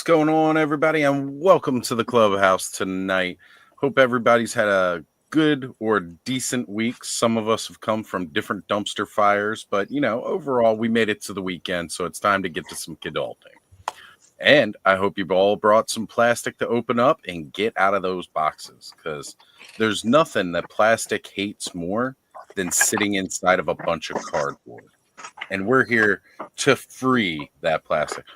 going on, everybody? And welcome to the clubhouse tonight. Hope everybody's had a good or decent week. Some of us have come from different dumpster fires, but overall, we made it to the weekend, so it's time to get to some kidulting. And I hope you've all brought some plastic to open up and get out of those boxes, because there's nothing that plastic hates more than sitting inside of a bunch of cardboard. And we're here to free that plastic.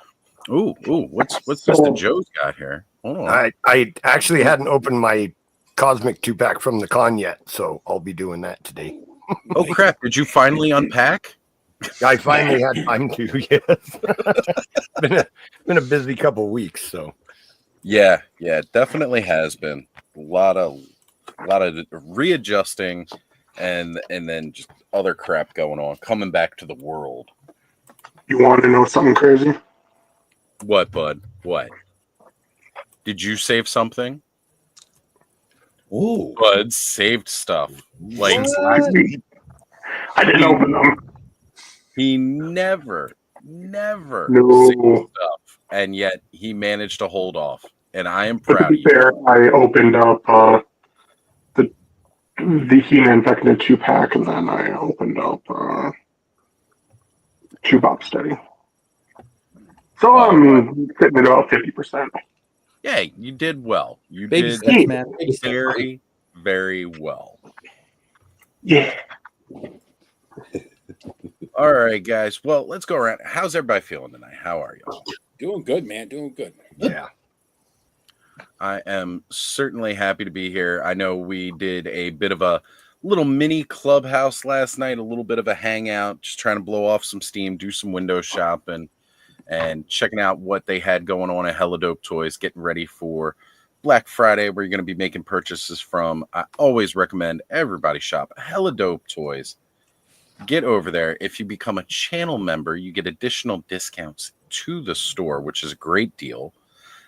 Ooh, what's Mr. Joe's got here? Hold on. I actually hadn't opened my Cosmic 2-pack from the con yet, so I'll be doing that today. Oh, crap. Did you finally unpack? I finally had time to, yes. been a busy couple of weeks, so. Yeah, it definitely has been. A lot of readjusting and then just other crap going on, coming back to the world. You want to know something crazy? What, bud? What? Did you save something? Ooh. Bud saved stuff. Like, I didn't open them. He never No. saved stuff, and yet he managed to hold off. And I am proud of you. Fair, I opened up the He-Man Vecna 2-pack, and then I opened up Chewbop Steady. So I'm sitting at about 50%. Yeah, you did well. You Baby did steps, man. very, very well. Yeah. All right, guys. Well, let's go around. How's everybody feeling tonight? How are you? Doing good, man. Doing good. Yeah. I am certainly happy to be here. I know we did a bit of a little mini clubhouse last night, a little bit of a hangout, just trying to blow off some steam, do some window shopping, and checking out what they had going on at Hella Dope Toys, getting ready for Black Friday, where you're going to be making purchases from. I always recommend everybody shop Hella Dope Toys. Get over there. If you become a channel member, you get additional discounts to the store, which is a great deal.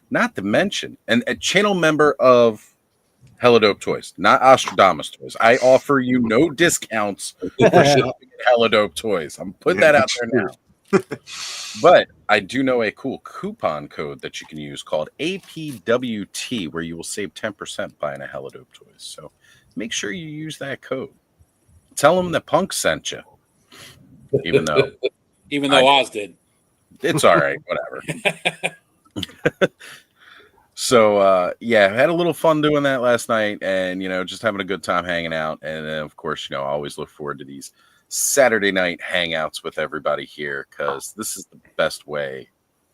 Not to mention, and a channel member of Hella Dope Toys, not Ostradamus Toys. I offer you no discounts for shopping at Hella Dope Toys. I'm putting that out there now. But I do know a cool coupon code that you can use called APWT, where you will save 10% buying a Hella Dope Toys. So make sure you use that code. Tell them that Punk sent you. Even though Oz did. It's all right. Whatever. So, I had a little fun doing that last night, and, just having a good time hanging out. And then, of course, I always look forward to these Saturday night hangouts with everybody here, because this is the best way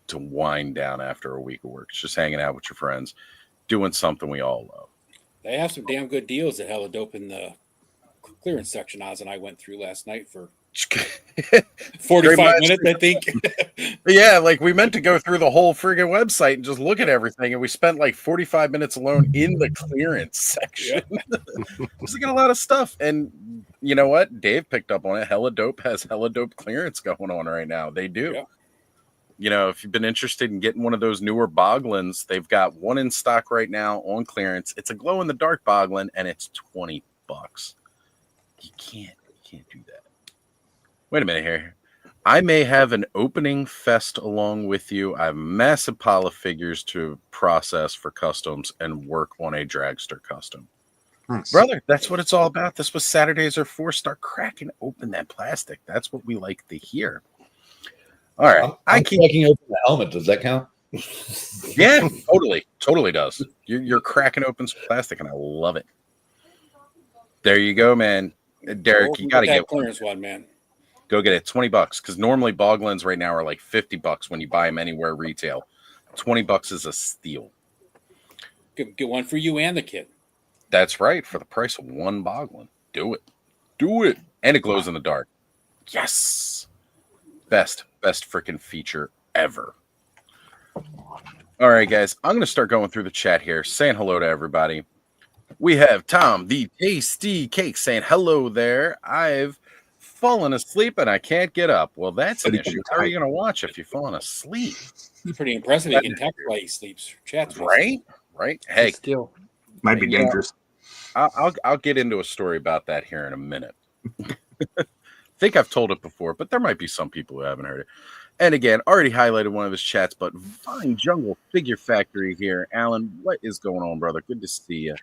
to wind down after a week of work. It's just hanging out with your friends, doing something we all love. They have some damn good deals at Hella Dope in the clearance section Oz and I went through last night for 45 minutes, I think. Yeah, like we meant to go through the whole friggin' website and just look at everything, and we spent like 45 minutes alone in the clearance section. Just got a lot of stuff, and you know what? Dave picked up on it. Hella Dope has Hella Dope clearance going on right now. They do. Yeah. If you've been interested in getting one of those newer Boglins, they've got one in stock right now on clearance. It's a glow-in-the-dark Boglin, and it's $20. You can't do that. Wait a minute here. I may have an opening fest along with you. I have a massive pile of figures to process for customs and work on a dragster custom. Nice. Brother, that's what it's all about. That's what Saturdays are for. Start cracking open that plastic. That's what we like to hear. All right. I'm cracking open the helmet. Does that count? Yeah, totally does. You're cracking open some plastic, and I love it. There you go, man. Derek, you got to get clearance one, man. Go get it. $20, because normally Boglins right now are like $50 when you buy them anywhere retail. $20 is a steal. Get one for you and the kid. That's right, for the price of one Boglin. Do it. And it glows in the dark. Yes. Best freaking feature ever. All right, guys. I'm going to start going through the chat here, saying hello to everybody. We have Tom, the Tasty Cake, saying hello there. I've fallen asleep and I can't get up. Well, that's an issue. How are you going to watch if you're falling asleep? It's pretty impressive. He can text while he sleeps. Chats. Right? Hey, still might be dangerous. I'll get into a story about that here in a minute. I think I've told it before, but there might be some people who haven't heard it. And again, already highlighted one of his chats, but Vine Jungle Figure Factory here. Alan, what is going on, brother? Good to see you.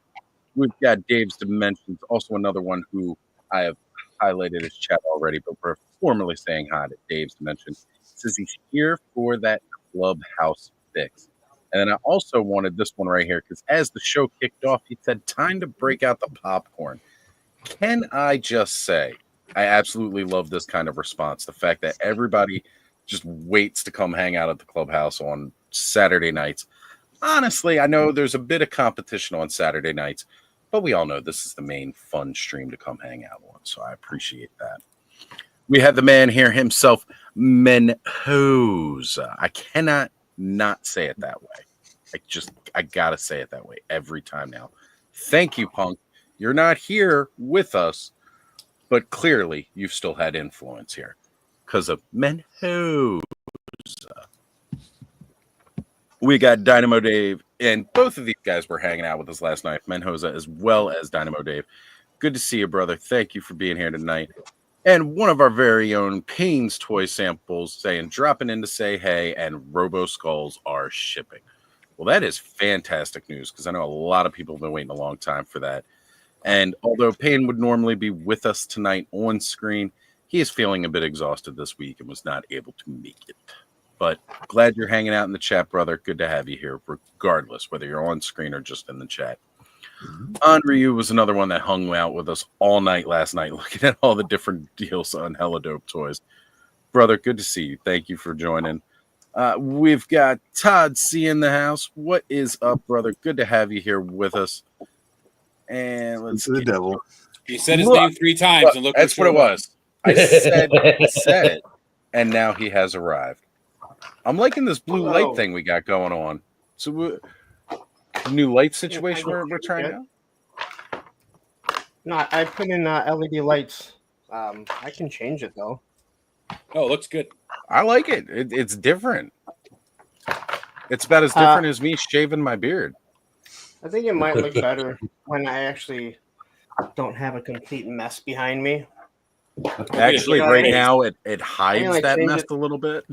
We've got Dave's Dimensions, also another one who I have highlighted his chat already, but we're formally saying hi to Dave's Dimensions. Says he's here for that clubhouse fix. And then I also wanted this one right here because as the show kicked off, he said, time to break out the popcorn. Can I just say, I absolutely love this kind of response. The fact that everybody just waits to come hang out at the clubhouse on Saturday nights. Honestly, I know there's a bit of competition on Saturday nights, but we all know this is the main fun stream to come hang out on. So I appreciate that. We have the man here himself, Menhoza. I cannot not say it that way. I gotta say it that way every time now. Thank you, Punk. You're not here with us, but clearly you've still had influence here because of Menhoza. We got Dynamo Dave, and both of these guys were hanging out with us last night, Menhoza as well as Dynamo Dave. Good to see you, brother. Thank you for being here tonight. And one of our very own Payne's Toy Samples saying, dropping in to say hey, and Robo Skulls are shipping. Well, that is fantastic news because I know a lot of people have been waiting a long time for that. And although Payne would normally be with us tonight on screen, he is feeling a bit exhausted this week and was not able to make it. But glad you're hanging out in the chat, brother. Good to have you here, regardless, whether you're on screen or just in the chat. Ryu was another one that hung out with us all night last night, looking at all the different deals on Hella Dope Toys. Brother, good to see you. Thank you for joining. We've got Todd C in the house. What is up, brother? Good to have you here with us. And let's the devil. You said his name 3 times, and look, that's what it was. I said it, and now he has arrived. I'm liking this blue light thing we got going on. So, new light situation we're trying out. No, I put in LED lights. I can change it though. Oh, it looks good. I like it. It's different. It's about as different as me shaving my beard. I think it might look better when I actually don't have a complete mess behind me. Actually, right now it hides like that mess a little bit.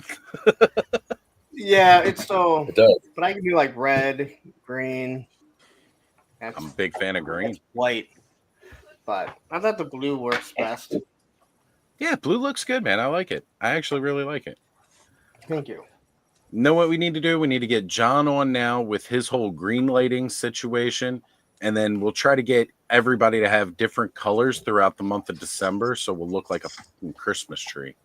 Yeah, it's so. It does. But I can do like red, green. I'm a big fan of green. White. But I thought the blue works best. Yeah, blue looks good, man. I like it. I actually really like it. Thank you. Know what we need to do? We need to get John on now with his whole green lighting situation. And then we'll try to get everybody to have different colors throughout the month of December. So we'll look like a fucking Christmas tree.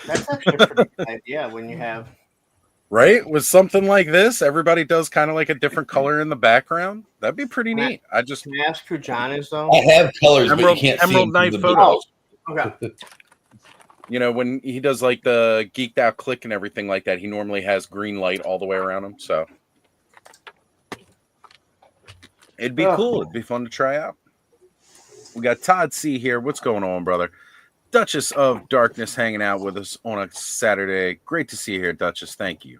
That's actually a pretty good idea when you have. Right? With something like this, everybody does kind of like a different color in the background. That'd be pretty neat. Can I ask who John is, though? I have colors, but you can't see Emerald them Night through the photos. Okay. You know, when he does like the geeked out click and everything like that, he normally has green light all the way around him. So it'd be cool. It'd be fun to try out. We got Todd C here. What's going on, brother? Duchess of Darkness hanging out with us on a Saturday. Great to see you here, Duchess. Thank you.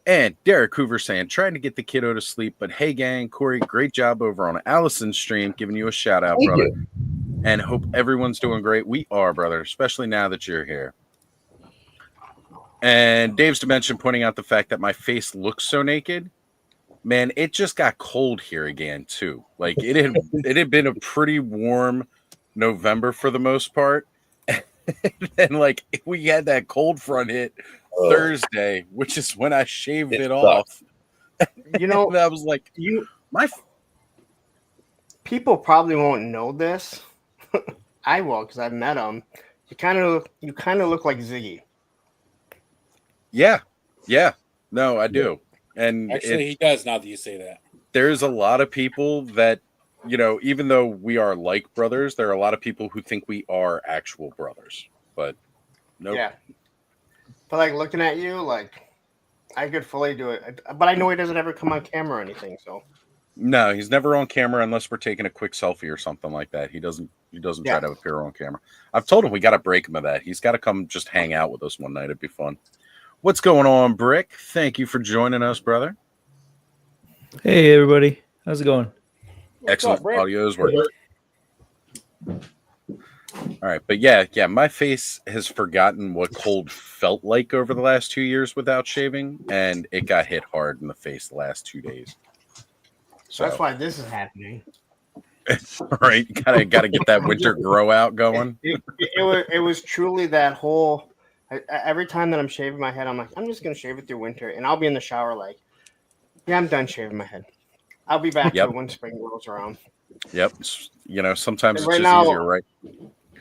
And Derek Hoover saying, trying to get the kiddo to sleep. But hey, gang, Corey, great job over on Allison's stream. Giving you a shout out, brother. And hope everyone's doing great. We are, brother, especially now that you're here. And Dave's Dimension pointing out the fact that my face looks so naked. Man, it just got cold here again, too. Like, it had been a pretty warm November for the most part. And, like, we had that cold front hit Thursday, which is when I shaved it off. You know, and I was like, people probably won't know this. I will, because I've met him. You kind of look like Ziggy. Yeah. No, I do. And actually, he does. Now that you say that, there's a lot of people that, you know, even though we are like brothers, there are a lot of people who think we are actual brothers. But nope. Yeah. But like looking at you, like I could fully do it. But I know he doesn't ever come on camera or anything. So no, he's never on camera unless we're taking a quick selfie or something like that. He doesn't try to appear on camera. I've told him we got to break him of that. He's got to come just hang out with us one night. It'd be fun. What's going on, Brick? Thank you for joining us, brother. Hey, everybody. How's it going? Excellent. Audio is working. All right, but yeah, my face has forgotten what cold felt like over the last 2 years without shaving, and it got hit hard in the face the last 2 days. So that's why this is happening. Right, gotta get that winter grow out going. It was truly that whole. Every time that I'm shaving my head, I'm like, I'm just gonna shave it through winter, and I'll be in the shower like, yeah, I'm done shaving my head. I'll be back to it when spring rolls around. Yep, sometimes it's right just now, easier, right?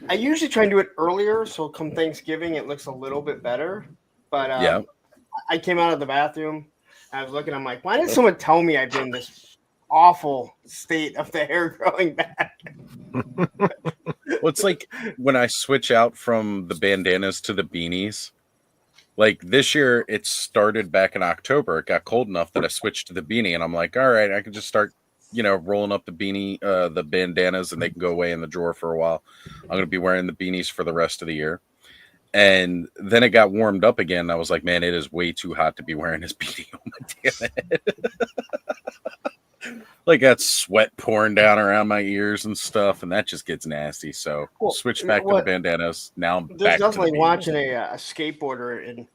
I usually try and do it earlier, so come Thanksgiving, it looks a little bit better. But I came out of the bathroom, I was looking, I'm like, why didn't someone tell me I've been in this awful state of the hair growing back? Well, it's like when I switch out from the bandanas to the beanies. Like this year, it started back in October. It got cold enough that I switched to the beanie, and I'm like, all right, I can just start, rolling up the beanie, the bandanas, and they can go away in the drawer for a while. I'm going to be wearing the beanies for the rest of the year. And then it got warmed up again. And I was like, man, it is way too hot to be wearing this beanie on my damn head. Like that sweat pouring down around my ears and stuff, and that just gets nasty. So switch back to the bandanas. Now I'm back to the nothing like watching a skateboarder in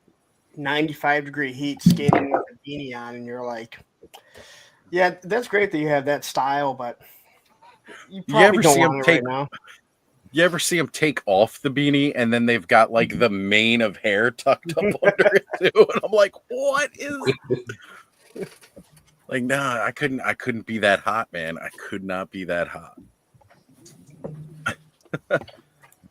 95-degree heat skating with a beanie on, and you're like, yeah, that's great that you have that style, but you probably don't want it right now. You ever see them take off the beanie and then they've got like the mane of hair tucked up under it too? And I'm like, what is it? Like, nah, I couldn't be that hot, man. I could not be that hot. All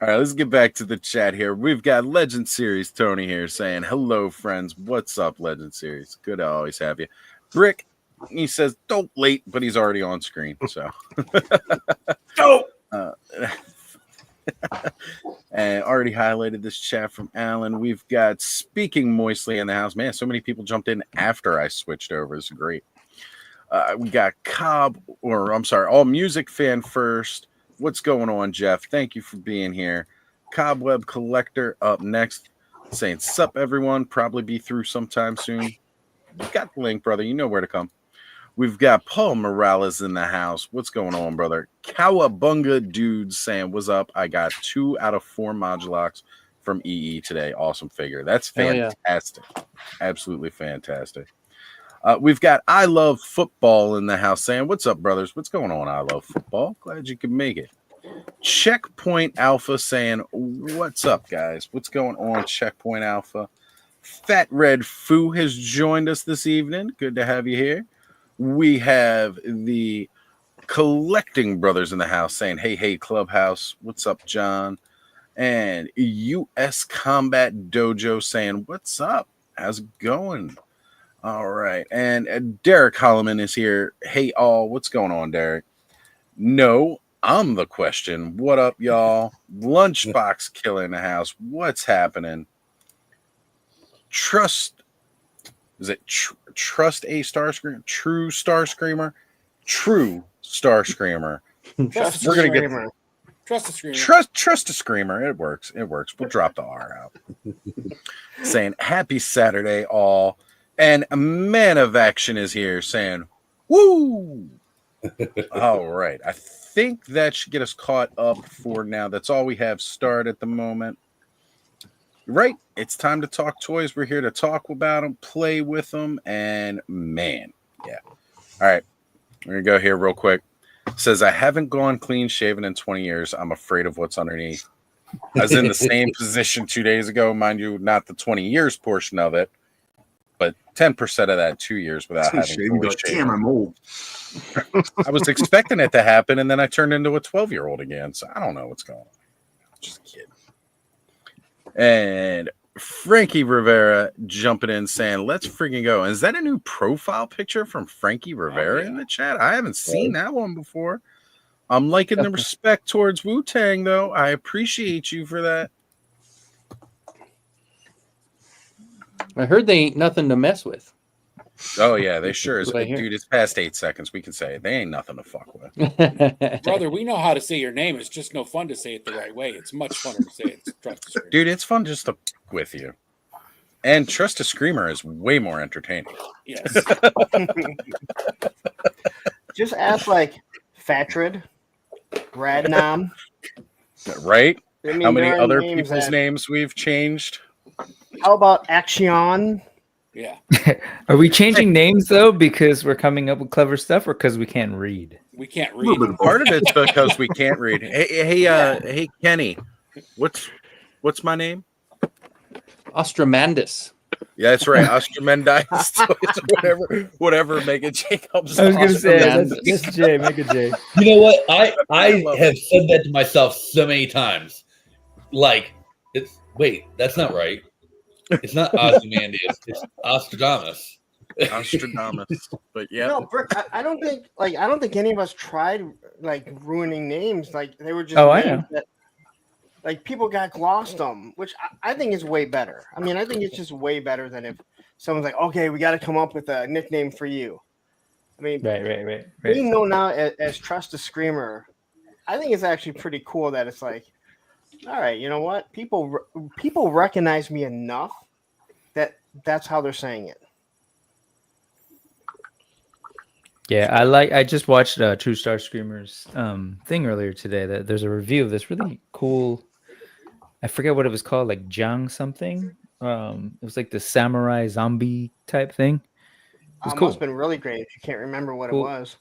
right, let's get back to the chat here. We've got Legend Series Tony here saying, hello, friends. What's up, Legend Series? Good to always have you. Brick, he says, don't late, but he's already on screen. So, Dope. And already highlighted this chat from Alan. We've got Speaking Moistly in the house. Man, so many people jumped in after I switched over. It's great. We got All Music Fan First. What's going on, Jeff? Thank you for being here. Cobweb Collector up next, saying, sup, everyone. Probably be through sometime soon. You got the link, brother. You know where to come. We've got Paul Morales in the house. What's going on, brother? Cowabunga Dudes saying, what's up? I got 2 out of 4 Modulocks from EE today. Awesome figure. That's fantastic. Yeah. Absolutely fantastic. We've got I Love Football in the house saying, what's up, brothers? What's going on, I Love Football? Glad you could make it. Checkpoint Alpha saying, what's up, guys? What's going on, Checkpoint Alpha? Fat Red Foo has joined us this evening. Good to have you here. We have the Collecting Brothers in the house saying, hey, Clubhouse. What's up, John? And U.S. Combat Dojo saying, what's up? How's it going? All right. And Derek Holloman is here. Hey, all. What's going on, Derek? No, I'm the question. What up, y'all? Lunchbox Killer in the house. What's happening? Trust a Star Screamer? True Star Screamer? True Star Screamer. Trust We're going to get Trust a Screamer. Trust a Screamer. It works. We'll drop the R out. Saying, happy Saturday, all. And a Man of Action is here saying, woo! All right. I think that should get us caught up for now. That's all we have start at the moment. Right, it's time to talk toys. We're here to talk about them, play with them, and man, yeah. All right, we're gonna go here real quick. It says, I haven't gone clean shaven in 20 years. I'm afraid of what's underneath. I was in the same position 2 days ago, mind you, not the 20 years portion of it, but 10% of that 2 years without having fully shaven. Damn, I'm old. I was expecting it to happen, and then I turned into a 12-year-old again. So I don't know what's going on. Just kidding. And Frankie Rivera jumping in saying, let's freaking go. Is that a new profile picture from Frankie Rivera in the chat? I haven't seen that one before. I'm liking the respect towards Wu-Tang, though. I appreciate you for that. I heard they ain't nothing to mess with. Oh, yeah, they sure is. Dude, it's past 8 seconds. We can say it. They ain't nothing to fuck with. Brother, we know how to say your name. It's just no fun to say it the right way. It's much funner to say it. Trust a Screamer. Dude, it's fun just to fuck with you. And Trust a Screamer is way more entertaining. Yes. Just ask like Fatrid, Radnam, Right? I mean, How many there are other names people's that- names we've changed? How about Action? Yeah, Are we changing names though because we're coming up with clever stuff, or because we can't read? we can't A little read. bit of Part of it's because we can't read. Hey, Kenny, what's my name? Ostromandus. Yeah, that's right. Ostromendized. whatever. Megan Jacobs. I was going to say Ostromandus. that's Jay. Make a J. You know what? I love have said that to myself so many times. Like, that's not right. It's not Ozymandias. It's Ostradamus. Nostradamus. But yeah, No, Brick. I don't think any of us tried like ruining names. Like they were just Oh, I names know. that like people got glossed them, which I think is way better. I mean, I think it's just way better than if someone's like, okay, we got to come up with a nickname for you. I mean, Right. we know now as Trust the Screamer, I think it's actually pretty cool that it's like, all right, you know what? People recognize me enough that that's how they're saying it. Yeah, I just watched True Star Screamers thing earlier today. That there's a review of this really cool. I forget what it was called, like Jang something. It was like the samurai zombie type thing. It was cool. Must have been really great if you can't remember what Cool. it was.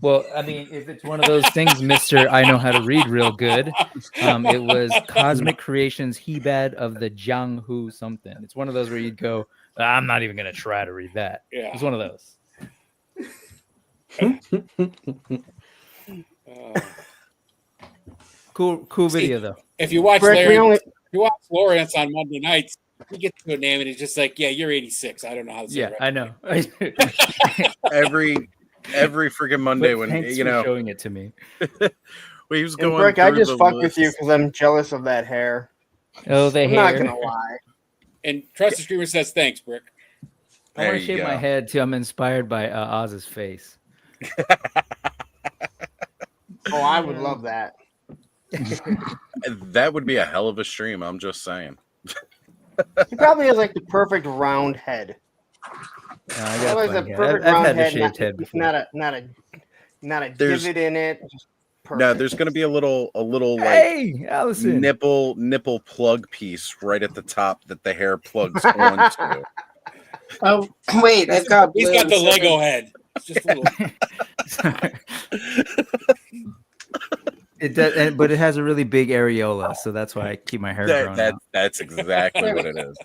Well, I mean, if it's one of those things, Mister, I know how to read real good. It was Cosmic Creations He-Bad of the Jiang Hu something. It's one of those where you'd go, I'm not even gonna try to read that. Yeah. It's one of those. Cool video though. If you watch Brick, Lawrence on Monday nights, he gets to a name and he's just like, "Yeah, you're 86." I don't know how to say Yeah, it. I know. every freaking Monday But when thanks you for know showing it to me. he was And going. Brick, I through just the fuck with list. you because I'm jealous of that hair. Oh, the I'm hair. not gonna lie. And Trust the Screamer says, "Thanks, Brick." I There want to you shave my go. head too. I'm inspired by Oz's face. Oh, I would love that. That would be a hell of a stream. I'm just saying. He probably has like the perfect round head. I He got always a a funny head. perfect I've round had a head, shaved head before. not a There's- divot in it. Just perfect. No, there's going to be a little like Hey, Allison. nipple plug piece right at the top that the hair plugs onto. Oh, wait, I've got He's blue got the instead Lego of- head. It's just a little. It does, but it has a really big areola, so that's why I keep my hair growing out. That's exactly what it is.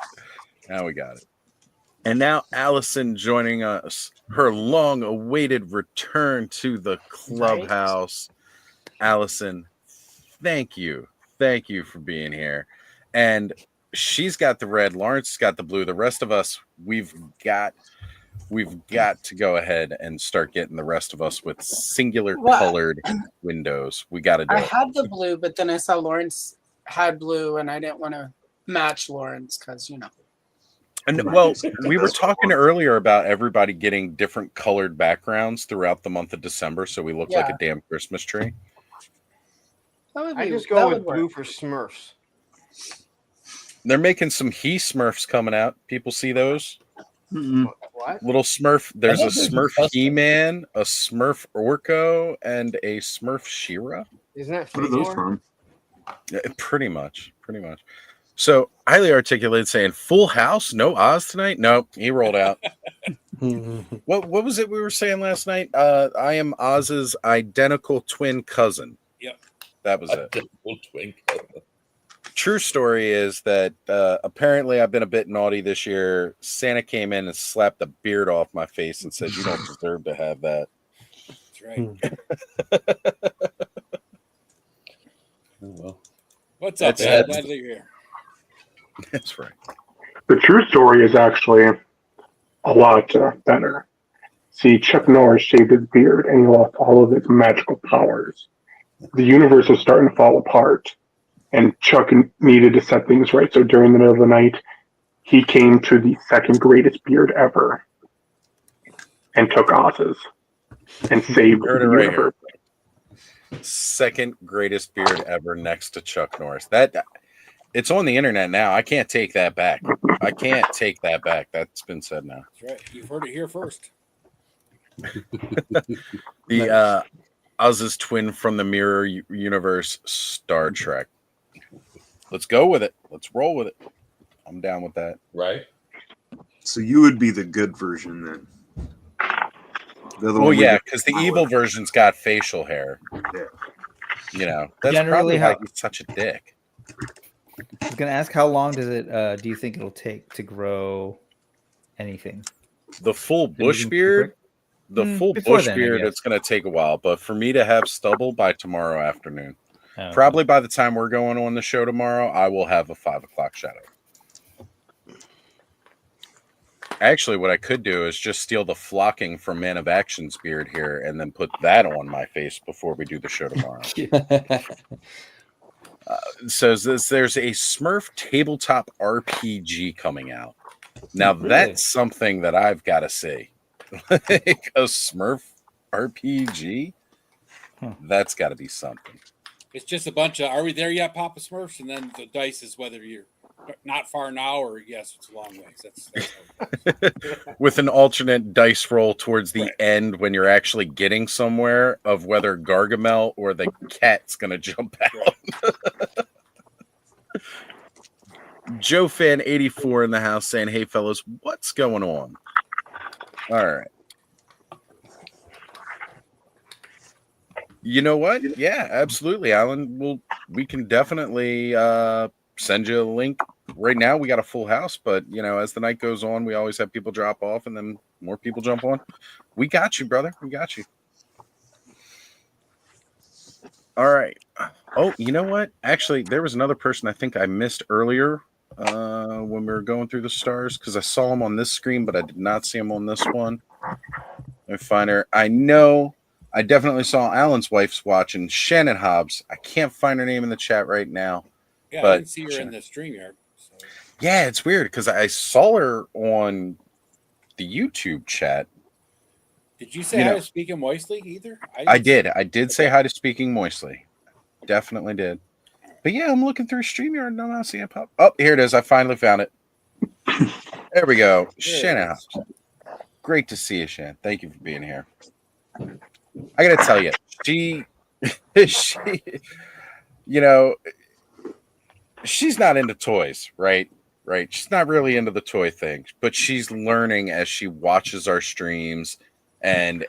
Now we got it. And now Allison joining us, her long-awaited return to the clubhouse. Allison, thank you for being here. And she's got the red, Lawrence's got the blue. The rest of us, we've got to go ahead and start getting the rest of us with singular colored windows. We got to do I it. had the blue, but then I saw Lawrence had blue, and I didn't want to match Lawrence because, you know. And well, we were talking earlier about everybody getting different colored backgrounds throughout the month of December, so we look like a damn Christmas tree. I just go with blue for Smurfs. They're making some He-Smurfs coming out. People see those? What? Little Smurf. There's a there's Smurf a He-Man, a Smurf Orko, and a Smurf She-Ra. Isn't that What are those Figor? from? Yeah, pretty much. So highly articulated saying, "Full house, no Oz tonight." Nope, he rolled out. What was it we were saying last night? I am Oz's identical twin cousin. Yep, that was it. Identical twin. True story is that apparently I've been a bit naughty this year. Santa came in and slapped the beard off my face and said, "You don't deserve to have that." that's right. Well, What's up, That's man? it. Glad that you're here. That's right. The true story is actually a lot better. See, Chuck Norris shaved his beard and he lost all of his magical powers. The universe was starting to fall apart, and Chuck needed to set things right. So during the middle of the night, he came to the second greatest beard ever and took Oz's and saved the Heard it right universe. Second greatest beard ever next to Chuck Norris. That it's on the internet now. I can't take that back. That's been said now. That's right. You've heard it here first. The Oz's twin from the mirror universe, Star Trek. Let's go with it. Let's roll with it. I'm down with that. Right. So you would be the good version then. Well, yeah, because the evil version's got facial hair. Yeah. You know, that's Generally probably why he's such a dick. I was gonna ask, how long does it? Do you think it'll take to grow anything? The full bush beard, Before then, I beard, guess. it's going to take a while. But for me to have stubble by tomorrow afternoon, Oh, probably by the time we're going on the show tomorrow, I will have a 5 o'clock shadow. Actually, what I could do is just steal the flocking from Man of Action's beard here and then put that on my face before we do the show tomorrow. So there's a Smurf tabletop RPG coming out. Now, that's something that I've got to see. Like a Smurf RPG? That's got to be something. It's just a bunch of, are we there yet, Papa Smurfs? And then the dice is whether you're not far now or yes, it's a long ways. That's With an alternate dice roll towards the end when you're actually getting somewhere of whether Gargamel or the cat's going to jump out. Joe Fan 84 in the house saying, hey, fellas, what's going on? All right. You know what? Yeah, absolutely, Alan. We can definitely send you a link. Right now, we got a full house, but as the night goes on, we always have people drop off, and then more people jump on. We got you, brother. We got you. All right. Oh, you know what? Actually, there was another person I think I missed earlier when we were going through the stars because I saw him on this screen, but I did not see him on this one. Let me find her. I know. I definitely saw Alan's wife's watching, Shannon Hobbs. I can't find her name in the chat right now. Yeah, but I didn't see her in the StreamYard. So. Yeah, it's weird because I saw her on the YouTube chat. Did you say hi to Speaking Moistly either? I did. I did say hi to Speaking Moistly. Definitely did. But yeah, I'm looking through StreamYard and I'm not seeing it pop. Oh, here it is. I finally found it. There we go. Shannon Hobbs. Great to see you, Shan. Thank you for being here. I gotta tell you, she, she's not into toys, right? Right. She's not really into the toy thing, but she's learning as she watches our streams and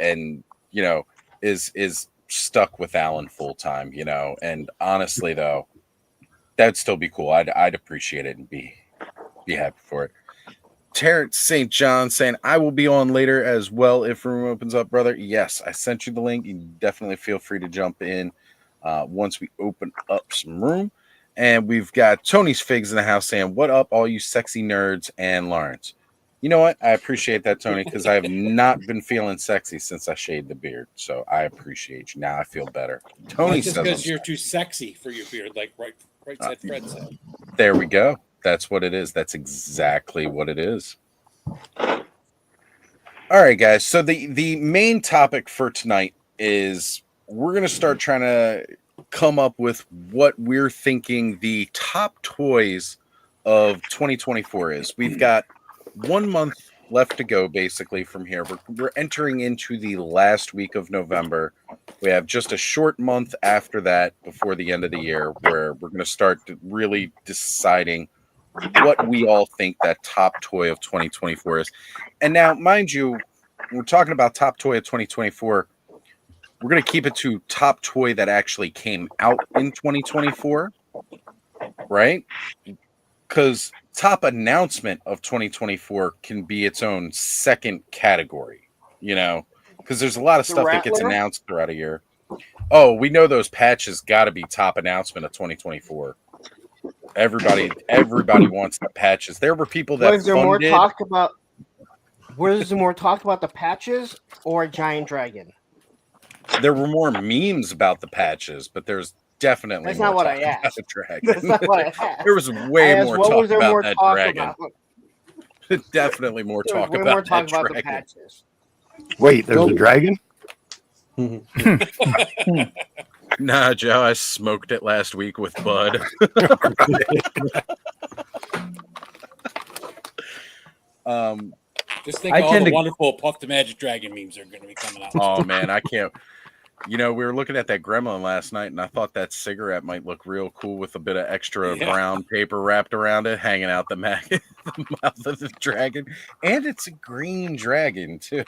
is stuck with Alan full time, And honestly, though, that'd still be cool. I'd appreciate it and be happy for it. Terrence St. John saying, I will be on later as well if room opens up, brother. Yes, I sent you the link. You definitely feel free to jump in once we open up some room. And we've got Tony's Figs in the house saying, what up, all you sexy nerds and Lawrence? You know what? I appreciate that, Tony, because I have not been feeling sexy since I shaved the beard. So I appreciate you. Now I feel better. Tony just says because you're too sexy for your beard, like right said Fred said. There we go. That's what it is. That's exactly what it is. All right, guys. So the main topic for tonight is we're going to start trying to come up with what we're thinking the top toys of 2024 is. We've got 1 month left to go, basically, from here. We're entering into the last week of November. We have just a short month after that before the end of the year where we're going to start really deciding what we all think that top toy of 2024 is. And now, mind you, we're talking about top toy of 2024. We're going to keep it to top toy that actually came out in 2024, right? Because top announcement of 2024 can be its own second category, because there's a lot of stuff that gets announced throughout a year. Oh, we know those patches got to be top announcement of 2024. Everybody wants the patches. There were people that was there more talk about the patches or Giant Dragon? There were more memes about the patches, but there's definitely That's more not what talk I asked. about the dragon. That's not what I asked. There was way more talk about that dragon. About? Definitely more There talk was way about more talk that about dragon. the patches. Wait, there's a dragon? Nah, Joe, I smoked it last week with Bud. Just think of all the wonderful Puff the Magic Dragon memes are going to be coming out. Oh man, I can't. You know, we were looking at that gremlin last night, and I thought that cigarette might look real cool with a bit of extra brown paper wrapped around it, hanging out the, the mouth of the dragon. And it's a green dragon, too.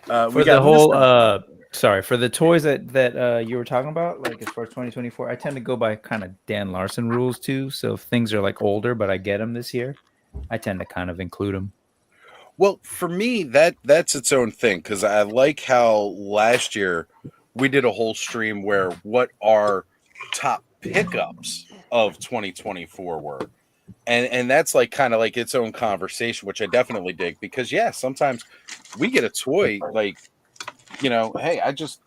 For the whole, for the toys that you were talking about, like as far as 2024, I tend to go by kind of Dan Larson rules, too. So if things are like older, but I get them this year, I tend to kind of include them. Well, for me, that's its own thing, because I like how last year we did a whole stream where what our top pickups of 2024 were. And that's like kind of like its own conversation, which I definitely dig, because sometimes we get a toy like, you know, hey, I just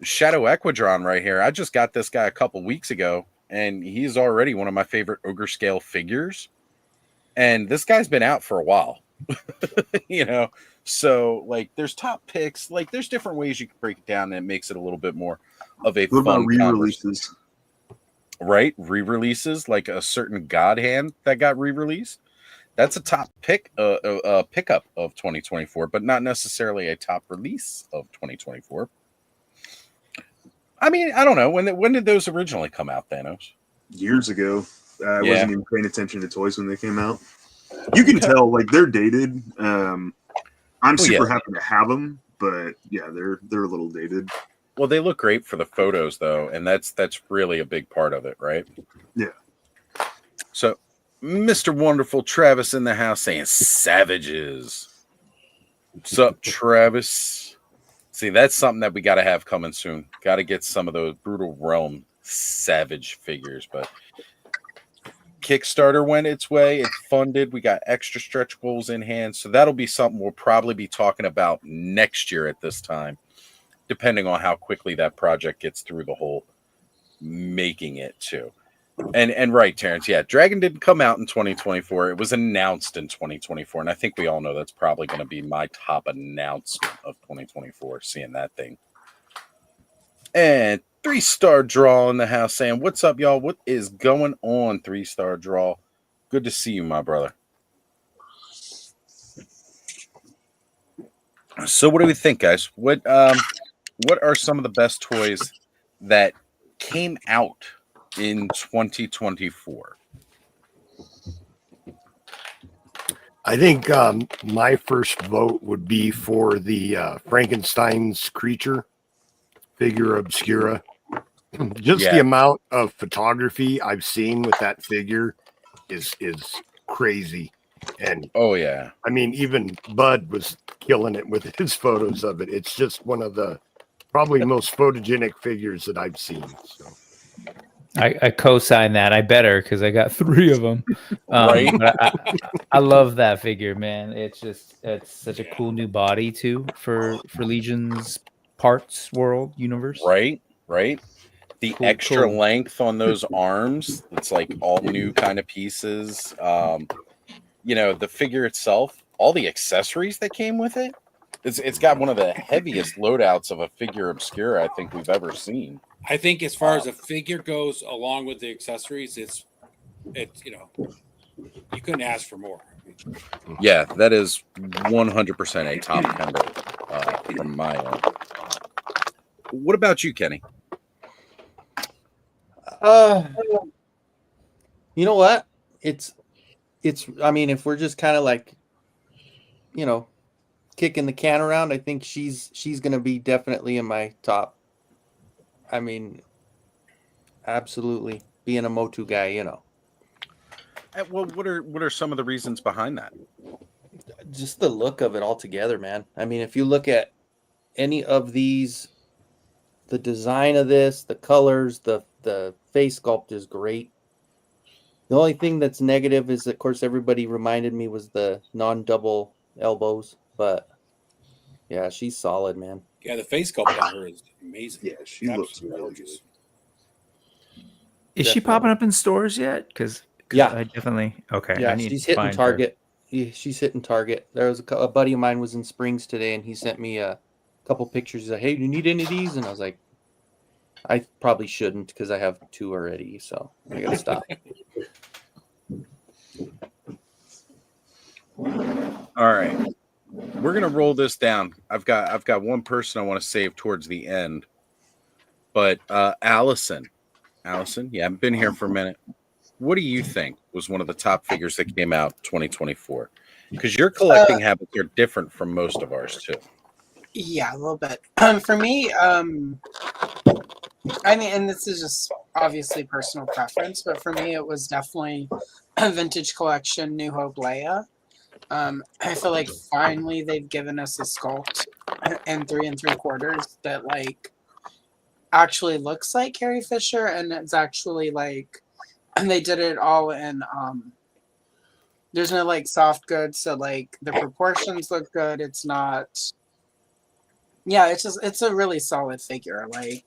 Shadow Equidron right here. I just got this guy a couple weeks ago, and he's already one of my favorite ogre scale figures. And this guy's been out for a while, you know? So like there's top picks, like there's different ways you can break it down, and it makes it a little bit more of a What fun about re-releases? Right? Re-releases, like a certain God Hand that got re-released. That's a top pick, pickup of 2024, but not necessarily a top release of 2024. I mean, I don't know. When did those originally come out, Thanos? Years ago. I wasn't even paying attention to toys when they came out. You can tell, like, they're dated. I'm super happy to have them, but yeah, they're a little dated. Well, they look great for the photos, though, and that's really a big part of it, right? Yeah. So, Mr. Wonderful Travis in the house saying savages. What's up, Travis? See, that's something that we got to have coming soon. Got to get some of those Brutal Realm Savage figures, but Kickstarter went its way. It funded. We got extra stretch goals in hand. So that'll be something we'll probably be talking about next year at this time, depending on how quickly that project gets through the whole making it too. And right, Terrence, Dragon didn't come out in 2024. It was announced in 2024. And I think we all know that's probably going to be my top announcement of 2024, seeing that thing. And 3-star draw in the house saying, what's up, y'all? What is going on, 3-star draw? Good to see you, my brother. So what do we think, guys? What are some of the best toys that came out in 2024? I think my first vote would be for the Frankenstein's creature figure obscura. Just the amount of photography I've seen with that figure is crazy. And I mean, even Bud was killing it with his photos of it. It's just one of the probably most photogenic figures that I've seen. So I co-sign that. I better, because I got 3 of them. Right. I love that figure, man. It's such a cool new body too for Legion's parts world universe. Right. The extra length on those arms. It's like all new kind of pieces. You know, the figure itself, all the accessories that came with it. It's got one of the heaviest loadouts of a figure obscura I think we've ever seen. I think as far as a figure goes, along with the accessories, it's you know, you couldn't ask for more. Yeah, that is 100% a top contender from my end. What about you, Kenny? You know what? It's. I mean, if we're just kind of like, you know, kicking the can around, I think she's gonna be definitely in my top. I mean, absolutely, being a Motu guy, you know. Well, what are some of the reasons behind that? Just the look of it all together, man. I mean, if you look at any of these, the design of this, the colors, the face sculpt is great. The only thing that's negative is, of course, everybody reminded me was the non-double elbows, but yeah, she's solid, man. Yeah, the face sculpt on her is amazing. Yeah, she looks really good. Is she popping up in stores yet? Because I definitely Yeah, I need she's to hitting find Target. She's hitting Target. There was a buddy of mine was in Springs today, and he sent me a couple pictures. He's like, "Hey, do you need any of these?" And I was like, "I probably shouldn't because I have 2 already, so I gotta stop." All right. we're gonna roll this down. I've got one person I want to save towards the end, but Allison, you haven't been here for a minute. What do you think was one of the top figures that came out 2024? Because your collecting habits are different from most of ours too. Yeah, a little bit. For me, I mean, and this is just obviously personal preference, but for me, it was definitely a vintage collection, New Hope Leia. I feel like finally they've given us a sculpt in 3 3/4 that like actually looks like Carrie Fisher, and it's actually like, and they did it all in there's no like soft goods, so like the proportions look good. It's not, yeah, it's a really solid figure. Like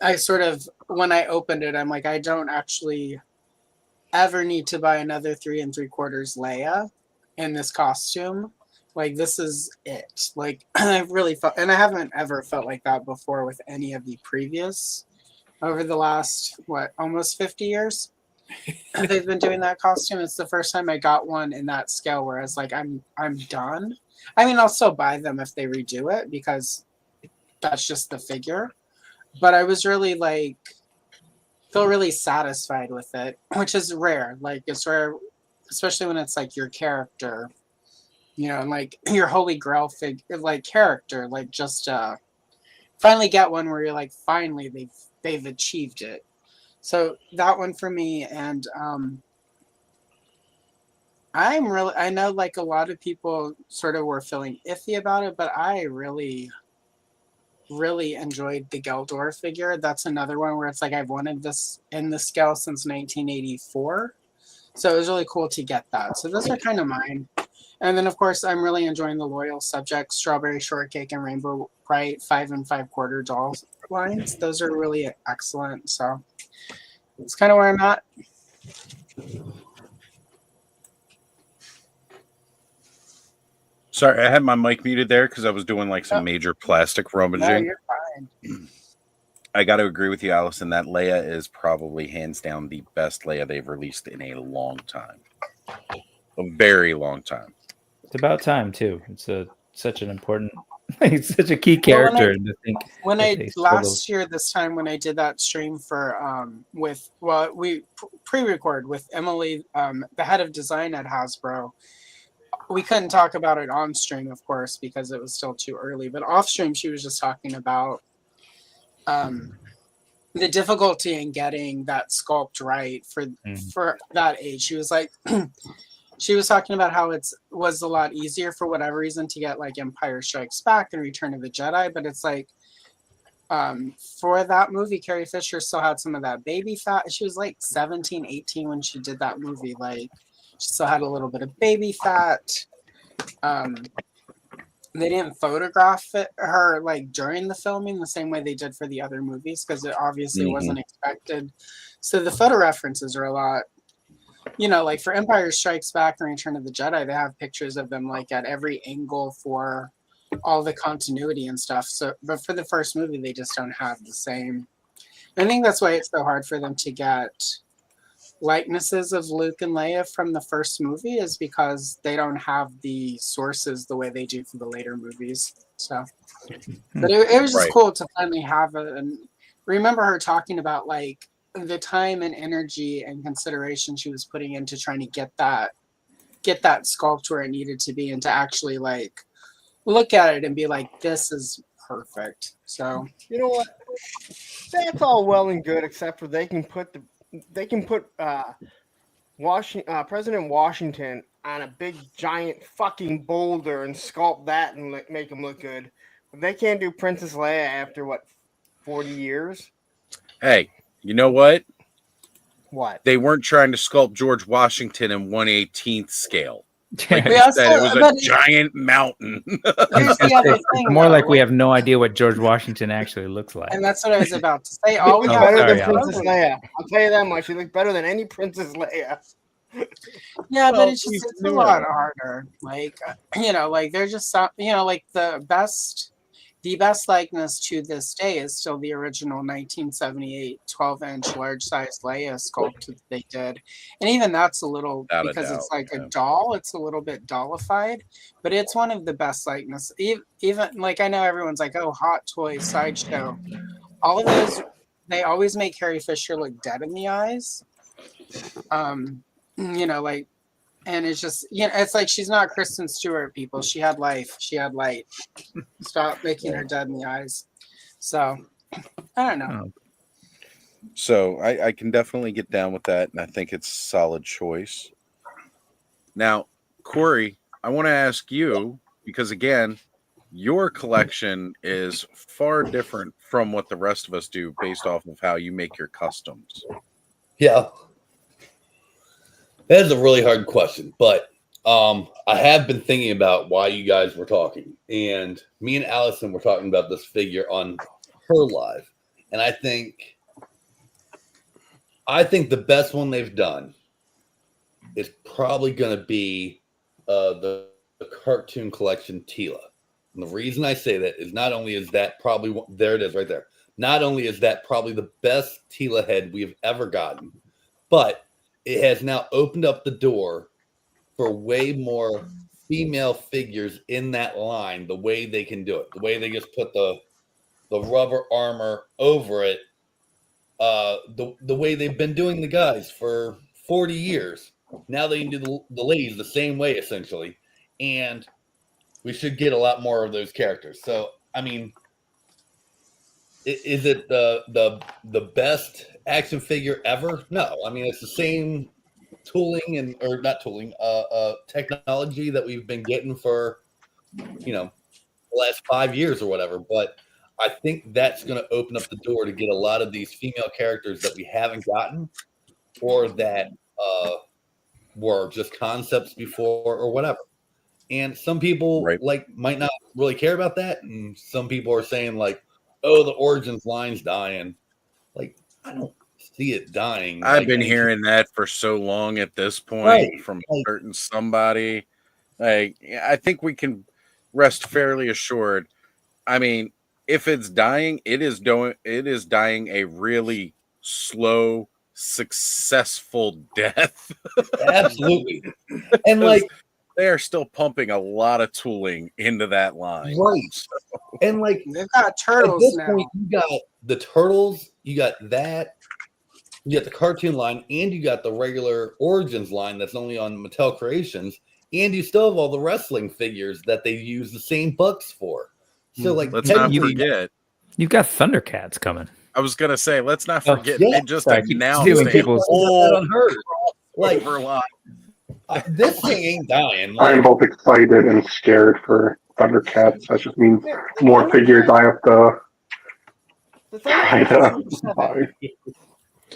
I sort of, when I opened it, I'm like, I don't actually ever need to buy another 3 3/4 Leia in this costume. Like this is it. Like I really felt, and I haven't ever felt like that before with any of the previous over the last almost 50 years. They've been doing that costume. It's the first time I got one in that scale where I was like, I'm done. I mean, I'll still buy them if they redo it because that's just the figure. But I was really like, feel really satisfied with it, which is rare. Like it's rare, especially when it's like your character, you know, and like your holy grail figure, like character, like just finally get one where you're like, finally they've achieved it. So that one for me, and I know like a lot of people sort of were feeling iffy about it, but I really enjoyed the Geldor figure. That's another one where it's like I've wanted this in the scale since 1984. So it was really cool to get that. So those are kind of mine. And then of course I'm really enjoying the Loyal Subject, Strawberry Shortcake, and Rainbow Bright 5 5/4 doll lines. Those are really excellent. So it's kind of where I'm at. Sorry, I had my mic muted there because I was doing like some major plastic rummaging. No, you're fine. I got to agree with you, Allison. That Leia is probably hands down the best Leia they've released in a long time, a very long time. It's about time too. It's such an important, it's such a key character. When I last year this time when I did that stream for we pre-record with Emily, the head of design at Hasbro. We couldn't talk about it on stream, of course, because it was still too early. But off stream, she was just talking about the difficulty in getting that sculpt right for that age. She was like, she was talking about how it was a lot easier for whatever reason to get like Empire Strikes Back and Return of the Jedi, but it's like for that movie, Carrie Fisher still had some of that baby fat. She was like 17, 18 when she did that movie. Like she still had a little bit of baby fat. They didn't photograph her like during the filming the same way they did for the other movies because it obviously wasn't expected. So the photo references are a lot, you know, like for Empire Strikes Back and Return of the Jedi, they have pictures of them like at every angle for all the continuity and stuff. So, but for the first movie, they just don't have the same. I think that's why it's so hard for them to get likenesses of Luke and Leia from the first movie is because they don't have the sources the way they do for the later movies. So, but it was just cool to finally have it and remember her talking about like the time and energy and consideration she was putting into trying to get that sculpt where it needed to be and to actually like look at it and be like, this is perfect. So you know what? That's all well and good, except for they can put President Washington on a big giant fucking boulder and sculpt that and make him look good. But they can't do Princess Leia after 40 years. Hey, you know what? What? They weren't trying to sculpt George Washington in 1/18th scale. Like you said, it was a giant mountain. It's more like we have no idea what George Washington actually looks like. And that's what I was about to say. All we better than Princess Leia. I'll tell you that much. She looks better than any Princess Leia. Yeah, but it's a lot harder. Like, you know, like they're just, you know, like the the best likeness to this day is still the original 1978 12-inch large-sized Leia sculpt that they did. And even that's a little, because it's like a doll, it's a little bit dollified, but it's one of the best likeness. Even like, I know everyone's like, oh, Hot Toys, Sideshow. All of those, they always make Carrie Fisher look dead in the eyes. Like, and it's just, it's like she's not Kristen Stewart, people. She had life. She had light. Stop making her dead in the eyes. So, I don't know. So, I can definitely get down with that, and I think it's a solid choice. Now, Corey, I want to ask you, because again, your collection is far different from what the rest of us do based off of how you make your customs. Yeah. That is a really hard question, but I have been thinking about why you guys were talking, and me and Allison were talking about this figure on her live, and I think the best one they've done is probably going to be the cartoon collection Tila. And the reason I say that is not only is that probably there it is right there. Not only is that probably the best Tila head we've ever gotten, but it has now opened up the door for way more female figures in that line, the way they can do it, the way they just put the rubber armor over it, the way they've been doing the guys for 40 years. Now they can do the ladies the same way, essentially. And we should get a lot more of those characters. So, I mean, is it the best action figure ever? No. I mean, it's the same tooling or not tooling, technology that we've been getting for, the last 5 years or whatever. But I think that's going to open up the door to get a lot of these female characters that we haven't gotten, or that were just concepts before or whatever. And some people might not really care about that, and some people are saying like, "Oh, the Origins line's dying." Like, I don't see it dying. I've been hearing that for so long at this point from a certain somebody. Like, I think we can rest fairly assured. I mean, if it's dying, it is dying a really slow, successful death. Absolutely. And like, they are still pumping a lot of tooling into that line. Right. So. And like, they've got turtles at this now. point, you got the turtles, you got that, you got the cartoon line, and you got the regular Origins line that's only on Mattel Creations, and you still have all the wrestling figures that they use the same bucks for. So like, let's not forget, you've got Thundercats coming. I was gonna say, let's not forget they just announced like this thing ain't dying. Like, I'm both excited and scared for Thundercats. That just means more figures I have to try to buy.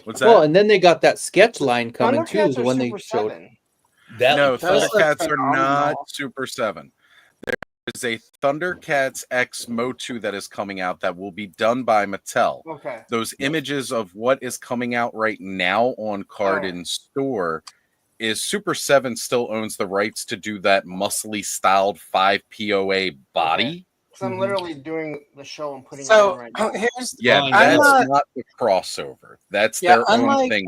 What's that? Well, and then they got that sketch line coming too. Is when they showed that. No, Thundercats are not Super 7. There is a Thundercats X Motu that is coming out that will be done by Mattel. Okay. Those images of what is coming out right now on card in store is Super 7 still owns the rights to do that muscly styled 5 POA body. Okay. So I'm literally doing the show and putting it so in right now. Here's that's not the crossover. That's their own thing.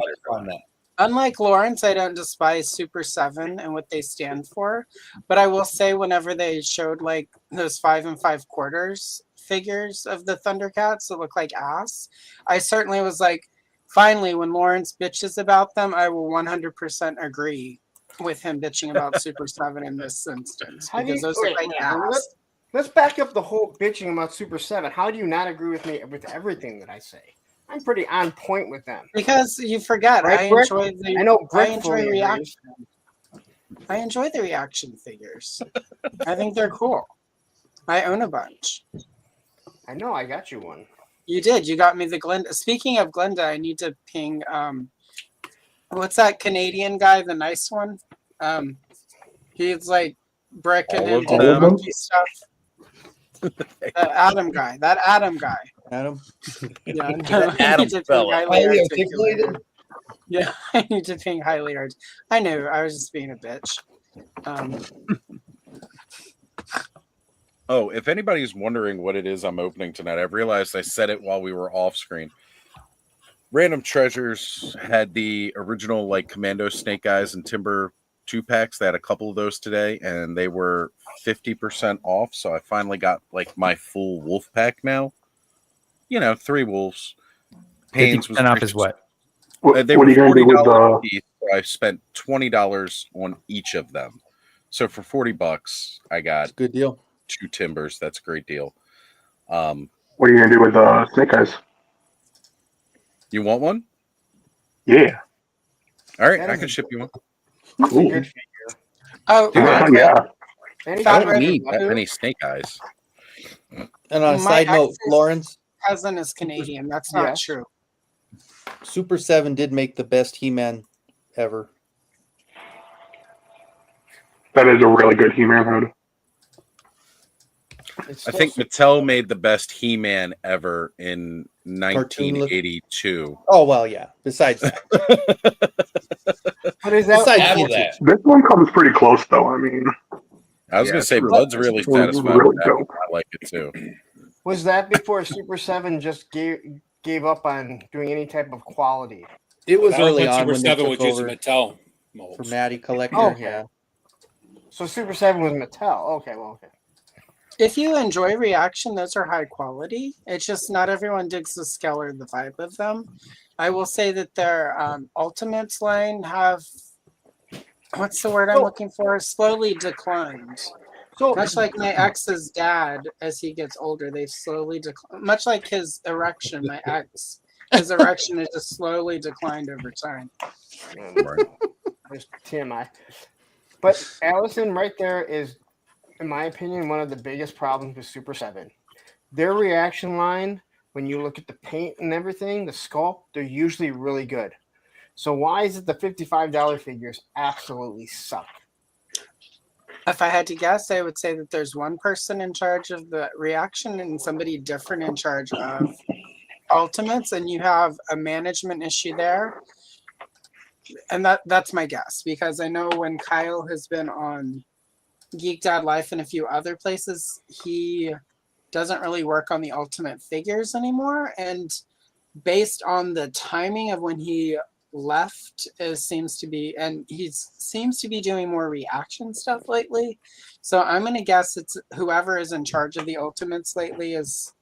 Unlike Lawrence, I don't despise Super 7 and what they stand for, but I will say whenever they showed like those 5 5/4 figures of the Thundercats that look like ass, I certainly was like, finally, when Lawrence bitches about them, I will 100% agree with him bitching about Super 7 in this instance. Because those look like ass. Let's back up the whole bitching about Super 7. How do you not agree with me with everything that I say? I'm pretty on point with them. Because you forget, right, I enjoy reaction. I enjoy the reaction figures. I think they're cool. I own a bunch. I know, I got you one. You did. You got me the Glenda. Speaking of Glenda, I need to ping what's that Canadian guy, the nice one? He's like bricking into the monkey stuff. Adam guy. That Adam guy. Adam? Yeah, Adam fella. Highly articulated. Yeah, I need to ping highly articulated. I knew. I was just being a bitch. Oh, if anybody's wondering what it is I'm opening tonight, I've realized I said it while we were off screen. Random Treasures had the original like Commando Snake Eyes and Timber 2-packs. They had a couple of those today, and they were 50% off. So I finally got like my full wolf pack now. 3 wolves. Pains was 50% off is what? they What were are you going to do with $40 the? a piece. So I spent $20 on each of them. So for $40, I got It's a good deal. 2 timbers. That's a great deal. What are you going to do with the Snake Eyes? You want one? Yeah, All right, That I is can a- ship you one. It's a cool. good figure. Oh, Dude, real Oh, quick, yeah. Fat I Fat don't Red need that Wahoo? many snake eyes. And on a My side note, ex's Lawrence, cousin is Canadian. That's not Yes. true. Super 7 did make the best He-Man ever. That is a really good He-Man hood. It's I still think super- Mattel made the best He-Man ever in Cartoon look. 1982. Oh well, yeah. Besides that, But is that besides After vintage, that, This one comes pretty close, though. I mean, I was Yeah, gonna it's say really- Blood's it's really really satisfied with that. dope. I like it too. was that before Super 7 just gave up on doing any type of quality? it was That was early when on Super when they 7 took was using over Mattel for molds. Matty Collector. Okay. Yeah, So Super 7 was Mattel. Okay, well, okay. If you enjoy reaction, those are high quality. It's just not everyone digs the scale or the vibe of them. I will say that their Ultimates line have, what's the word I'm So- looking for? Slowly declined. So Much like my ex's dad, as he gets older, they've slowly declined. Much like his erection, my ex, his erection has just slowly declined over time. Right. there's TMI. But Allison right there is, in my opinion, one of the biggest problems with Super 7. Their reaction line, when you look at the paint and everything, the sculpt, they're usually really good. So why is it the $55 figures absolutely suck? If I had to guess, I would say that there's one person in charge of the reaction and somebody different in charge of Ultimates, and you have a management issue there. And that's my guess, because I know when Kyle has been on Geek Dad Life and a few other places, he doesn't really work on the Ultimate figures anymore. And based on the timing of when he left, seems to be doing more reaction stuff lately. So I'm gonna guess it's whoever is in charge of the Ultimates lately is,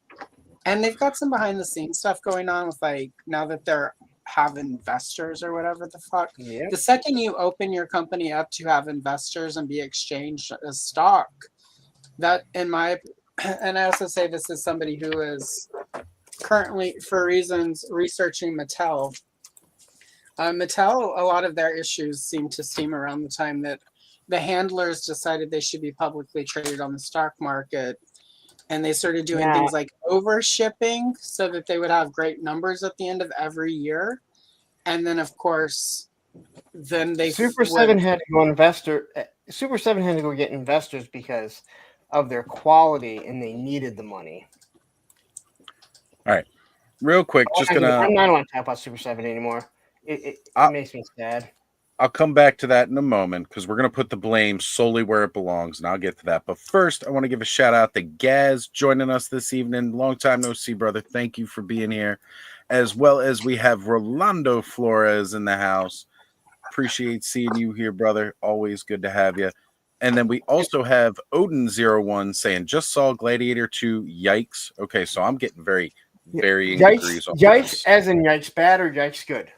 and they've got some behind the scenes stuff going on with, like, now that they're have investors or whatever the fuck. Yeah. The second you open your company up to have investors and be exchanged as stock, that in my, and I also say this as somebody who is currently, for reasons, researching Mattel. Mattel, a lot of their issues seem to stem around the time that the handlers decided they should be publicly traded on the stock market. And they started doing things like over shipping so that they would have great numbers at the end of every year. And then, of course, then they Super 7 had to go Super 7 had to go get investors because of their quality, and they needed the money. All right, real quick, just gonna. I don't want to talk about Super 7 anymore. It makes me sad. I'll come back to that in a moment because we're going to put the blame solely where it belongs, and I'll get to that. But first, I want to give a shout out to Gaz joining us this evening. Long time no see, brother. Thank you for being here. As well as we have Rolando Flores in the house. Appreciate seeing you here, brother. Always good to have you. And then we also have Odin01 saying, just saw Gladiator 2. Yikes. Okay, so I'm getting very varying degrees on Yikes, this. as in yikes bad or yikes good?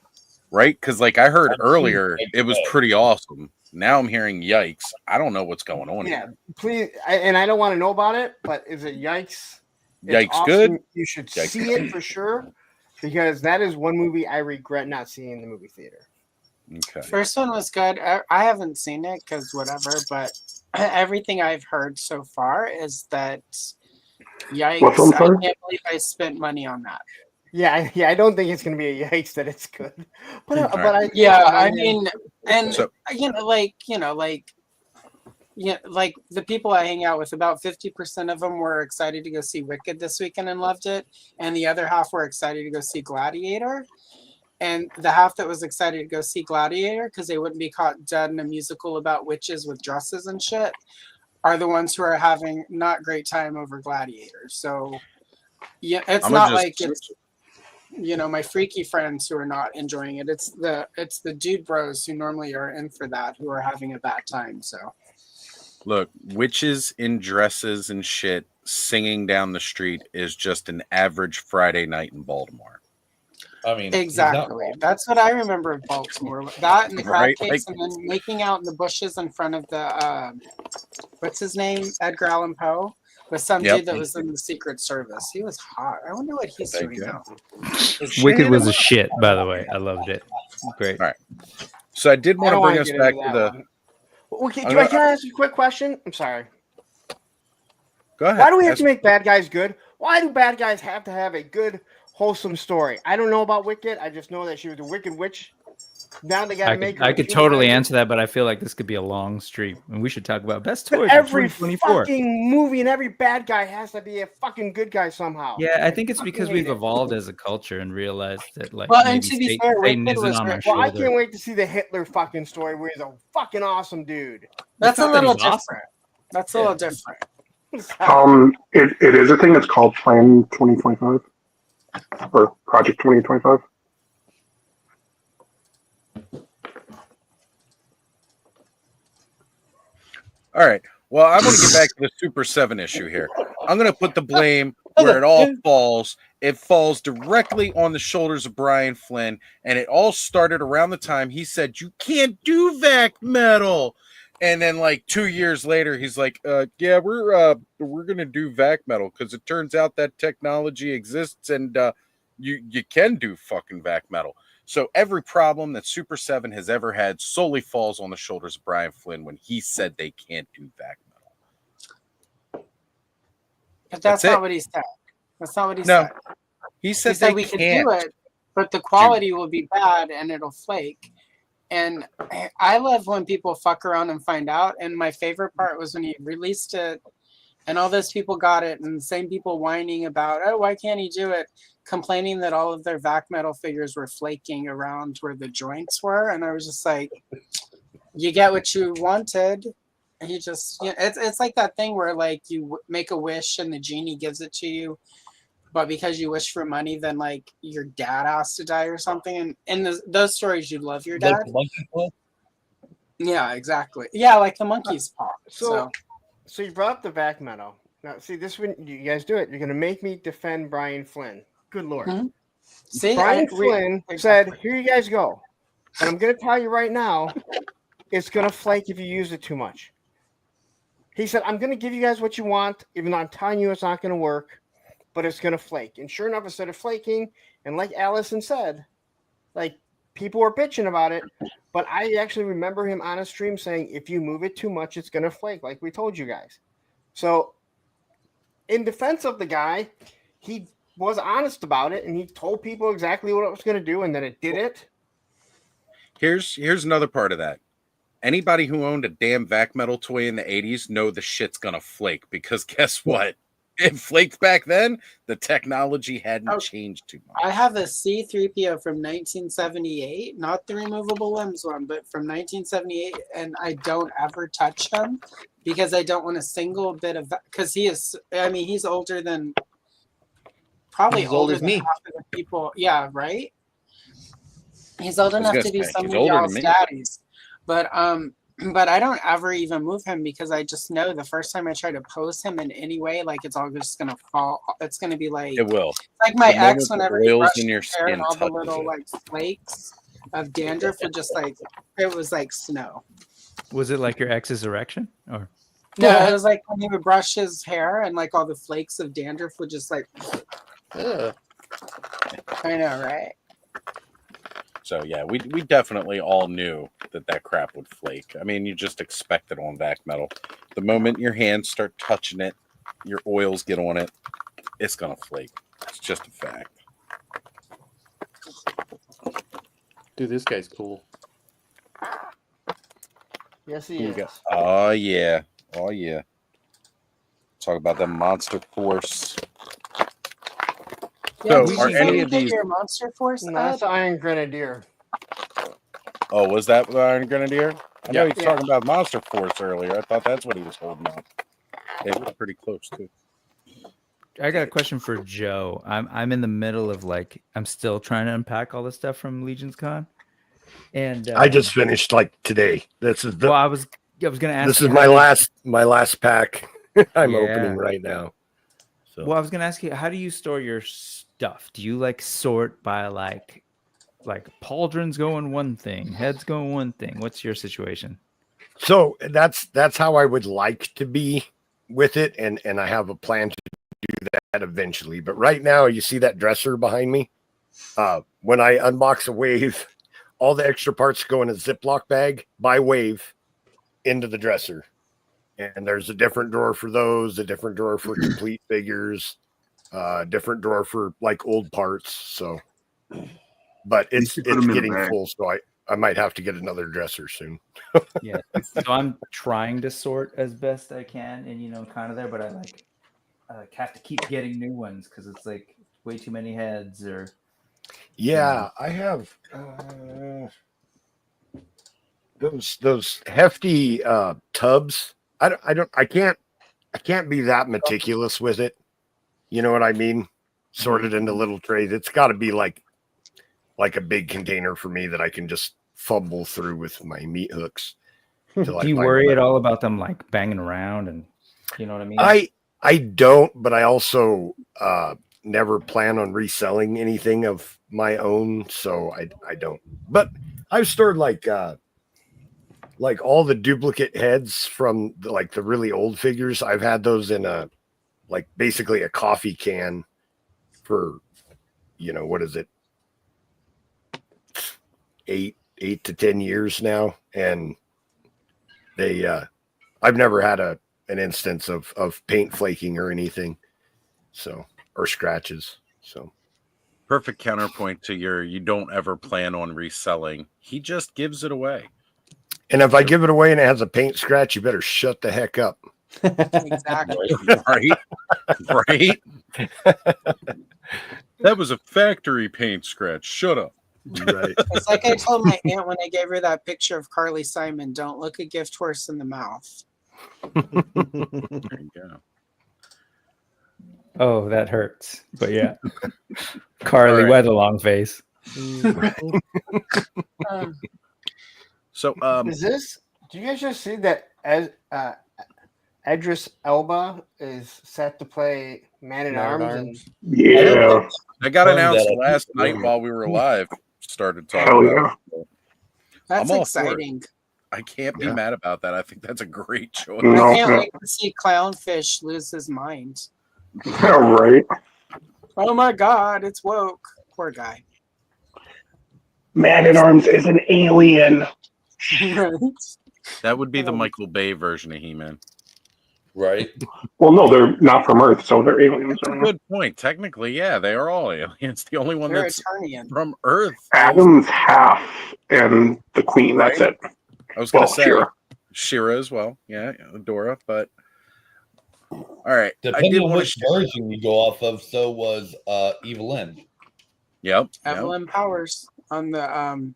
Right? Because like I heard earlier, it was pretty awesome. Now I'm hearing yikes. I don't know what's going on here. Please, and I don't want to know about it, but is it yikes? Yikes awesome. good? You should Yikes see it for sure, because that is one movie I regret not seeing in the movie theater. Okay. First one was good. I haven't seen it because whatever, but everything I've heard so far is that yikes, I can't believe I spent money on that. Yeah, I don't think it's gonna be a yikes that it's good, but I mean, and So- like the people I hang out with, about 50% of them were excited to go see Wicked this weekend and loved it, and the other half were excited to go see Gladiator. And the half that was excited to go see Gladiator because they wouldn't be caught dead in a musical about witches with dresses and shit are the ones who are having not great time over gladiators. So yeah, it's I'm not gonna like it's my freaky friends who are not enjoying it. It's the dude bros who normally are in for that who are having a bad time. So look, witches in dresses and shit singing down the street is just an average Friday night in Baltimore. I mean, exactly. That's what I remember of Baltimore. That and the crab Right? cakes, and then making out in the bushes in front of the what's his name, Edgar Allan Poe, with some dude that was in the Secret Service. He was hot. I wonder what he's doing now. Wicked was a shit, by the way. I loved it. Great. All right. So I did want to bring us back to the. Okay, can I ask you a quick question? I'm sorry. Go ahead. Why do we have to make bad guys good? Why do bad guys have to have a good, wholesome story? I don't know about Wicked. I just know that she was a wicked witch. Now they got to make her. I could totally answer that, but I feel like this could be a long stream, and we should talk about best toys. Every 2024. fucking movie and every bad guy has to be a fucking good guy somehow. Yeah, I think it's because we've evolved as a culture and realized that, like, well, and to be fair, Satan Wicked isn't was on our Well, shoulder. I can't wait to see the Hitler fucking story where he's a fucking awesome dude. That's a little different. Awesome. That's a little different. It is a thing. It's called Plan 2025 or Project 2025. All right. Well, I want to get back to the Super 7 issue here. I'm going to put the blame where it all falls. It falls directly on the shoulders of Brian Flynn, and it all started around the time he said, "You can't do vac metal." And then, like 2 years later, he's like, "Yeah, we're gonna do vac metal because it turns out that technology exists, and you can do fucking vac metal." So every problem that Super 7 has ever had solely falls on the shoulders of Brian Flynn when he said they can't do vac metal. But that's not what he said. That's not what he said. He said we could do it, but the quality will be bad and it'll flake. And I love when people fuck around and find out. And my favorite part was when he released it and all those people got it, and the same people whining about, oh, why can't he do it? Complaining that all of their vac metal figures were flaking around where the joints were. And I was just like, you get what you wanted. And you just, it's like that thing where like you make a wish and the genie gives it to you. But because you wish for money, then like your dad has to die or something. And in those stories, you love your dad. Like the monkey paw? Yeah, exactly. Yeah, like the monkey's paw. So you brought up the vac metal. Now, see, this when you guys do it, you're gonna make me defend Brian Flynn. Good Lord. Mm-hmm. See, Brian Flynn said, "Here you guys go," and I'm gonna tell you right now, it's gonna flake if you use it too much. He said, "I'm gonna give you guys what you want, even though I'm telling you it's not gonna work, but it's gonna flake." And sure enough, instead of flaking, and like Allison said, like people were bitching about it, but I actually remember him on a stream saying, "If you move it too much, it's gonna flake," like we told you guys. So, in defense of the guy, he was honest about it, and he told people exactly what it was going to do, and then it did it. Here's another part of that. Anybody who owned a damn vac metal toy in the 80s know the shit's gonna flake, because guess what? It flaked back then. The technology hadn't changed too much. I have a C-3PO from 1978, not the removable limbs one, but from 1978, and I don't ever touch him because I don't want a single bit of, because he's older than, probably older than me. half of the people. Yeah, right? He's old enough to be some of older y'all's than me. daddies. But I don't ever even move him because I just know the first time I try to pose him in any way, like it's all just gonna fall. It's gonna be like It will. Like my The ex, moment whenever the he oils brushed in your his hair and skin all the touches little it. like flakes of dandruff would just like, it was like snow. Was it like your ex's erection, or? No, it was like when he would brush his hair and like all the flakes of dandruff would just like. Ugh. I know, right? So yeah, we definitely all knew that crap would flake. I mean, you just expect it on vac metal. The moment your hands start touching it, your oils get on it, it's gonna flake. It's just a fact. Dude, this guy's cool. Yes, he is. Oh yeah. Talk about the Monster Force. Yeah, So, are any of these? Your Monster Force? No, that's the Iron Grenadier. Oh, was that the Iron Grenadier? I know he was talking about Monster Force earlier. I thought that's what he was holding up. They were pretty close too. I got a question for Joe. I'm in the middle of I'm still trying to unpack all the stuff from Legion's Con, and I just finished today. This is I was gonna ask. This you is my last pack. I'm opening right now. So. Well, I was gonna ask you, how do you store your stuff? Do you sort by like pauldrons going one thing, heads going one thing? What's your situation? So that's how I would like to be with it, and I have a plan to do that eventually. But right now, you see that dresser behind me? When I unbox a wave, all the extra parts go in a Ziploc bag by wave into the dresser. And there's a different drawer for those, a different drawer for complete figures, different drawer for old parts. So, but it's getting full, so I might have to get another dresser soon. Yeah. So I'm trying to sort as best I can, and kind of there, but I have to keep getting new ones because it's way too many heads or. Yeah, I have those hefty tubs. I can't be that meticulous with it. You know what I mean? Sorted into little trays. It's got to be like a big container for me that I can just fumble through with my meat hooks. Do you worry at all about them banging around and you know what I mean? I don't, but I also never plan on reselling anything of my own, so I don't. But I've stored all the duplicate heads from the really old figures. I've had those in a basically a coffee can for what is it, 8 to 10 years now, and they I've never had an instance of paint flaking or anything, so, or scratches. So perfect counterpoint to you don't ever plan on reselling. He just gives it away. And if I give it away and it has a paint scratch, you better shut the heck up. Exactly. Right. That was a factory paint scratch. Shut up. Right. It's like I told my aunt when I gave her that picture of Carly Simon, don't look a gift horse in the mouth. There you go. Oh, that hurts. But yeah. Carly, why the long face? So is this, do you guys just see that as Idris Elba is set to play Man at Arms? And yeah, I got announced last night while we were live. Started talking. Hell about yeah. it. That's exciting. I can't be mad about that. I think that's a great choice. No, I can't wait to see Clownfish lose his mind. All right. Oh my God, it's woke. Poor guy. Man at Arms is an alien. That would be the Michael Bay version of He-Man. Right. Well, no, they're not from Earth, so they're aliens. That's a good point. Technically, yeah, they are all aliens. The only one They're that's Eternian. from Earth. Adam's half, and the Queen. That's it. I was going to say Shira. Shira as well. Yeah, Dora. But all right, Depending on which version you go off of, so was Evelyn. Yep. Evelyn Powers on what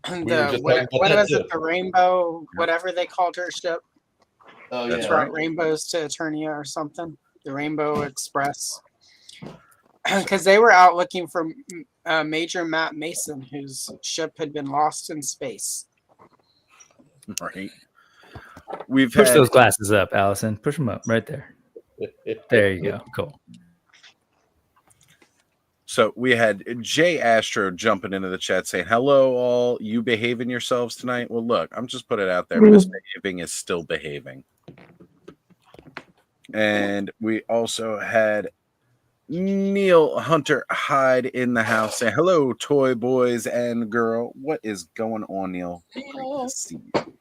what was it? The Rainbow, whatever they called her ship. Oh That's yeah, right. Rainbows to Eternia or something. The Rainbow Express. Because they were out looking for Major Matt Mason, whose ship had been lost in space. Right. We've Push those glasses up, Allison. Push them up right there. There you go. Cool. So we had Jay Astro jumping into the chat saying, hello, all. You behaving yourselves tonight? Well, look, I'm just putting it out there. Misbehaving is still behaving. And we also had Neil Hunter Hyde in the house saying, hello, toy boys and girl. What is going on, Neil? Great to see you.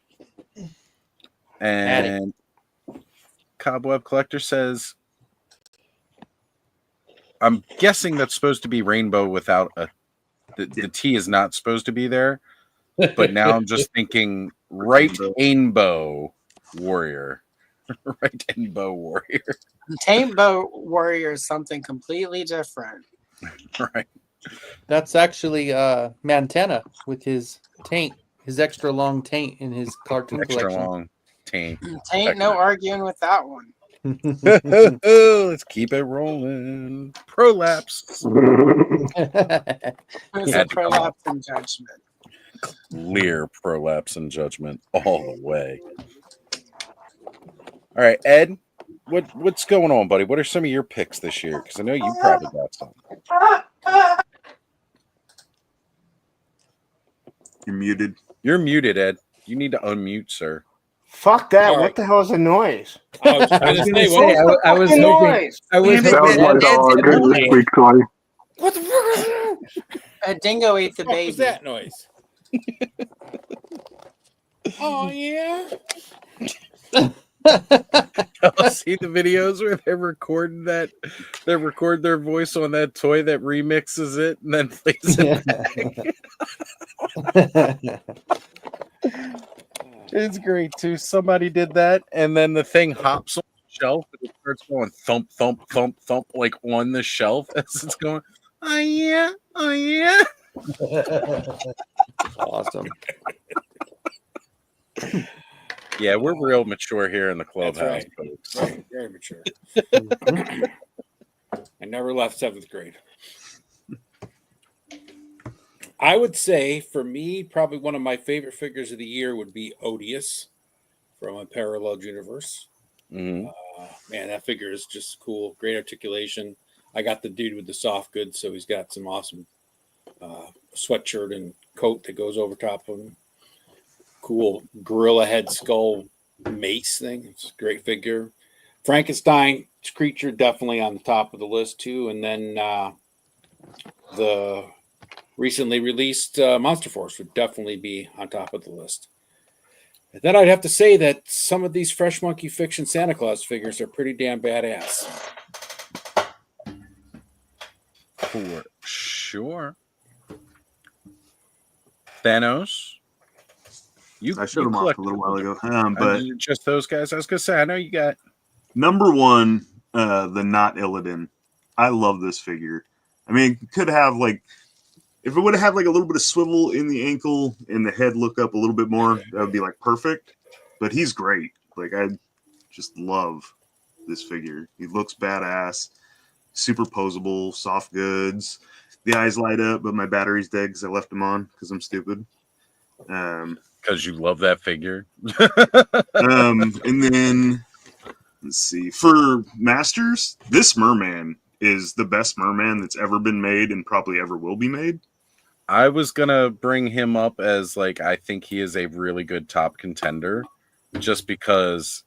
And Cobweb Collector says, I'm guessing that's supposed to be rainbow without the T is not supposed to be there. But now I'm just thinking right Rainbow Warrior. Right Rainbow Warrior. Rainbow Warrior is something completely different. Right. That's actually Mantena with his taint. his extra long taint in his cartoon Extra collection. long taint. Ain't no arguing with that one. Let's keep it rolling. Prolapse. It's Had a to come prolapse in judgment. Clear prolapse and judgment all the way. All right, Ed, what's going on, buddy? What are some of your picks this year? Because I know you probably got some. You're muted. You're muted, Ed. You need to unmute, sir. Fuck that! All right. What the hell is a noise? I was gonna say, what was I was fucking hoping. noise? I was That was hoping. my dog. His squeak toy. What the fuck is that? A dingo ate the what baby. was that noise? Oh yeah. I'll see the videos where they're recording that. They record their voice on that toy that remixes it and then plays it back. It's great too. Somebody did that, and then the thing hops on the shelf and it starts going thump, thump, thump, thump, like on the shelf as it's going. Oh yeah, oh yeah. Awesome. Yeah, we're real mature here in the That's clubhouse, right. folks. Very, very mature. I never left 7th grade. I would say, for me, probably one of my favorite figures of the year would be Odious from a parallel universe. Mhm. Man, that figure is just cool. Great articulation. I got the dude with the soft goods, so he's got some awesome sweatshirt and coat that goes over top of him. Cool gorilla head skull mace thing. It's a great figure. Frankenstein creature definitely on the top of the list too, and then the recently released Monster Force would definitely be on top of the list. And then I'd have to say that some of these Fresh Monkey Fiction Santa Claus figures are pretty damn badass. For sure. Thanos. I showed them off collect a little while ago. but just those guys. I was gonna say, I know you got number one, the Not Illidan. I love this figure. I mean, it could have like, if it would have had like a little bit of swivel in the ankle and the head look up a little bit more, that would be like perfect. But he's great. Like, I just love this figure. He looks badass, super posable, soft goods. The eyes light up, but my battery's dead because I left them on because I'm stupid. because you love that figure. And then let's see, for Masters, this merman is the best merman that's ever been made and probably ever will be made. I was gonna bring him up as like, I think he is a really good top contender, just because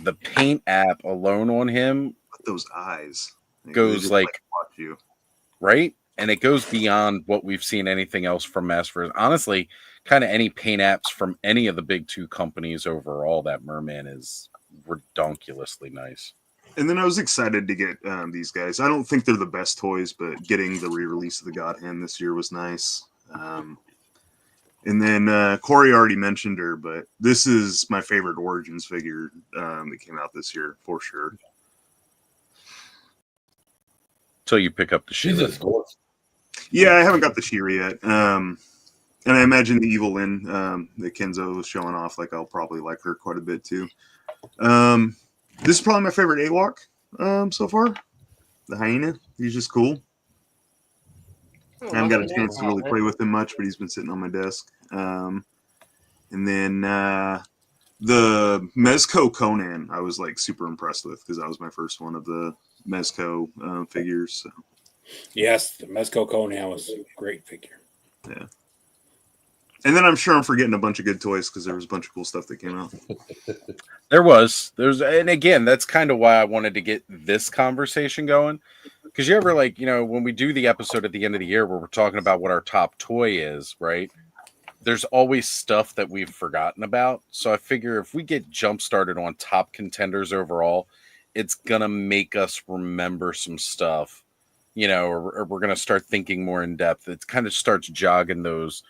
the paint app alone on him, But those eyes goes just, like watch you. right, and it goes beyond what we've seen anything else from Masters. Honestly, kind of any paint apps from any of the big two companies overall, that merman is redonkulously nice. And then I was excited to get these guys. I don't think they're the best toys, but getting the re-release of the God Hand this year was nice. And then Corey already mentioned her, but this is my favorite Origins figure that came out this year for sure. Till you pick up the Jesus, shit. gorgeous. Yeah, I haven't got the Sheer yet. And I imagine the Evil Lyn that Kenzo was showing off, like I'll probably like her quite a bit too. This is probably my favorite AWOC so far. The Hyena. He's just cool. I haven't got a chance to really play with him much, but he's been sitting on my desk. And then the Mezco Conan, I was like super impressed with because that was my first one of the Mezco figures. So. Yes, the Mezco Conan was a great figure. Yeah. And then I'm sure I'm forgetting a bunch of good toys because there was a bunch of cool stuff that came out. And again, that's kind of why I wanted to get this conversation going. Because you ever like, when we do the episode at the end of the year where we're talking about what our top toy is, right? There's always stuff that we've forgotten about. So I figure if we get jump started on top contenders overall, it's going to make us remember some stuff, or we're going to start thinking more in depth. It kind of starts jogging those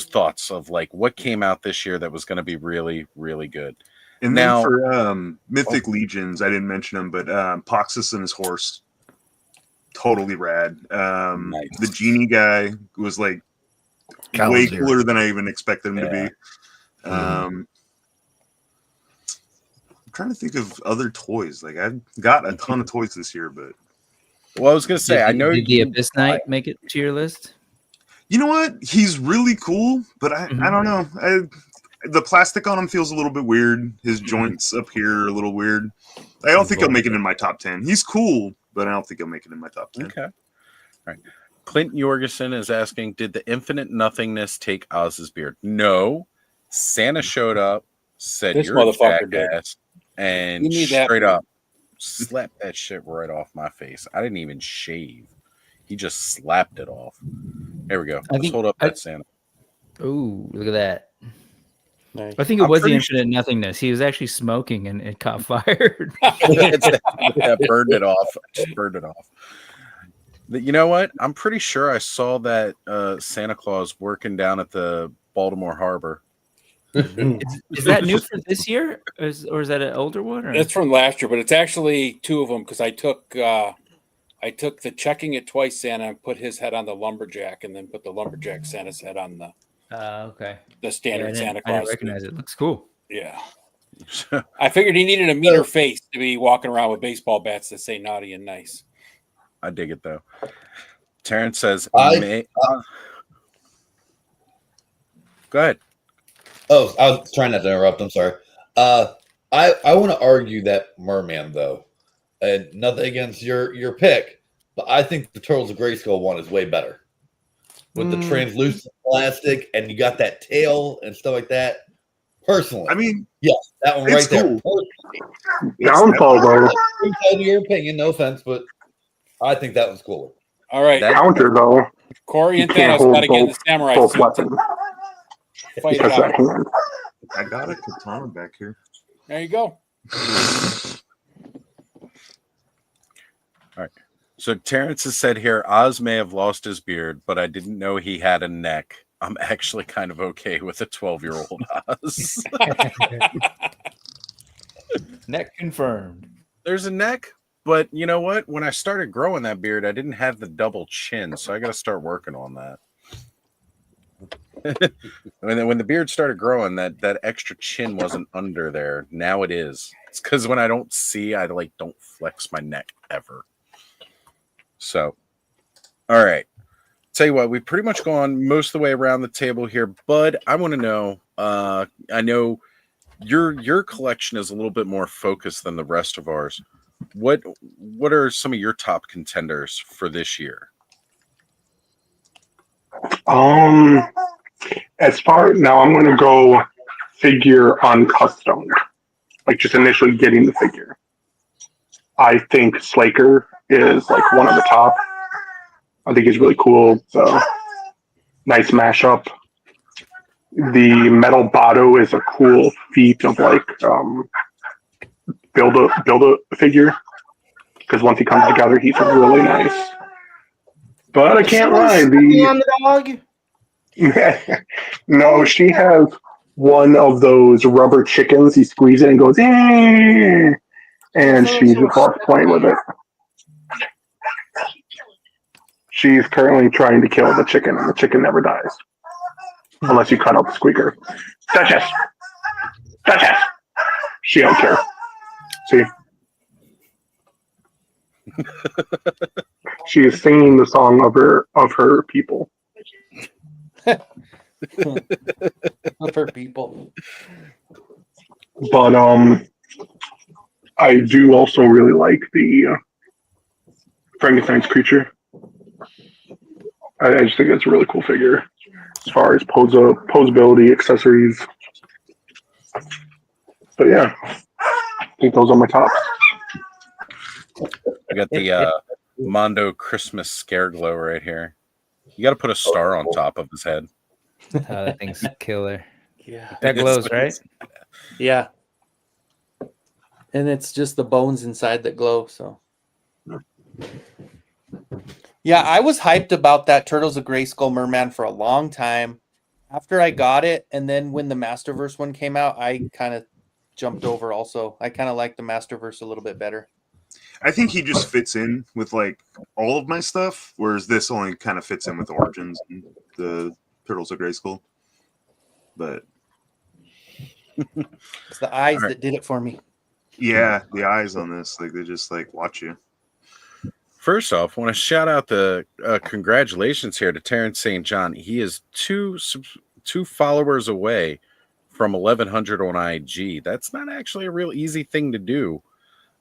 thoughts of like what came out this year that was going to be really, really good. And now, then for Mythic Legions, I didn't mention them, but Poxus and his horse, totally rad. Nice. The genie guy was like way Cal's cooler than I even expected them to be. Mm. I'm trying to think of other toys. Like I've got a ton of toys this year, but Well, I was gonna say, I know did the you. Abyss Knight make it to your list? you know what? He's really cool, but I don't know. The plastic on him feels a little bit weird. His joints up here are a little weird. I don't think he'll make it in my top 10. He's cool, but I don't think he'll make it in my top 10. Okay. All right. Clint Jorgensen is asking, did the infinite nothingness take Oz's beard? No. Santa showed up, said This you're a motherfucker did. jackass, and You need that straight beard. up slapped that shit right off my face. I didn't even shave. He just slapped it off. There we go. Let's hold up that Santa. Oh, look at that. Nice. I think it I'm was the pretty infinite nothingness. He was actually smoking and it caught fired. That burned it off. Just burned it off. You know what? I'm pretty sure I saw that Santa Claus working down at the Baltimore Harbor. Is that new for this year, or is that an older one? Or? It's from last year, but it's actually two of them because I took the checking it twice Santa and put his head on the lumberjack, and then put the lumberjack Santa's head on the Okay. standard Santa I didn't Claus. recognize it. Looks cool. Yeah. I figured he needed a meaner face to be walking around with baseball bats that say naughty and nice. I dig it though. Terrence says, I- go ahead. Oh, I was trying not to interrupt. I'm sorry. I want to argue that Merman, though, and nothing against your pick, but I think the Turtles of Grayskull one is way better with the translucent plastic, and you got that tail and stuff like that. Personally, I mean, yes, that one it's right cool. there. Downfall, though. Your opinion, no offense, but I think that was cooler. All right, Counter, though. Corey You and can't Thanos hold got to get in the both, samurai both suits weapons and fight it because out. that hand. I got a katana back here. There you go. All right. So Terrence has said here, Oz may have lost his beard, but I didn't know he had a neck. I'm actually kind of okay with a 12-year-old Oz. Neck confirmed. There's a neck, but you know what? When I started growing that beard, I didn't have the double chin, so I got to start working on that. when the beard started growing, that extra chin wasn't under there. Now it is. It's because when I don't see, I don't flex my neck ever. So, all right. Tell you what, we've pretty much gone most of the way around the table here, Bud. I want to know. I know your collection is a little bit more focused than the rest of ours. What are some of your top contenders for this year? As far now, I'm going to go figure on custom, like just initially getting the figure. I think Slaker is like one of the top. I think he's really cool. So nice mashup. The metal Bado is a cool feat of like build a figure, because once he comes together, he's really nice. But I can't lie, on the dog. no, she has one of those rubber chickens. He squeezes it and goes, eh, and she just loves playing with it. She's currently trying to kill the chicken, and the chicken never dies. Unless you cut out the squeaker. Duchess! Duchess! She don't care. See? She is singing the song of her people. Of her people. But I do also really like the Frankenstein's creature. I just think it's a really cool figure as far as posability, accessories. But yeah, I think those are my tops. We got the Mondo Christmas Scare Glow right here. You got to put a star on top of his head. Oh, that thing's killer. Yeah. That glows, right? Yeah. And it's just the bones inside that glow. So, yeah, I was hyped about that Turtles of Grayskull Merman for a long time. After I got it, and then when the Masterverse one came out, I kind of jumped over also. I kind of like the Masterverse a little bit better. I think he just fits in with like all of my stuff, whereas this only kind of fits in with Origins and the Turtles of Grayskull. But It's the eyes All right. that did it for me. yeah, the eyes on this, like they just like watch you. First off, I want to shout out the congratulations here to Terrence St. John. He is two followers away from 1,100 on IG. That's not actually a real easy thing to do.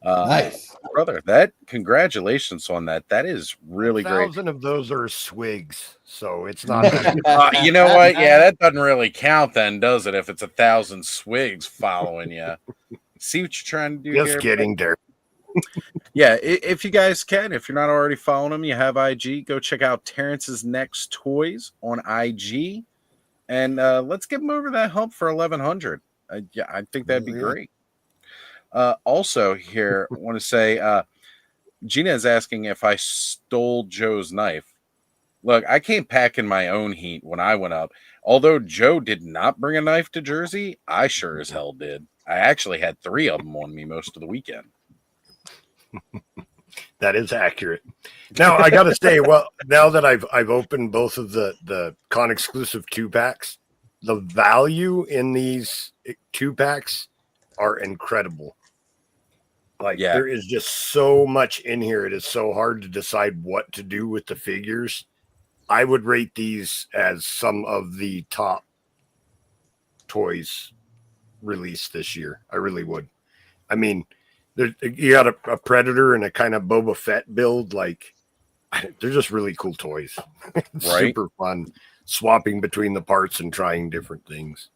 Nice. Brother, that congratulations on that. That is really great. 1,000 of those are swigs, so it's not that. You know what? Yeah, that doesn't really count then, does it? If it's 1,000 swigs following you. See what you're trying to do Just here? kidding, Derek. Yeah, if you guys can, if you're not already following him, you have IG, go check out Terrence's Next Toys on IG. And let's get him over that hump for 1,100. Yeah, I think that'd be great. Also, here, I want to say Gina is asking if I stole Joe's knife. Look, I came packing my own heat when I went up. Although Joe did not bring a knife to Jersey, I sure as hell did. I actually had 3 of them on me most of the weekend. That is accurate. Now I got to say, well, now that I've opened both of the con exclusive 2-packs, the value in these 2-packs are incredible. Like there is just so much in here. It is so hard to decide what to do with the figures. I would rate these as some of the top toys released this year. I really would. I mean, you got a Predator and a kind of Boba Fett build. Like, they're just really cool toys. Right? Super fun swapping between the parts and trying different things.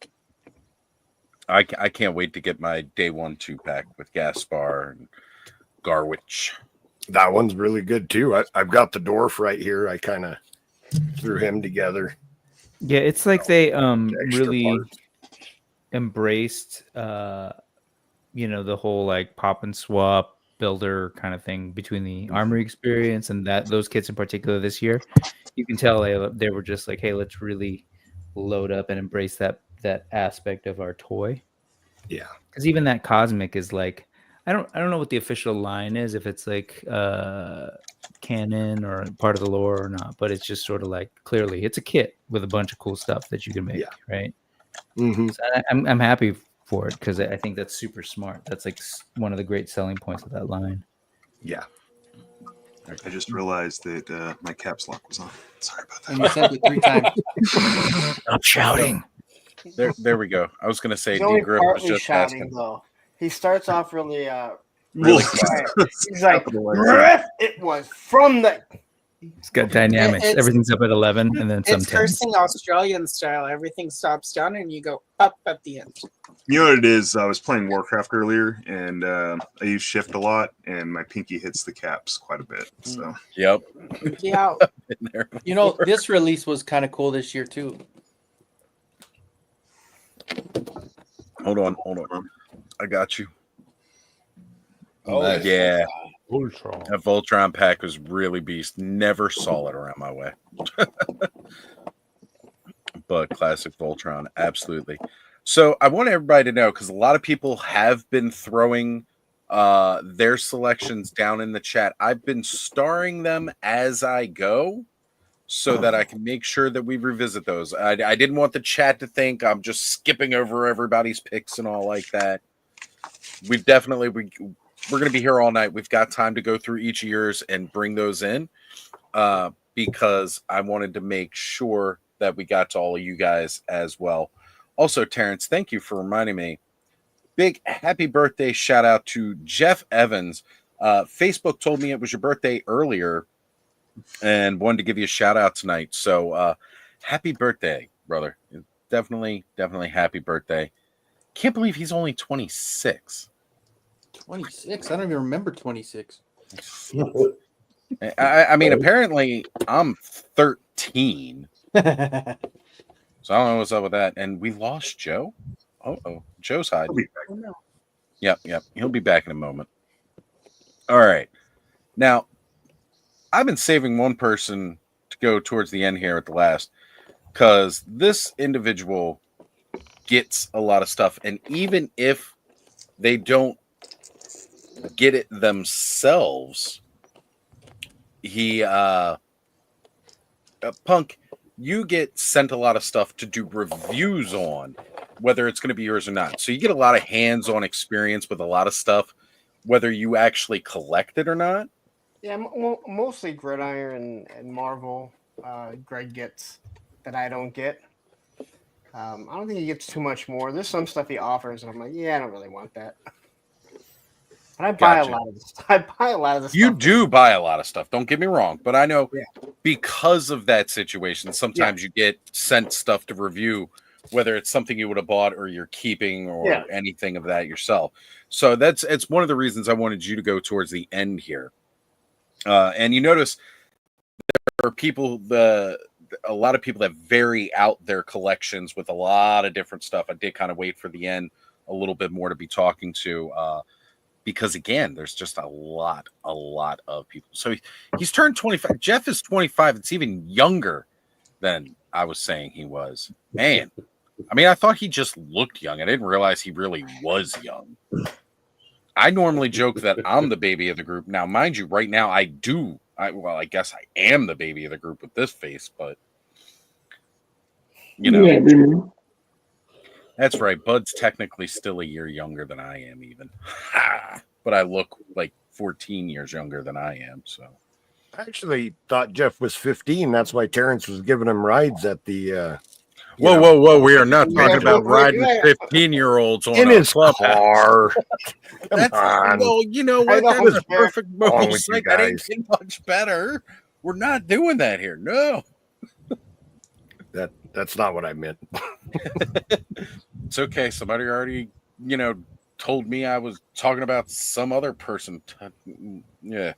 I can't wait to get my day 1 2-pack with Gaspar and Garwich. That one's really good too. I've got the dwarf right here. I kind of threw him together. Yeah, it's like they really parts. embraced the whole like pop and swap builder kind of thing between the armory experience and those kits in particular this year. You can tell they were just like, hey, let's really load up and embrace that aspect of our toy. Yeah, because even that cosmic is like, I don't know what the official line is, if it's like canon or part of the lore or not, but it's just sort of like, clearly it's a kit with a bunch of cool stuff that you can make. Right. Mm-hmm. So I'm happy for it because I think that's super smart. That's like one of the great selling points of that line. Yeah. I just realized that my caps lock was on. Sorry about that. And you sent it 3 times. Stop shouting. There we go. I was going to say, He's only Griff was partly just shouting asking. though. He starts off really Really quiet. He's like, "Griff, it was from the." It's got dynamics. It's- Everything's up at 11 and then some It's 10. cursing Australian style. Everything stops down and you go up at the end. You know what it is? I was playing Warcraft earlier, and I use shift a lot, and my pinky hits the caps quite a bit. So Yep. Yeah. Been there You know, before. this release was kind of cool this year too. Hold on. I got you. Oh, nice. Yeah. Ultron. That Voltron pack was really beast. Never saw it around my way. But classic Voltron, absolutely. So I want everybody to know, because a lot of people have been throwing their selections down in the chat. I've been starring them as I go so that I can make sure that we revisit those. I didn't want the chat to think I'm just skipping over everybody's picks and all like that. We're going to be here all night. We've got time to go through each of yours and bring those in because I wanted to make sure that we got to all of you guys as well. Also, Terrence, thank you for reminding me. Big happy birthday shout out to Jeff Evans. Facebook told me it was your birthday earlier and wanted to give you a shout out tonight. So happy birthday, brother. Definitely happy birthday. Can't believe he's only 26. 26. I don't even remember 26. I mean, apparently I'm 13. So I don't know what's up with that. And we lost Joe. Oh, Joe's hiding. Yep. He'll be back in a moment. All right. Now, I've been saving one person to go towards the end here at the last, because this individual gets a lot of stuff. And even if they don't get it themselves, he Punk, you get sent a lot of stuff to do reviews on, whether it's going to be yours or not. So you get a lot of hands-on experience with a lot of stuff, whether you actually collect it or not. Yeah, mostly Gridiron and Marvel. Greg gets that I don't get. I don't think he gets too much more. There's some stuff he offers, and I'm like, yeah, I don't really want that. But I buy Gotcha. a lot of this. I buy a lot of this. You stuff do buy a lot of stuff. Don't get me wrong, but I know Yeah. because of that situation, sometimes you get sent stuff to review, whether it's something you would have bought or you're keeping or anything of that yourself. So it's one of the reasons I wanted you to go towards the end here. And you notice there are people, a lot of people that vary out their collections with a lot of different stuff. I did kind of wait for the end a little bit more to be talking to, because again, there's just a lot of people. So he's turned 25. Jeff is 25. It's even younger than I was saying he was. Man, I mean, I thought he just looked young. I didn't realize he really was young. I normally joke that I'm the baby of the group. Now, mind you, right now I guess I am the baby of the group with this face, but you know. Yeah, That's right. Bud's technically still a year younger than I am, even. But I look like 14 years younger than I am. So I actually thought Jeff was 15. That's why Terrence was giving him rides at the. Whoa. We are not talking about we're- riding 15-year-olds on in a his car. Come on. Well, you know what? know, That's a fair. perfect Wrong move. with you That ain't guys? getting much better. We're not doing that here. No. That's not what I meant. It's okay. Somebody already, told me I was talking about some other person. Yeah.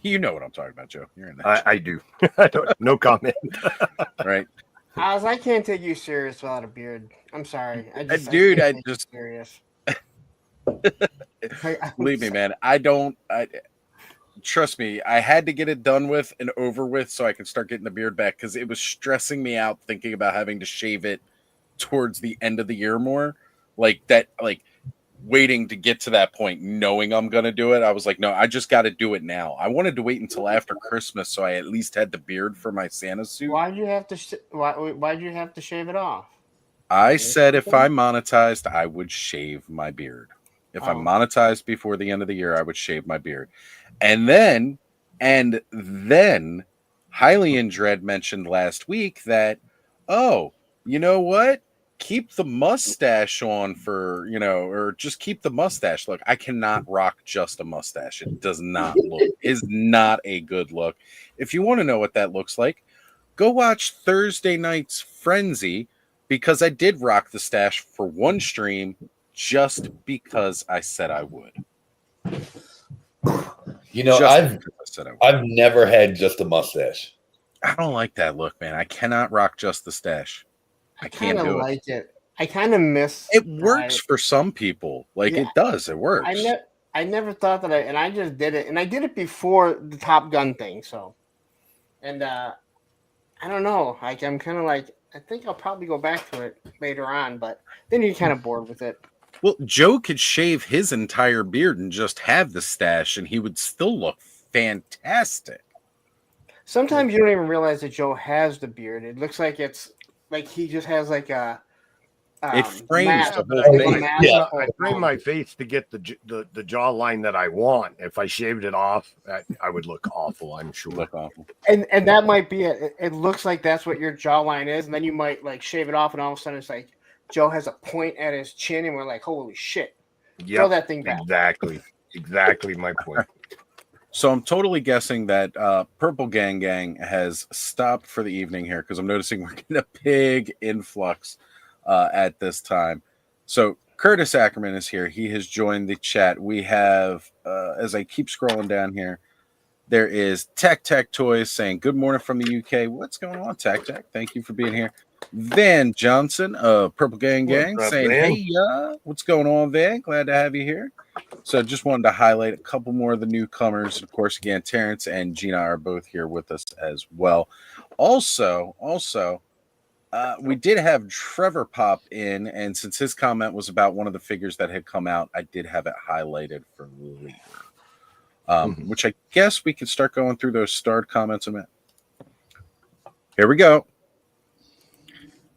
You know what I'm talking about, Joe. You're in that. I do. I don't. No comment. Right. I can't take you serious without a beard. I'm sorry. I can't Dude, I take just you serious. believe me, man. I trust me. I had to get it done with and over with so I can start getting the beard back because it was stressing me out thinking about having to shave it towards the end of the year more. Like waiting to get to that point, knowing I'm going to do it. I was like, no, I just got to do it now. I wanted to wait until after Christmas so I at least had the beard for my Santa suit. Why'd you have to? Why'd you have to shave it off? I said if I monetized, I would shave my beard. If I monetized before the end of the year, I would shave my beard. And then Hylian Dread mentioned last week that, oh, you know what? Keep the mustache on for, or just keep the mustache. Look, I cannot rock just a mustache. It does not is not a good look. If you want to know what that looks like, go watch Thursday night's Frenzy, because I did rock the stash for one stream just because I said I would. I've never had just a mustache. I don't like that look, man. I cannot rock just the stash. I can't do it. Like it. I kind of miss. It works for some people. It does. It works. I never thought that I just did it, and I did it before the Top Gun thing. So, and I don't know. I'm kind of like, I think I'll probably go back to it later on, but then you're kind of bored with it. Well, Joe could shave his entire beard and just have the stash, and he would still look fantastic. Sometimes you don't even realize that Joe has the beard. It looks like it's like he just has like a. It frames the whole face. Yeah, I frame my face to get the jawline that I want. If I shaved it off, I would look awful. I'm sure. Look awful. And that might be it. It looks like that's what your jawline is, and then you might shave it off, and all of a sudden it's like Joe has a point at his chin, and we're like, holy shit! Throw that thing back. Exactly my point. So I'm totally guessing that Purple Gang has stopped for the evening here because I'm noticing we're getting a big influx at this time. So Curtis Ackerman is here. He has joined the chat. We have, as I keep scrolling down here, there is Tech Toys saying, good morning from the UK. What's going on, Tech? Thank you for being here. Van Johnson of Purple Gang saying, Van? hey, what's going on, Van? Glad to have you here. So just wanted to highlight a couple more of the newcomers. Of course, again, Terrence and Gina are both here with us as well. Also, we did have Trevor pop in, and since his comment was about one of the figures that had come out, I did have it highlighted for later. Which I guess we can start going through those starred comments a minute. Here we go.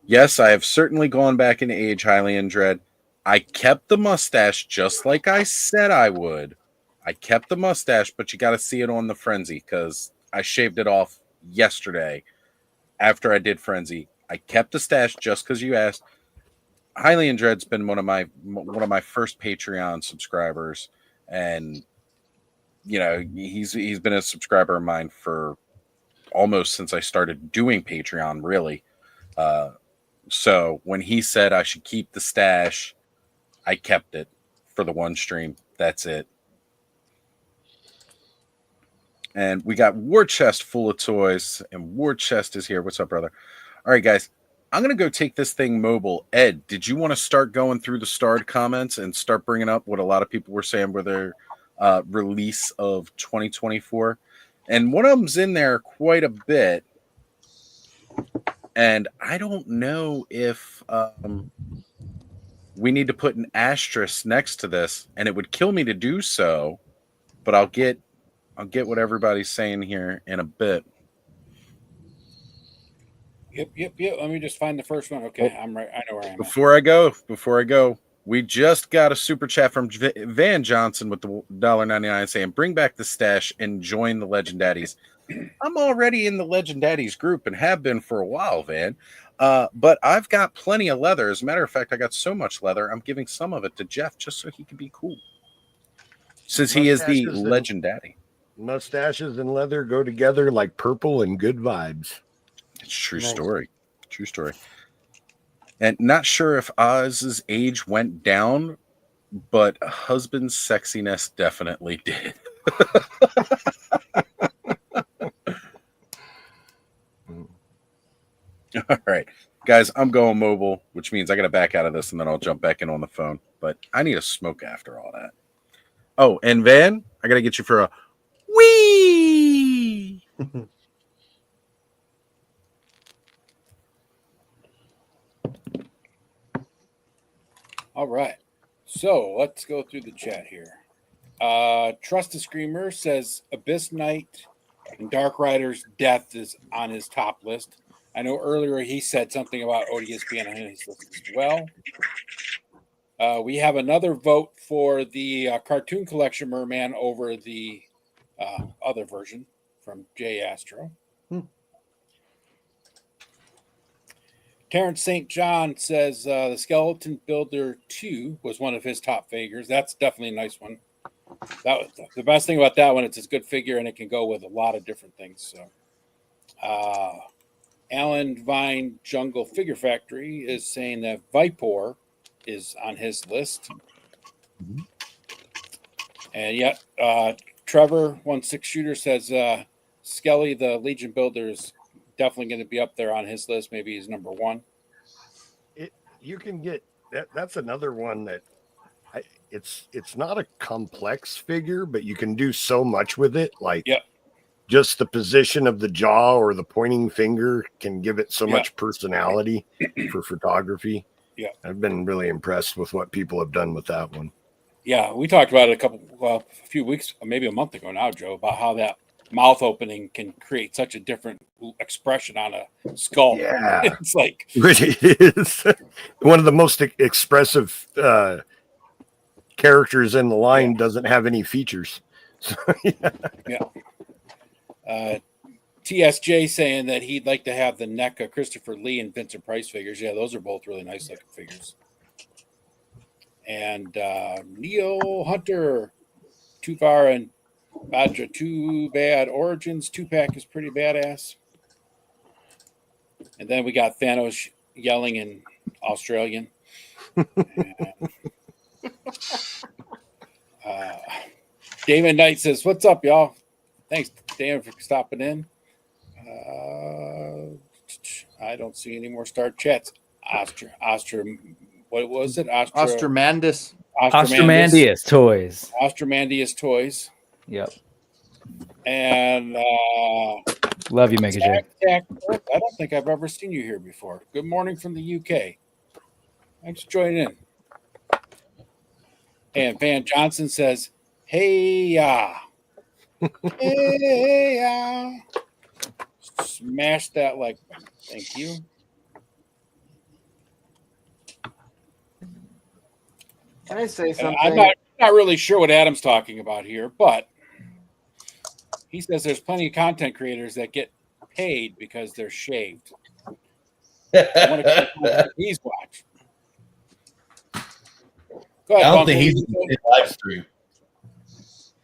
Yes, I have certainly gone back in age, highly in dread. I kept the mustache just like I said I would. I kept the mustache, but you got to see it on the Frenzy because I shaved it off yesterday after I did Frenzy. I kept the stash just because you asked. Highly in Dread's been one of my first Patreon subscribers, and he's been a subscriber of mine for almost since I started doing Patreon, really. So when he said I should keep the stash, I kept it for the one stream. That's it. And we got War Chest full of toys, and War Chest is here. What's up, brother? All right, guys. I'm going to go take this thing mobile. Ed, did you want to start going through the starred comments and start bringing up what a lot of people were saying were their release of 2024? And one of them's in there quite a bit. And I don't know if we need to put an asterisk next to this, and it would kill me to do so, but I'll get what everybody's saying here in a bit. Yep. Let me just find the first one. Okay, I'm right. I know where I am. Before I go, we just got a super chat from Van Johnson with the $1.99 saying, "Bring back the stash and join the Legend Daddies." I'm already in the Legend Daddies group and have been for a while, Van. But I've got plenty of leather. As a matter of fact, I got so much leather, I'm giving some of it to Jeff just so he can be cool. Since he is the Legend Daddy. Mustaches and leather go together like purple and good vibes. It's true story. True story. And not sure if Oz's age went down, but husband's sexiness definitely did. All right, guys, I'm going mobile, which means I got to back out of this and then I'll jump back in on the phone. But I need a smoke after all that. Oh, and Van, I got to get you for a wee. All right. So let's go through the chat here. Trust a Screamer says Abyss Knight and Dark Rider's death is on his top list. I know earlier he said something about ODS being on his list as well. We have another vote for the cartoon collection Merman over the other version from J Astro. Terrence St. John says the Skeleton Builder 2 was one of his top figures. That's definitely a nice one. That was the best thing about that one. It's a good figure and it can go with a lot of different things. So, Alan Vine Jungle Figure Factory is saying that Vipor is on his list. Mm-hmm. And yet, Trevor 16 Shooter says Skelly, the Legion Builder, is definitely going to be up there on his list. Maybe he's number one. You can get that. That's another one that it's not a complex figure, but you can do so much with it. Like just the position of the jaw or the pointing finger can give it so much personality for photography. Yeah, I've been really impressed with what people have done with that one. Yeah, we talked about it a few weeks, maybe a month ago now, Joe, about how that mouth opening can create such a different expression on a skull. Yeah, it's like it is one of the most expressive characters in the line. Doesn't have any features. So, TSJ saying that he'd like to have the NECA Christopher Lee and Vincent Price figures. Yeah, those are both really nice looking figures. And Neo Hunter, Too Far and Badra, Too Bad Origins 2-pack is pretty badass. And then we got Thanos yelling in Australian. Damon Knight says, "What's up, y'all? Thanks, Dan, for stopping in." I don't see any more start chats. What was it? Ostromandus. Ostromandius toys. Ostromandius toys. Yep. And love you, Mega J. I don't think I've ever seen you here before. Good morning from the UK. Thanks for joining in. And Van Johnson says, "Hey ya, hey ya." Smash that like button. Thank you. Can I say And something? I'm not really sure what Adam's talking about here, but he says there's plenty of content creators that get paid because they're shaved. I want to he's watched. Go ahead, I don't Bunk, think what he's were you saying? in live stream.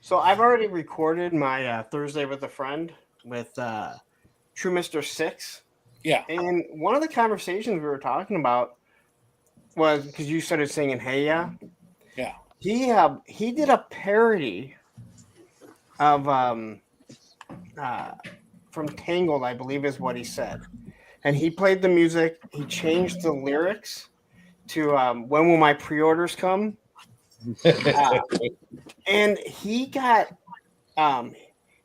So I've already recorded my Thursday with a friend with True Mr. Six. Yeah. And one of the conversations we were talking about was because you started singing "Hey Ya." Yeah. He did a parody of from Tangled, I believe is what he said, and he played the music. He changed the lyrics to "When will my pre-orders come?" And he got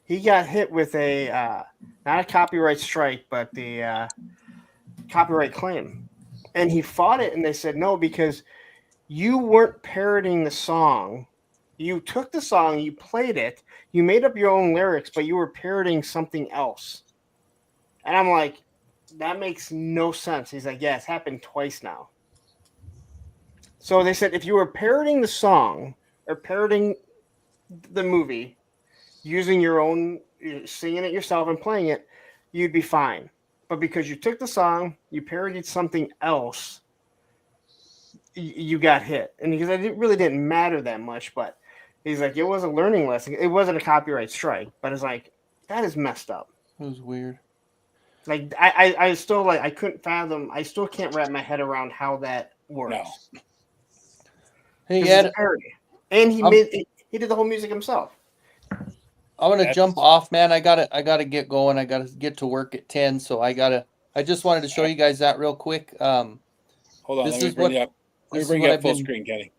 hit with a not a copyright strike, but the copyright claim, and he fought it, and they said no because you weren't parroting the song. You took the song, you played it, you made up your own lyrics, but you were parroting something else. And I'm like, that makes no sense. He's like, yeah, it's happened twice now. So they said if you were parroting the song or parroting the movie, using your own, singing it yourself and playing it, you'd be fine. But because you took the song, you parodied something else, you got hit. And because it really didn't matter that much, but he's like, it was a learning lesson. It wasn't a copyright strike, but it's like, that is messed up. It was weird. Like I still like I couldn't fathom. I still can't wrap my head around how that works. No. Hey, 'Cause Ed, it's a parody. And he did the whole music himself. I'm gonna jump off, man. I gotta get going. I gotta get to work at 10. So I just wanted to show you guys that real quick. Hold on, This let me is bring what you up. Let me this bring is you what up I've full been. screen, Kenny.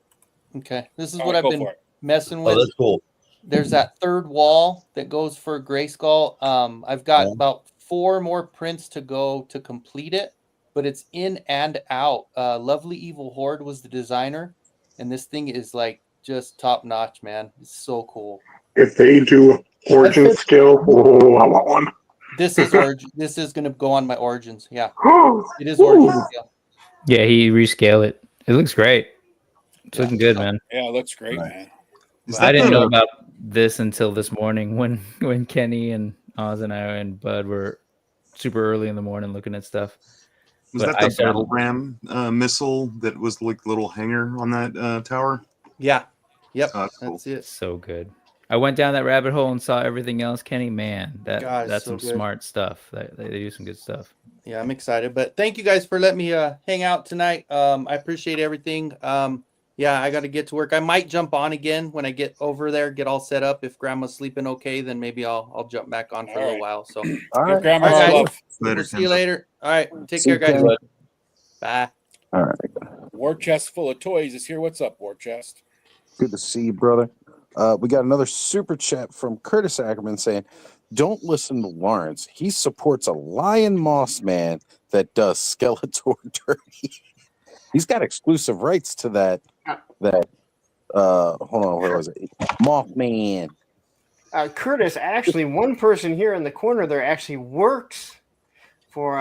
Okay, this is All what right, I've go been for it. messing Oh, with. that's cool. There's that third wall that goes for Grayskull. I've got Yeah. about 4 more prints to go to complete it, but it's in and out. Lovely Evil Horde was the designer, and this thing is like just top notch, man. It's so cool. If they do origin scale, oh, I want one. This is origin. This is gonna go on my origins. Yeah, it is Woo. origin scale. Yeah, he rescale it. It looks great. It's Yeah. looking good, man. Yeah, it looks great, Right. man. Is I that didn't know the about this until this morning when Kenny and Oz and I and Bud were super early in the morning looking at stuff. was But that I the started- battle ram missile that was like the little hanger on that tower? Yeah. Yep. Oh, that's cool. That's it. So good. I went down that rabbit hole and saw everything else. Kenny, man, God, it's that's so some good. smart stuff. They do some good stuff. Yeah, I'm excited. But thank you guys for letting me hang out tonight. I appreciate everything. Yeah, I got to get to work. I might jump on again when I get over there, get all set up. If Grandma's sleeping okay, then maybe I'll jump back on for a little right. while. So All Give right. Grandma All right, some guys. love. Later, we'll see you Kenzo. later. All right, take See care, you, guys. Kenny. Bye. All right. War chest full of toys is here. What's up, War chest? Good to see you, brother. We got another super chat from Curtis Ackerman saying, don't listen to Lawrence. He supports a lion moss man that does Skeletor dirty. He's got exclusive rights to that hold on, what was it? Mothman. Curtis, actually, one person here in the corner there actually works for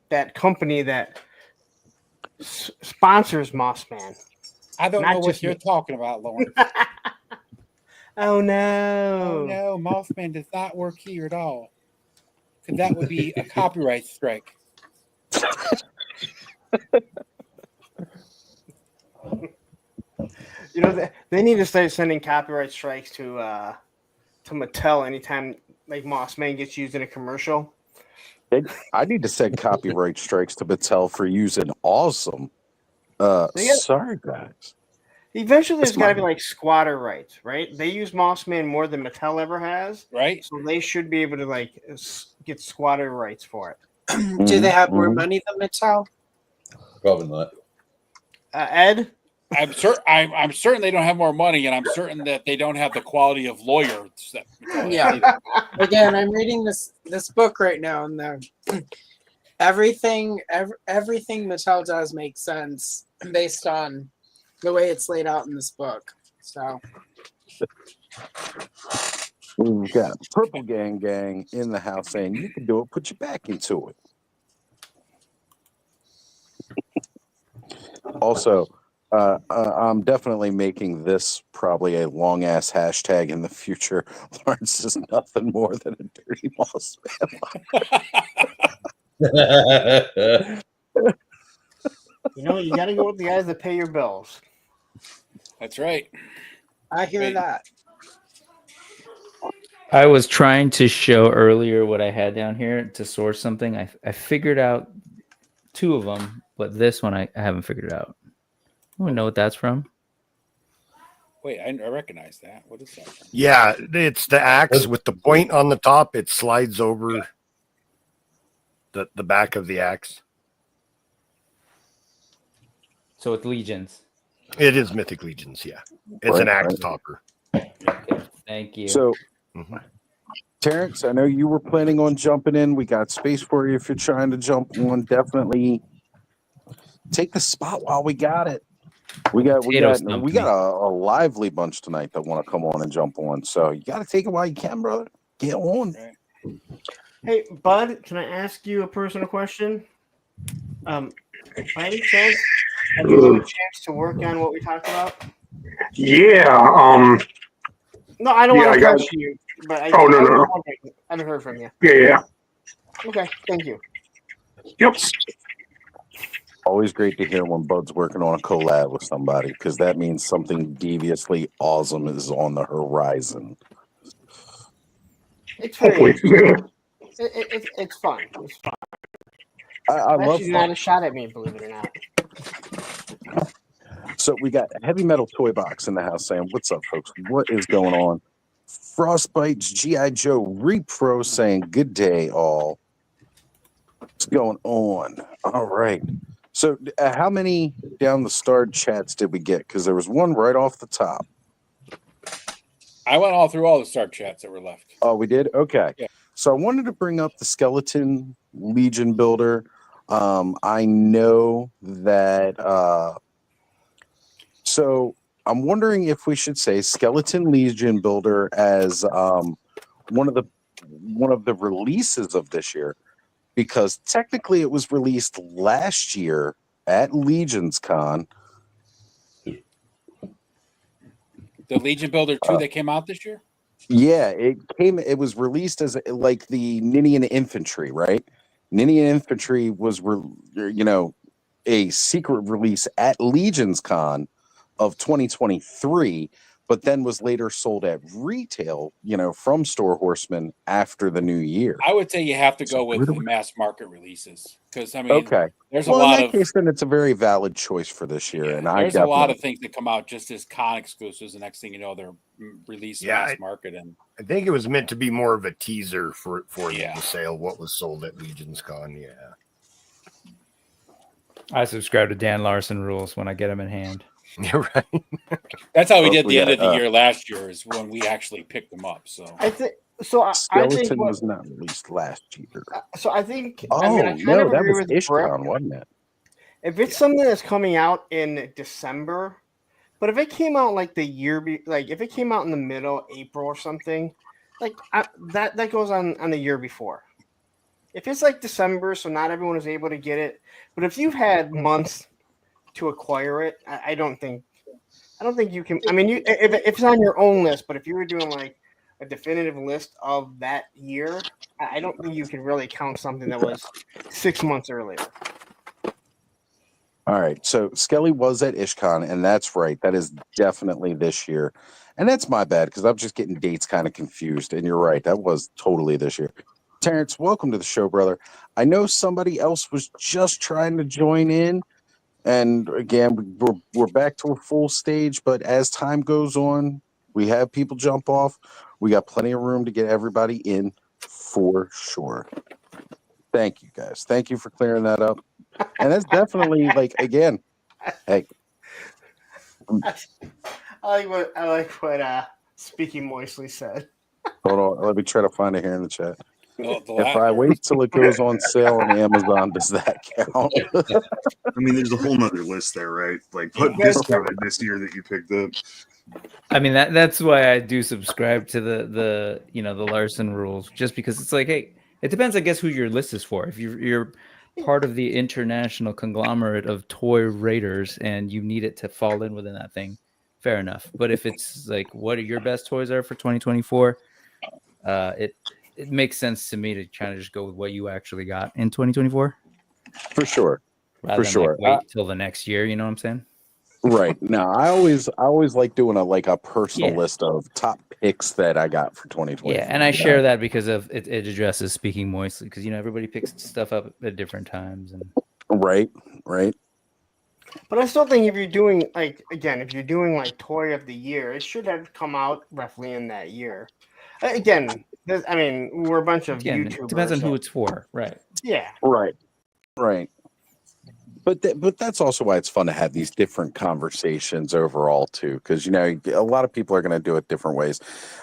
that company that sponsors Mossman. I don't Not know what just you're me. talking about, Lauren. Oh no! Oh no, Mothman does not work here at all. Because that would be a copyright strike. You know they need to start sending copyright strikes to Mattel anytime like Mossman gets used in a commercial. I need to send copyright strikes to Mattel for using awesome. Sorry, guys. Eventually, there's That's got to mine. be like squatter rights, right? They use Mossman more than Mattel ever has, Right? so they should be able to like get squatter rights for it. Do they have more Mhm. money than Mattel? Probably not. Ed, I'm certain they don't have more money, and I'm certain that they don't have the quality of lawyers that Mattel has Yeah. either. Again, I'm reading this book right now, and everything Mattel does makes sense based on the way it's laid out in this book. So We've got Purple Gang Gang in the house saying, you can do it, put your back into it. Also, I'm definitely making this probably a long-ass hashtag in the future. Lawrence is nothing more than a dirty moss man. You know, you got to go with the guys that pay your bills. That's right. I hear that. I was trying to show earlier what I had down here to source something. I figured out 2 of them, but this one I haven't figured out. I don't know what that's from. Wait, I recognize that. What is that from? Yeah, it's the axe with the point on the top. It slides over the back of the axe. So it's Legions. It is Mythic Legions, yeah. It's an axe topper. Okay, thank you. So, Terrence, I know you were planning on jumping in. We got space for you if you're trying to jump on. Definitely take the spot while we got it. We got a lively bunch tonight that want to come on and jump on. So you got to take it while you can, brother. Get on. Hey, Bud, can I ask you a personal question? By any chance, have you had a chance to work on what we talked about? Yeah. No, I don't want to pressure you, but I haven't heard from you. Yeah. Okay, thank you. Yep. Always great to hear when Bud's working on a collab with somebody because that means something deviously awesome is on the horizon. It's very it's fun. It's fun. I love She's not a shot at me, believe it or not. So we got Heavy Metal Toy Box in the house saying, what's up, folks? What is going on? Frostbite's G.I. Joe Repro saying, good day, all. What's going on? All right. So how many down the starred chats did we get? Because there was one right off the top. I went all through all the start chats that were left. Oh, we did? Okay. Yeah. So I wanted to bring up the Skeleton Legion Builder. I know that... So I'm wondering if we should say Skeleton Legion Builder as one of the releases of this year, because technically it was released last year at Legions Con. The Legion Builder 2 that came out this year? Yeah, it was released as like the Ninian Infantry, right? Ninian Infantry was a secret release at Legions Con of 2023, but then was later sold at retail, from Store Horsemen after the new year. I would say you have to go with the mass market releases because there's a in lot that case, then it's a very valid choice for this year. And there's a lot of things that come out just as con exclusives. The next thing you know, they're released mass market, and I think it was meant to be more of a teaser for the sale. What was sold at Legions Con, I subscribe to Dan Larson rules when I get them in hand. You're right. That's how we did the end of the year last year, is when we actually picked them up. So I think so. Skeleton was not released last year. So I think. Oh, I kind of that agree was with Ishcon, wasn't it? If it's something that's coming out in December, but if it came out like the year, if it came out in the middle April or something, that goes on the year before. If it's like December, so not everyone is able to get it, but if you've had months to acquire it, I don't think you can. I mean, if it's on your own list, but if you were doing like a definitive list of that year, I don't think you can really count something that was 6 months earlier. All right, so Skelly was at Ishcon, and that's right. That is definitely this year, and that's my bad because I'm just getting dates kind of confused. And you're right, that was totally this year. Terrence, welcome to the show, brother. I know somebody else was just trying to join in. And again, we're back to a full stage, but as time goes on, we have people jump off. We got plenty of room to get everybody in for sure. Thank you, guys. Thank you for clearing that up. And that's definitely again, hey. I like what Speaking Moistly said. Hold on, let me try to find it here in the chat. If I wait till it goes on sale on Amazon, does that count? I mean, there's a whole nother list there, right? Like, what discounted this year that you picked up? I mean that's why I do subscribe to the the Larson rules, just because it's like, hey, it depends, I guess, who your list is for. If you're part of the international conglomerate of toy raiders and you need it to fall in within that thing, fair enough. But if it's like, what are your best toys are for 2024, it makes sense to me to kind of just go with what you actually got in 2024, For sure. rather For than sure. like wait till the next year. You know what I'm saying? Right. No, I always like doing a personal Yeah. list of top picks that I got for 2020. Yeah, and I share that because of it addresses speaking moistly, because everybody picks stuff up at different times. And Right. But I still think if you're doing like toy of the year, it should have come out roughly in that year. Again, we're a bunch of again, YouTubers. it depends on who so- it's for, right? Yeah. Right. But that's also why it's fun to have these different conversations overall too, because a lot of people are going to do it different ways.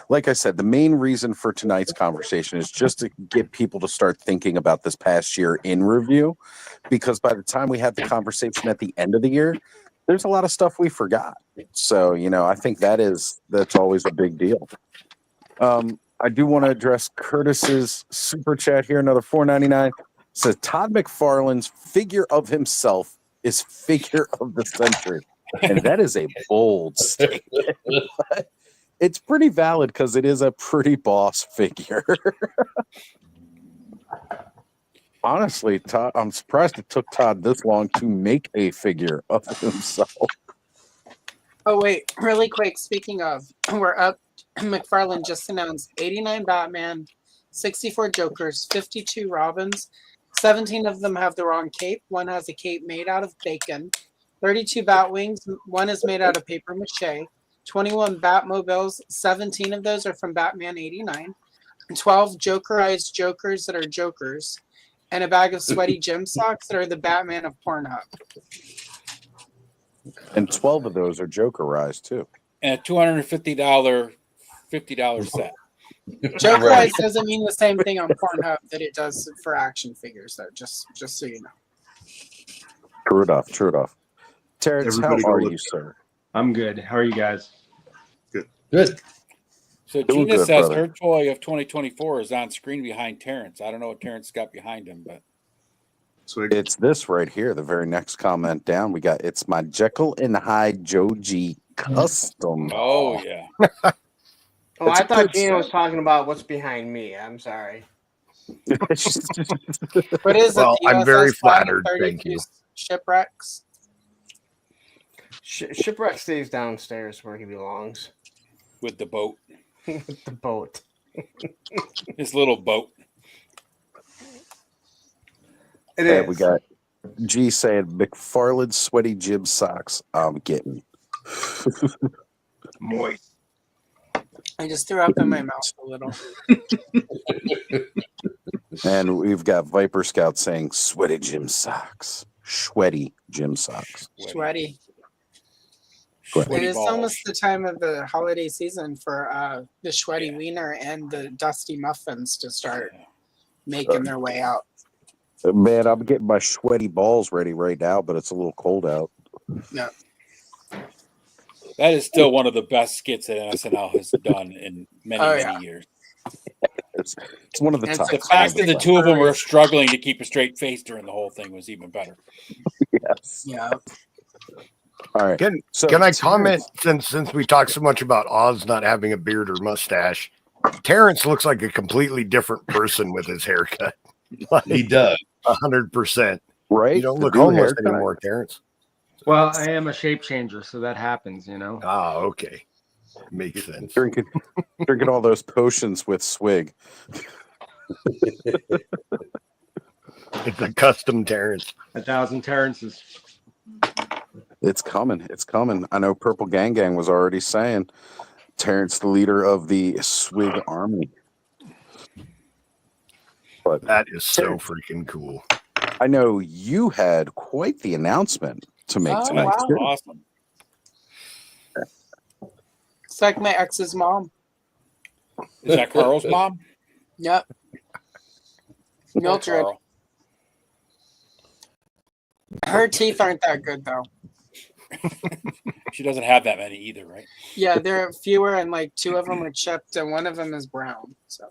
Like I said, the main reason for tonight's conversation is just to get people to start thinking about this past year in review, because by the time we have the conversation at the end of the year, there's a lot of stuff we forgot. So I think that's always a big deal. I do want to address Curtis's super chat here, another $4.99. Says Todd McFarlane's figure of himself is figure of the century. And that is a bold statement. But it's pretty valid because it is a pretty boss figure. Honestly, Todd, I'm surprised it took Todd this long to make a figure of himself. Oh wait, really quick. Speaking of, we're up. McFarlane just announced 89 Batman, 64 Jokers, 52 Robins. 17 of them have the wrong cape. One has a cape made out of bacon. 32 Batwings. One is made out of paper mache. 21 Batmobiles. 17 of those are from Batman 89. 12 Jokerized Jokers that are Jokers. And a bag of sweaty gym socks that are the Batman of Pornhub. And 12 of those are Jokerized too. And a $250 set. Jokerized doesn't mean the same thing on Pornhub that it does for action figures, though. Just so you know. True enough. Terrence, Everybody how go are look. you, sir? I'm good. How are you guys? Good. So Doing Gina good, says brother. her toy of 2024 is on screen behind Terrence. I don't know what Terrence got behind him, but It's this right here. The very next comment down, we got it's my Jekyll and Hyde Joe G custom. oh yeah. Oh, It's I a thought good Gina was set. talking about what's behind me. I'm sorry. What is Well, it? The I'm very USS Flag flattered, of thank 32 you. Shipwrecks. Shipwreck stays downstairs where he belongs. With the boat. With the boat. His little boat. It Yeah, is. we got G saying McFarland sweaty gym socks. I'm getting. Moist. I just threw up in my mouth a little. And we've got Viper Scout saying sweaty gym socks. Sweaty gym socks. Sweaty. Sweaty It is balls. almost the time of the holiday season for the sweaty wiener and the dusty muffins to start making their way out. Man, I'm getting my sweaty balls ready right now, but it's a little cold out. Yeah. That is still one of the best skits that SNL has done in many years. It's one of the And top. The it's a fact that the classic two of them were for- struggling to keep a straight face during the whole thing was even better. Yes. Yeah. All right. Can So I comment, since we talk so much about Oz not having a beard or mustache? Terrence looks like a completely different person with his hairterrence. He does. 100%. Right? You don't The look new homeless haircut. anymore, Terrence. Well, I am a shape changer, so that happens, you know. Ah, okay. Makes sense. Drinking all those potions with swig. It's a custom Terrence. 1,000 Terrences. It's coming. It's coming. I know Purple Gang Gang was already saying Terrence, the leader of the Swig Army. But That is so Terrence, freaking cool. I know you had quite the announcement to make Oh, tonight. wow. too. Awesome. It's like my ex's mom. Is that Carl's mom? Yep. Poor Mildred. Carl. Her teeth aren't that good, though. She doesn't have that many either, right? Yeah, there are fewer, and like 2 of them are chipped, and 1 of them is brown. So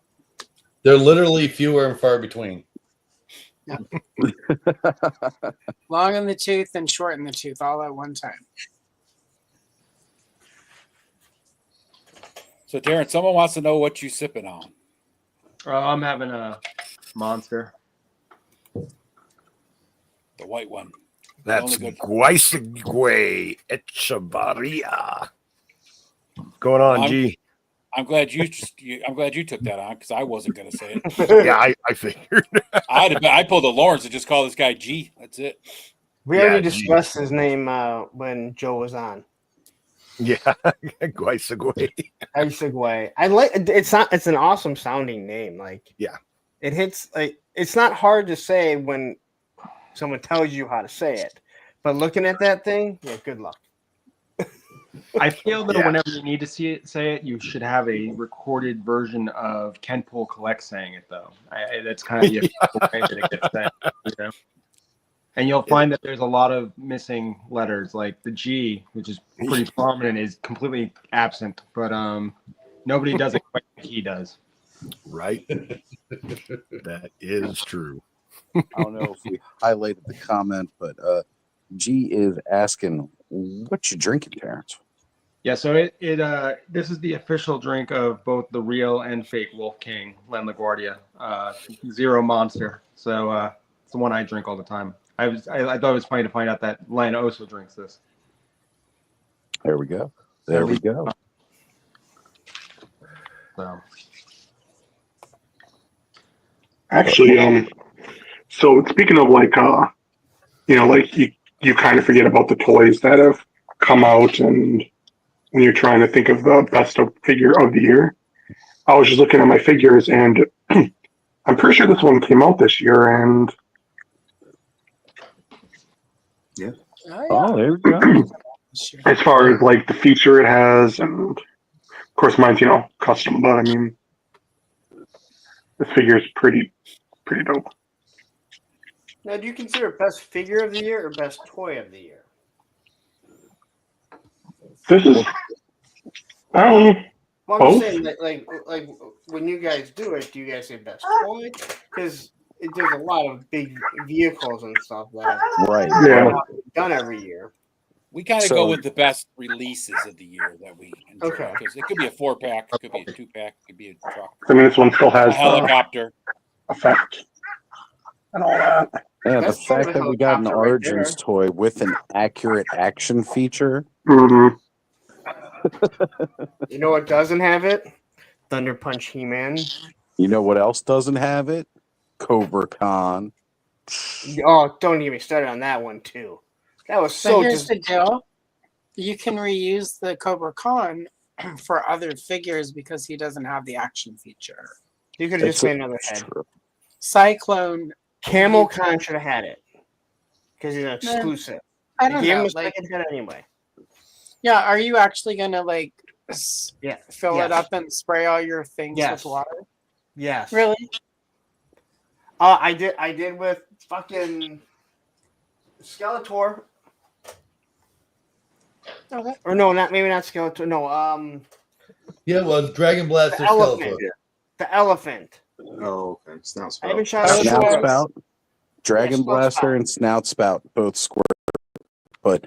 They're literally fewer and far between. long in the tooth and short in the tooth, all at one time. So, Darren, someone wants to know what you sipping on. I'm having a monster. The white one. That's Only good- Guaisague Echevarria. Going on, G? I'm glad you took that on because I wasn't going to say it. Yeah, I figured. I pulled a Lawrence and just call this guy G. That's it. We Yeah, already G. discussed his name when Joe was on. Yeah, Guaisague. Guaisague. I like it's an awesome sounding name. Like Yeah. it hits like it's not hard to say when someone tells you how to say it. But looking at that thing, yeah, good luck. I feel that Yeah. whenever you need to say it, you should have a recorded version of Ken Pool Collect saying it, though. That's kind of the official way that it gets said, you know? And you'll find that there's a lot of missing letters, like the G, which is pretty prominent, is completely absent. But nobody does it quite like he does. Right. That is true. I don't know if we highlighted the comment, but G is asking, "What you drinking, Terrence?" Yeah, so this is the official drink of both the real and fake Wolf King, Len LaGuardia, Zero Monster. So it's the one I drink all the time. I thought it was funny to find out that Len also drinks this. There we go. There we go. So Actually, so speaking of like, like you kind of forget about the toys that have come out, and when you're trying to think of the best figure of the year, I was just looking at my figures, and I'm pretty sure this one came out this year, and Oh, there we go. as far as like the feature it has, and of course mine's custom, but I mean this figure is pretty dope. Now, do you consider it best figure of the year or best toy of the year? This is Well, I'm both. just saying that, like when you guys do it, do you guys say best toy? Because there's a lot of big vehicles and stuff that Right. Yeah. done every year. We kind of So- go with the best releases of the year that we enjoy. Okay. Because it could be a 4-pack, it could be a 2-pack, it could be a truck, I mean, this one still a has the helicopter. effect and all that. Yeah, the That's sort of fact a that we got an helicopter right Origins toy with an accurate action feature. hmm You know what doesn't have it? Thunder Punch He-Man. You know what else doesn't have it? Cobra Khan. Oh, don't get me started on that one too. That was So so here's just the deal: you can reuse the Cobra Khan for other figures because he doesn't have the action feature. you could have just It's made another head. true. Cyclone, Camel Khan should have had it because he's an Nah, exclusive. I They don't gave him know. a Like, second head anyway. yeah, are you actually gonna like Yeah. fill it Yes. up and spray all your things Yes. with water? Yes. Really? I did with fucking Skeletor. Okay. Or no, maybe not Skeletor. No, Yeah, it was Dragon Blaster the elephant. Skeletor. The elephant. Oh, okay. Snout I haven't spout. shot Snout it. Spout, Dragon Snout Blaster, Spout. and Snout Spout both squirt, but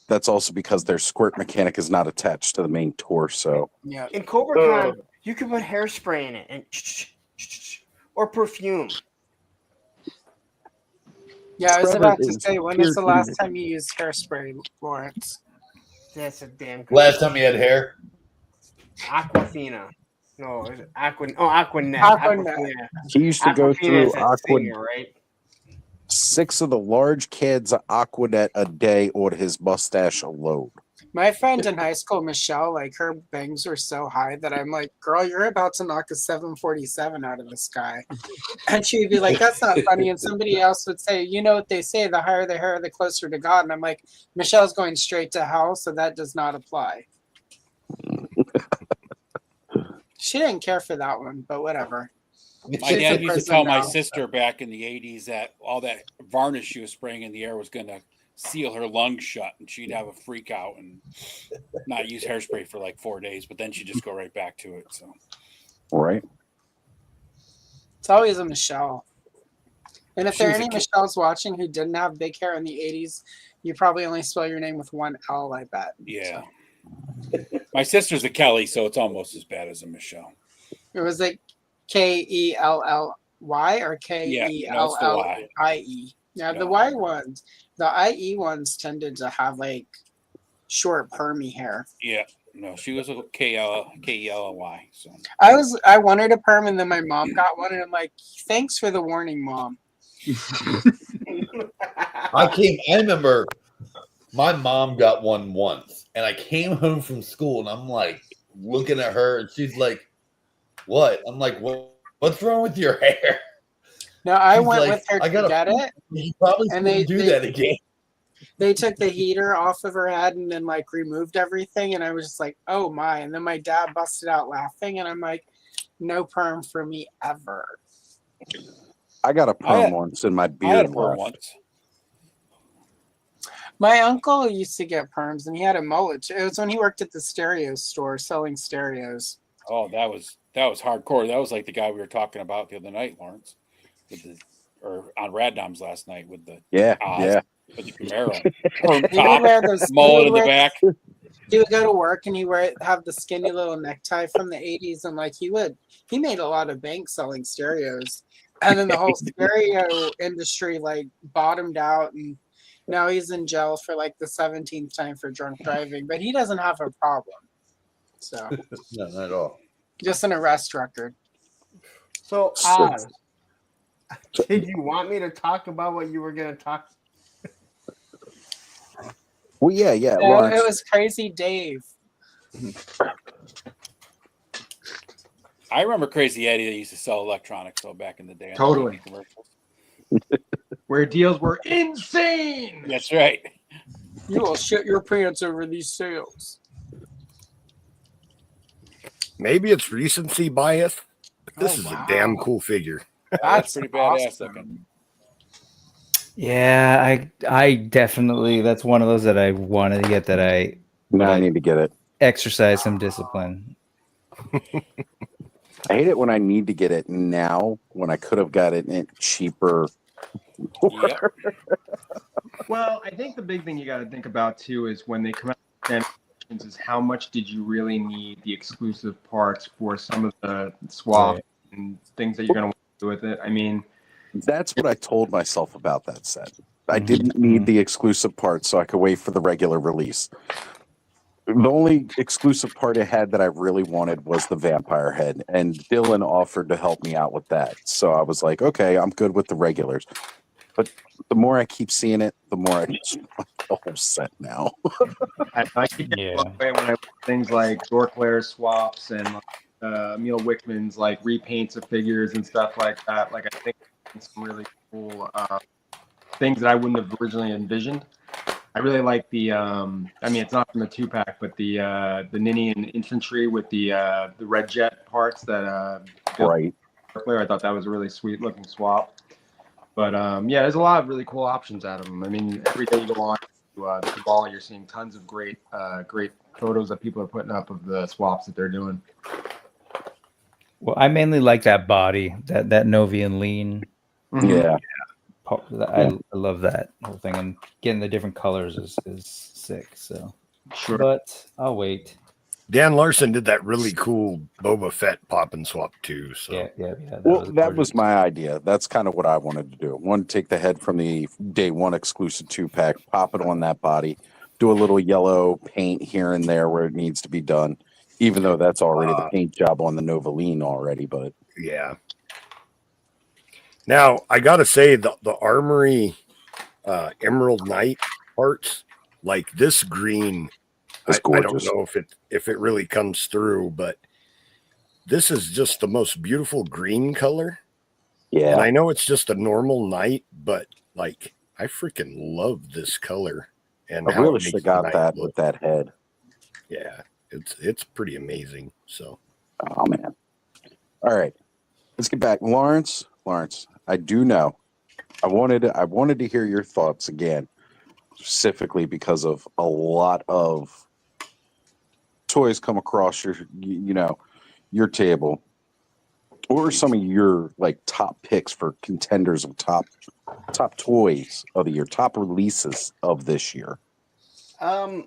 that's also because their squirt mechanic is not attached to the main torso. Yeah. In Cobra Khan, you could put hairspray in it and or perfume. Yeah, I was Trevor about to is say, when here is the to last do- time you used hairspray, Lawrence? That's a damn good Last time he had hair. Aquafina. No, is it Aquanet. Oh, Aquanet. Aquanet. Aquafina. He used to go Aquafina through is that singer, right? 6 of the large kids Aquanet a day on his mustache alone. My friend in high school, Michelle, like her bangs were so high that I'm like, girl, you're about to knock a 747 out of the sky. And she would be like, that's not funny. And somebody else would say, you know what they say, the higher the hair, the closer to God. And I'm like, Michelle's going straight to hell, so that does not apply. She didn't care for that one, but whatever. My She's dad a used to prison tell my now. sister back in the 80s that all that varnish she was spraying in the air was going to seal her lungs shut, and she'd have a freak out and not use hairspray for like 4 days, but then she'd just go right back to it. So, Right. It's always a Michelle. And if She there are was a any kid. Michelles watching who didn't have big hair in the 80s, you probably only spell your name with one L, I bet. Yeah. My sister's a Kelly, so it's almost as bad as a Michelle. It was like Kelly or Yeah, no, it's the Y. Kellie. Yeah, the Yeah. Y ones, the IE ones tended to have like short permy hair. Yeah. No, she was a Kelly. So I wanted a perm, and then my mom got one, and I'm like, thanks for the warning, Mom. I remember my mom got one once, and I came home from school, and I'm like looking at her, and she's like, "What?" I'm like, "What's wrong with your hair?" No, I She's went like, with her "I to gotta get it, You probably and shouldn't do that again." they took the heater off of her head and then like removed everything, and I was just like, oh my. And then my dad busted out laughing, and I'm like, no perm for me ever. I got a perm once and my I had a beard perm left. once. My uncle used to get perms, and he had a mullet too. It was when he worked at the stereo store selling stereos. Oh, that was hardcore. That was like the guy we were talking about the other night, Lawrence, or on Raddom's last night with the Yeah, Oz, yeah. with the Camaro. He would wear those mullet in the back. He would go to work, and he would have the skinny little necktie from the 80s, and like he made a lot of bank selling stereos. And then the whole stereo industry like bottomed out, and now he's in jail for like the 17th time for drunk driving, but he doesn't have a problem. So No, not at all. just an arrest record. So, did you want me to talk about what you were going to talk? Well, yeah. No, Lawrence. it was Crazy Dave. I remember Crazy Eddie that used to sell electronics though back in the day. Totally. Commercials. Where deals were insane. That's right. You will shit your pants over these sales. Maybe it's recency bias, but this is a damn cool figure. That's pretty badass awesome. looking. Yeah, I definitely, that's one of those that I wanted to get that I need to get it. Exercise some discipline. I hate it when I need to get it now when I could have got it cheaper. Yep. Well, I think the big thing you got to think about too is when they come out with extensions is how much did you really need the exclusive parts for some of the swaps and things that you're going to want to do with it. I mean, that's what I told myself about that set. I didn't need the exclusive parts, so I could wait for the regular release. The only exclusive part I had that I really wanted was the vampire head, and Dylan offered to help me out with that. So I was like, okay, I'm good with the regulars. But the more I keep seeing it, the more I just want the whole set now. I keep getting blown away when I things like Dorclair swaps and Emil Wickman's like repaints of figures and stuff like that. Like I think it's some really cool things that I wouldn't have originally envisioned. I really like the I mean it's not from the 2-pack, but the Ninian infantry with the red jet parts that right. I thought that was a really sweet looking swap. But yeah, there's a lot of really cool options out of them. I mean, every day you go on to the Cabal, you're seeing tons of great photos that people are putting up of the swaps that they're doing. Well, I mainly like that body, that Novian lean. Yeah. I love that whole thing, and getting the different colors is sick. So, Sure. But I'll wait. Dan Larson did that really cool Boba Fett pop and swap too. So yeah. That was my idea. That's kind of what I wanted to do. One, take the head from the day one exclusive 2-pack, pop it on that body, do a little yellow paint here and there where it needs to be done, even though that's already the paint job on the Novaline already. But yeah. Now I gotta say the Armory Emerald Knight parts, like this green. It's I don't gorgeous. know if it really comes through, but this is just the most beautiful green color. Yeah. And I know it's just a normal knight, but like I freaking love this color. And I how really it should makes have the got knight that look. with that head. Yeah, it's pretty amazing. So Oh man. All right. Let's get back. Lawrence, I do know. I wanted to hear your thoughts again. specifically because of a lot of toys come across your table. What are some of your like top picks for contenders of top toys of the year, top releases of this year? I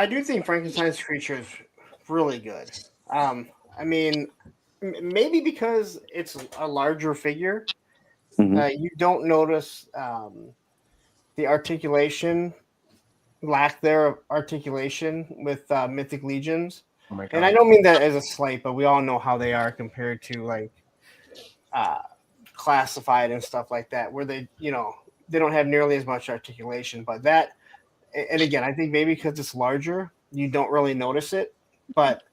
do think Frankenstein's creature is really good. I mean, maybe because it's a larger figure, you don't notice the articulation, lack there of articulation with Mythic Legions. Oh my And I God. don't mean that as a slight, but we all know how they are compared to like classified and stuff like that, where they don't have nearly as much articulation. But that, and again, I think maybe because it's larger, you don't really notice it. But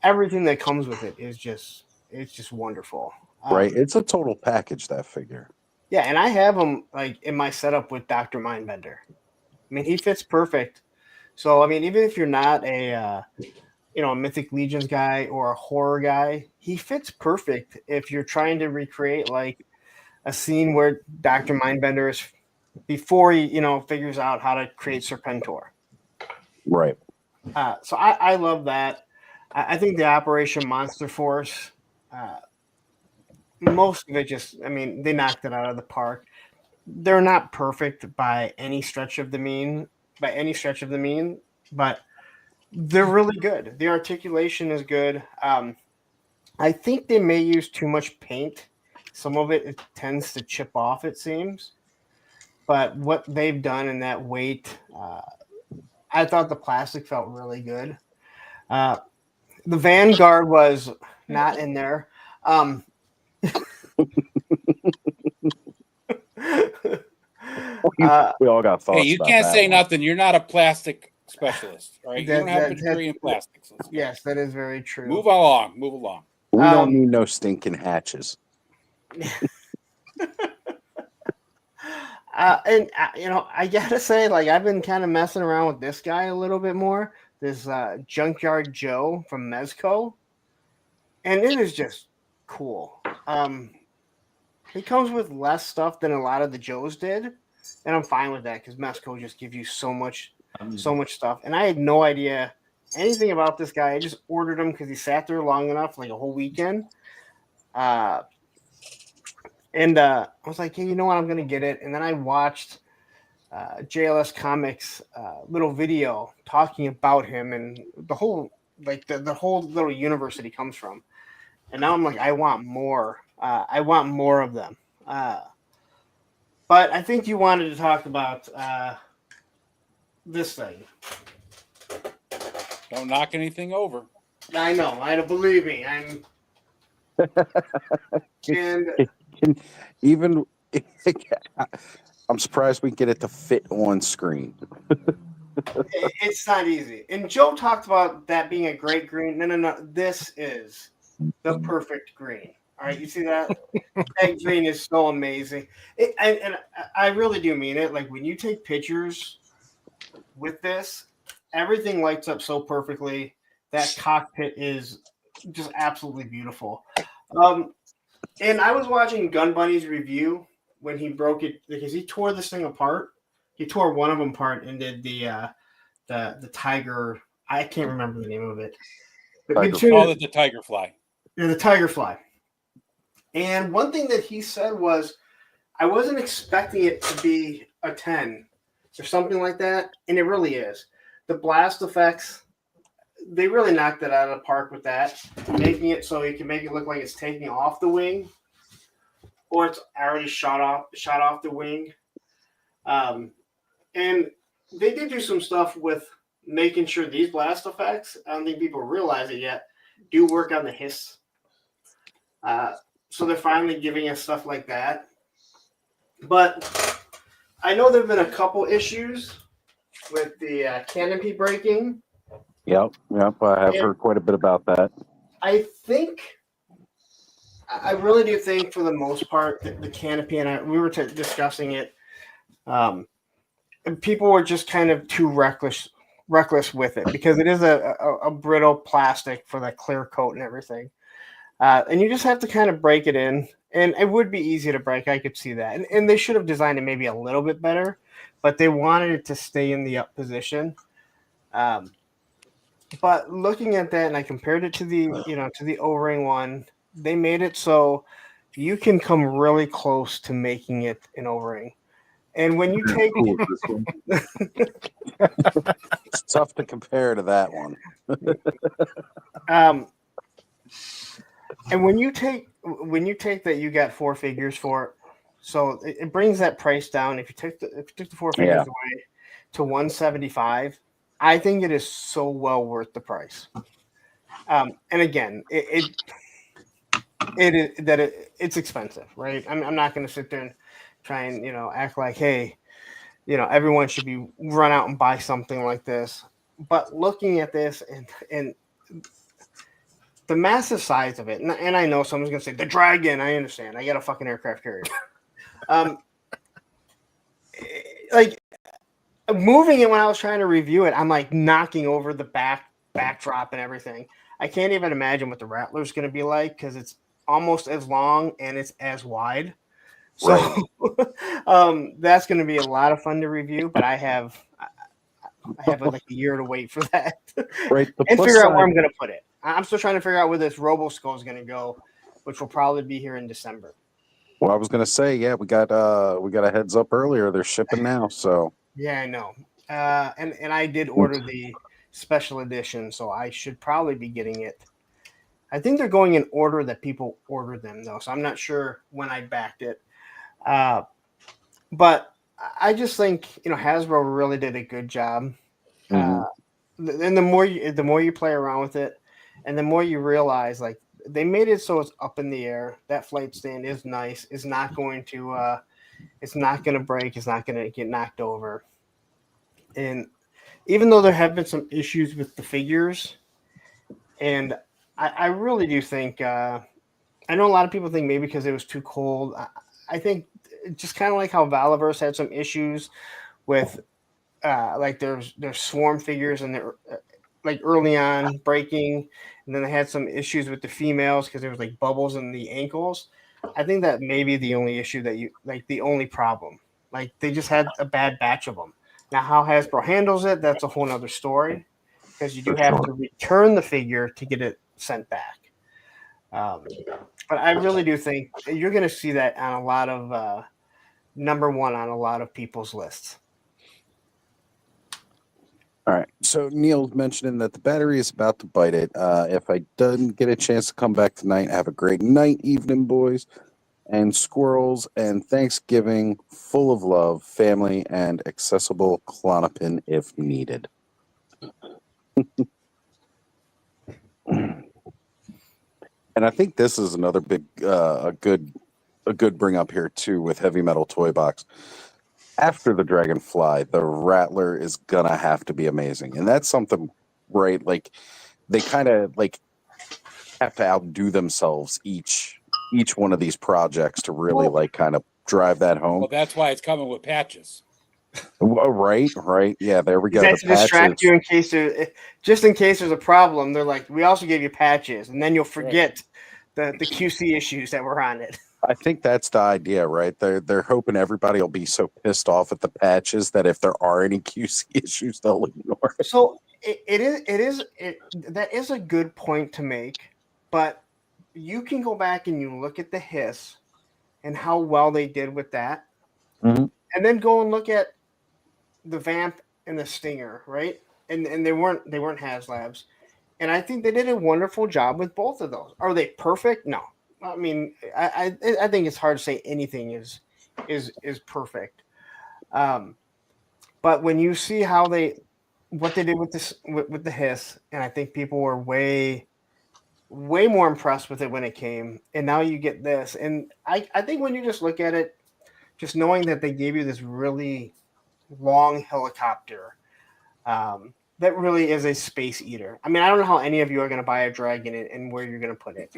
everything that comes with it is just wonderful. Right, it's a total package, that figure. Yeah, and I have him like in my setup with Dr. Mindbender. I mean, he fits perfect. So I mean, even if you're not a a Mythic Legions guy or a horror guy, he fits perfect if you're trying to recreate like a scene where Dr. Mindbender is before he figures out how to create Serpentor. Right. So I love that. I think the Operation Monster Force, most of it they knocked it out of the park. They're not perfect by any stretch of the mean, but they're really good. The articulation is good. I think they may use too much paint. Some of it tends to chip off, it seems. But what they've done in that weight, I thought the plastic felt really good. The Vanguard was not in there. We all got thoughts. Hey, you about can't that say one. nothing. You're not a plastic specialist, right? You don't have a degree in plastics. Yes, that is very true. Move along. Move along. We don't need no stinking hatches. And I gotta say, like, I've been kind of messing around with this guy a little bit more. This Junkyard Joe from Mezco, and it is just cool. He comes with less stuff than a lot of the Joes did, and I'm fine with that because Mezco just gives you so much stuff. And I had no idea anything about this guy. I just ordered him because he sat there long enough, like a whole weekend. And I was like, hey, you know what? I'm going to get it. And then I watched JLS Comics little video talking about him and the whole the whole little universe that he comes from. And now I'm like, I want more. I want more of them. But I think you wanted to talk about this thing. Don't knock anything over. I know. I don't believe me. I'm. And Even I'm surprised we get it to fit on screen. it's not easy. And Joe talked about that being a great green. No. This is the perfect green. All right, you see that? That green is so amazing. And I really do mean it. Like when you take pictures with this, everything lights up so perfectly. That cockpit is just absolutely beautiful. And I was watching Gun Bunny's review when he broke it because he tore this thing apart. He tore one of them apart and did the tiger. I can't remember the name of it. Call it the tiger fly. Yeah, the tiger fly. And one thing that he said was, I wasn't expecting it to be a 10 or something like that, and it really is. The blast effects, they really knocked it out of the park with that, making it so you can make it look like it's taking off the wing, or it's already shot off the wing. And they did do some stuff with making sure these blast effects, I don't think people realize it yet, do work on the hiss. So they're finally giving us stuff like that. But I know there have been a couple issues with the canopy breaking. Yep. I have heard quite a bit about that. I really do think, for the most part, the canopy, and we were discussing it. People were just kind of too reckless with it because it is a brittle plastic for that clear coat and everything. And you just have to kind of break it in. And it would be easy to break. I could see that. And they should have designed it maybe a little bit better, but they wanted it to stay in the up position. But looking at that, and I compared it to the O-ring one, they made it so you can come really close to making it an O-ring. And when you take Cool with this one. It's tough to compare to that one. And when you take that, you got 4 figures for it, so it brings that price down. If you took the 4 figures away to 175, I think it is so well worth the price. And again, it's expensive, right? I'm not going to sit there and try and act like, hey, everyone should be run out and buy something like this. But looking at this and the massive size of it, and I know someone's gonna say the dragon. I understand. I got a fucking aircraft carrier. Like moving it when I was trying to review it, I'm like knocking over the backdrop and everything. I can't even imagine what the Rattler's gonna be like because it's almost as long and it's as wide. So that's gonna be a lot of fun to review. But I have like a year to wait for that, Right. and figure out where I'm gonna put it. I'm still trying to figure out where this Robo Skull is going to go, which will probably be here in December. Well, I was gonna say, yeah, we got a heads up earlier. They're shipping now, so Yeah, I know. And I did order the special edition, so I should probably be getting it. I think they're going in order that people order them, though, so I'm not sure when I backed it. But I just think Hasbro really did a good job. And the more you play around with it, and the more you realize, like, they made it so it's up in the air. That flight stand is nice. It's not going to break. It's not going to get knocked over. And even though there have been some issues with the figures, and I really do think, I know a lot of people think maybe because it was too cold. I think just kind of like how Valaverse had some issues with, like there's swarm figures and they're like early on breaking, and then they had some issues with the females because there was like bubbles in the ankles. I think that may be the only issue the only problem. Like they just had a bad batch of them. Now how Hasbro handles it, that's a whole nother story because you do have to return the figure to get it sent back. But I really do think you're going to see that on a lot of number one on a lot of people's lists. all right. So Neil's mentioning that the battery is about to bite it. If I didn't get a chance to come back tonight, have a great night, evening, boys and squirrels, and Thanksgiving full of love, family, and accessible Klonopin if needed. And I think this is another big, a good bring up here too with Heavy Metal Toy Box. After the Dragonfly, the Rattler is gonna have to be amazing, and that's something, right? Like they kind of like have to outdo themselves each one of these projects to really like kind of drive that home. Well, that's why it's coming with patches. Right. Yeah, there we go. That's to distract you in case there's a problem. They're like, we also gave you patches, and then you'll forget the QC issues that were on it. I think that's the idea, right? They're hoping everybody will be so pissed off at the patches that if there are any QC issues, they'll ignore it. So that is a good point to make, but you can go back and you look at the hiss and how well they did with that, and then go and look at the Vamp and the Stinger, right? And they weren't HasLabs, and I think they did a wonderful job with both of those. Are they perfect? No. I mean, I think it's hard to say anything is perfect. But when you see what they did with this with the hiss, and I think people were way more impressed with it when it came, and now you get this, and I think when you just look at it, just knowing that they gave you this really long helicopter, that really is a space eater. I mean, I don't know how any of you are going to buy a dragon and where you're going to put it.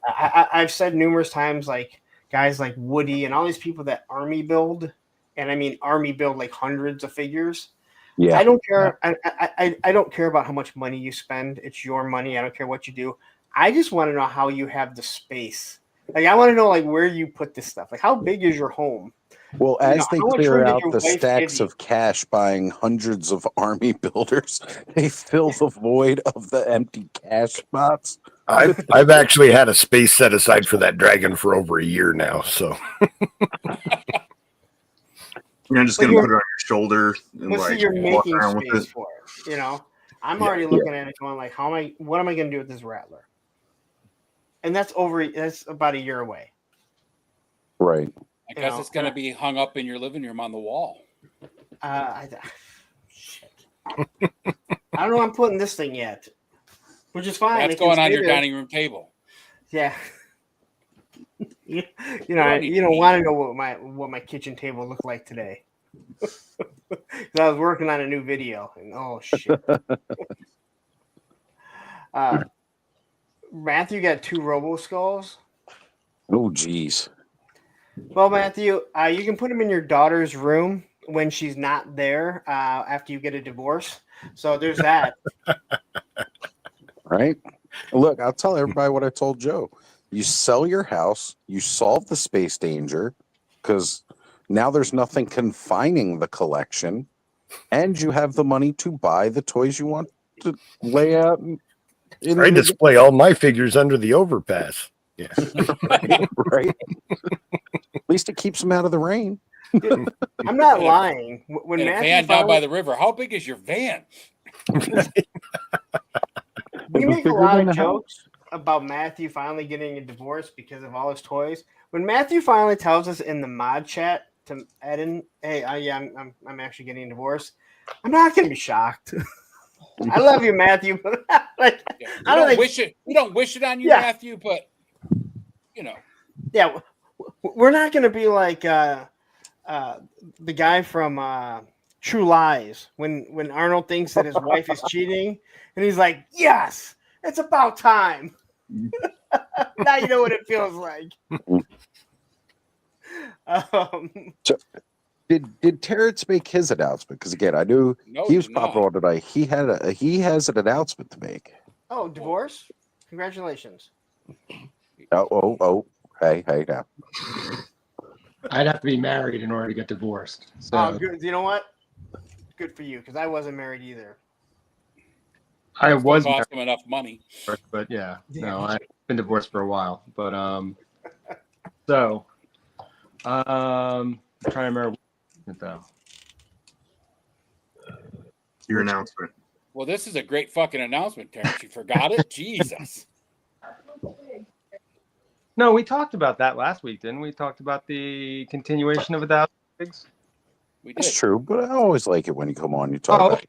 I've said numerous times, like guys like Woody and all these people that army build, and I mean army build like hundreds of figures. Yeah, I don't care. I don't care about how much money you spend. It's your money. I don't care what you do. I just want to know how you have the space. Like, I want to know like where you put this stuff. Like, how big is your home? Well, You know, as they how much clear room did out your the wife stacks give you? of cash buying hundreds of army builders, they fill the void of the empty cash spots. I've actually had a space set aside for that dragon for over a year now. So You're just But gonna you're, put it on your shoulder and but see, like you're walk making around with space it. for it. You know, I'm Yeah. already looking at it going like, what am I going to do with this rattler? And that's about a year away. Right. I guess it's going to be hung up in your living room on the wall. Shit. I don't know. I'm putting this thing yet, which is fine. That's going on your dining room table. Yeah. You don't want to know what my kitchen table looked like today. I was working on a new video, and oh shit. Matthew got 2 Robo Skulls. Oh, geez. Well, Matthew, you can put them in your daughter's room when she's not there after you get a divorce. So there's that. Right. Look, I'll tell everybody what I told Joe. You sell your house, you solve the space danger, because now there's nothing confining the collection, and you have the money to buy the toys you want to lay out. I display all my figures under the overpass. Yeah. right. At least it keeps them out of the rain. Dude, I'm not lying. When and Matthew a van down by the river. How big is your van? We make a lot of jokes about Matthew finally getting a divorce because of all his toys. When Matthew finally tells us in the mod chat to Eden, "Hey, I'm actually getting a divorce," I'm not gonna be shocked. I love you, Matthew, but like, I don't wish it. We don't wish it on you, Matthew, but you know. Yeah, we're not gonna be like the guy from True Lies when Arnold thinks that his wife is cheating, and he's like, "Yes, it's about time." Now you know what it feels like. So, did Terrence make his announcement? Because again, I knew he was popping on tonight. He has an announcement to make. Oh, divorce! Congratulations. Oh, hey now. I'd have to be married in order to get divorced. So. Oh, good. You know what? Good for you, because I wasn't married either. I was cost him enough money, but no, I've been divorced for a while. But so I'm trying to remember though. Your announcement. Well, this is a great fucking announcement, Terrence. You forgot it? Jesus. No, we talked about that last week, didn't we? Talked about the continuation of 1,000 Swigs. We did. That's true, but I always like it when you come on. You talk about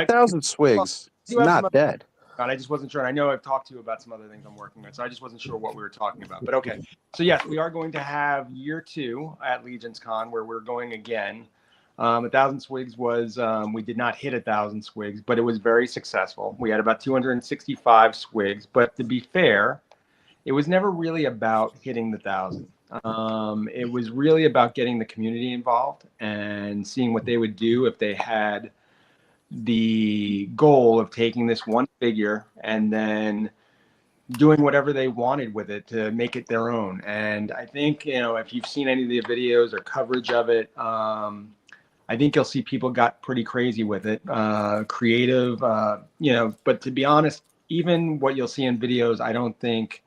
1,000 Swigs. It's not dead. I just wasn't sure. I know I've talked to you about some other things I'm working on, so I just wasn't sure what we were talking about. But okay. So yes, we are going to have year 2 at Legion's Con where we're going again. 1,000 Swigs was, we did not hit 1,000 Swigs, but it was very successful. We had about 265 Swigs, but to be fair, it was never really about hitting the 1,000. It was really about getting the community involved and seeing what they would do if they had the goal of taking this one figure and then doing whatever they wanted with it to make it their own. And I think, if you've seen any of the videos or coverage of it, I think you'll see people got pretty crazy with it, creative, but to be honest, even what you'll see in videos, I don't think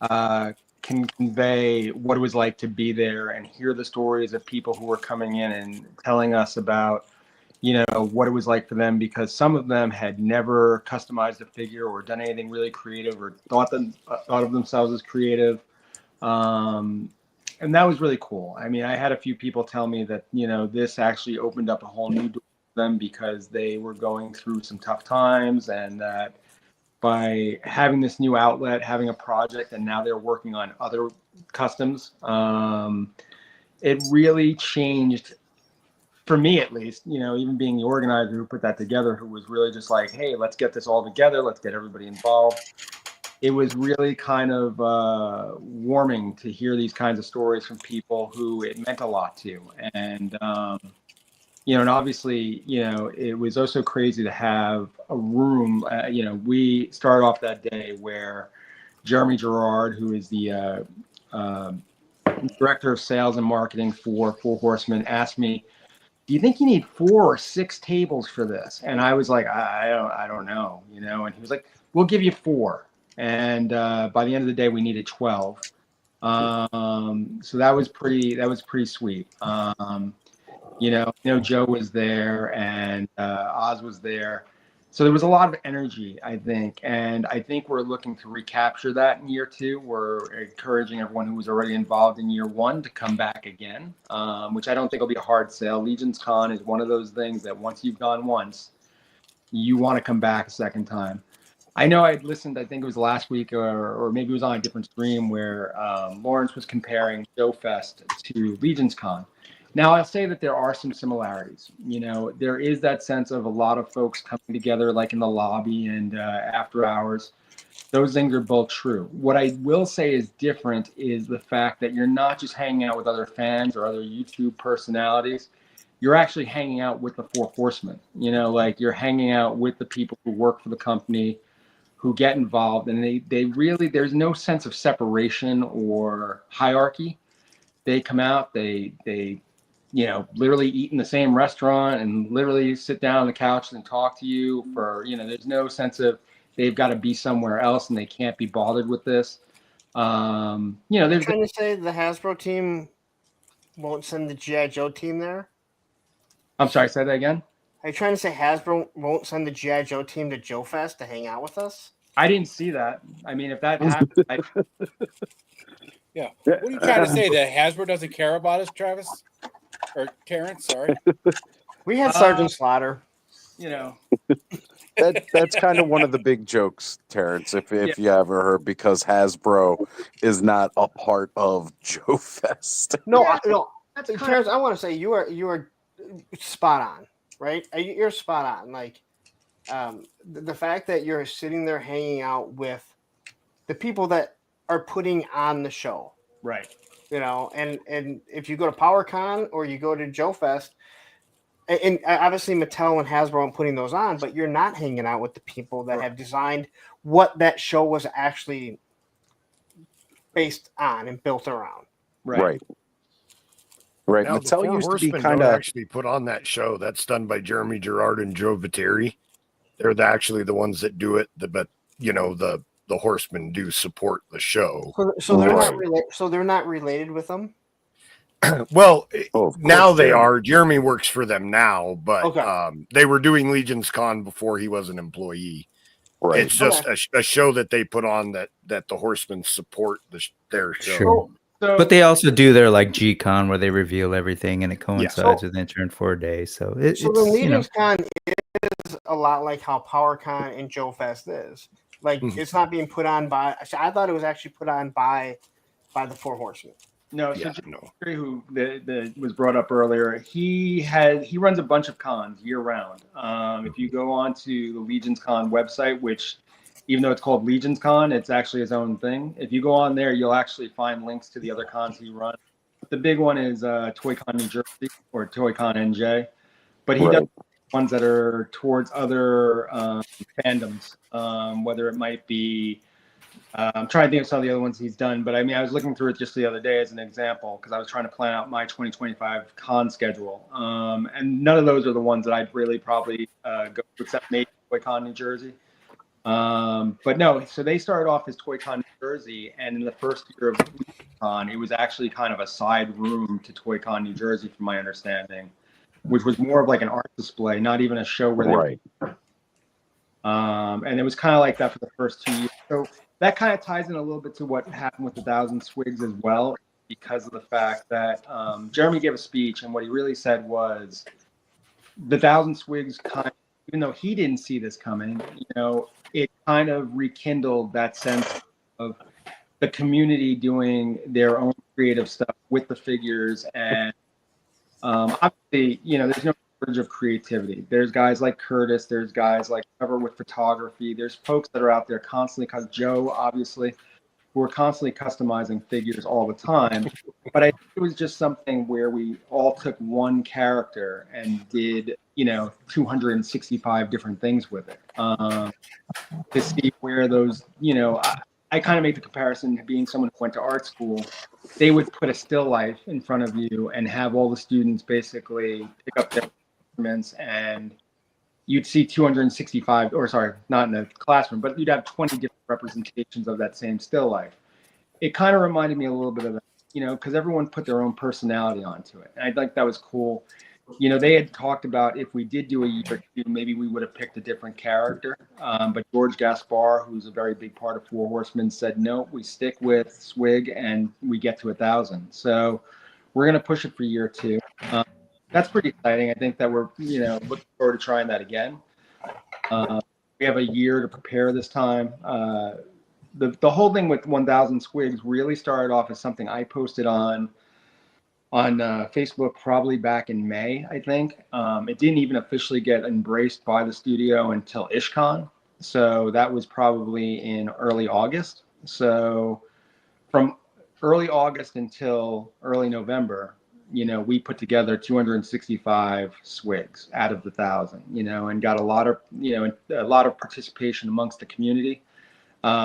can convey what it was like to be there and hear the stories of people who were coming in and telling us about, what it was like for them, because some of them had never customized a figure or done anything really creative or thought of themselves as creative. And that was really cool. I mean, I had a few people tell me that, this actually opened up a whole new door for them because they were going through some tough times, and that by having this new outlet, having a project, and now they're working on other customs, it really changed, for me at least, even being the organizer who put that together, who was really just like, hey, let's get this all together. Let's get everybody involved. It was really kind of warming to hear these kinds of stories from people who it meant a lot to. And, and obviously, it was also crazy to have a room. We started off that day where Jeremy Gerard, who is the director of sales and marketing for Four Horsemen, asked me, "Do you think you need 4 or 6 tables for this?" And I was like, I don't know, you know. And he was like, "We'll give you 4." And by the end of the day, we needed 12. So that was pretty sweet. Joe was there and Oz was there. So there was a lot of energy, I think. And I think we're looking to recapture that in year 2. We're encouraging everyone who was already involved in year 1 to come back again, which I don't think will be a hard sell. Legions Con is one of those things that once you've gone once, you want to come back a second time. I know I listened, I think it was last week or maybe it was on a different stream where Lawrence was comparing Joe Fest to Legions Con. Now, I'll say that there are some similarities. You know, there is that sense of a lot of folks coming together, like in the lobby and after hours. Those things are both true. What I will say is different is the fact that you're not just hanging out with other fans or other YouTube personalities. You're actually hanging out with the Four Horsemen. You know, like you're hanging out with the people who work for the company, who get involved, and they really, there's no sense of separation or hierarchy. They come out, they literally eat in the same restaurant and literally sit down on the couch and talk to you for, there's no sense of they've got to be somewhere else and they can't be bothered with this. There's trying to say the Hasbro team won't send the G.I. Joe team there? I'm sorry, say that again? Are you trying to say Hasbro won't send the G.I. Joe team to Joe Fest to hang out with us? I didn't see that. I mean, if that happened, Yeah. What are you trying to say? That Hasbro doesn't care about us, Travis? Or Terrence, sorry. We had Sergeant Slaughter. That's kind of one of the big jokes, Terrence, if you ever heard, because Hasbro is not a part of Joe Fest. No, Terrence, I want to say you are spot on, right? You're spot on. Like the fact that you're sitting there hanging out with the people that are putting on the show, right? And if you go to PowerCon or you go to Joe Fest, and obviously Mattel and Hasbro are putting those on, but you're not hanging out with the people that have designed what that show was actually based on and built around. Right. Now, Mattel the Four used to be Horsemen kind don't of actually put on that show. That's done by Jeremy Gerard and Joe Viteri. They're actually the ones that do it. But the Horsemen do support the show. So they're not related. So they're not related with them. Well, now they Jeremy. are. Jeremy works for them now, but Okay. they were doing Legions Con before he was an employee. Right. It's just a show that they put on that the Horsemen support their show. Sure. But they also do their like G-Con where they reveal everything and it coincides with Intern for a day. So it's the Legions Con is a lot like how PowerCon and Joe Fest is. Like it's not being put on by. I thought it was actually put on by the Four Horsemen. No, so Jerry, who was brought up earlier, he runs a bunch of cons year round. If you go on to the Legions Con website, which even though it's called Legions Con, it's actually his own thing. If you go on there, you'll actually find links to the other cons he runs. The big one is ToyCon New Jersey or ToyCon NJ, but he does ones that are towards other fandoms, whether it might be. I'm trying to think of some of the other ones he's done, but I mean, I was looking through it just the other day as an example because I was trying to plan out my 2025 con schedule, and none of those are the ones that I'd really probably go to, except maybe ToyCon New Jersey. But no, so they started off as ToyCon New Jersey, and in the first year of Con, it was actually kind of a side room to ToyCon New Jersey, from my understanding, which was more of like an art display, not even a show where they were. And it was kind of like that for the first 2 years. So that kind of ties in a little bit to what happened with the 1,000 Swigs as well, because of the fact that Jeremy gave a speech, and what he really said was the 1,000 Swigs kind of, even though he didn't see this coming, it kind of rekindled that sense of the community doing their own creative stuff with the figures. And obviously, there's no shortage of creativity. There's guys like Curtis, there's guys like Trevor with photography, there's folks that are out there constantly, because Joe, obviously, who are constantly customizing figures all the time. But I think it was just something where we all took one character and did, 265 different things with it to see where those, I kind of make the comparison to being someone who went to art school. They would put a still life in front of you and have all the students basically pick up their instruments, and you'd see 265, or sorry, not in the classroom, but you'd have 20 different representations of that same still life. It kind of reminded me a little bit of that, because everyone put their own personality onto it. And I think that was cool. They had talked about if we did do a year two, maybe we would have picked a different character. But George Gaspar, who's a very big part of Four Horsemen, said, no, we stick with Swig and we get to 1,000. So we're going to push it for year two. That's pretty exciting. I think that we're, looking forward to trying that again. We have a year to prepare this time. The whole thing with 1,000 Squigs really started off as something I posted on Facebook probably back in May, I think. It didn't even officially get embraced by the studio until IshCon. So that was probably in early August. So from early August until early November, we put together 265 Swigs out of the 1,000, and got a lot of participation amongst the community.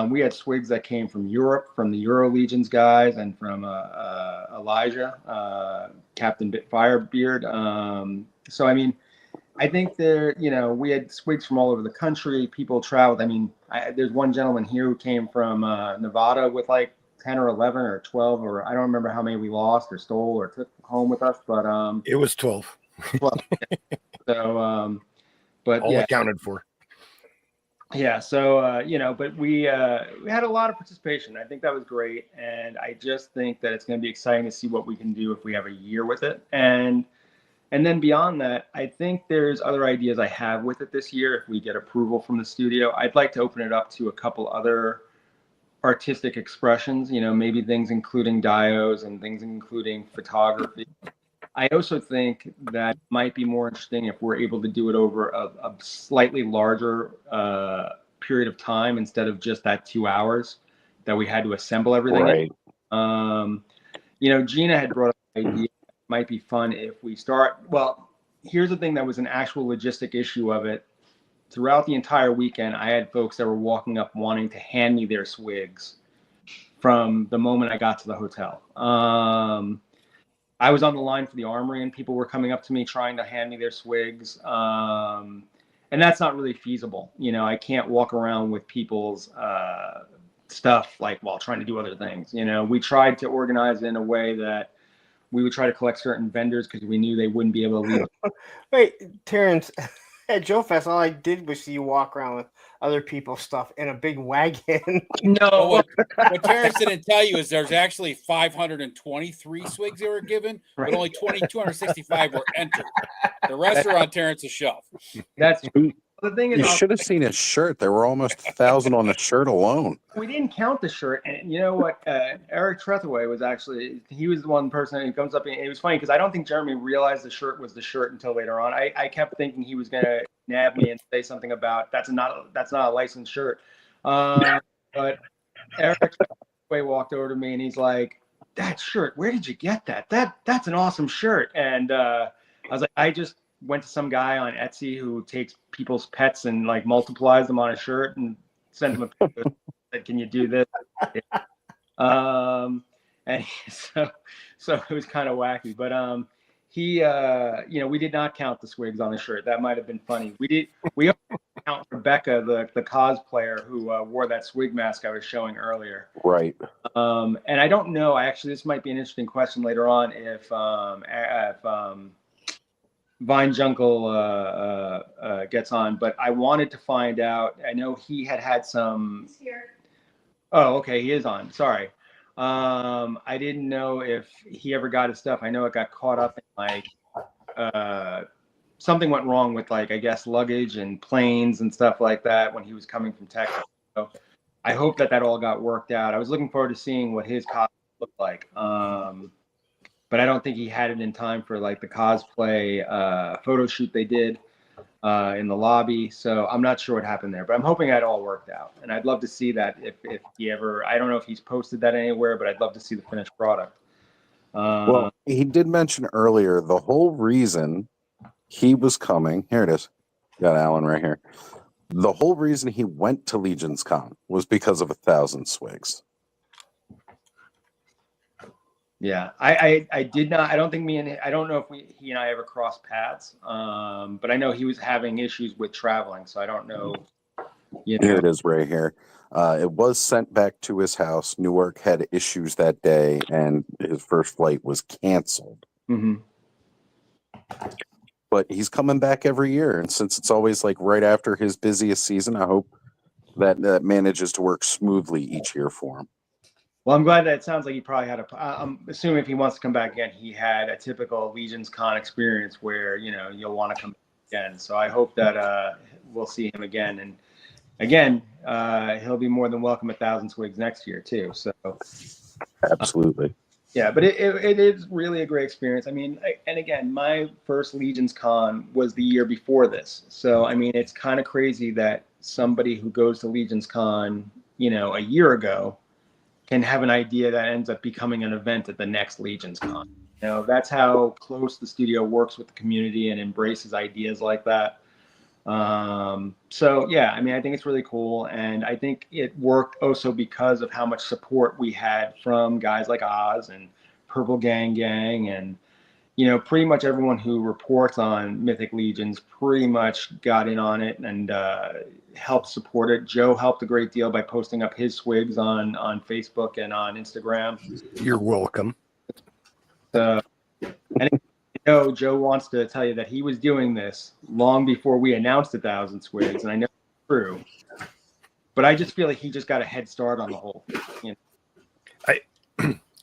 We had Swigs that came from Europe, from the Euro Legions guys, and from Elijah, Captain Firebeard. So, I mean, I think we had Swigs from all over the country. People traveled. I mean, there's one gentleman here who came from Nevada with like 10 or 11 or 12, or I don't remember how many we lost or stole or took home with us, but it was 12. 12. So, but all yeah, accounted for. Yeah, so but we had a lot of participation. I think that was great, and I just think that it's going to be exciting to see what we can do if we have a year with it. And then beyond that, I think there's other ideas I have with it this year. If we get approval from the studio, I'd like to open it up to a couple other artistic expressions. Maybe things including dios and things including photography. I also think that might be more interesting if we're able to do it over a slightly larger period of time instead of just that 2 hours that we had to assemble everything. Right. Gina had brought up an idea. It might be fun if we start. Well, here's the thing that was an actual logistic issue of it. Throughout the entire weekend, I had folks that were walking up wanting to hand me their Swigs from the moment I got to the hotel. I was on the line for the Armory, and people were coming up to me trying to hand me their Swigs. And that's not really feasible. I can't walk around with people's stuff while trying to do other things. We tried to organize it in a way that we would try to collect certain vendors because we knew they wouldn't be able to leave. Wait, Terrence, at Joe Fest, all I did was see you walk around with other people's stuff in a big wagon. No, what Terrence didn't tell you is there's actually 523 Swigs that were given, but only 265 were entered. The rest are on Terrence's shelf. That's the thing. You should have seen his shirt. There were almost 1,000 on the shirt alone. We didn't count the shirt, and you know what? Eric Trethaway was he was the one person who comes up, and it was funny because I don't think Jeremy realized the shirt was the shirt until later on. I kept thinking he was going to nab me and say something about that's not a licensed shirt, but Eric Trethaway walked over to me and he's like, "That shirt, where did you get that? That's an awesome shirt." And I was like, "I just went to some guy on Etsy who takes people's pets and multiplies them on a shirt and sends them a picture." Said, "Can you do this?" And so it was kind of wacky, but he we did not count the Swigs on the shirt. That might have been funny. We also count Rebecca, the cosplayer who wore that Swig mask I was showing earlier. Right. And I don't know. This might be an interesting question later on if Vine Jungle gets on, but I wanted to find out. I know he had some. He's here. Oh, okay, he is on. Sorry. I didn't know if he ever got his stuff. I know it got caught up in something went wrong with I guess luggage and planes and stuff like that when he was coming from Texas. So I hope that all got worked out. I was looking forward to seeing what his costume looked like. But I don't think he had it in time for the cosplay photo shoot they did in the lobby. So I'm not sure what happened there, but I'm hoping that all worked out. And I'd love to see that if he ever, I don't know if he's posted that anywhere, but I'd love to see the finished product. Well, he did mention earlier the whole reason he was coming. Here it is. Got Alan right here. The whole reason he went to Legion's Con was because of 1,000 Swigs. Yeah, I did not. I don't think I don't know if he and I ever crossed paths. But I know he was having issues with traveling, so I don't know. Here it is right here. It was sent back to his house. Newark had issues that day, and his first flight was canceled. Mm-hmm. But he's coming back every year, and since it's always like right after his busiest season, I hope that manages to work smoothly each year for him. Well, I'm glad that it sounds like he probably had I'm assuming if he wants to come back again, he had a typical Legion's Con experience where, you'll want to come again. So I hope that we'll see him again. And again, he'll be more than welcome 1,000 Swigs next year too. So absolutely. Yeah, but it is really a great experience. I mean, and again, my first Legion's Con was the year before this. So, I mean, it's kind of crazy that somebody who goes to Legion's Con, a year ago can have an idea that ends up becoming an event at the next Legion's Con. That's how close the studio works with the community and embraces ideas like that. So yeah, I mean, I think it's really cool, and I think it worked also because of how much support we had from guys like Oz and Purple Gang and pretty much everyone who reports on Mythic Legions pretty much got in on it and helped support it. Joe helped a great deal by posting up his swigs on Facebook and on Instagram. You're welcome. And Joe wants to tell you that he was doing this long before we announced 1,000 Swigs, and I know it's true. But I just feel like he just got a head start on the whole thing.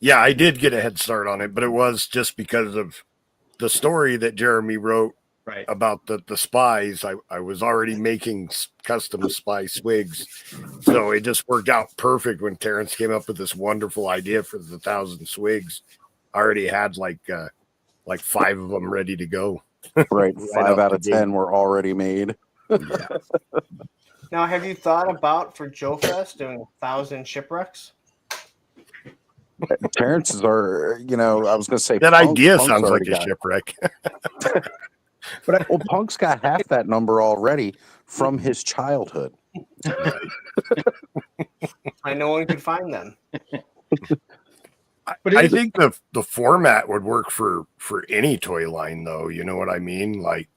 Yeah, I did get a head start on it, but it was just because of the story that Jeremy wrote about the spies. I was already making custom spy swigs, so it just worked out perfect when Terrence came up with this wonderful idea for the 1,000 swigs. I already had like 5 of them ready to go. Right, 5 out of 10 were already made. Yeah. Now, have you thought about for Joe Fest doing 1,000 shipwrecks? Terrence's are, I was going to say that idea sounds like a shipwreck. Well, Punk's got half that number already from his childhood. I no one could find them. But I think the format would work for any toy line, though. You know what I mean? Like,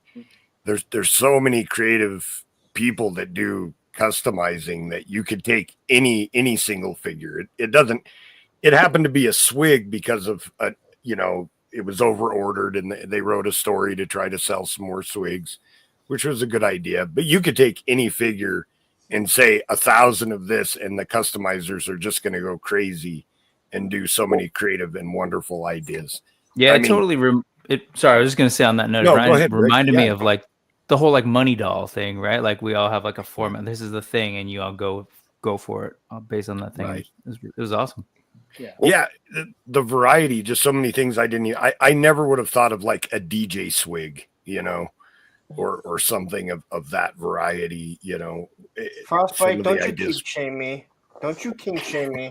there's so many creative people that do customizing that you could take any single figure. It happened to be a swig because of it was over ordered and they wrote a story to try to sell some more swigs, which was a good idea. But you could take any figure and say 1,000 of this, and the customizers are just going to go crazy and do so many creative and wonderful ideas. Yeah, totally. Sorry, I was just going to say on that note, Ryan, go ahead, reminded me of like the whole like money doll thing, right? Like we all have like a format. This is the thing, and you all go for it based on that thing. Right. It was awesome. Yeah, the variety, just so many things I never would have thought of like a DJ swig, or something of that variety, Frostbite, don't you kink shame me. Don't you kink shame me.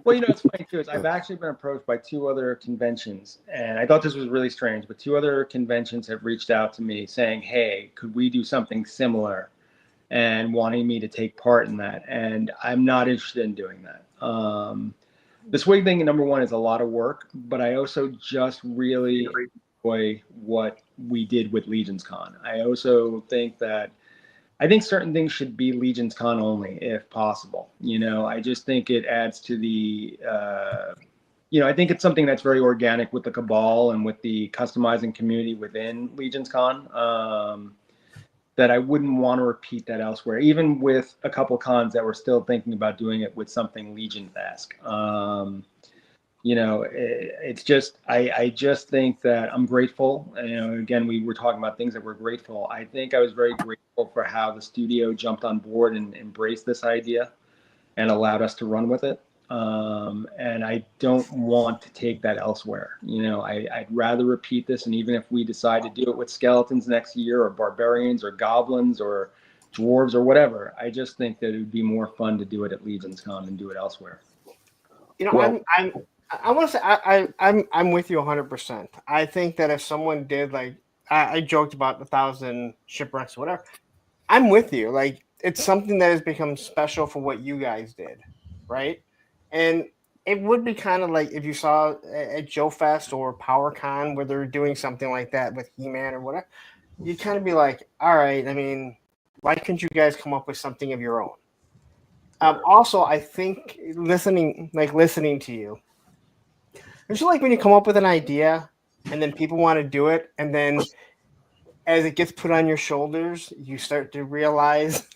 Well, it's funny too. I've actually been approached by 2 other conventions, and I thought this was really strange, but 2 other conventions have reached out to me saying, hey, could we do something similar, and wanting me to take part in that. And I'm not interested in doing that. The swig thing, number one, is a lot of work, but I also just really enjoy what we did with Legion's Con. I also think certain things should be Legion's Con only, if possible. I just think it adds to the, I think it's something that's very organic with the Cabal and with the customizing community within Legion's Con. That I wouldn't want to repeat that elsewhere, even with a couple cons that were still thinking about doing it with something Legion-esque. It's just, I just think that I'm grateful. Again, we were talking about things that we're grateful. I think I was very grateful for how the studio jumped on board and embraced this idea and allowed us to run with it. And I don't want to take that elsewhere. I'd rather repeat this. And even if we decide to do it with skeletons next year, or barbarians, or goblins, or dwarves, or whatever, I just think that it would be more fun to do it at Legion's Con than do it elsewhere. I want to say I'm with you 100%. I think that if someone did, like, I joked about 1,000 shipwrecks or whatever. I'm with you. Like, it's something that has become special for what you guys did, right? And it would be kind of like if you saw at Joe Fest or PowerCon where they're doing something like that with He-Man or whatever, you'd kind of be like, all right, I mean, why couldn't you guys come up with something of your own? Also, I think listening to you, it's like when you come up with an idea and then people want to do it, and then as it gets put on your shoulders, you start to realize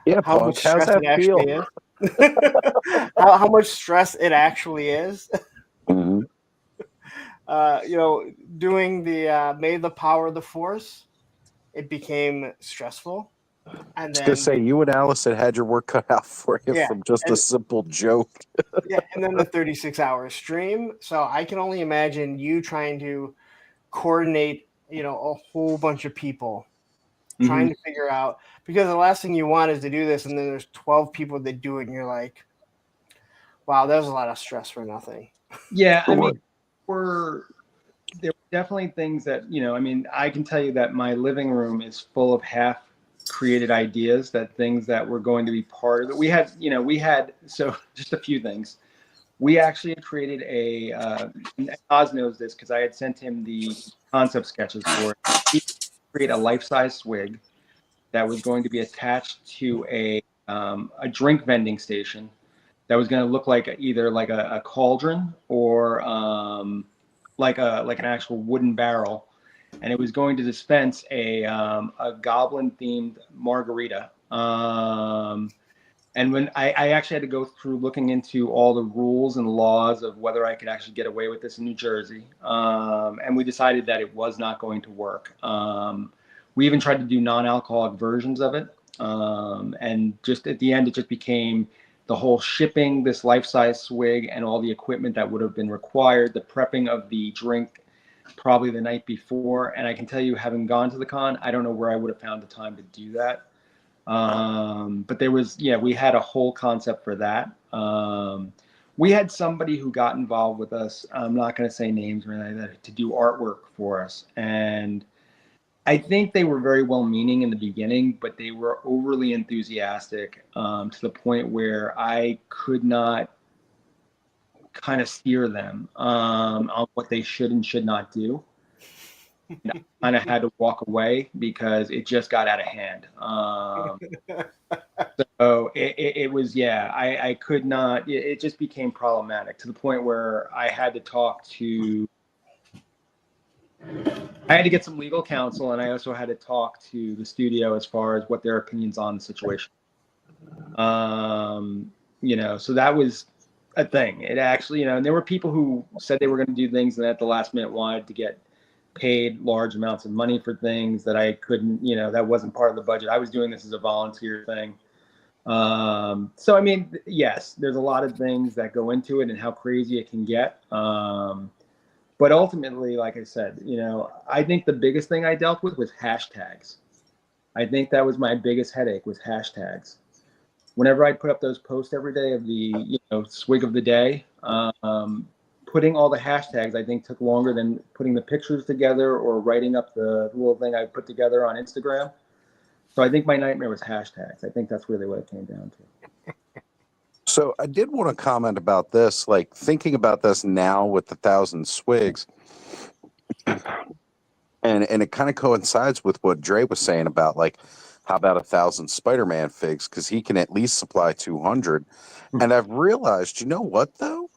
Yeah, how much Punch, how's stress that it feel? actually is. how much stress it actually is. Mhm. Doing the May the Power of the Force, it became stressful. And I was gonna then say you and Allison had your work cut out for you yeah, from just a and simple joke. yeah, and then the 36-hour stream. So I can only imagine you trying to coordinate, a whole bunch of people trying to figure out, because the last thing you want is to do this and then there's 12 people that do it and you're like, wow, that was a lot of stress for nothing. Yeah, I Sure. mean, there were definitely things that, I mean, I can tell you that my living room is full of half created ideas, that things that were going to be part of it. So just a few things. We actually had created and Oz knows this because I had sent him the concept sketches for it. He created a life-size swig that was going to be attached to a drink vending station that was going to look like either like a cauldron or like an actual wooden barrel, and it was going to dispense a goblin themed margarita. And when I actually had to go through looking into all the rules and laws of whether I could actually get away with this in New Jersey, and we decided that it was not going to work. We even tried to do non-alcoholic versions of it, and just at the end, it just became the whole shipping this life-size swig and all the equipment that would have been required, the prepping of the drink probably the night before. And I can tell you, having gone to the con, I don't know where I would have found the time to do that. But we had a whole concept for that. We had somebody who got involved with us. I'm not going to say names or anything like that, to do artwork for us. And I think they were very well meaning in the beginning, but they were overly enthusiastic to the point where I could not kind of steer them on what they should and should not do. And I kind of had to walk away because it just got out of hand. So it was, I could not, it just became problematic to the point where I had to get some legal counsel, and I also had to talk to the studio as far as what their opinions on the situation. So that was a thing. It actually, and there were people who said they were going to do things and at the last minute wanted to get paid large amounts of money for things that I couldn't, that wasn't part of the budget. I was doing this as a volunteer thing. So, I mean, yes, there's a lot of things that go into it and how crazy it can get. But ultimately, like I said, I think the biggest thing I dealt with was hashtags. I think that was my biggest headache, was hashtags. Whenever I put up those posts every day of the, swig of the day, putting all the hashtags, I think, took longer than putting the pictures together or writing up the little thing I put together on Instagram. So I think my nightmare was hashtags. I think that's really what it came down to. So I did want to comment about this, like thinking about this now with the 1,000 swigs, and it kind of coincides with what Dre was saying about, like, how about 1,000 Spider-Man figs, because he can at least supply 200. And I've realized, you know what though?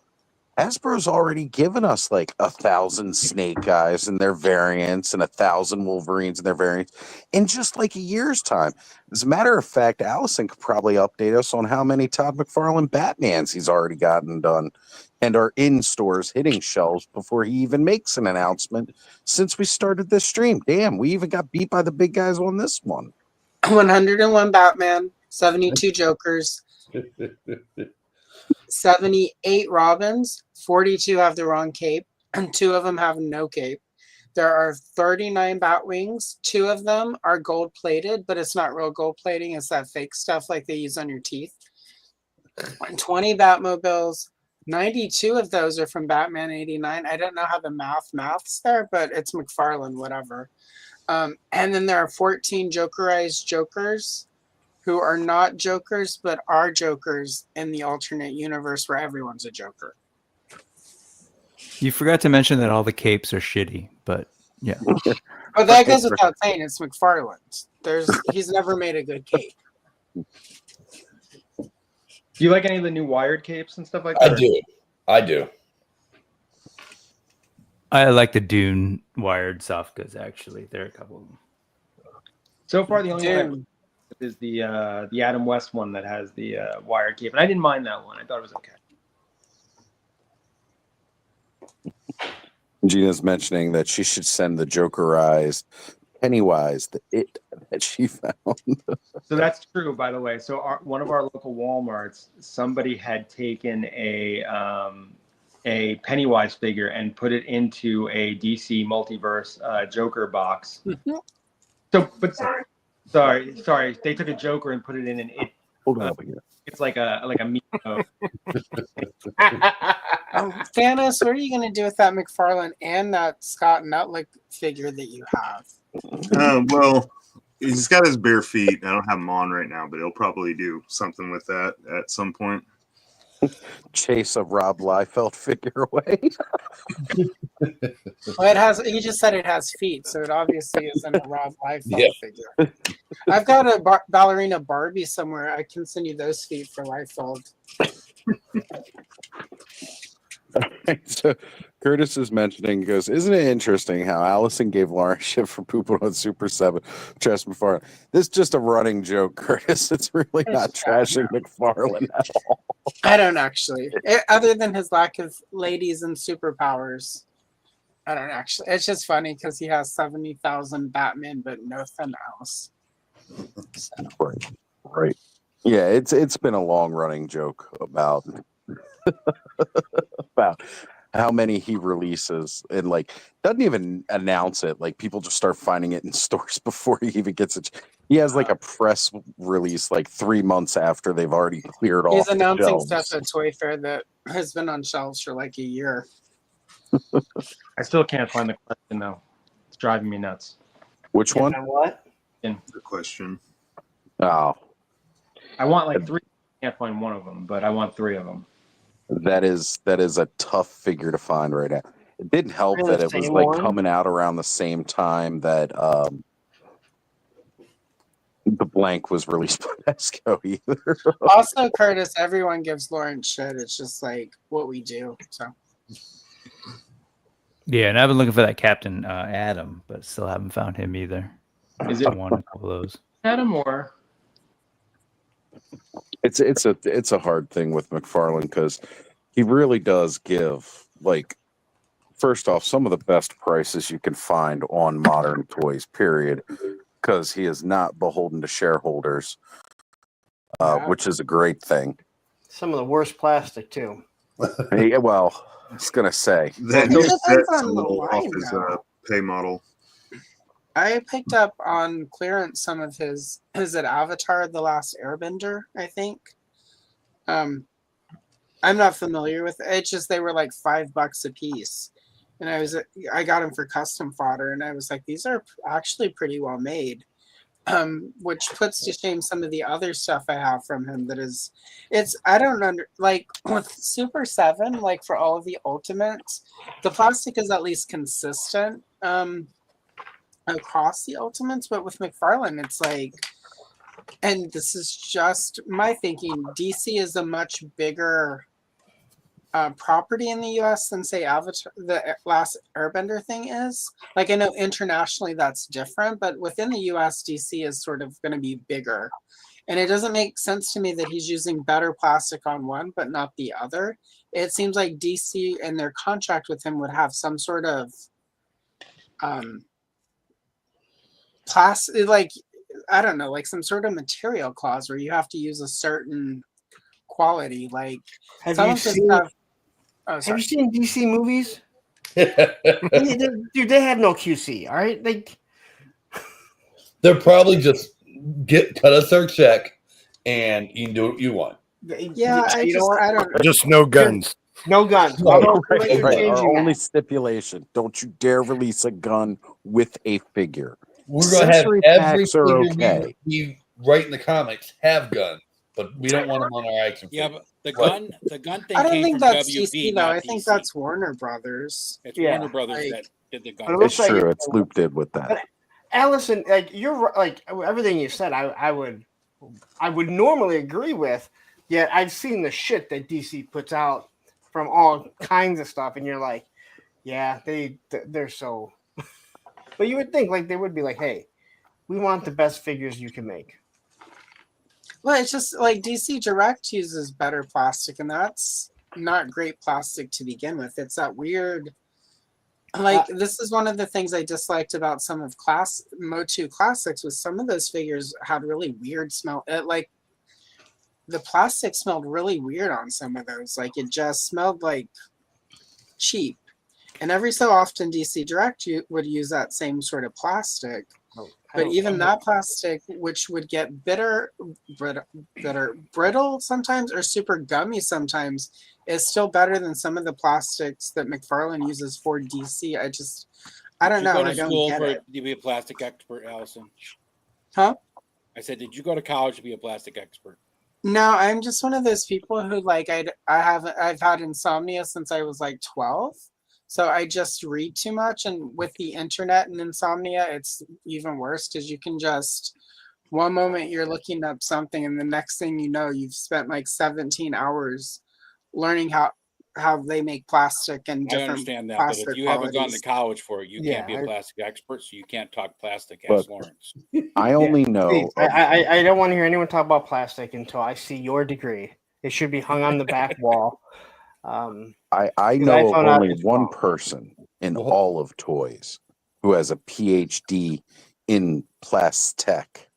Hasbro's already given us like 1,000 Snake Eyes and their variants and 1,000 Wolverines and their variants in just like a year's time. As a matter of fact, Allison could probably update us on how many Todd McFarlane Batmans he's already gotten done and are in stores hitting shelves before he even makes an announcement since we started this stream. Damn, we even got beat by the big guys on this one. 101 Batman, 72 Jokers, 78 Robins, 42 have the wrong cape, and 2 of them have no cape. There are 39 Batwings. 2 of them are gold plated, but it's not real gold plating. It's that fake stuff like they use on your teeth. 20 Batmobiles. 92 of those are from Batman 89. I don't know how the math's there, but it's McFarlane, whatever. And then there are 14 Jokerized Jokers who are not Jokers, but are Jokers in the alternate universe where everyone's a Joker. You forgot to mention that all the capes are shitty, but yeah. But that goes without saying. It's McFarlane's. He's never made a good cape. Do you like any of the new Wired capes and stuff like that? I do. I like the Dune wired soft goods, actually. There are a couple of them. So far, the only one is the Adam West one that has the Wired cape. And I didn't mind that one. I thought it was okay. Gina's mentioning that she should send the Jokerized Pennywise, that she found. So that's true, by the way. So one of our local Walmarts, somebody had taken a Pennywise figure and put it into a DC Multiverse Joker box. Sorry, they took a Joker and put it in, and hold on here. It's like a meatloaf. Thanos, what are you going to do with that McFarlane and that Scott Nutlick figure that you have? Well, he's got his bare feet. I don't have them on right now, but he'll probably do something with that at some point. Chase a Rob Liefeld figure away. Well, he just said it has feet, so it obviously isn't a Rob Liefeld figure. I've got a ballerina Barbie somewhere. I can send you those feet for Liefeld. So Curtis is mentioning, goes, isn't it interesting how Allison gave Lauren shit for pooping on Super 7? Trust McFarlane. This is just a running joke, Curtis. It's really not trashing McFarlane at all. I don't actually. Other than his lack of ladies and superpowers, I don't actually. It's just funny because he has 70,000 Batman, but nothing else. So. Right. Yeah, it's been a long running joke about about how many he releases and like doesn't even announce it. Like people just start finding it in stores before he even gets it. He has like a press release like 3 months after they've already cleared off. He's announcing shelves. stuff at Toy Fair that has been on shelves for like a year. I still can't find the question though. It's driving me nuts. Which one? What? Good question. Oh, I want like 3. I can't find one of them, but I want 3 of them. that is a tough figure to find right now. It didn't help Really that it was same like one? coming out around the same time that the blank was released by Esco either. Also, Curtis, everyone gives Lauren shit. It's just like what we do. So Yeah, and I've been looking for that Captain Adam, but still haven't found him either. Is it I want a couple of those. Adam or? It's a hard thing with McFarlane because he really does give, like, first off, some of the best prices you can find on modern toys, period, because he is not beholden to shareholders, which is a great thing. Some of the worst plastic too. Well, I was gonna say That It new depends set's on a the little off line, his though. pay model. I picked up on clearance some of his. Is it Avatar: The Last Airbender? I think. I'm not familiar with it. It's just they were like $5 a piece, and I got them for custom fodder, and I was like, these are actually pretty well made. Which puts to shame some of the other stuff I have from him. I don't like with Super 7, like for all of the Ultimates, the plastic is at least consistent across the Ultimates, but with McFarlane, it's like, and this is just my thinking, DC is a much bigger property in the US than say Avatar, the Last Airbender thing is. Like I know internationally that's different, but within the US, DC is sort of going to be bigger. And it doesn't make sense to me that he's using better plastic on one, but not the other. It seems like DC and their contract with him would have some sort of plastic, like, I don't know, like some sort of material clause where you have to use a certain quality. Like Have some you of the seen? stuff. Oh, Have sorry. you seen DC movies? Dude, they have no QC. All right, They're probably just cut us our check, and you can do what you want. Yeah, I don't know. Just no guns. No guns. Right, Unless you're right. changing Our only that. stipulation: don't you dare release a gun with a figure. We're gonna have Accessory every packs are figure okay. we write in the comics have guns, but we don't want them on our action Yeah, figures. but Right. the gun thing I don't came think from that's WB, DC though. not I think DC. that's Warner Brothers. It's Yeah, Warner Brothers like- that did the But it gun. looks It's like true. It's Loop did with that. But Allison, like you're right- like everything you said, I would normally agree with. Yet I've seen the shit that DC puts out from all kinds of stuff, and you're like, yeah, they're so. But you would think like they would be like, hey, we want the best figures you can make. Well, it's just like DC Direct uses better plastic, and that's not great plastic to begin with. It's that weird. Like this is one of the things I disliked about some of Motu Classics was some of those figures had really weird smell. Like the plastic smelled really weird on some of those. Like it just smelled like cheap. And every so often DC Direct would use that same sort of plastic. But even that plastic, which would get brittle sometimes or super gummy sometimes, is still better than some of the plastics that McFarlane uses for DC. I don't know. Did you go to I don't school get it. to be a plastic expert, Allison? Huh? I said, did you go to college to be a plastic expert? No, I'm just one of those people who like I've had insomnia since I was like 12. So I just read too much, and with the internet and insomnia, it's even worse because you can just one moment you're looking up something, and the next thing you know, you've spent like 17 hours learning how they make plastic and I different understand that, but plastic if you haven't gone to qualities. college for it, you can't be a Yeah, plastic expert, so you can't talk plastic. But- Ask Lawrence. I only know. Please, I don't want to hear anyone talk about plastic until I see your degree. It should be hung on the back wall. I I know of found out only it's one wrong. person in Well- all of toys who has a PhD in plastic.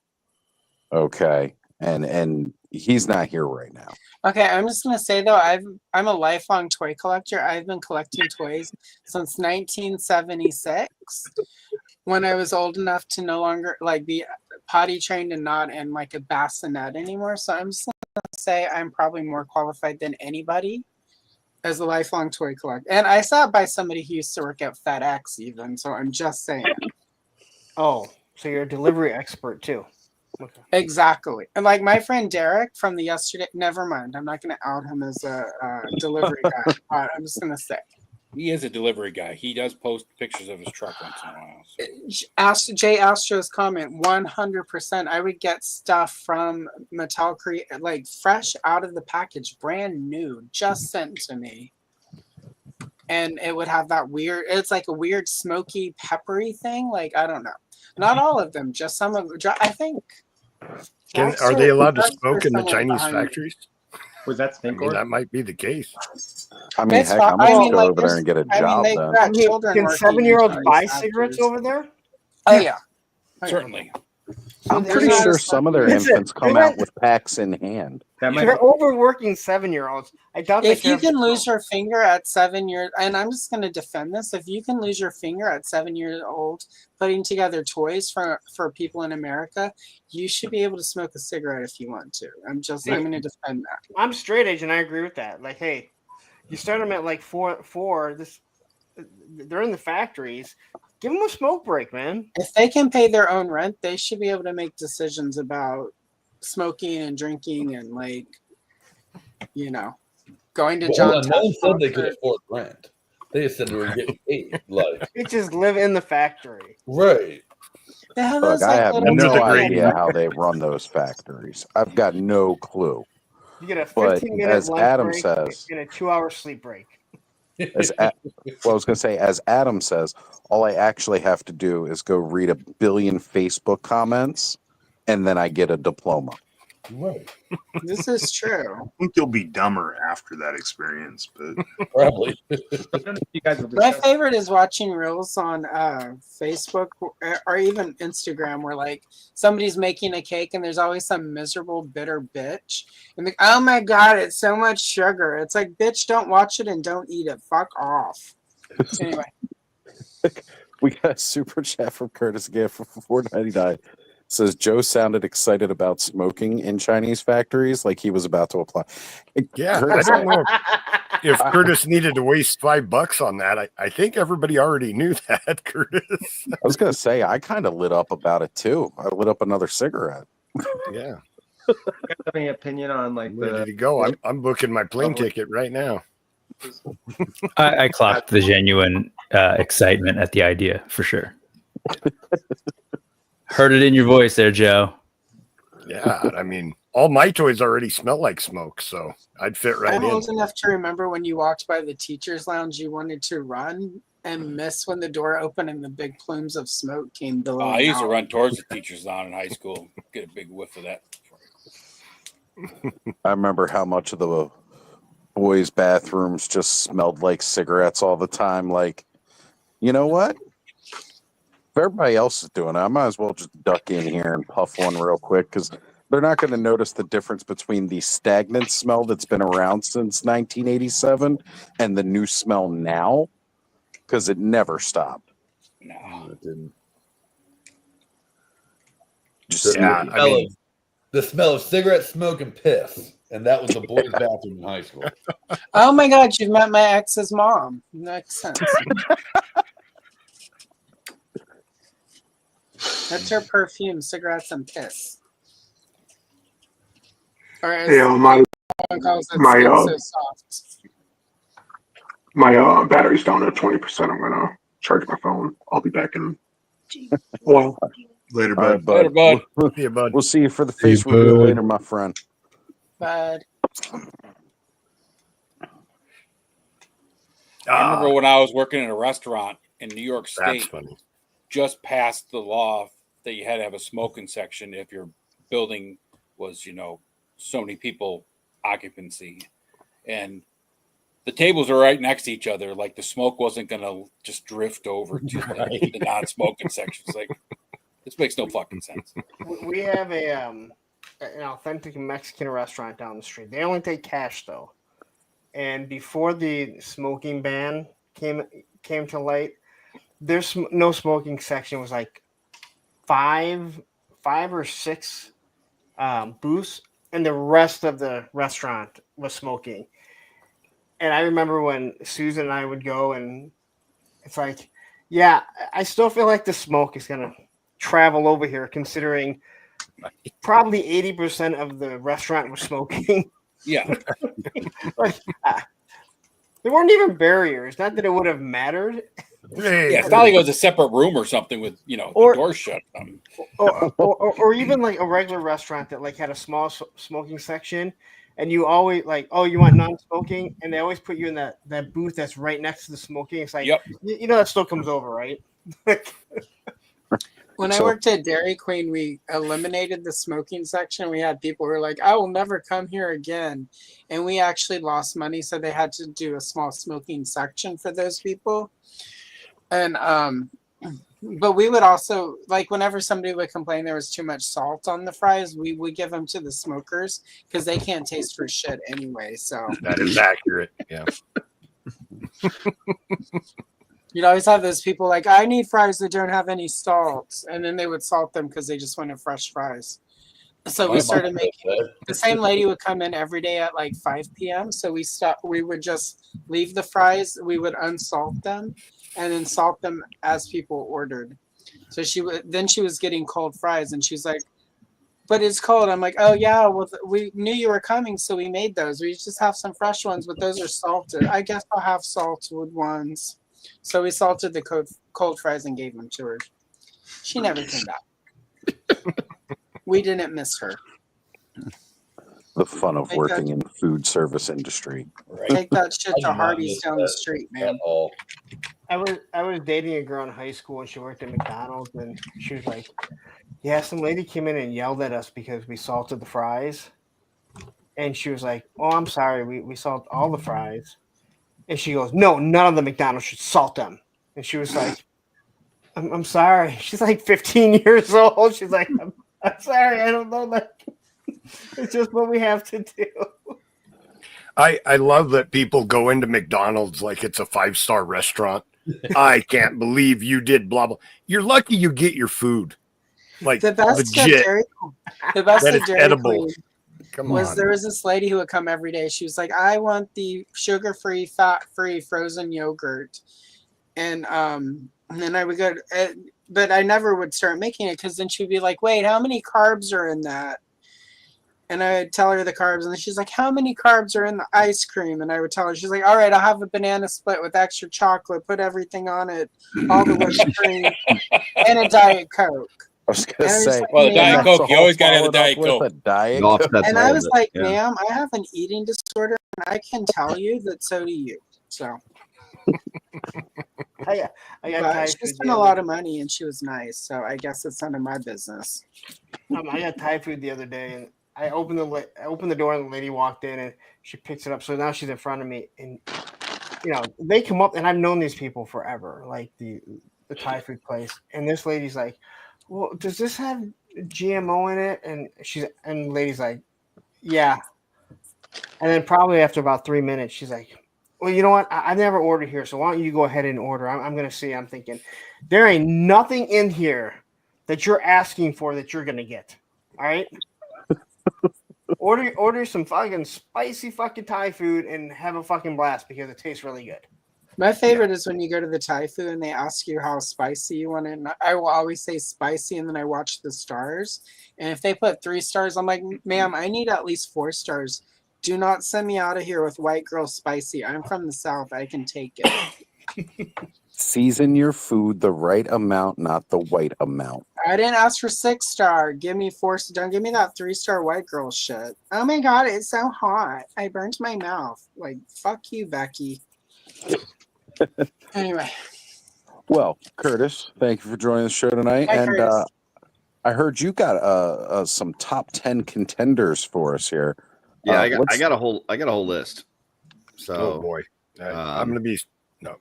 Okay, and he's not here right now. Okay, I'm just gonna say though, I'm a lifelong toy collector. I've been collecting toys since 1976, when I was old enough to no longer like be potty trained and not in like a bassinet anymore. So I'm just gonna say I'm probably more qualified than anybody as a lifelong toy collector. And I sat by somebody who used to work at FedEx even. So I'm just saying. Oh, so you're a delivery expert too. Okay. Exactly. And like my friend Derek from the yesterday, never mind. I'm not going to out him as a delivery guy. I'm just going to say. He is a delivery guy. He does post pictures of his truck once in a while. So. Jay Astro's comment, 100%. I would get stuff from Mattel like fresh out of the package, brand new, just sent to me. And it would have that weird, it's like a weird smoky, peppery thing. Like, I don't know. Not all of them, just some of them. I think. Are they allowed to That's smoke in the somewhere Chinese behind me. factories? Was that I mean, Stinkor? that might be the case. I mean, It's heck, fine. I'm gonna go like, over there and get a job they've then. got children Can working in 7-year-olds Chinese buy factories. cigarettes over there? Oh, yeah. Certainly. I'm there's pretty not sure a- some of their Listen, infants come they out went- with packs in hand. That might They're be, overworking 7-year-olds. I doubt If they you care can they lose smoke. your finger at 7 years, and I'm just going to defend this, if you can lose your finger at 7 years old putting together toys for people in America, you should be able to smoke a cigarette if you want to. I'm going to defend that. I'm straight edge, and I agree with that. Like, hey, you start them at like four. They're in the factories. Give them a smoke break, man. If they can pay their own rent, they should be able to make decisions about smoking and drinking and like, going to Well, John hold on, no one Tuck's said they could concert. afford rent. They just said they were getting paid. Like, They just live in the factory. right. They have Look, those, I like, have little Under no the tiny- grading. idea how they run those factories. I've got no clue. You get a But 15-minute as lunch Adam break says- and a 2-hour sleep break. I was going to say, as Adam says, all I actually have to do is go read a billion Facebook comments, and then I get a diploma. Right. This is true. I think you'll be dumber after that experience, but Probably. I don't know if you guys have My discussed. favorite is watching reels on Facebook or even Instagram where like somebody's making a cake and there's always some miserable bitter bitch and like, oh my god, it's so much sugar. It's like, bitch, don't watch it and don't eat it. Fuck off. Anyway, We got a super chat from Curtis Giff for $4.99. Says Joe sounded excited about smoking in Chinese factories, like he was about to apply. Yeah, Curtis, I don't know. if Curtis needed to waste $5 on that, I think everybody already knew that, Curtis. I was gonna say I kind of lit up about it too. I lit up another cigarette. Yeah. You guys have any opinion on like Ready to go. I'm booking my plane ticket right now. I clocked the genuine excitement at the idea for sure. Heard it in your voice there, Joe. Yeah, I mean, all my toys already smell like smoke, so I'd fit right I'm in. old enough to remember when you walked by the teacher's lounge, you wanted to run and miss when the door opened and the big plumes of smoke came billowing I used to out. run towards the teacher's lounge in high school, get a big whiff of that. I remember how much of the boys' bathrooms just smelled like cigarettes all the time. Like, you know what? If everybody else is doing it, I might as well just duck in here and puff one real quick because they're not going to notice the difference between the stagnant smell that's been around since 1987 and the new smell now because it never stopped. No, it didn't. Just Yeah, I mean, The smell of cigarette smoke and piss, and that was the boys' bathroom in high school. Oh my God, you've met my ex's mom. Makes sense. That's her perfume, cigarettes, and piss. Or as Yeah, my someone calls it, my, skin so soft. my battery's down at 20%. I'm gonna charge my phone. I'll be back in a while. Later, all right, bud. bud. Later, bud. see you, bud. We'll see you for the face reveal later, my friend. But I remember when I was working in a restaurant in New York That's State, funny. just passed the law that you had to have a smoking section if your building was, so many people occupancy. And the tables were right next to each other. Like the smoke wasn't going to just drift over to the non-smoking sections. Like, this makes no fucking sense. We have an authentic Mexican restaurant down the street. They only take cash though. And before the smoking ban came to light, there's no smoking section. It was like five or six booths, and the rest of the restaurant was smoking. And I remember when Susan and I would go, and it's like, yeah, I still feel like the smoke is gonna travel over here, considering probably 80% of the restaurant was smoking. Yeah. Like, there weren't even barriers. Not that it would have mattered. Hey, Yeah, it's not like it was a separate room or something with, the door shut. Or even like a regular restaurant that like had a small smoking section, and you always like, oh, you want non-smoking, and they always put you in that booth that's right next to the smoking. It's like, Yep. you know, that still comes over, right? when I worked at Dairy Queen, we eliminated the smoking section. We had people who were like, I will never come here again. And we actually lost money, so they had to do a small smoking section for those people. And but we would also, like, whenever somebody would complain there was too much salt on the fries, we would give them to the smokers because they can't taste for shit anyway. So that is accurate. Yeah. you'd always have those people like, I need fries that don't have any salt, and then they would salt them because they just wanted fresh fries. So we started making, the same lady would come in every day at like 5 p.m. So we would just leave the fries, we would unsalt them and then salt them as people ordered. So she was getting cold fries, and she's like, but it's cold. I'm like, oh yeah, well we knew you were coming, so we made those. We just have some fresh ones, but those are salted. I guess I'll have salted ones. So we salted the cold fries and gave them to her. She never came back. We didn't miss her. The fun of working in the food service industry. Right. Take that shit I to do not Hardee's miss down that the street, man. at all. I was dating a girl in high school, and she worked at McDonald's, and she was like, yeah, some lady came in and yelled at us because we salted the fries. And she was like, oh, I'm sorry, we salt all the fries. And she goes, no, none of the McDonald's should salt them. And she was like, I'm sorry. She's like 15 years old. She's like, I'm sorry, I don't know. Like, it's just what we have to do. I love that people go into McDonald's like it's a 5-star restaurant. I can't believe you did blah blah. You're lucky you get your food. Like The best legit. the best that at it's Dairy edible. Queen Come was on. there was this lady who would come every day. She was like, I want the sugar-free, fat-free frozen yogurt. And then I would go, but I never would start making it because then she'd be like, wait, how many carbs are in that? And I would tell her the carbs, and then she's like, how many carbs are in the ice cream? And I would tell her, she's like, all right, I'll have a banana split with extra chocolate, put everything on it, all the whipped cream, and a Diet Coke. I was gonna And I was say, like, Well, the Diet ma'am, Coke, you always got to have the followed up Diet with Coke. a Diet It Coke. offsets and all I of was it. like, Yeah. ma'am, I have an eating disorder, and I can tell you that so do you. So, I got but Thai she food. spent a lot of money, and she was nice. So I guess it's none of my business. I got Thai food the other day, and I opened the door, and the lady walked in, and she picks it up. So now she's in front of me, and they come up, and I've known these people forever, like the Thai food place. And this lady's like, "Well, does this have GMO in it?" And the lady's like, "Yeah." And then probably after about 3 minutes, she's like, well, you know what? I've never ordered here, so why don't you go ahead and order? I'm going to see. I'm thinking, there ain't nothing in here that you're asking for that you're going to get. All right? Order some fucking spicy fucking Thai food and have a fucking blast because it tastes really good. My favorite is when you go to the Thai food and they ask you how spicy you want it. And I will always say spicy, and then I watch the stars. And if they put 3 stars, I'm like, ma'am, I need at least 4 stars. Do not send me out of here with white girl spicy. I'm from the South. I can take it. Season your food the right amount, not the white amount. I didn't ask for 6 star. Give me 4. Don't give me that 3-star white girl shit. Oh my God, it's so hot. I burnt my mouth. Like, fuck you, Becky. Anyway. Well, Curtis, thank you for joining the show tonight. Hi, and Curtis. I heard you got some top 10 contenders for us here. Yeah, I got a whole list. So, Oh boy, I'm gonna be no.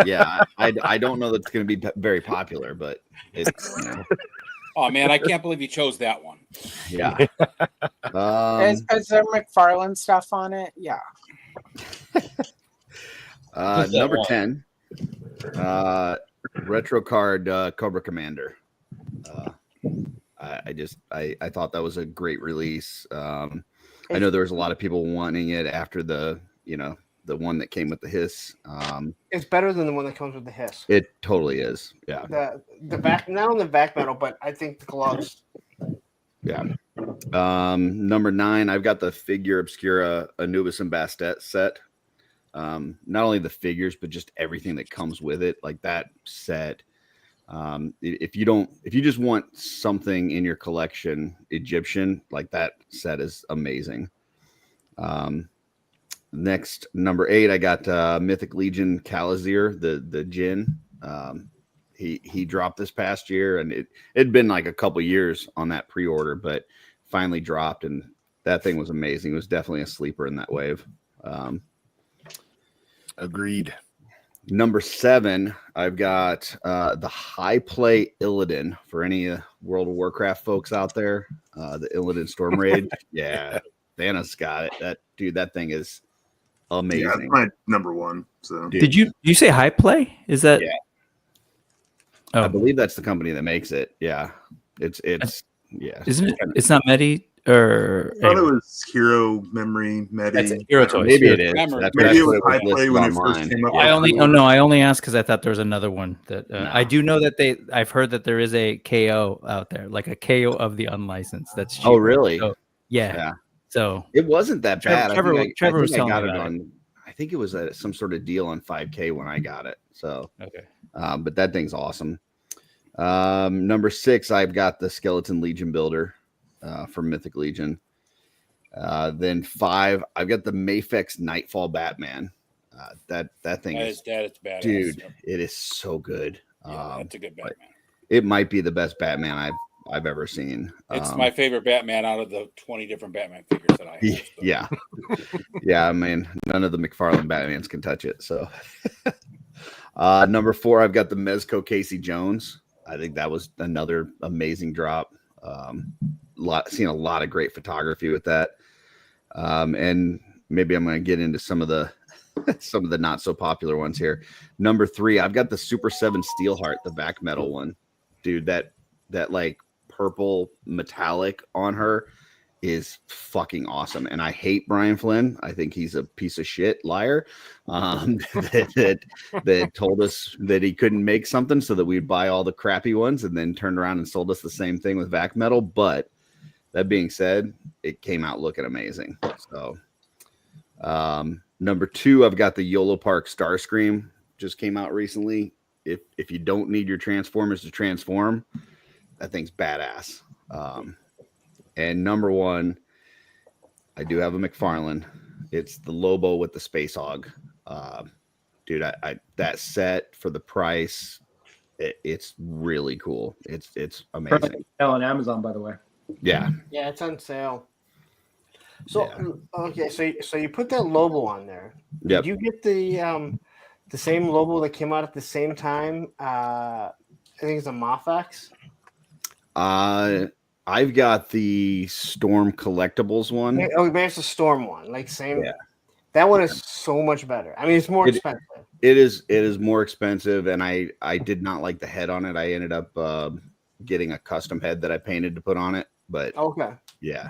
Yeah, I don't know that it's going to be very popular, but it's Oh man, I can't believe you chose that one. yeah. Is there McFarlane stuff on it? Yeah. Number 10, retro card Cobra Commander. I thought that was a great release. I know there was a lot of people wanting it after the one that came with the hiss. It's better than the one that comes with the hiss. It totally is. Yeah. The back, not on the back metal, but I think the gloves. Yeah. Number 9, I've got the Figure Obscura Anubis and Bastet set. Not only the figures, but just everything that comes with it, like that set. If you just want something in your collection Egyptian, like that set is amazing. Next, number 8, I got Mythic Legion Kalazir, the Jinn. He dropped this past year, and it'd been like a couple years on that pre-order, but finally dropped, and that thing was amazing. It was definitely a sleeper in that wave. Agreed. Number 7, I've got the High Play Illidan for any World of Warcraft folks out there. The Illidan Storm Rage. Yeah, Thanos got it. That thing is amazing. Yeah, it's my number 1. So Did you say High Play? Is that? Yeah. Oh. I believe that's the company that makes it. Yeah, it's yeah. Isn't it? It's not Medi or. I thought it was Hero Memory Medi. That's Hero Toys. Maybe it is. Maybe it was High Play when it first online. came up. I only asked because I thought there was another one that I do know that I've heard that there is a KO out there, like a KO of the unlicensed. That's cheap. Oh, really? So, yeah. So it wasn't that bad. Trevor was I telling got me it about on. I think it was some sort of deal on 5K when I got it. So okay. But that thing's awesome. Number 6, I've got the Skeleton Legion Builder from Mythic Legion. Then 5, I've got the Mafex Nightfall Batman. That thing is badass, dude. Yep. It is so good. Yeah, that's a good Batman. It might be the best Batman I've ever seen. It's my favorite Batman out of the 20 different Batman figures that I have. So. Yeah, yeah. I mean, none of the McFarlane Batmans can touch it. So, number 4, I've got the Mezco Casey Jones. I think that was another amazing drop. Seen a lot of great photography with that. And maybe I'm going to get into some of the not so popular ones here. Number 3, I've got the Super 7 Steelheart, the back metal one. Dude, that like purple metallic on her is fucking awesome. And I hate Brian Flynn. I think he's a piece of shit liar that told us that he couldn't make something so that we'd buy all the crappy ones and then turned around and sold us the same thing with vac metal. But that being said, it came out looking amazing. So number 2, I've got the YOLO Park Starscream, just came out recently. If you don't need your Transformers to transform, that thing's badass. And number 1, I do have a McFarlane. It's the Lobo with the Space Hog. Dude, I that set for the price, it's really cool. It's amazing. On Amazon, by the way. Yeah. Yeah, it's on sale. So okay, so you put that Lobo on there. Yep. Did you get the same Lobo that came out at the same time? I think it's a Mafex. I've got the Storm Collectibles one. Oh, maybe it's the Storm one. Like same. Yeah. That one is so much better. I mean, it's more expensive. It is more expensive, and I did not like the head on it. I ended up getting a custom head that I painted to put on it. But okay. Yeah,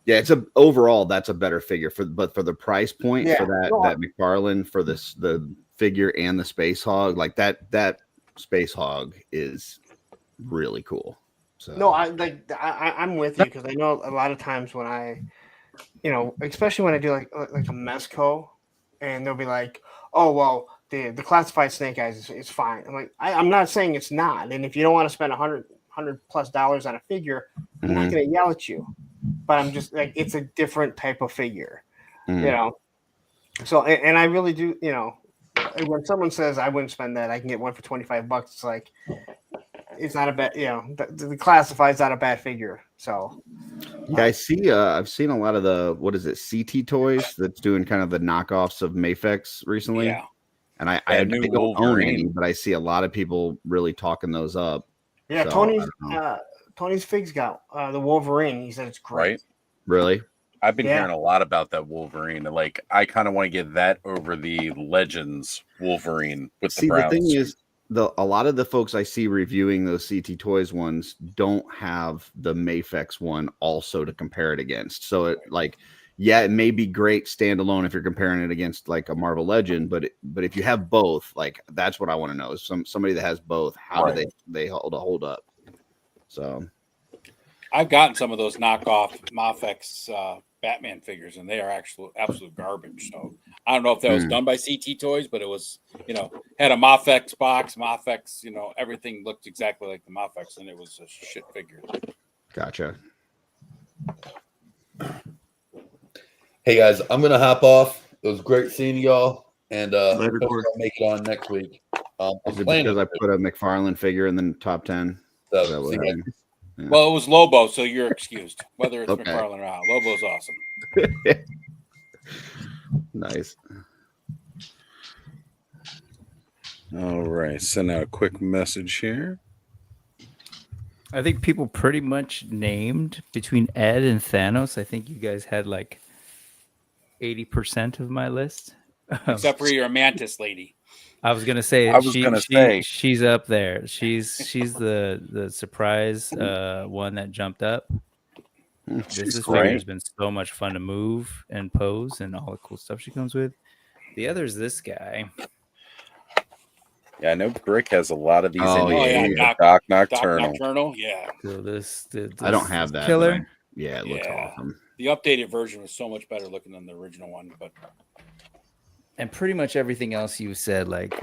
it's overall that's a better figure but for the price point for that McFarlane for the figure and the Space Hog, like that Space Hog is really cool. So No, I'm with you because I know a lot of times when I, especially when I do like a Mezco, and they'll be like, oh well, the classified Snake Eyes is fine. I'm like, I'm not saying it's not, and if you don't want to spend $100+ on a figure, I'm not going to yell at you, but I'm just like, it's a different type of figure, So and I really do, when someone says I wouldn't spend that, I can get one for $25. It's like, it's not a bad, the classified's not a bad figure. So yeah, I see. I've seen a lot of the CT Toys that's doing kind of the knockoffs of Mafex recently. Yeah, and I don't own any, but I see a lot of people really talking those up. Yeah, so, Tony's Figs got the Wolverine. He said it's great. Right? Really? I've been hearing a lot about that Wolverine. Like, I kind of want to get that over the Legends Wolverine with the Browns. The thing is, a lot of the folks I see reviewing those CT Toys ones don't have the Mafex one also to compare it against. So it it may be great standalone if you're comparing it against like a Marvel Legend, but if you have both, like that's what I want to know is somebody that has both, how do they hold up? So I've gotten some of those knockoff Mafex Batman figures, and they are absolute garbage. So I don't know if that was done by CT Toys, but it was, had a Mafex box, Mafex, everything looked exactly like the Mafex, and it was a shit figure. Gotcha. Hey guys, I'm gonna hop off. It was great seeing y'all, and I'll make it on next week. Is it because I put a McFarlane figure in the top 10? Well, it was Lobo, so you're excused. Whether it's McFarlane or not, Lobo's awesome. Nice. All right, send out a quick message here. I think people pretty much named between Ed and Thanos. I think you guys had like 80% of my list, except for your Mantis lady. I was gonna say she's up there. She's the surprise one that jumped up. This figure has been so much fun to move and pose and all the cool stuff she comes with. The other is this guy. Yeah, I know Brick has a lot of these. Doc Nocturnal. Yeah. So this I don't have that killer. It looks awesome. The updated version was so much better looking than the original one, but. And pretty much everything else you said, like,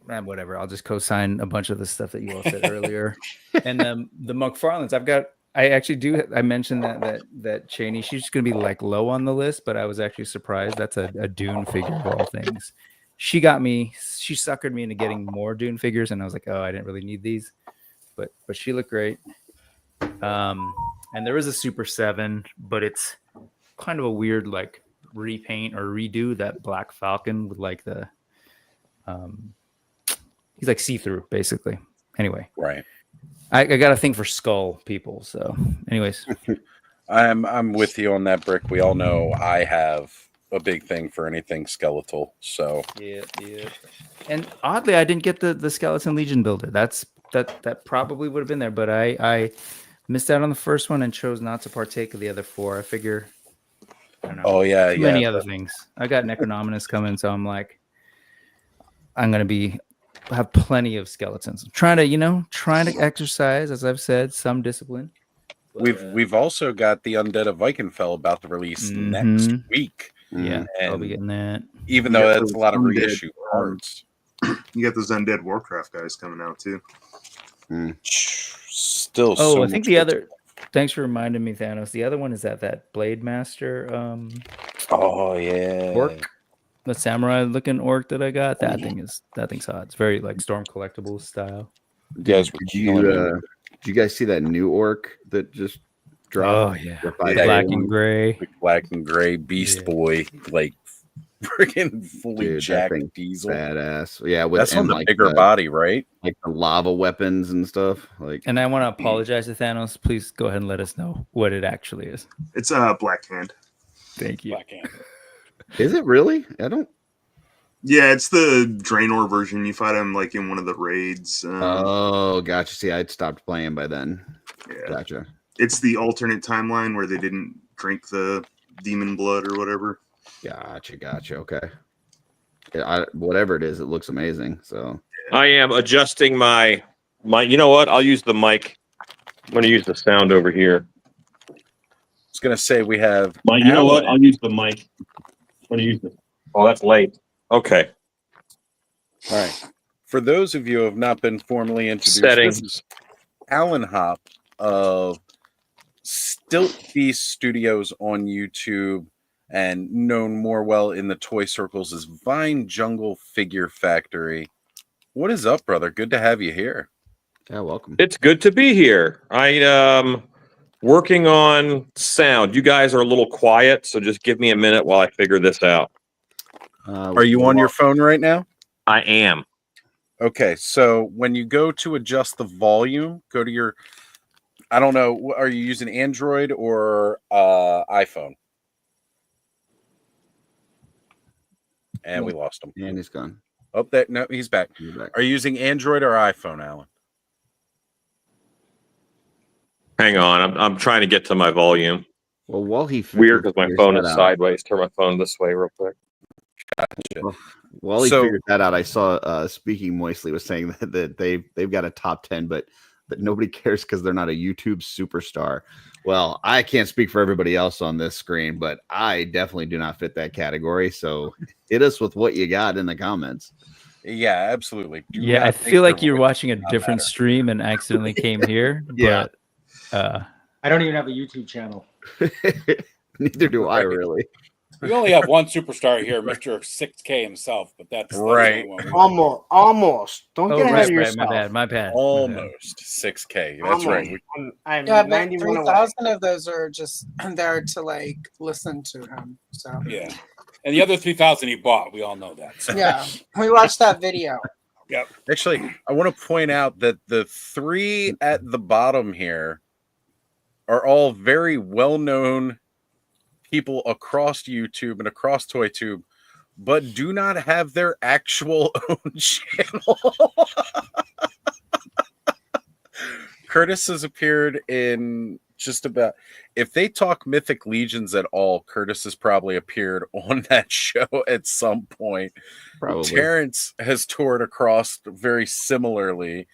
whatever. I'll just co-sign a bunch of the stuff that you all said earlier. And the McFarlanes, I mentioned that Cheney, she's going to be like low on the list, but I was actually surprised. That's a Dune figure of all things. She suckered me into getting more Dune figures, and I was like, oh, I didn't really need these, but she looked great. And there is a Super 7, but it's kind of a weird like repaint or redo that Black Falcon with like the he's like see-through basically. Anyway, right. I got a thing for skull people. So, anyways, I'm with you on that, Brick. We all know I have a big thing for anything skeletal. So yeah. And oddly, I didn't get the Skeleton Legion builder. That probably would have been there, but missed out on the first one and chose not to partake of the other 4. I figure, I don't know. Oh yeah, too many other things. I got Necronominus coming, so I'm like, I'm gonna have plenty of skeletons. I'm trying to exercise, as I've said, some discipline. But, We've also got the Undead of Vikingfell about to release next week. Yeah, and I'll be getting that. Even though that's a lot of reissue cards. You got those Undead Warcraft guys coming out too. Still, I think the other. Thanks for reminding me, Thanos. The other one is that Blade Master. Oh yeah, orc, the samurai looking orc that I got. That thing's hot. It's very like Storm Collectibles style. Did you guys see that new orc that just dropped? Oh yeah, black and gray Beast Boy, like freaking fully jacked diesel, badass. Yeah, that's on the bigger body, right? Like the lava weapons and stuff. Like, and I want to apologize to Thanos. Please go ahead and let us know what it actually is. It's Black Hand. Thank you. Black Hand. Is it really? I don't. Yeah, it's the Draenor version. You fight him like in one of the raids. Oh, gotcha. See, I'd stopped playing by then. Yeah, gotcha. It's the alternate timeline where they didn't drink the demon blood or whatever. Gotcha. Okay. Yeah, whatever it is, it looks amazing. So I am adjusting my. You know what? I'll use the mic. I'm going to use the sound over here. I was going to say we have. You know what? I'll use the mic. I'm going to use the. Oh, that's late. Okay. All right. For those of you who have not been formally introduced, Settings. This is Alan Hop of Stilt Beast Studios on YouTube, and known more well in the toy circles as Vine Jungle Figure Factory. What is up, brother? Good to have you here. Yeah, welcome. It's good to be here. I working on sound. You guys are a little quiet, so just give me a minute while I figure this out. Are you on your phone right now? I am. Okay, so when you go to adjust the volume, go to your, I don't know, are you using Android or iPhone? And we lost him. And he's gone. Oh, no, he's back. Are you using Android or iPhone, Alan? Hang on, I'm trying to get to my volume. Well, while he weird because my phone is sideways. Turn my phone this way real quick. Gotcha. Well, while he figured that out, I saw Speaking Moistly was saying that they've got a top 10, but nobody cares because they're not a YouTube superstar. Well, I can't speak for everybody else on this screen, but I definitely do not fit that category. So hit us with what you got in the comments. Yeah, absolutely. Yeah, I feel like you're watching a different stream and accidentally came here. Yeah. But, I don't even have a YouTube channel. Neither do I, really. We only have one superstar here, Mr. 6K himself, but that's right. Almost. Don't get ahead of yourself. My bad. Almost 6K. That's right. I'm yeah, but 91 away. 3,000 of those are just there to like listen to him. So yeah, and the other 3,000 he bought. We all know that. So. Yeah, we watched that video. Yep. Actually, I want to point out that the 3 at the bottom here are all very well-known people across YouTube and across ToyTube, but do not have their actual own channel. Curtis has appeared in just about, if they talk Mythic Legions at all, Curtis has probably appeared on that show at some point. Probably. Terrence has toured across very similarly.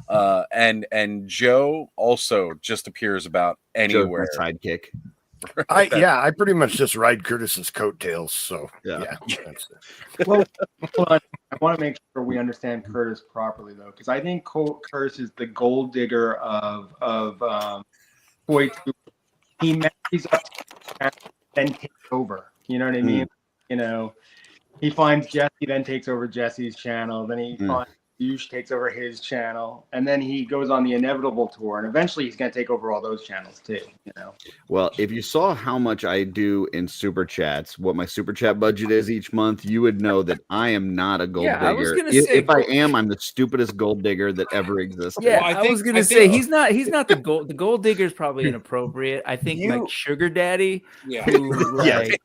And Joe also just appears about anywhere. Joe's my sidekick. I pretty much just ride Curtis's coattails. So yeah. Well, hold on. I want to make sure we understand Curtis properly, though, because I think Curtis is the gold digger of toy. He marries up and then takes over. You know what I mean? You know, he finds Jesse, then takes over Jesse's channel. Then he finds Yush, takes over his channel, and then he goes on the Inevitable tour, and eventually he's going to take over all those channels too. You know. Well, if you saw how much I do in super chats, what my super chat budget is each month, you would know that I am not a gold digger. I was gonna if, say, if I am, I'm the stupidest gold digger that ever existed. Yeah, I was gonna say he's not the gold. The gold digger is probably inappropriate. I think like Sugar Daddy. Yeah, who, like,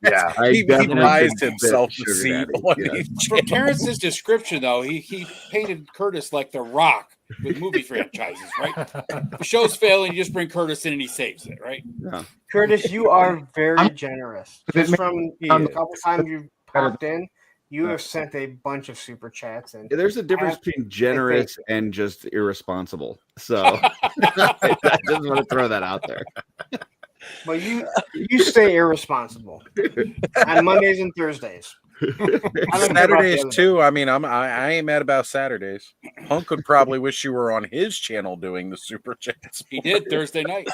He buys himself a seat on each From Terrence's description, though, he painted treated Curtis like the Rock with movie franchises, right? The show's failing, you just bring Curtis in and he saves it, right? Yeah. Curtis, you are very generous. Just from He a is. couple times you've Better popped in, you have sent a bunch of super chats in. There's a difference between generous and just irresponsible. So I just want to throw that out there. But you stay irresponsible on Mondays and Thursdays. I don't care about the Saturdays other too. I mean, I ain't mad about Saturdays. Punk would probably wish you were on his channel doing the super chats. He did Thursday night.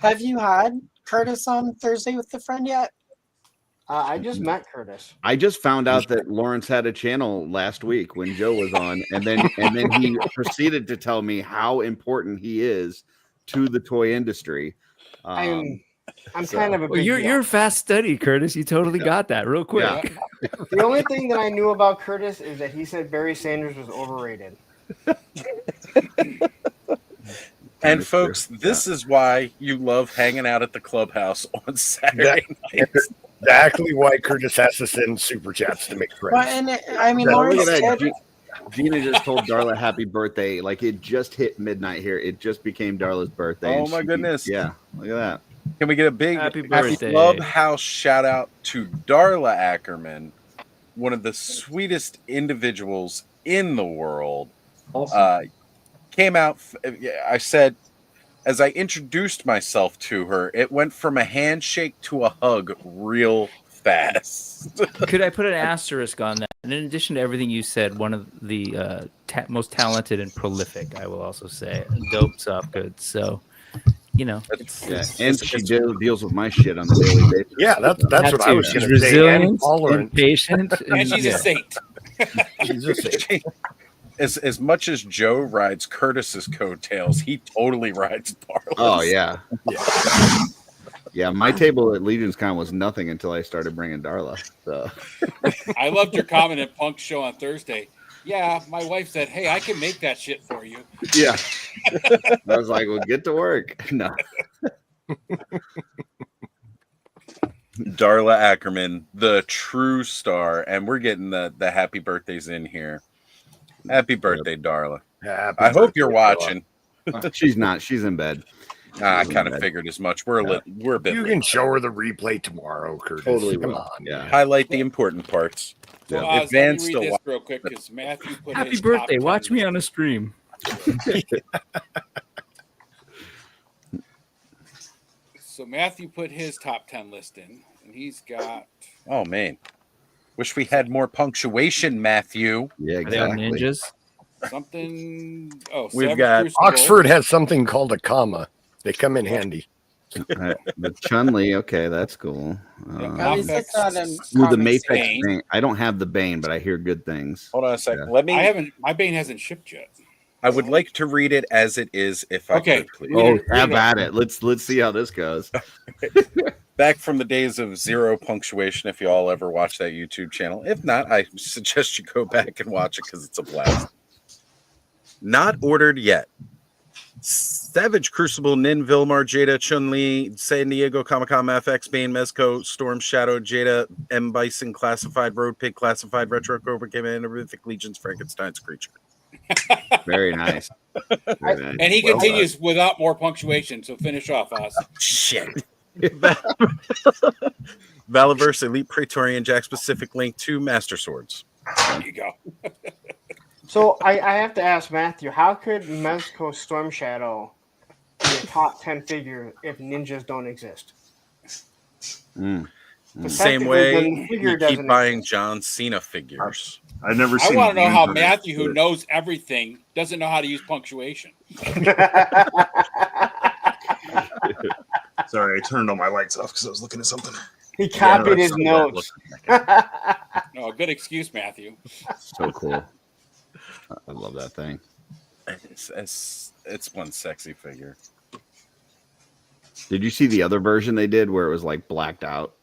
Have you had Curtis on Thursday with the friend yet? I just met Curtis. I just found out that Lawrence had a channel last week when Joe was on, and then he proceeded to tell me how important he is to the toy industry. I'm kind of a big you're deal. a fast study, Curtis. You totally got that real quick. Yeah. The only thing that I knew about Curtis is that he said Barry Sanders was overrated. And folks, this is why you love hanging out at the clubhouse on Saturday nights. Exactly why Curtis has to send super chats to make friends. Well, and I mean, Look Lawrence at that. did. Gina just told Darla happy birthday. Like it just hit midnight here. It just became Darla's birthday. Oh and my goodness. Yeah, look at that. Can we get a big Happy birthday. clubhouse shout out to Darla Ackerman, one of the sweetest individuals in the world. Came out. I said, as I introduced myself to her, it went from a handshake to a hug real fast. Could I put an asterisk on that? And in addition to everything you said, one of the most talented and prolific, I will also say, dope soft goods. So, you know, and she deals with my shit on the daily basis. Yeah, that's what I was She's going to say. resilient, And tolerant. and patient, And she's a saint. She's a saint. As much as Joe rides Curtis's coattails, he totally rides Darla's. Oh yeah. Yeah, my table at Legion's Con was nothing until I started bringing Darla. So I loved your comment in Punk's show on Thursday. Yeah, my wife said, "Hey, I can make that shit for you." yeah, I was like, "Well, get to work." No, Darla Ackerman, the true star, and we're getting the happy birthdays in here. Happy birthday, Darla. I hope you're watching. she's not. She's in bed. I kind of figured as much. We're a bit. You can show her the replay tomorrow, Curtis. Totally Come will. on. Yeah. Highlight the important parts. So, Yeah. Oz, let me Advanced read to this watch. real quick because Matthew put happy his birthday. top Watch 10 me on a stream. So Matthew put his top 10 list in, and he's got Oh man, wish we had more punctuation, Matthew. Yeah, Are they all exactly. ninjas? something. Oh, We've Savage got Crucible. Oxford has something called a comma. They come in handy. The Chun-Li, okay, that's cool. At least it's not in Ooh, the Comic Mafex Bane. Bane. I don't have the Bane, but I hear good things. Hold on a second. Yeah. Let me. I haven't. My Bane hasn't shipped yet. I would like to read it as it is, if I Okay. could, please. Read Oh, it, read have it. at it. Let's see how this goes. Back from the days of zero punctuation, if you all ever watch that YouTube channel. If not, I suggest you go back and watch it because it's a blast. Not ordered yet. Savage Crucible, Nin, Vilmar, Jada, Chun-Li, San Diego, Comic-Con, FX, Bane, Mezco, Storm Shadow, Jada, M. Bison, Classified, Road Pig, Classified, Retro Cobra, Came in, Horrific Legions, Frankenstein's Creature. Very nice. Very nice. And he Well continues without more punctuation. So finish off, Oz. Shit. Valaverse, Elite Praetorian, Jack Specific, Link 2, Master Swords. There you go. So I have to ask Matthew, how could Mezco Storm Shadow be a top 10 figure if ninjas don't exist? Mm. The Same technically, way the figure you keep doesn't buying exist. John Cena figures. I've never I seen. want to know how Ninja Matthew, who do it. knows everything, doesn't know how to use punctuation. Sorry, I turned all my lights off because I was looking at something. He copied his notes. No, good excuse, Matthew. So cool. I love that thing. It's one sexy figure. Did you see the other version they did where it was like blacked out?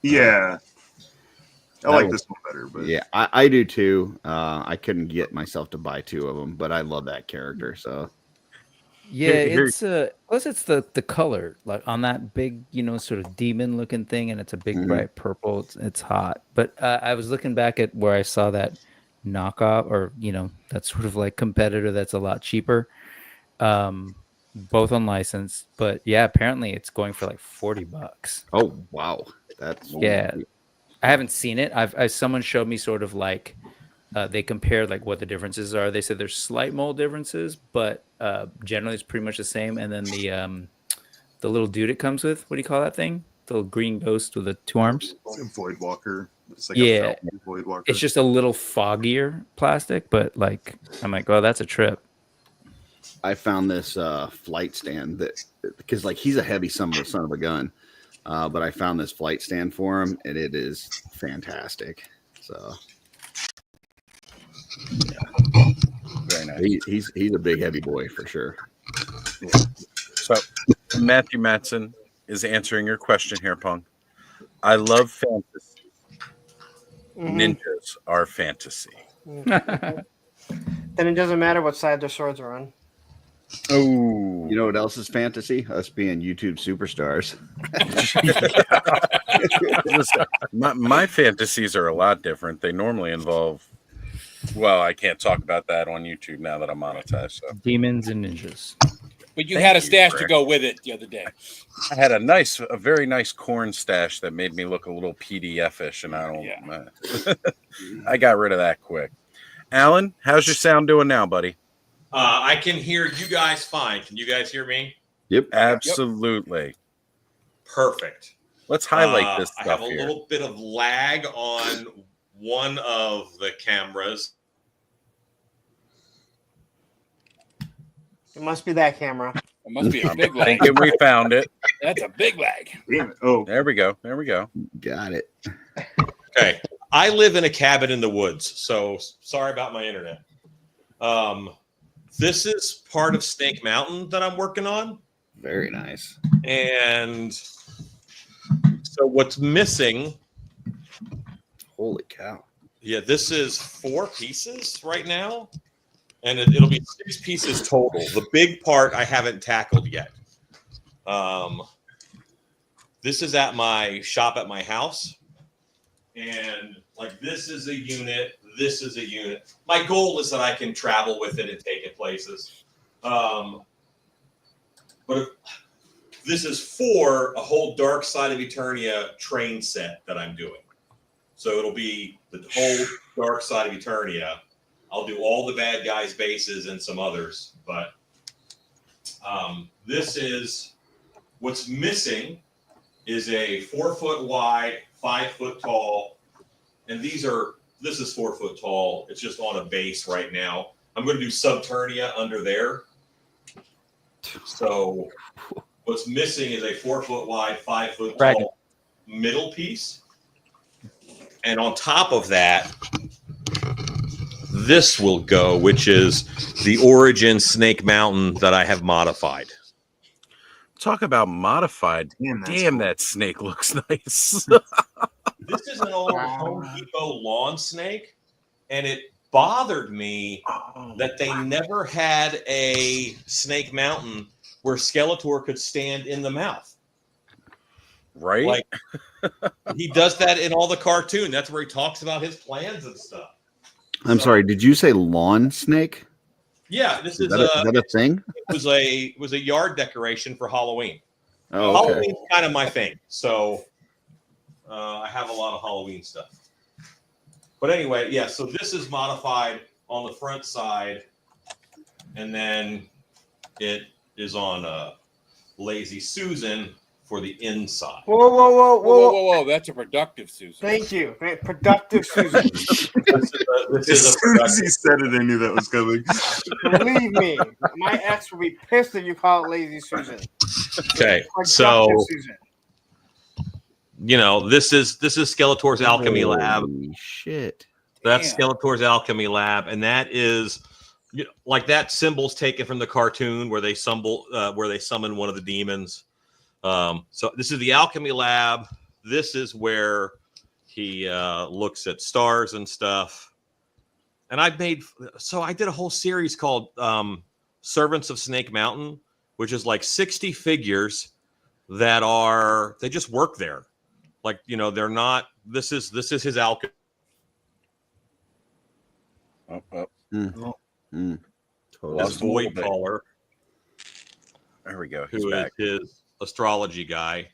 Yeah, I That like was- this one better, but Yeah, I do too. I couldn't get myself to buy two of them, but I love that character. So Yeah, Here- it's plus it's the color like on that big, sort of demon looking thing, and it's a big Mhm. bright purple. It's hot. But I was looking back at where I saw that knockoff, or that sort of like competitor that's a lot cheaper. Both unlicensed, but yeah, apparently it's going for like $40. Oh wow, that's Yeah. I haven't seen it. Someone showed me sort of like they compared like what the differences are. They said there's slight mold differences, but generally it's pretty much the same. And then the little dude it comes with, what do you call that thing? The little green ghost with the 2 arms. It's a Void Walker. It's like Yeah. a felt Void Walker. It's just a little foggier plastic, but like I'm like, oh, that's a trip. I found this flight stand that, because like he's a heavy son of a gun, but I found this flight stand for him, and it is fantastic. So Very nice. He's a big heavy boy for sure. So Matthew Matson is answering your question here, Punk. I love fantasy. Ninjas are fantasy. Then it doesn't matter what side their swords are on. Oh, you know what else is fantasy? Us being YouTube superstars. Listen, my fantasies are a lot different. They normally involve, well, I can't talk about that on YouTube now that I'm monetized. So. Demons and ninjas. But you had a stash to go with it the other day. I had a very nice corn stash that made me look a little PDF-ish, and I got rid of that quick. Alan, how's your sound doing now, buddy? I can hear you guys fine. Can you guys hear me? Yep. Absolutely. Perfect. Let's highlight this stuff I have a here. little bit of lag on one of the cameras. It must be that camera. It must be a big lag. Thinking we found it. That's a big lag. Damn it. Oh, There we go. Got it. Okay. I live in a cabin in the woods, so sorry about my internet. This is part of Snake Mountain that I'm working on. Very nice. And so what's missing? Holy cow. Yeah, this is 4 pieces right now, and it'll be 6 pieces total. The big part I haven't tackled yet. This is at my shop at my house, and like this is a unit. This is a unit. My goal is that I can travel with it and take it places. But this is for a whole Dark Side of Eternia train set that I'm doing. So it'll be the whole Dark Side of Eternia. I'll do all the bad guys' bases and some others. But this is what's missing is a 4 foot wide, 5 foot tall, and this is 4 foot tall. It's just on a base right now. I'm going to do Subternia under there. So what's missing is a 4 foot wide, 5 foot tall middle piece. And on top of that, this will go, which is the Origin Snake Mountain that I have modified. Talk about modified. Damn, that snake looks nice. This is an old Home Depot lawn snake, and it bothered me that they never had a Snake Mountain where Skeletor could stand in the mouth. Right? Like he does that in all the cartoon. That's where he talks about his plans and stuff. I'm sorry. Did you say lawn snake? Yeah, this is that a thing? It was a yard decoration for Halloween. Oh, okay. Halloween's kind of my thing, so I have a lot of Halloween stuff. But anyway, yeah. So this is modified on the front side, and then it is on Lazy Susan for the inside. Whoa. That's a productive Susan. Thank you. Productive Susan. as soon as he said it, I knew that was coming. Believe me, my ex will be pissed if you call it Lazy Susan. Okay, Productive so Susan. this is Skeletor's Alchemy Lab. Holy shit. That's Skeletor's Alchemy Lab, and that is like that symbol's taken from the cartoon where they summon one of the demons. So this is the Alchemy Lab. This is where he looks at stars and stuff. And I did a whole series called Servants of Snake Mountain, which is like 60 figures they just work there. Like, they're not, this is his alchemy. Totally. This void caller. There we go. He's Who back. is his astrology guy.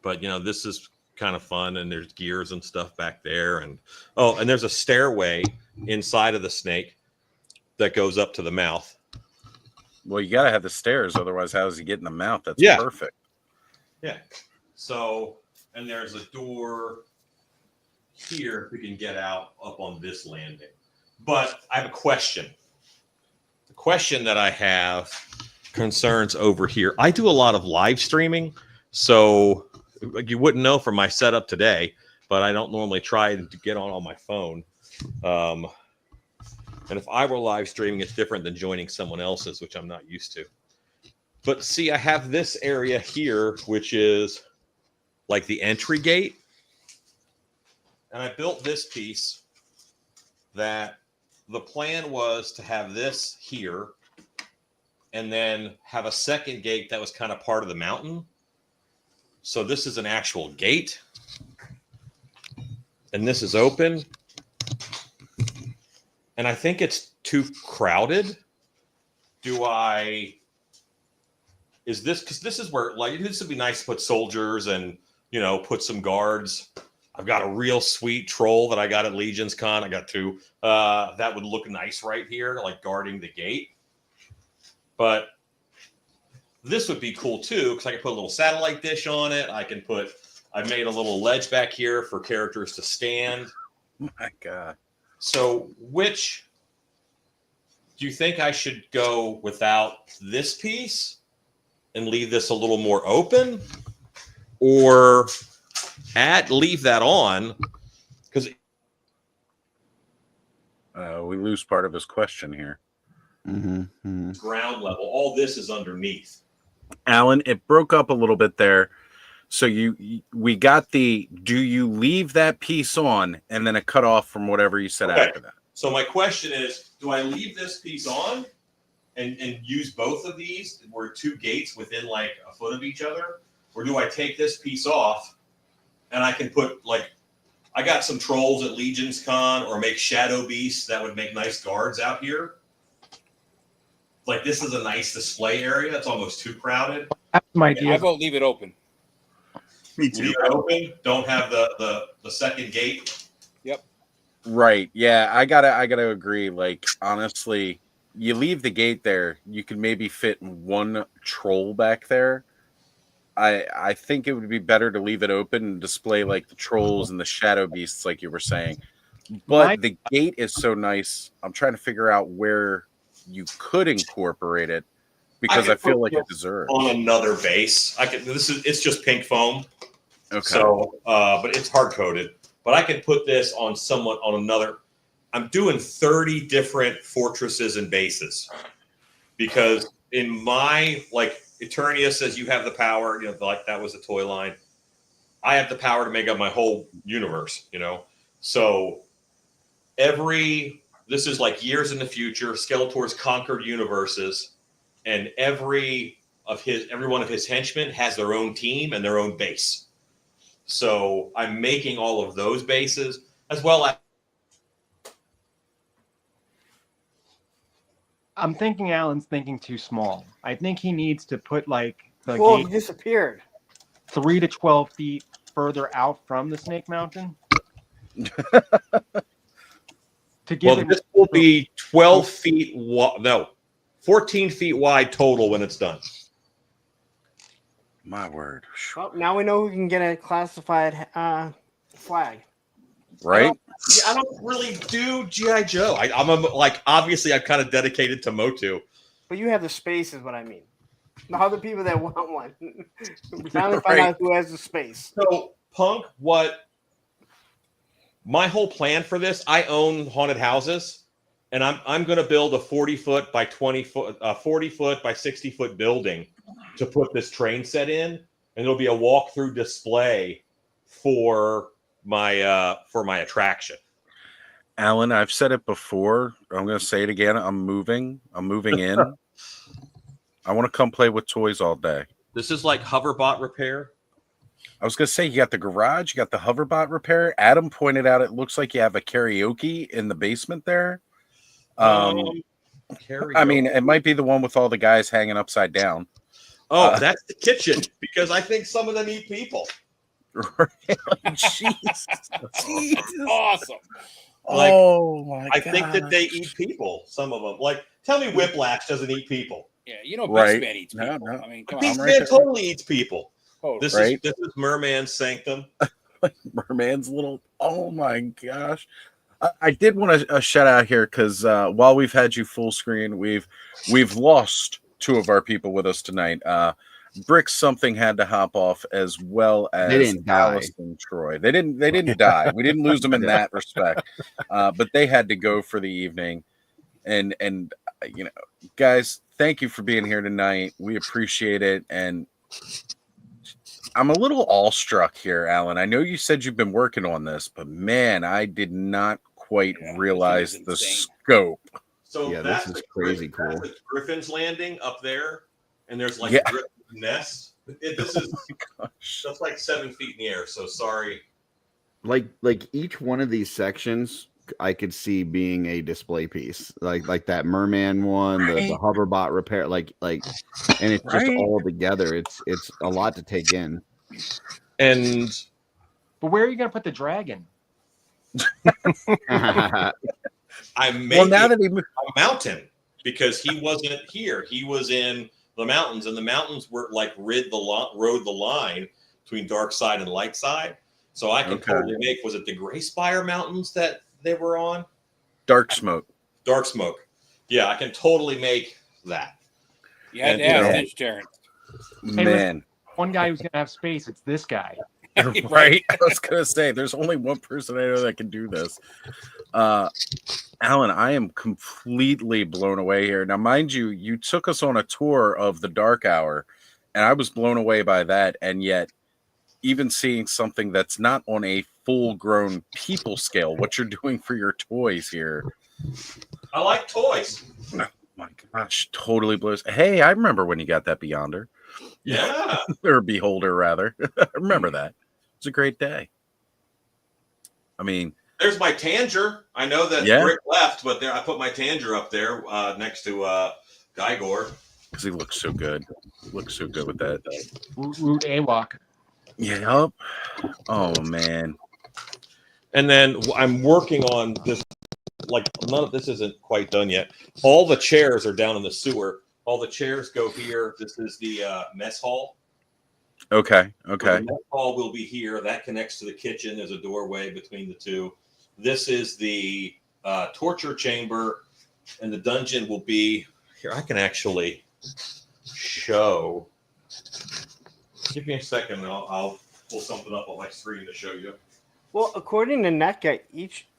But this is kind of fun, and there's gears and stuff back there, and there's a stairway inside of the snake that goes up to the mouth. Well, you got to have the stairs, otherwise, how does he get in the mouth? That's perfect. Yeah. So, and there's a door here if we can get out up on this landing. But I have a question. The question that I have concerns over here. I do a lot of live streaming, so you wouldn't know from my setup today, but I don't normally try to get on my phone. And if I were live streaming, it's different than joining someone else's, which I'm not used to. But see, I have this area here, which is like the entry gate. And I built this piece that the plan was to have this here and then have a second gate that was kind of part of the mountain. So this is an actual gate. And this is open. And I think it's too crowded. Is this, because this is where, like, this would be nice to put soldiers and, put some guards. I've got a real sweet troll that I got at Legion's Con. I got two. That would look nice right here, like guarding the gate. But this would be cool too, because I can put a little satellite dish on it. I made a little ledge back here for characters to stand. Oh my God. So which do you think I should go without this piece and leave this a little more open, or leave that on? Because we lose part of his question here. Ground level, all this is underneath. Alan, it broke up a little bit there. So we got do you leave that piece on and then it cut off from whatever you said after that? So my question is, do I leave this piece on and use both of these? We're two gates within like a foot of each other. Or do I take this piece off and I can put, like, I got some trolls at Legion's Con, or make shadow beasts that would make nice guards out here. Like, this is a nice display area. It's almost too crowded. That's my idea. I vote leave it open. Me too. Leave it open. Don't have the second gate. Yep. Right. Yeah, I gotta agree. Like, honestly, you leave the gate there, you can maybe fit one troll back there. I think it would be better to leave it open and display like the trolls and the shadow beasts, like you were saying. But the gate is so nice. I'm trying to figure out where you could incorporate it, because I feel like it deserves on another base. It's just pink foam. Okay. So, but it's hard coated. But I can put this on another. I'm doing 30 different fortresses and bases, because in my, like, Eternia says you have the power. Like that was a toy line. I have the power to make up my whole universe. So this is like years in the future. Skeletor's conquered universes, and every one of his henchmen has their own team and their own base. So I'm making all of those bases, as well as. I'm thinking Alan's thinking too small. I think he needs to put like the Whoa, gate he disappeared. 3 to 12 feet further out from the Snake Mountain. This will be 12 feet wide. No, 14 feet wide total when it's done. My word. Well, now we know who can get a classified flag. Right? I don't really do G.I. Joe. Obviously I'm kind of dedicated to Motu. But you have the space, is what I mean. The other people that want one. We finally find out who has the space. So, Punk, my whole plan for this, I own haunted houses, and I'm going to build a 40-foot by 20-foot, 40-foot by 60-foot building to put this train set in, and there'll be a walkthrough display for my attraction. Alan, I've said it before. I'm going to say it again. I'm moving in. I want to come play with toys all day. This is like hoverbot repair. I was going to say, you got the garage, you got the hoverbot repair. Adam pointed out it looks like you have a karaoke in the basement there. I mean, it might be the one with all the guys hanging upside down. Oh, that's the kitchen, because I think some of them eat people. Jesus. Awesome. Like, my I think that they eat people, some of them. Like, tell me Whiplash doesn't eat people. Yeah, you know, Right. Beastman eats No, people. no. I mean, come on. Beastman totally eats people. Oh, This right. is Merman's sanctum. Merman's little. Oh my gosh! I did want to shout out here because while we've had you full screen, we've lost two of our people with us tonight. Brick something had to hop off, as well as They didn't die. Alice and Troy. They didn't die. We didn't lose them in that respect, but they had to go for the evening. And you know, guys, thank you for being here tonight. We appreciate it. And I'm a little awestruck here, Alan. I know you said you've been working on this, but man, I did not quite realize the scope. So Yeah, that's this is the crazy Griffin, cool. that's the Griffin's Landing up there, and there's like Yeah. a Griffin nest. This is that's like 7 feet in the air. So sorry. Like each one of these sections, I could see being a display piece, like that Merman one, the Right. hoverbot repair, like, and it's just Right. all together. It's a lot to take in. And But where are you going to put the dragon? I'm Well, making now that he a mountain because he wasn't here. He was in the mountains, and the mountains were like rode the line between dark side and light side. So I can Okay. totally make. Was it the Gray Spire Mountains that they were on? Dark Smoke. Dark Smoke. Yeah, I can totally make that. You had And, to you ask, know, didn't you, Terrence? Hey, Man. listen, one guy who's going to have space, it's this guy. Right. I was gonna say there's only one person I know that can do this. Alan, I am completely blown away here. Now, mind you, you took us on a tour of the Dark Hour, and I was blown away by that. And yet, even seeing something that's not on a full-grown people scale, what you're doing for your toys here. I like toys. Oh my gosh, totally blows. Hey, I remember when you got that Beyonder. Yeah. Or Beholder, rather. I remember that. It was a great day. I mean, There's my Tanger. I know that Yeah. Brick left, but there I put my Tanger up there next to Gygor. because he looks so good. Looks so good with that. Root AWOC. Yep. Oh man. And then I'm working on this. Like none of this isn't quite done yet. All the chairs are down in the sewer. All the chairs go here. This is the mess hall. Okay. So Okay. the mess hall will be here. That connects to the kitchen. There's a doorway between the two. This is the torture chamber, and the dungeon will be here. I can actually show. Give me a second, and I'll pull something up on my screen to show you. Well, according to NetGuy,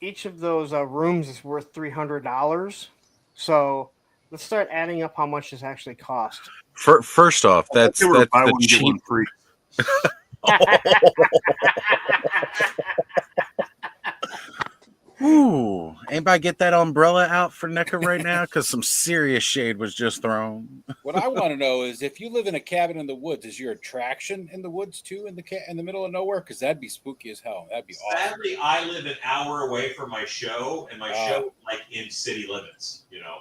each of those rooms is worth $300. So let's start adding up how much this actually cost. First off, that's They were buy the one, get cheap. one free. Ooh, anybody get that umbrella out for NECA right now? Because some serious shade was just thrown. What I want to know is if you live in a cabin in the woods, is your attraction in the woods too, in the middle of nowhere? Because that'd be spooky as hell. That'd be awesome. Sadly, I live an hour away from my show, and my show is like in city limits. You know.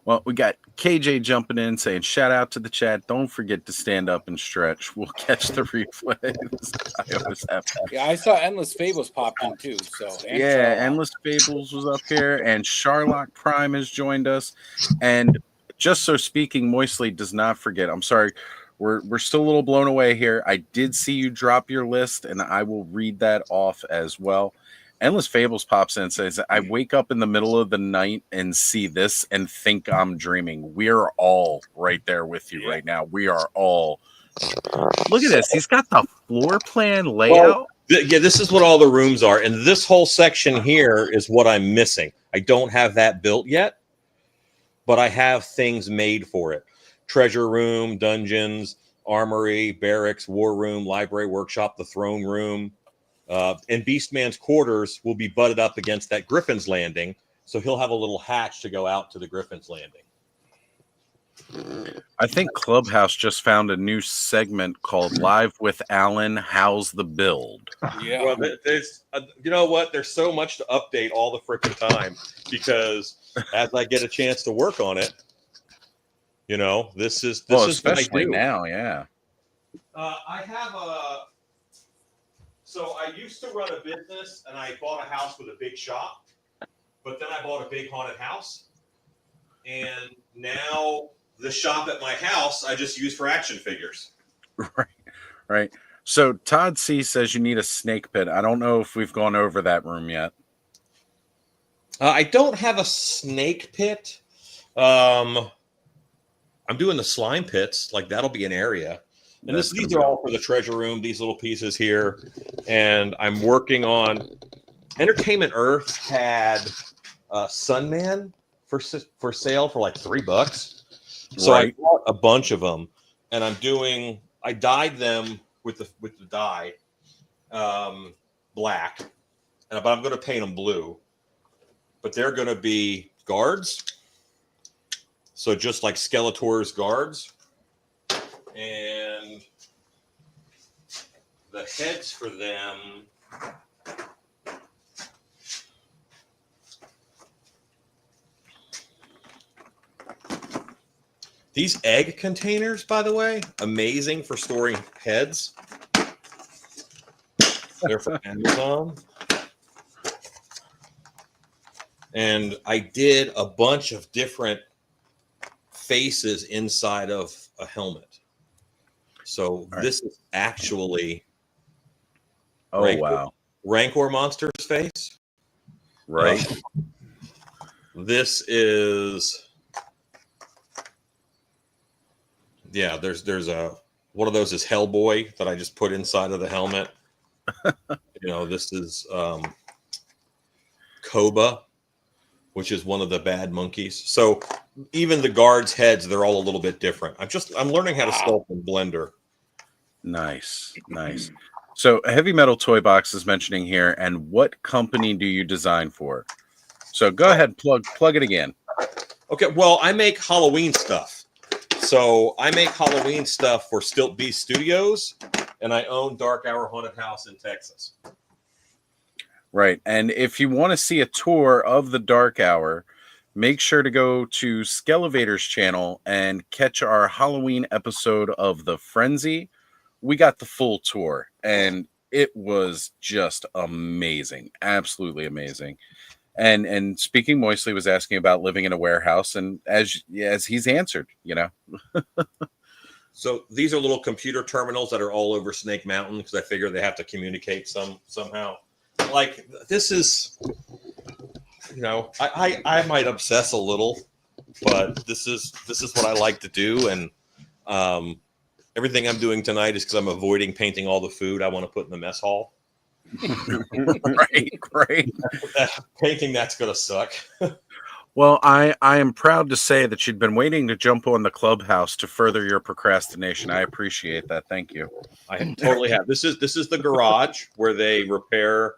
Well, we got KJ jumping in saying, shout out to the chat. Don't forget to stand up and stretch. We'll catch the replays. I always have to. Yeah, I saw Endless Fables popped in too. So and Yeah, Charlotte. Endless Fables was up here, and Charlotte Prime has joined us. And just so speaking moistly does not forget, I'm sorry, we're still a little blown away here. I did see you drop your list, and I will read that off as well. Endless Fables pops in and says, I wake up in the middle of the night and see this and think I'm dreaming. We're all right there with you right now. We are all. Look at this. He's got the floor plan layout. Yeah, this is what all the rooms are, and this whole section here is what I'm missing. I don't have that built yet, but I have things made for it: treasure room, dungeons, armory, barracks, war room, library, workshop, the throne room. And Beastman's quarters will be butted up against that Griffin's Landing, so he'll have a little hatch to go out to the Griffin's Landing. I think Clubhouse just found a new segment called Live with Alan. How's the build? Yeah. Well, there's, you know what? There's so much to update all the freaking time because as I get a chance to work on it, you know, this is what I especially do. now, yeah. I have a. So I used to run a business, and I bought a house with a big shop, but then I bought a big haunted house, and now the shop at my house I just use for action figures. Right. So Todd C says you need a snake pit. I don't know if we've gone over that room yet. I don't have a snake pit. I'm doing the slime pits. Like that'll be an area. And these are all for the treasure room, these little pieces here. And I'm working on Entertainment Earth had Sunman for sale for like $3. So I bought a bunch of them, and I dyed them with the dye black, but I'm going to paint them blue. But they're going to be guards. So just like Skeletor's guards. And the heads for them these egg containers, by the way, amazing for storing heads. They're from Amazon. And I did a bunch of different faces inside of a helmet. So this is actually Rancor Monster's face. Right. This is there's a one of those is Hellboy that I just put inside of the helmet. This is Koba, which is one of the bad monkeys. So even the guards' heads, they're all a little bit different. I'm learning how to sculpt in Blender. Nice. So Heavy Metal Toy Box is mentioning here, and what company do you design for? So go ahead, plug it again. Okay, well, I make Halloween stuff. So I make Halloween stuff for Stilt Beast Studios, and I own Dark Hour Haunted House in Texas. Right. And if you want to see a tour of the Dark Hour, make sure to go to Skelevator's channel and catch our Halloween episode of The Frenzy. We got the full tour, and it was just amazing. Absolutely amazing. And Speaking Moistly was asking about living in a warehouse, and as he's answered, So these are little computer terminals that are all over Snake Mountain because I figure they have to communicate somehow. Like this is, I might obsess a little, but this is what I like to do, and everything I'm doing tonight is because I'm avoiding painting all the food I want to put in the mess hall. Great. Painting that's gonna suck. Well, I am proud to say that you'd been waiting to jump on the Clubhouse to further your procrastination. I appreciate that. Thank you. I totally have. This is the garage where they repair.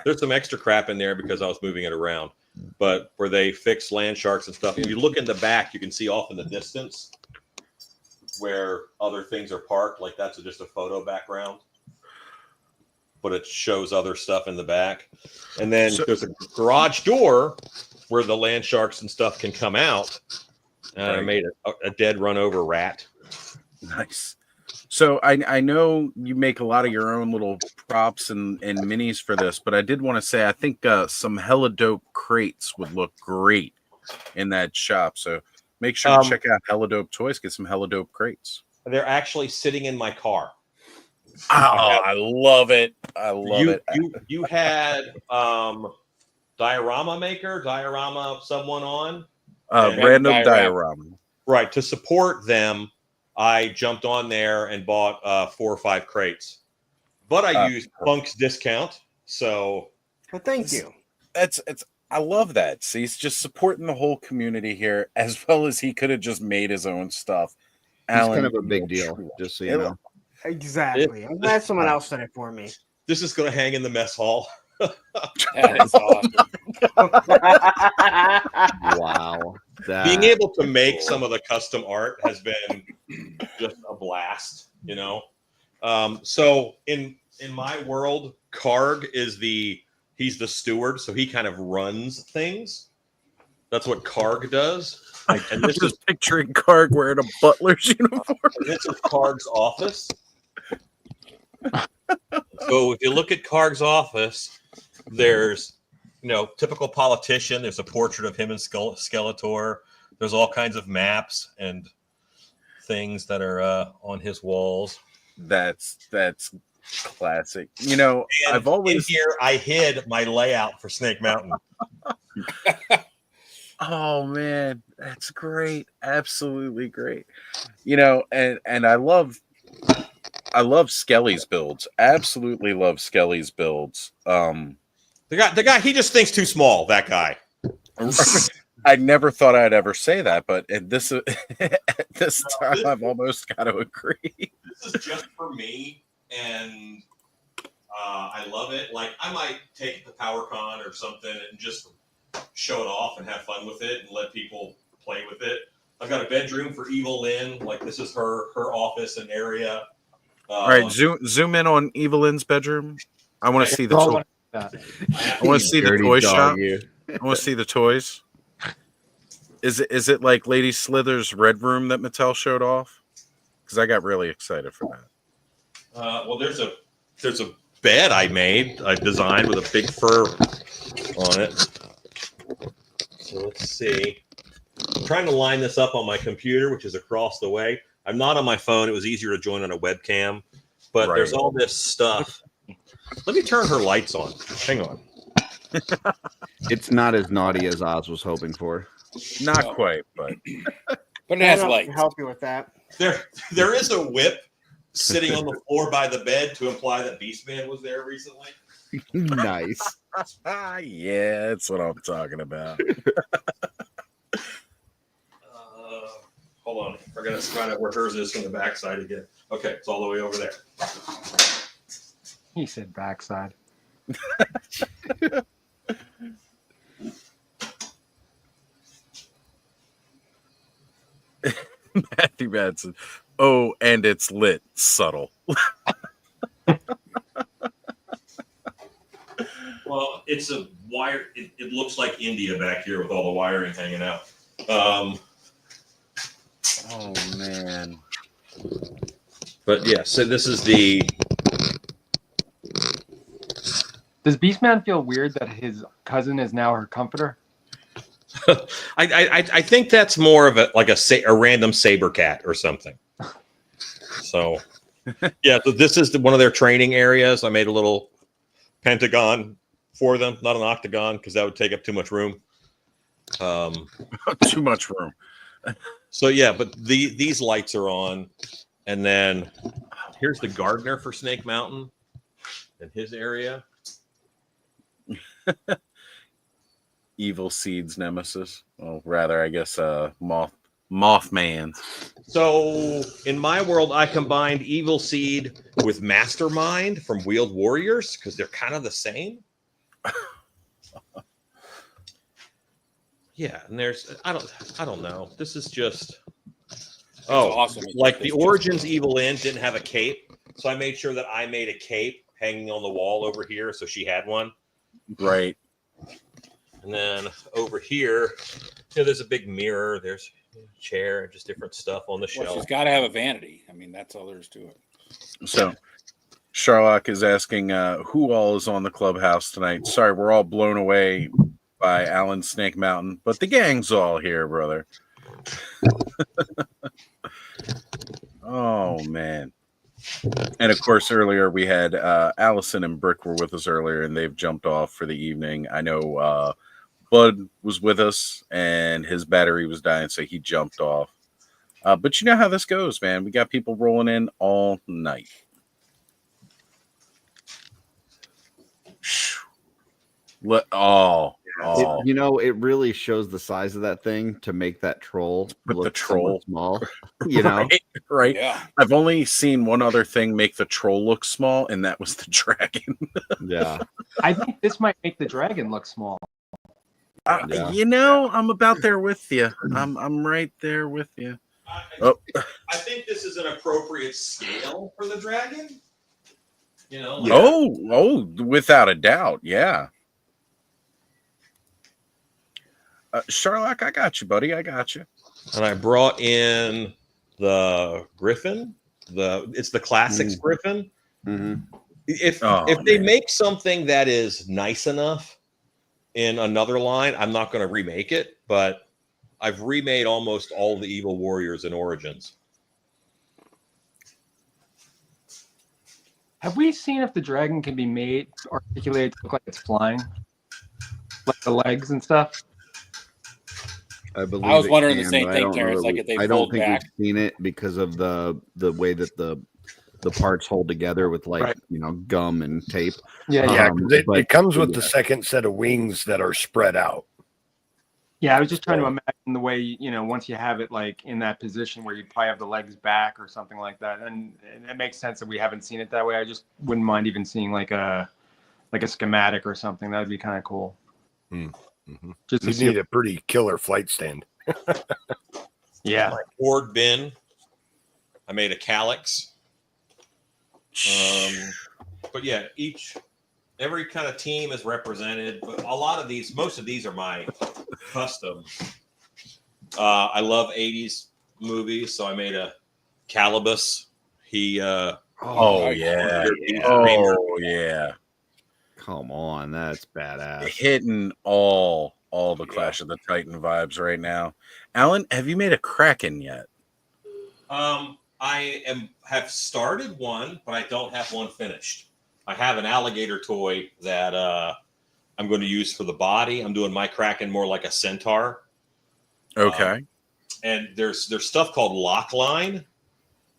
There's some extra crap in there because I was moving it around, but where they fix land sharks and stuff. If you look in the back, you can see off in the distance where other things are parked. Like that's just a photo background, but it shows other stuff in the back. And then there's a garage door where the land sharks and stuff can come out. And I made a dead run over rat. Nice. So I know you make a lot of your own little props and minis for this, but I did want to say I think some hella dope crates would look great in that shop. So make sure to check out Hella Dope Toys. Get some hella dope crates. They're actually sitting in my car. I love it. I love it. You had diorama someone on random diorama. Right, to support them. I jumped on there and bought 4 or 5 crates, but I used Punk's discount. So, well, thank you. I love that. See, he's just supporting the whole community here, as well as he could have just made his own stuff. He's kind of a big deal, just so you know. Exactly. I'm glad someone else did it for me. This is going to hang in the mess hall. That is awesome. Wow. being able to make some of the custom art has been just a blast, you know. So in my world, Karg is he's the steward, so he kind of runs things. That's what Karg does. And this is picturing Karg wearing a butler's uniform. This is Karg's office. So if you look at Karg's office, there's typical politician. There's a portrait of him and Skeletor. There's all kinds of maps and things that are on his walls. That's classic. I've always in here I hid my layout for Snake Mountain. Oh man, that's great. Absolutely great. And I love Skelly's builds. Absolutely love Skelly's builds. The guy he just thinks too small, that guy. I never thought I'd ever say that, but at this time I've almost got to agree. This is just for me, and I love it. Like, I might take it to PowerCon or something and just show it off and have fun with it and let people play with it. I've got a bedroom for Evil Lynn. Like, this is her office and area. All right, zoom in on Evelyn's bedroom. I want to see the toy. I want to see the toy shop. I want to see the toys. Is it like Lady Slither's red room that Mattel showed off? Because I got really excited for that. Well, there's a bed I designed with a big fur on it. So let's see. I'm trying to line this up on my computer, which is across the way. I'm not on my phone. It was easier to join on a webcam, but there's all this stuff. Let me turn her lights on. Hang on. It's not as naughty as Oz was hoping for. Not quite, but it has lights. Help you with that. There is a whip sitting on the floor by the bed to imply that Beastman was there recently. Nice. Yeah, that's what I'm talking about. Hold on. We're going to find out where hers is from the backside again. Okay, it's all the way over there. He said backside. Matthew Madsen. Oh, and it's lit. Subtle. Well, it's a wire. It looks like India back here with all the wiring hanging out. Oh, man. But yeah, so this is the... Does Beastman feel weird that his cousin is now her comforter? I think that's more of a random saber cat or something. So yeah, so this is one of their training areas. I made a little pentagon for them, not an octagon, because that would take up too much room. Too much room. So yeah, but these lights are on, and then here's the gardener for Snake Mountain and his area. Evil Seed's nemesis. Well, rather, I guess, Mothman. So in my world, I combined Evil Seed with Mastermind from Wheeled Warriors because they're kind of the same. Yeah, and there's I don't know. This is just awesome. Like the Origins Evil Lynn didn't have a cape, so I made sure that I made a cape hanging on the wall over here, so she had one. Right. And then over here, there's a big mirror. There's a chair, just different stuff on the shelf. Well, she's got to have a vanity. I mean, that's all there is to it. So, Sherlock is asking who all is on the clubhouse tonight. Sorry, we're all blown away by Alan Snake Mountain, but the gang's all here, brother. Oh, man. And of course, earlier we had Allison and Brick were with us earlier, and they've jumped off for the evening. I know Bud was with us, and his battery was dying, so he jumped off. But you know how this goes, man. We got people rolling in all night. It really shows the size of that thing to make that troll look small. Right. Yeah. I've only seen one other thing make the troll look small, and that was the dragon. Yeah. I think this might make the dragon look small. Yeah. You know, I'm about there with you. I'm right there with you. Oh, I think this is an appropriate scale for the dragon. You know, like, oh, without a doubt, yeah. Sherlock, I got you, buddy. I got you. and I brought in the Griffin. It's the classics Griffin. If they make something that is nice enough in another line, I'm not going to remake it, but I've remade almost all the Evil Warriors in Origins. Have we seen if the dragon can be made articulated to look like it's flying, like the legs and stuff? I believe I was it wondering the can, same but thing, Terrence. Like if they I don't fold think back. we've seen it because of the way that the parts hold together with gum and tape. Yeah, 'cause it comes with the yeah. second set of wings that are spread out. Yeah, I was just trying to imagine the way, once you have it like in that position where you probably have the legs back or something like that. And it makes sense that we haven't seen it that way. I just wouldn't mind even seeing like a schematic or something. That'd be kind of cool. Mm-hmm. Just you need a pretty killer flight stand. Yeah. My board bin. I made a calyx. But yeah, every kind of team is represented, but most of these are my custom. I love 80s movies, so I made a Calibus. He yeah. Come on, that's badass. Hitting all the Clash of the Titan vibes right now. Alan, have you made a Kraken yet? I have started one, but I don't have one finished. I have an alligator toy that I'm going to use for the body. I'm doing my Kraken more like a centaur. Okay. And there's stuff called lock line,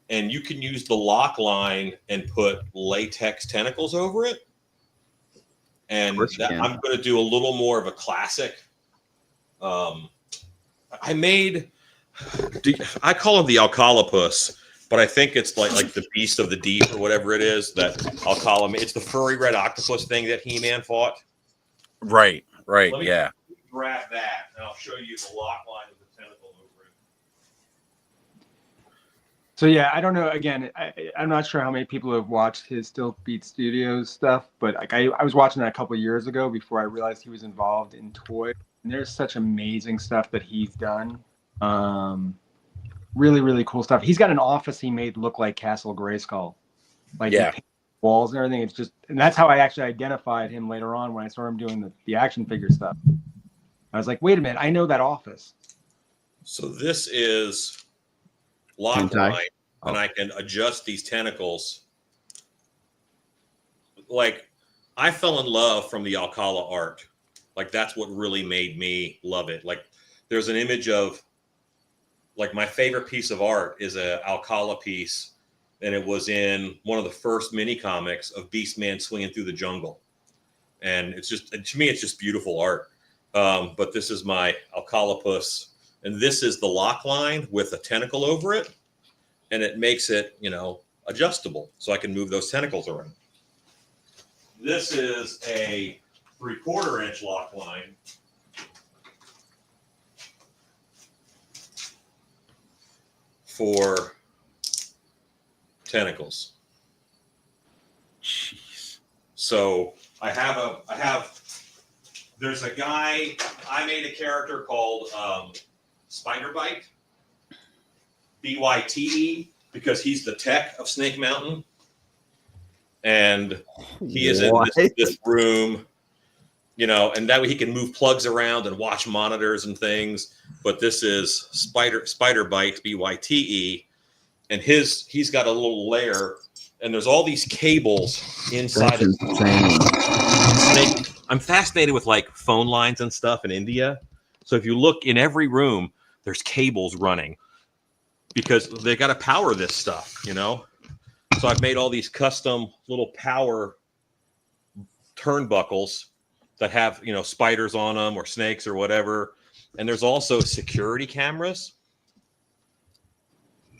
and you can use the lock line and put latex tentacles over it. And I'm going to do a little more of a classic. I call him the Alcalapus, but I think it's like the beast of the deep or whatever it is that I'll call him. It's the furry red octopus thing that He-Man fought. Right. Let me Yeah. grab that, and I'll show you the lock line with the tentacle over it. So yeah, I don't know. Again, I'm not sure how many people have watched his Still Beat Studios stuff, but like I was watching that a couple of years ago before I realized he was involved in toy. And there's such amazing stuff that he's done. Really, really cool stuff. He's got an office he made look like Castle Grayskull, like walls and everything. It's just, and that's how I actually identified him later on when I saw him doing the action figure stuff. I was like, wait a minute, I know that office. So this is lock line, and I can adjust these tentacles. Like, I fell in love from the Alcala art. Like, that's what really made me love it. Like, there's an image of, like, my favorite piece of art is a Alcala piece, and it was in one of the first mini comics of Beastman swinging through the jungle. And it's just, to me, it's just beautiful art. But this is my Alcalapus, and this is the lock line with a tentacle over it, and it makes it, adjustable, so I can move those tentacles around. This is a 3/4 inch lock line. For tentacles. Jeez. So there's a guy, I made a character called Spider Bite, BYTE, because he's the tech of Snake Mountain. And he is in this room, and that way he can move plugs around and watch monitors and things. But this is Spider Bite, BYTE, and he's got a little layer, and there's all these cables inside of Snake. I'm fascinated with like phone lines and stuff in India. So if you look in every room, there's cables running because they got to power this stuff, So I've made all these custom little power turnbuckles that have, spiders on them or snakes or whatever. And there's also security cameras.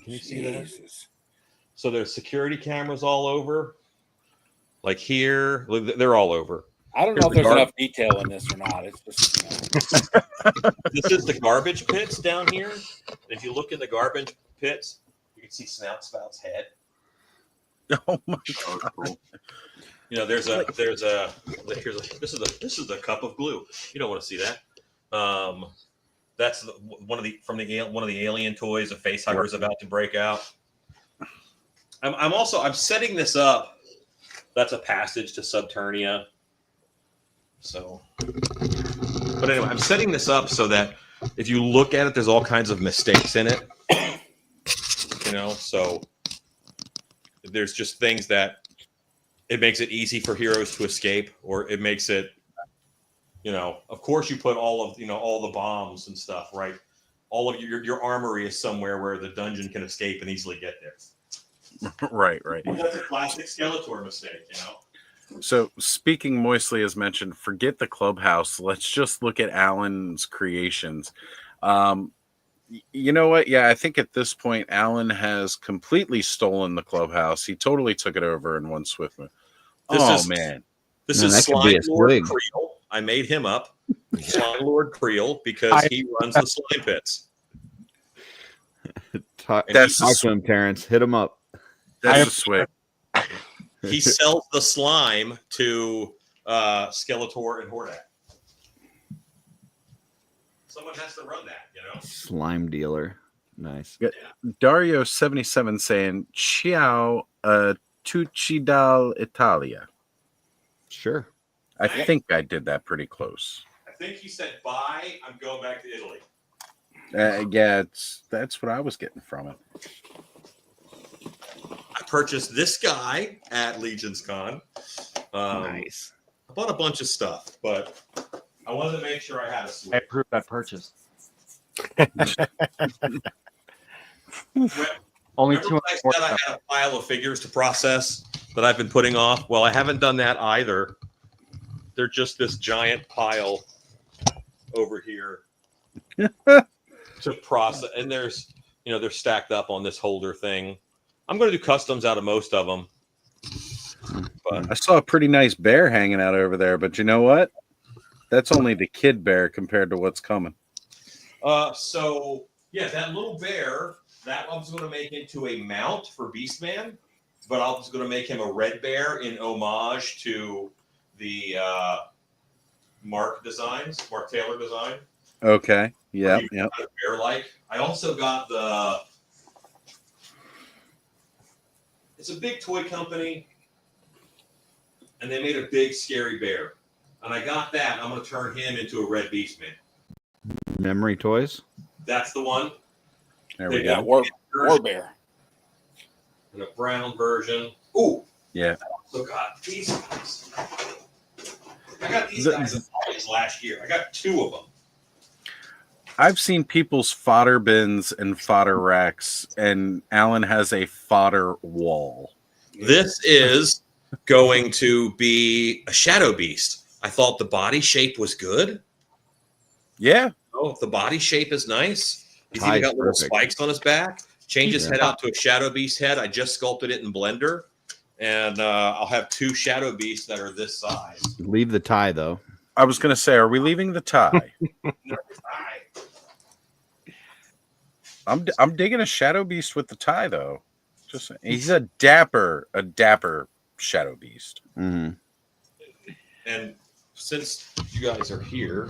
Can you see that? So there's security cameras all over. Like here, they're all over. I don't know if there's enough detail in this or not. It's just This is the garbage pits down here. If you look in the garbage pits, you can see Spout's head. Oh my Oh, god! cool. You know, this is the cup of glue. You don't want to see that. That's one of the alien toys. A face hugger is about to break out. I'm setting this up. That's a passage to Subternia. So, but anyway, I'm setting this up so that if you look at it, there's all kinds of mistakes in it. You know, so there's just things that it makes it easy for heroes to escape, or it makes it, you know, of course you put all the bombs and stuff, right? All of your armory is somewhere where the dungeon can escape and easily get there. Right. That's a classic Skeletor mistake, you know. So speaking moistly, as mentioned, forget the clubhouse. Let's just look at Alan's creations. You know what? Yeah, I think at this point, Alan has completely stolen the clubhouse. He totally took it over in one swift move. This is Slime Lord Creel. I made him up, Slime Lord Creel, because he runs the slime pits. Talk to him, Terrence. Hit him up. That's a swig. He sells the slime to Skeletor and Hordak. Someone has to run that, you know. Slime dealer. Nice. Dario 77 saying ciao tucci dal Italia. Sure. I think I did that pretty close. I think he said bye. I'm going back to Italy. Yeah, that's what I was getting from it. I purchased this guy at Legion's Con. Nice. I bought a bunch of stuff, but I wanted to make sure I had a switch. I approve that purchase. Only Remember I said I had a pile of figures to process that I've been putting off? Well, I haven't done that either. They're just this giant pile over here to process, and they're stacked up on this holder thing. I'm going to do customs out of most of them. But I saw a pretty nice bear hanging out over there, but you know what? That's only the kid bear compared to what's coming. So yeah, that little bear, that I was going to make into a mount for Beastman, but I was going to make him a red bear in homage to the Mark Taylor design. Okay. Yeah. Bear-like. I also got it's a big toy company, and they made a big scary bear. And I got that. I'm going to turn him into a red Beastman. Memory Toys. That's the one. There we go. War Bear. And a brown version. Ooh. Yeah. I also got these guys. I got these guys in Holidays last year. I got 2 of them. I've seen people's fodder bins and fodder racks, and Alan has a fodder wall. This is going to be a Shadow Beast. I thought the body shape was good. Yeah. Oh, the body shape is nice. He's even got little spikes on his back. Change his head out to a Shadow Beast head. I just sculpted it in Blender. And I'll have 2 Shadow Beasts that are this size. Leave the tie, though. I was going to say, are we leaving the tie? I'm digging a Shadow Beast with the tie, though. Just he's a dapper Shadow Beast. Mm-hmm. And since you guys are here,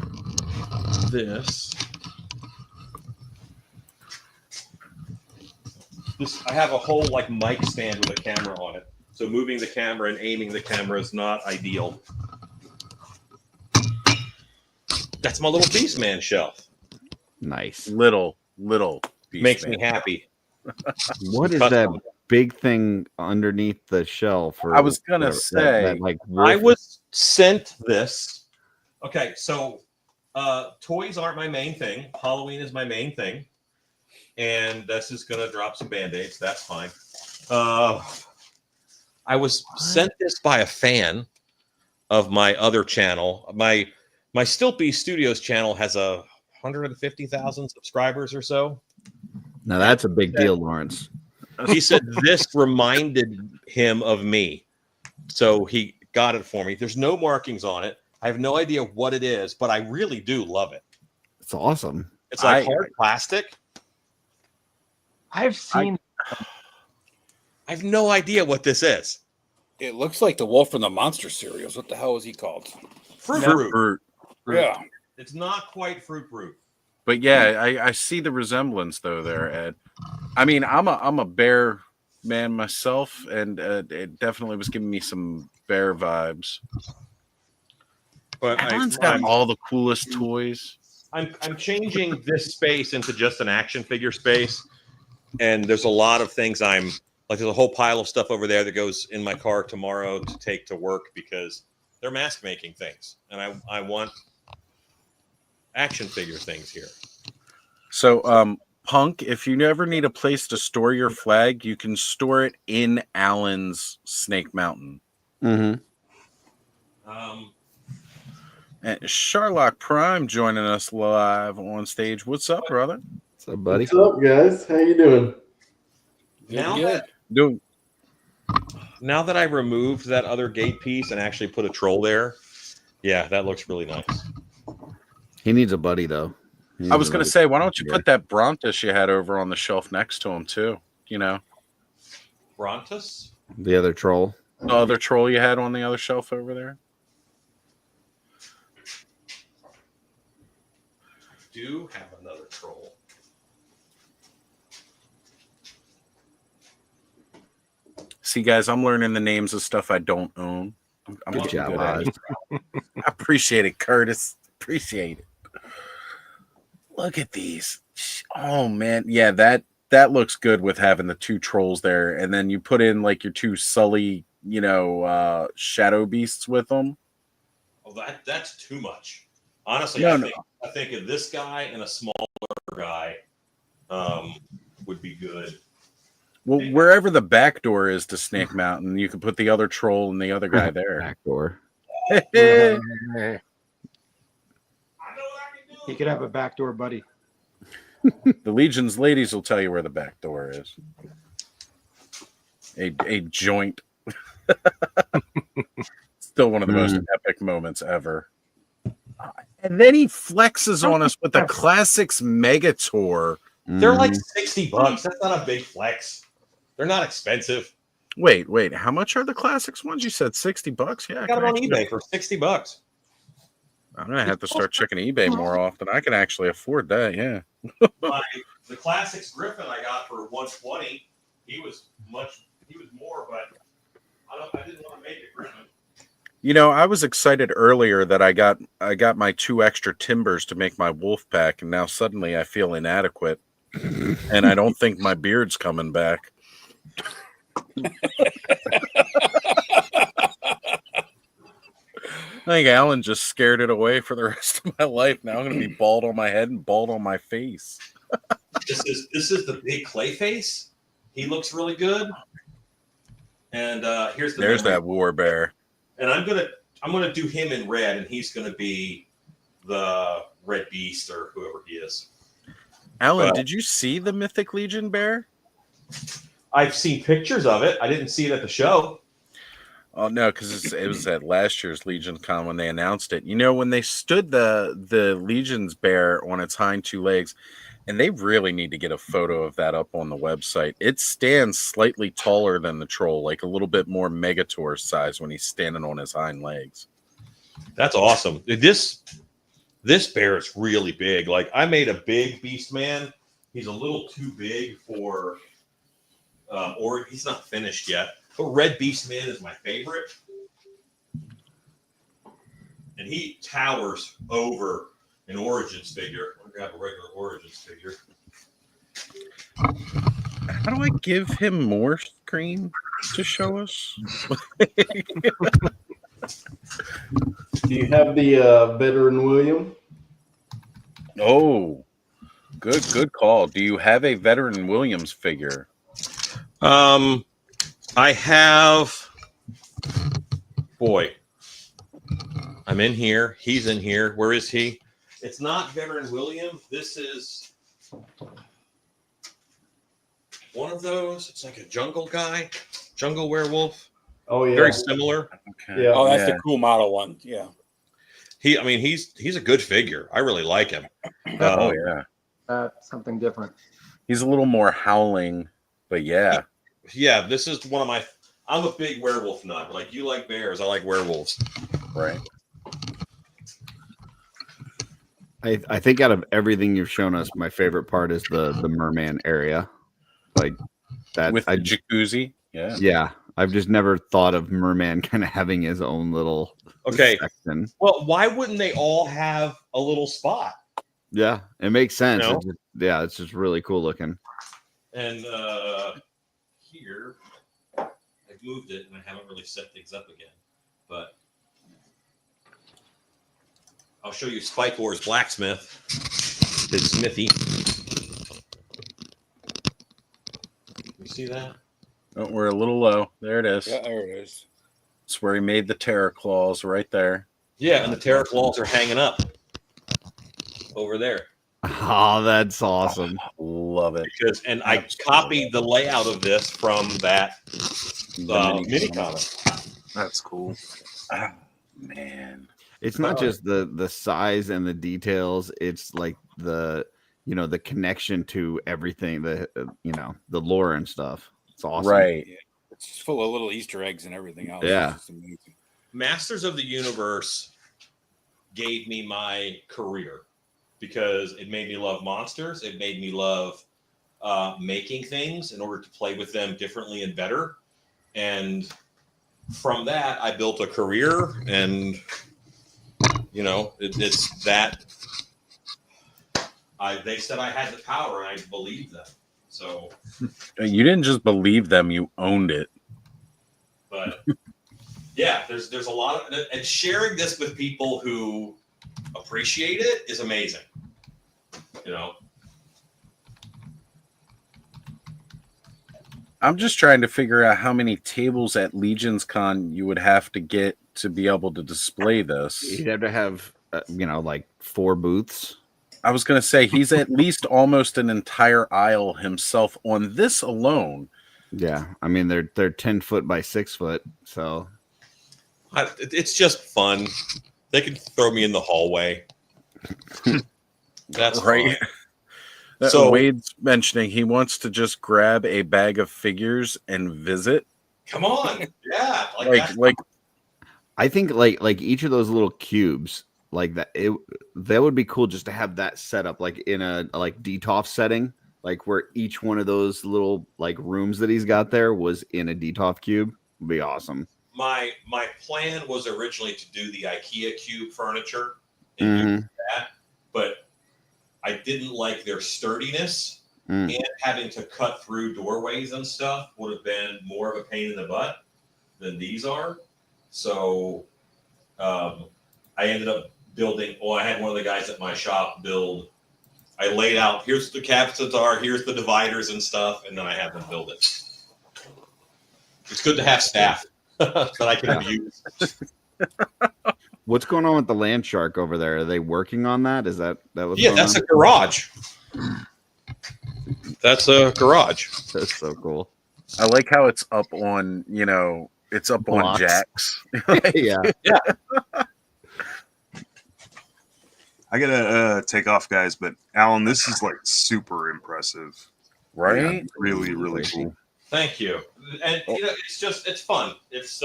this I have a whole like mic stand with a camera on it. So moving the camera and aiming the camera is not ideal. That's my little Beastman shelf. Nice. Little Beastman. Makes me happy. What is that big thing underneath the shelf? Or I was gonna say, I was sent this. Okay, so toys aren't my main thing. Halloween is my main thing, and this is gonna drop some band-aids. That's fine. I was sent this by a fan of my other channel. My Stiltby Studios channel has 150,000 subscribers or so. Now that's a big deal, Lawrence. He said this reminded him of me. So he got it for me. There's no markings on it. I have no idea what it is, but I really do love it. It's awesome. It's like hard plastic. I've seen. I have no idea what this is. It looks like the Wolf from the Monster cereals. What the hell is he called? Fruit. Yeah. It's not quite fruit. But yeah, I see the resemblance though there, Ed. I mean, I'm a bear man myself, and it definitely was giving me some bear vibes. But Alan's got all the coolest toys. I'm changing this space into just an action figure space, and there's a lot of things there's a whole pile of stuff over there that goes in my car tomorrow to take to work because they're mask making things, and I want action figure things here. So, Punk, if you ever need a place to store your flag, you can store it in Alan's Snake Mountain. Mm-hmm. And Sharlock Prime joining us live on stage. What's up, brother? What's up, buddy? What's up, guys? How you doing? Now that I removed that other gate piece and actually put a troll there, yeah, that looks really nice. He needs a buddy, though. I was going to say, why don't you put that Brontus you had over on the shelf next to him, too? You know? Brontus? The other troll. The other troll you had on the other shelf over there? I do have another troll. See, guys, I'm learning the names of stuff I don't own. I'm Good job, good at Oz. it. I appreciate it, Curtis. Appreciate it. Look at these. Oh man, yeah, that looks good with having the two trolls there, and then you put in like your two Sully, shadow beasts with them. Oh, that's too much. Honestly, No. I think of this guy and a smaller guy would be good. Well, wherever the back door is to Snake Mountain, you can put the other troll and the other guy there. Back door. He could have a backdoor buddy. The Legion's ladies will tell you where the back door is. A joint. Still one of the most epic moments ever. And then he flexes on us with the Classics Megatour. They're like $60. That's not a big flex. They're not expensive. Wait. How much are the Classics ones? You said $60? Yeah, I got them on eBay for $60. I'm gonna have to start checking eBay more often. I can actually afford that. Yeah. The Classics Griffin I got for $120. He was more, but I didn't want to make it Griffin. You know, I was excited earlier that I got my 2 extra timbers to make my wolf pack, and now suddenly I feel inadequate, and I don't think my beard's coming back. I think Alan just scared it away for the rest of my life. Now I'm going to be bald on my head and bald on my face. This is the big clay face. He looks really good. And there's that war bear. And I'm gonna do him in red, and he's gonna be the Red Beast or whoever he is. Alan, did you see the Mythic Legion bear? I've seen pictures of it. I didn't see it at the show. Oh no, because it was at last year's Legion Con when they announced it. You know, when they stood the Legion's bear on its hind 2 legs, and they really need to get a photo of that up on the website. It stands slightly taller than the troll, like a little bit more Megatour size when he's standing on his hind legs. That's awesome. This bear is really big. Like, I made a big Beast Man. He's a little too big for, or he's not finished yet. But Red Beast Man is my favorite. And he towers over an Origins figure. I'm going to grab a regular Origins figure. How do I give him more screen to show us? Do you have the Veteran William? Oh, good call. Do you have a Veteran Williams figure? I have. Boy, I'm in here. He's in here. Where is he? It's not Veteran William. This is one of those. It's like a jungle guy, jungle werewolf. Oh yeah, very similar. Okay. Oh, that's the cool model one. Yeah. I mean, he's a good figure. I really like him. Oh yeah. Something different. He's a little more howling, but yeah. Yeah, this is one of my. I'm a big werewolf nut. Like you like bears, I like werewolves. Right. I think out of everything you've shown us, my favorite part is the merman area. Like that with the jacuzzi. Yeah. Yeah. I've just never thought of merman kind of having his own little section. Well, why wouldn't they all have a little spot? Yeah, it makes sense. You know? It's just really cool looking. And here, I moved it and I haven't really set things up again. But I'll show you Spike Wars Blacksmith, his smithy. You see that? Oh, we're a little low. There it is. Yeah, there it is. It's where he made the terror claws right there. Yeah, and the terror claws are hanging up over there. Oh, that's awesome. Love it. And I copied the layout of this from that mini comic. That's cool. Oh, man. It's not just the size and the details. It's like the connection to everything, the lore and stuff. It's awesome. Right. It's full of little Easter eggs and everything else. Yeah. It's amazing. Masters of the Universe gave me my career because it made me love monsters. It made me love making things in order to play with them differently and better. And from that, I built a career, and it's that. They said I had the power, and I believed them. So you didn't just believe them; you owned it. But yeah, there's a lot of, and sharing this with people who appreciate it is amazing. I'm just trying to figure out how many tables at Legion's Con you would have to get to be able to display this. You'd have to have, like 4 booths. I was going to say he's at least almost an entire aisle himself on this alone. Yeah, I mean they're 10 foot by 6 foot, so it's just fun. They can throw me in the hallway. That's right. So Wade's mentioning he wants to just grab a bag of figures and visit. Come on, yeah, like I think like each of those little cubes like that that would be cool just to have that set up like in a like DTOF setting, like where each one of those little like rooms that he's got there was in a DTOF cube. Would be awesome. My plan was originally to do the IKEA cube furniture and do that, but I didn't like their sturdiness, and having to cut through doorways and stuff would have been more of a pain in the butt than these are. So I ended up building. Well, I had one of the guys at my shop build. I laid out, here's the capstans are, here's the dividers and stuff, and then I had them build it. It's good to have staff that I can abuse. What's going on with the land shark over there? Are they working on that? Is that what's Yeah, going that's on? a garage. That's a garage. That's so cool. I like how it's up on, it's up on Blocks. jacks. Yeah. I gotta take off, guys, but Alan, this is like super impressive. Right? Yeah, really, really cool. Thank you. And it's fun. It's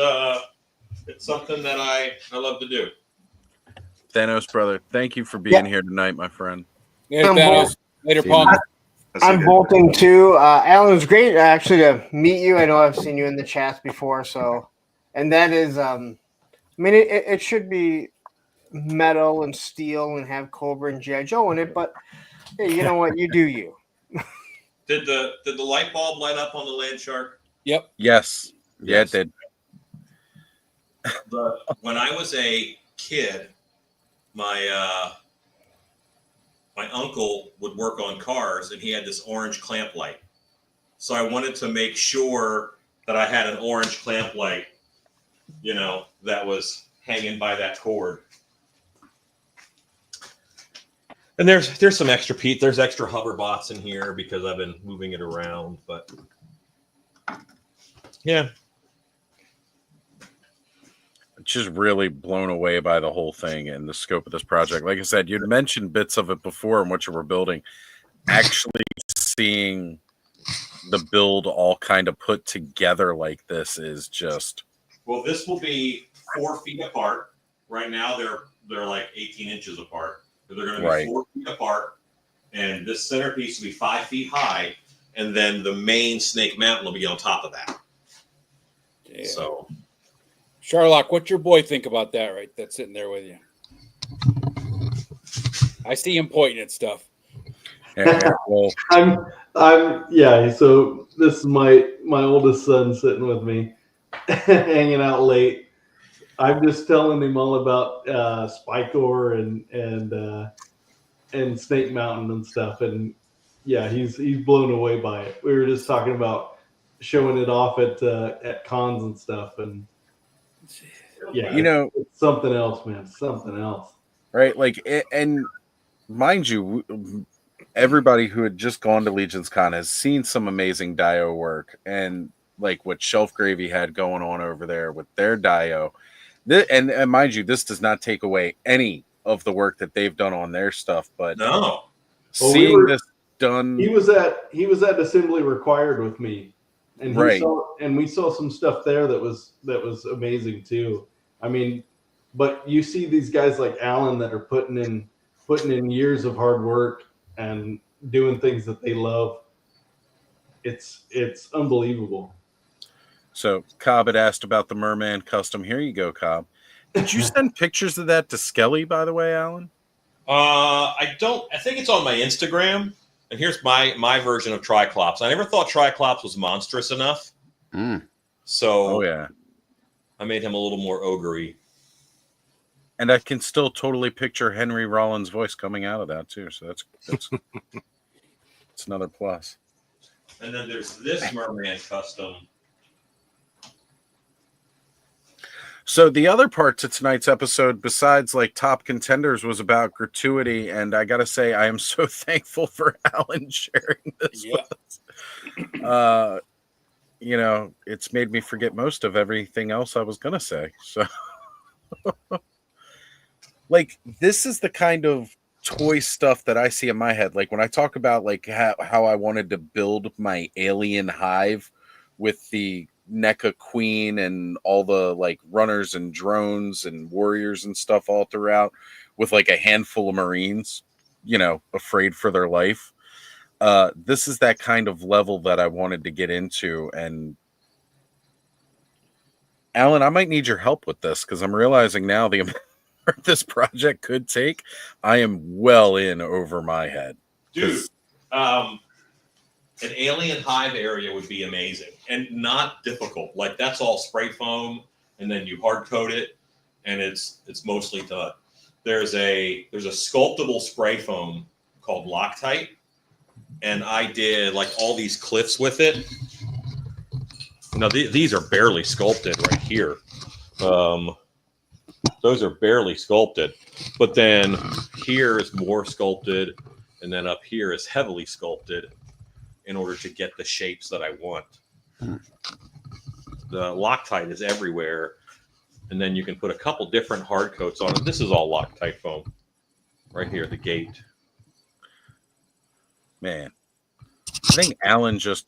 something that I love to do. Thanos, brother, thank you for being here tonight, my friend. Yeah, Thanos. Later, Paul. I'm bolting too. Alan, it was great actually to meet you. I know I've seen you in the chats before, and that is, it should be metal and steel and have Cobra and G.I. Joe in it, but hey, you know what? You do you. Did the light bulb light up on the land shark? Yep. Yes. Yeah, it did. When I was a kid, my uncle would work on cars, and he had this orange clamp light. So I wanted to make sure that I had an orange clamp light, that was hanging by that cord. And there's some extra there's extra hover bots in here because I've been moving it around, but yeah. just really blown away by the whole thing and the scope of this project. Like I said, you'd mentioned bits of it before and what you were building. Actually seeing the build all kind of put together like this is just... Well, this will be 4 feet apart. Right now, they're like 18 inches apart. They're going to be 4 feet apart, and this centerpiece will be 5 feet high, and then the main Snake Mountain will be on top of that. Yeah. So, Sherlock, what's your boy think about that? Right, that's sitting there with you. I see him pointing at stuff. Yeah, well, I'm yeah. So this is my oldest son sitting with me, hanging out late. I'm just telling him all about Spikor and Snake Mountain and stuff, and yeah, he's blown away by it. We were just talking about showing it off at cons and stuff, and yeah, it's something else, man. Something else, right? Like, and mind you, everybody who had just gone to Legion's Con has seen some amazing Dio work, and like what Shelf Gravy had going on over there with their Dio. And mind you, this does not take away any of the work that they've done on their stuff, but seeing this done, he was at Assembly Required with me, and we saw some stuff there that was amazing too. I mean, but you see these guys like Alan that are putting in years of hard work and doing things that they love. It's unbelievable. So Cobb had asked about the Merman custom. Here you go, Cobb. Did you send pictures of that to Skelly, by the way, Alan? I don't. I think it's on my Instagram. And here's my version of Triclops. I never thought Triclops was monstrous enough. So I made him a little more ogre-y. And I can still totally picture Henry Rollins' voice coming out of that too. So that's it's another plus. And then there's this Merman custom. So the other part to tonight's episode, besides like top contenders, was about gratuity, and I gotta say, I am so thankful for Alan sharing this with us. It's made me forget most of everything else I was gonna say. So, like, this is the kind of toy stuff that I see in my head. Like when I talk about like how I wanted to build my alien hive with the NECA Queen and all the like runners and drones and warriors and stuff all throughout, with like a handful of Marines, afraid for their life. This is that kind of level that I wanted to get into. And Alan, I might need your help with this because I'm realizing now the amount this project could take. I am well in over my head. Dude, an alien hive area would be amazing and not difficult. Like that's all spray foam, and then you hard coat it, and it's mostly done. There's a sculptable spray foam called Loctite, and I did like all these cliffs with it. Now these are barely sculpted right here. Those are barely sculpted, but then here is more sculpted, and then up here is heavily sculpted in order to get the shapes that I want. The Loctite is everywhere, and then you can put a couple different hard coats on it. This is all Loctite foam right here at the gate. Man, I think Alan just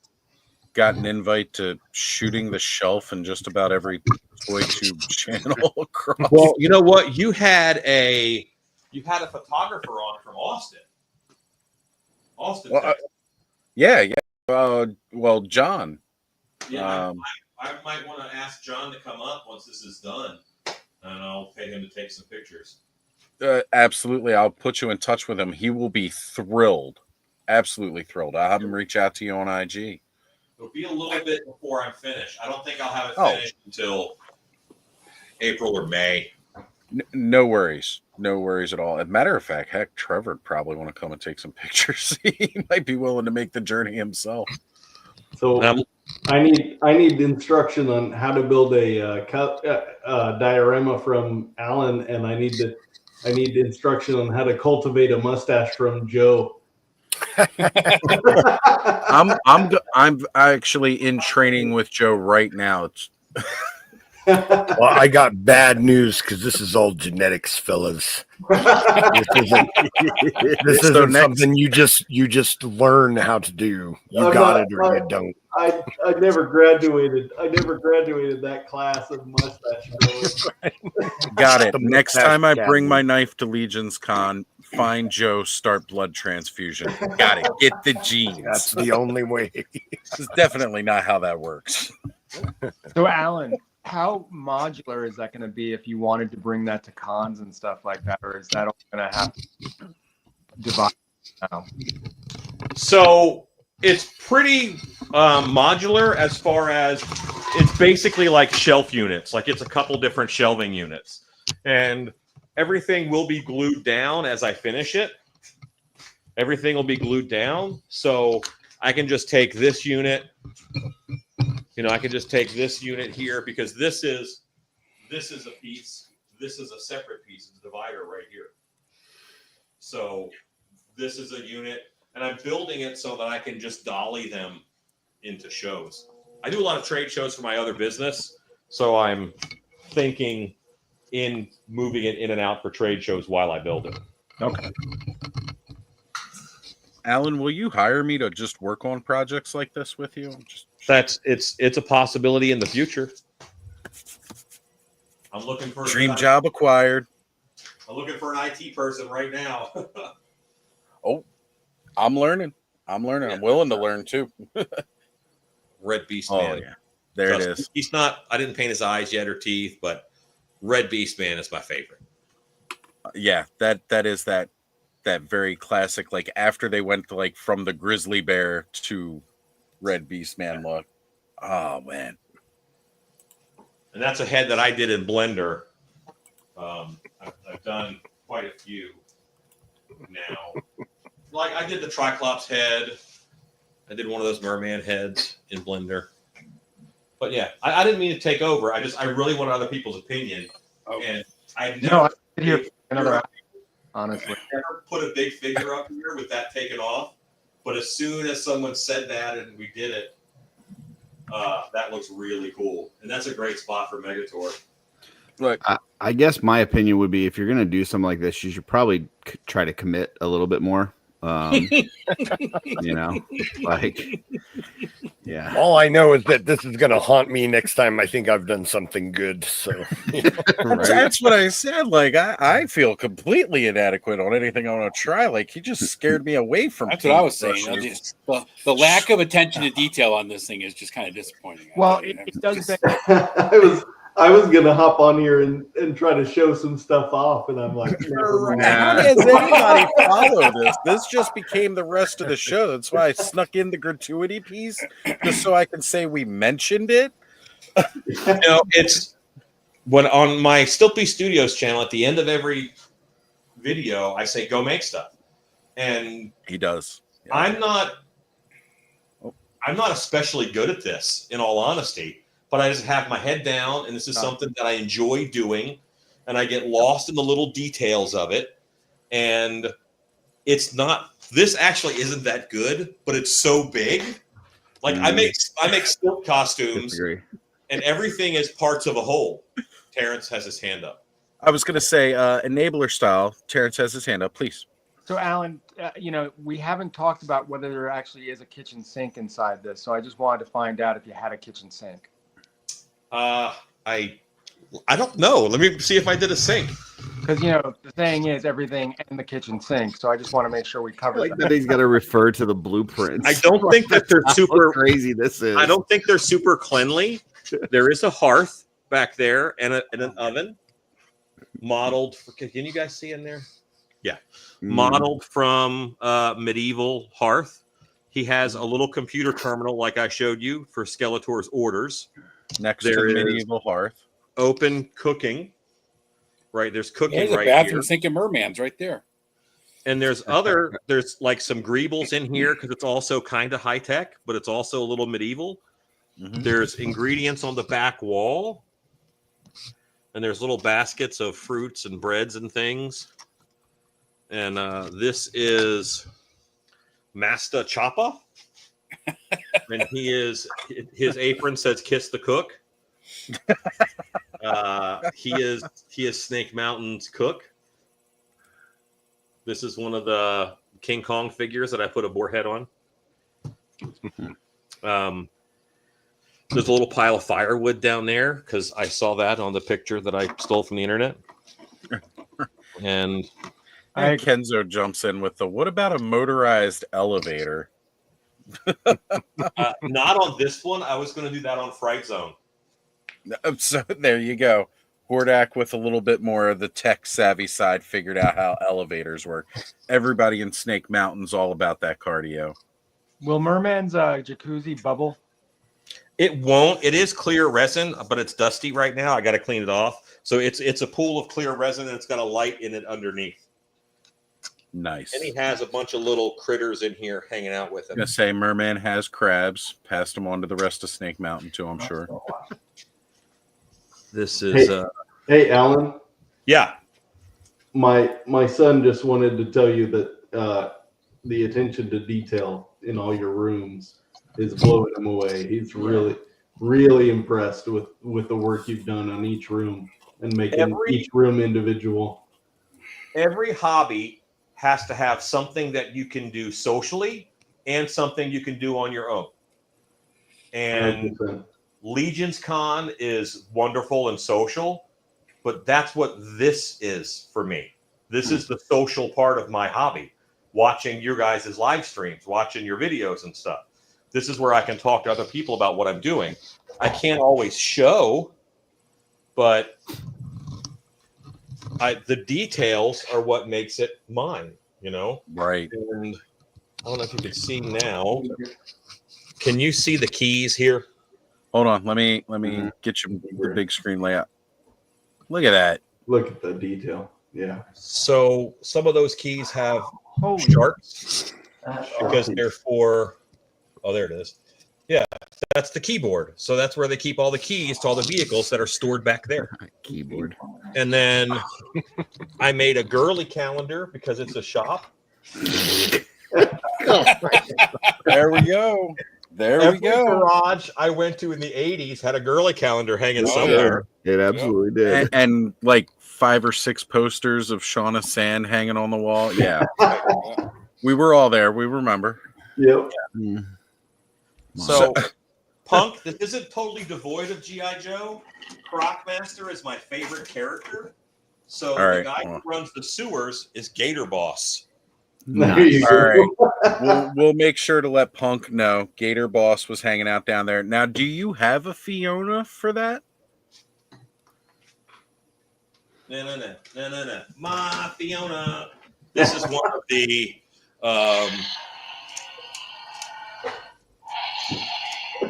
got an invite to shooting the shelf in just about every toy tube channel across. Well, you know what? You had a photographer on from Austin. Yeah. Well, John. Yeah, I might want to ask John to come up once this is done, and I'll pay him to take some pictures. Absolutely. I'll put you in touch with him. He will be thrilled. Absolutely thrilled. I'll have him reach out to you on IG. It'll be a little bit before I'm finished. I don't think I'll have it finished until April or May. No worries. No worries at all. As a matter of fact, heck, Trevor would probably want to come and take some pictures. He might be willing to make the journey himself. So I need instruction on how to build a diorama from Alan, and I need instruction on how to cultivate a mustache from Joe. I'm actually in training with Joe right now. Well, I got bad news because this is all genetics, fellas. This isn't something you just learn how to do. You got it or you don't. I never graduated. I never graduated that class of mustache growing. Got it. The Next mustache time I academy. bring my knife to Legion's Con, find Joe, start blood transfusion. Got it. Get the genes. That's the only way. This is definitely not how that works. So, Alan, how modular is that going to be if you wanted to bring that to cons and stuff like that, or is that all going to have to divide now? So it's pretty modular as far as it's basically like shelf units. Like it's a couple different shelving units, and everything will be glued down as I finish it. Everything will be glued down, so I can just take this unit. I can just take this unit here because this is a piece. This is a separate piece. It's a divider right here. So this is a unit, and I'm building it so that I can just dolly them into shows. I do a lot of trade shows for my other business, so I'm thinking in moving it in and out for trade shows while I build it. Okay. Alan, will you hire me to just work on projects like this with you? It's a possibility in the future. I'm looking for Dream job acquired. I'm looking for an IT person right now. Oh, I'm learning. I'm willing to learn too. Red Beast Oh, Man. yeah. There it is. He's not. I didn't paint his eyes yet or teeth, but Red Beast Man is my favorite. Yeah, that is that very classic. Like after they went to, like from the grizzly bear to Red Beast Man look. Oh man. And that's a head that I did in Blender. I've done quite a few now. Like I did the Triclops head. I did one of those merman heads in Blender. But yeah, I didn't mean to take over. I really wanted other people's opinion. And I've never honestly. I never put a big figure up here with that taken off. But as soon as someone said that and we did it, that looks really cool. And that's a great spot for Megator. Look, I guess my opinion would be if you're going to do something like this, you should probably try to commit a little bit more. Yeah. All I know is that this is going to haunt me next time I think I've done something good. So that's what I said. Like I feel completely inadequate on anything I want to try. Like he just scared me away from. That's what I was saying. The lack of attention to detail on this thing is just kind of disappointing. Well, it does. I was gonna hop on here and try to show some stuff off, and I'm like, how does anybody follow this? This just became the rest of the show. That's why I snuck in the gratuity piece, just so I can say we mentioned it. It's when on my Stilpy Studios channel, at the end of every video, I say, go make stuff. And he does. Yeah. I'm not especially good at this, in all honesty. But I just have my head down, and this is something that I enjoy doing, and I get lost in the little details of it. And this actually isn't that good, but it's so big. Like I make stilt costumes, and everything is parts of a whole. Terrence has his hand up. I was going to say enabler style. Terrence has his hand up, please. So, Alan, we haven't talked about whether there actually is a kitchen sink inside this. So I just wanted to find out if you had a kitchen sink. I don't know. Let me see if I did a sink. Because the saying is everything in the kitchen sink. So I just want to make sure we cover that. He's got to refer to the blueprints. I don't think that they're super crazy. This is. I don't think they're super cleanly. There is a hearth back there and an oven modeled. Can you guys see in there? Yeah, modeled from medieval hearth. He has a little computer terminal like I showed you for Skeletor's orders. Next to the medieval hearth. Open cooking. Right, there's cooking there's right a bathroom here. sink and merman's right there. And there's like some greebles in here because it's also kind of high tech, but it's also a little medieval. Mm-hmm. There's ingredients on the back wall. And there's little baskets of fruits and breads and things. And this is Masta Choppa. And his apron says "Kiss the Cook." He is Snake Mountain's cook. This is one of the King Kong figures that I put a boar head on. There's a little pile of firewood down there because I saw that on the picture that I stole from the internet. And Kenzo jumps in with the, what about a motorized elevator? not on this one. I was going to do that on Fright Zone. So there you go. Hordak with a little bit more of the tech savvy side figured out how elevators work. Everybody in Snake Mountain's all about that cardio. Will Merman's jacuzzi bubble? It won't. It is clear resin, but it's dusty right now. I got to clean it off. So it's a pool of clear resin, and it's got a light in it underneath. Nice. And he has a bunch of little critters in here hanging out with him. I'm gonna say Merman has crabs. Passed them on to the rest of Snake Mountain too, I'm sure. This is hey Alan. Yeah. My son just wanted to tell you that the attention to detail in all your rooms is blowing him away. He's really impressed with the work you've done on each room and making each room individual. Every hobby has to have something that you can do socially and something you can do on your own. And 100%. Legion's Con is wonderful and social, but that's what this is for me. This is the social part of my hobby. Watching your guys' live streams, watching your videos and stuff. This is where I can talk to other people about what I'm doing. I can't always show, but the details are what makes it mine, you know? Right. And I don't know if you can see now. Can you see the keys here? Hold on. Let me get you the big screen layout. Look at that. Look at the detail. Yeah. So some of those keys have sharps because they're for, oh, there it is. Yeah, that's the keyboard. So that's where they keep all the keys to all the vehicles that are stored back there. Keyboard. And then I made a girly calendar because it's a shop. There we go. There we go. Garage I went to in the 80s had a girly calendar hanging somewhere. It absolutely did. And like 5 or 6 posters of Shauna Sand hanging on the wall. Yeah. We were all there. We remember. Yep. Yeah. So, Punk, this isn't totally devoid of G.I. Joe. Crocmaster is my favorite character. So the guy who runs the sewers is Gator Boss. Nice. All right. We'll make sure to let Punk know Gator Boss was hanging out down there. Now, do you have a Fiona for that? No. My Fiona. This is one of the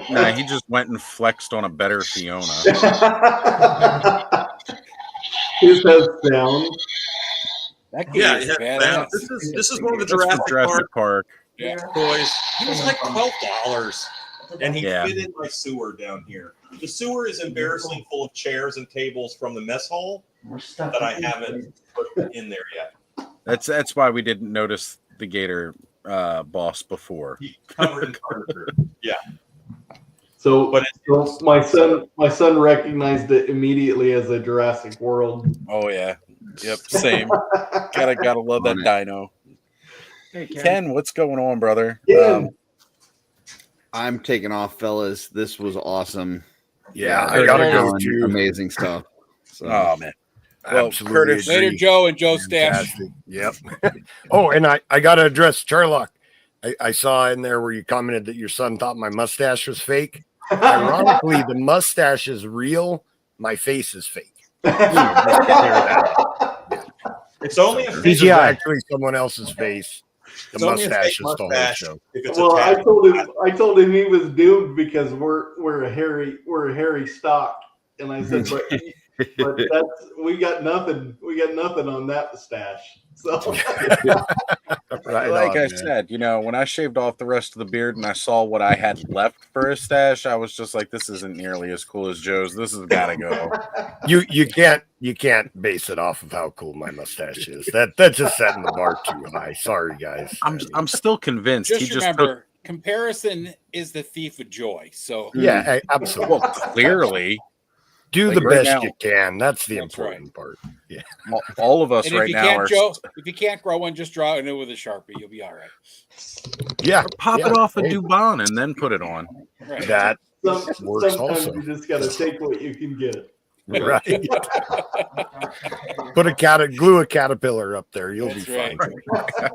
Nah, he just went and flexed on a better Fiona. His has sound. This is one of the Jurassic Park toys. He was like $12, and he fit in my sewer down here. The sewer is embarrassingly full of chairs and tables from the mess hall that I haven't put in there yet. That's why we didn't notice the Gator Boss before. He covered in furniture. Yeah. So my son recognized it immediately as a Jurassic World. Oh yeah. Yep, same. gotta love that dino. Hey, Ken, what's going on, brother? I'm taking off, fellas. This was awesome. Yeah, I gotta go too. Amazing stuff. So. Oh man. Well, Absolutely Curtis, later, Joe and Joe Stash. Yep. Oh, and I gotta address Charlock. I saw in there where you commented that your son thought my mustache was fake. Ironically, the mustache is real. My face is fake. It's only a this is actually someone else's face. The mustache is the whole show. Well, I told him he was doomed because we're a hairy stock, and I said, but we got nothing on that mustache. So like I said, when I shaved off the rest of the beard and I saw what I had left for a stash, I was just like, this isn't nearly as cool as Joe's. This has got to go. You can't base it off of how cool my mustache is. That's just setting the bar too high. Sorry, guys. I'm still convinced. Just remember, comparison is the thief of joy. So yeah, absolutely. Well, clearly. Do Like the right best now- you can. That's the That's important part. Yeah. all of us And if right you now can't, are Joe, if you can't grow one, just draw it with a Sharpie. You'll be all right. Yeah. pop yeah. it off a Hey, Dubon and then put it on. Right. that Sometimes works also. you just got to take what you can get. Right. Glue a caterpillar up there. You'll That's be fine. right.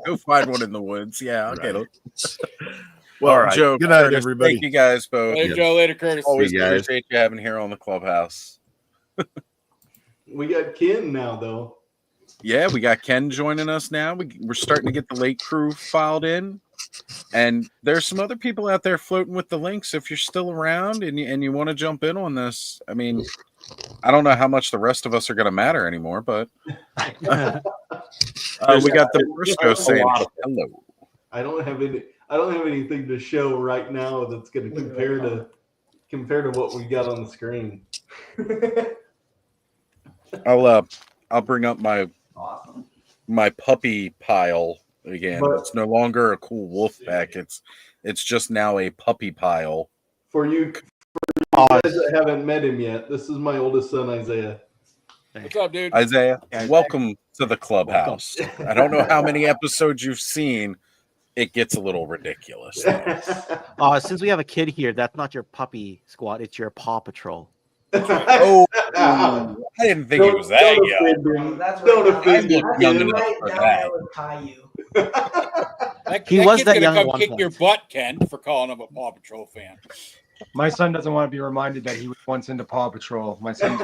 Go find one in the woods. Yeah, I'll get Right. it. Well, All right. Joe, Good night, Curtis, everybody. Thank you guys both. Later, Joe. Later, Curtis. Always See you guys. appreciate you having here on the clubhouse. We got Ken now, though. Yeah, we got Ken joining us now. We're starting to get the late crew filed in. And there's some other people out there floating with the links. If you're still around and you want to jump in on this, I mean, I don't know how much the rest of us are going to matter anymore, but we got the Briscoe saying hello. I don't have anything to show right now that's going to compare to what we got on the screen. I'll bring up my puppy pile again. But- It's no longer a cool wolf pack. It's just now a puppy pile. For you guys that haven't met him yet, this is my oldest son, Isaiah. What's up, dude? Isaiah, welcome to the clubhouse. I don't know how many episodes you've seen. It gets a little ridiculous. Since we have a kid here, that's not your puppy squad. It's your Paw Patrol. Oh, I didn't think it was that young. Don't I'm young enough for that. He was kid's that gonna young at come one kick point. your butt, Ken, for calling him a Paw Patrol fan. My son doesn't want to be reminded that he was once into Paw Patrol. My son.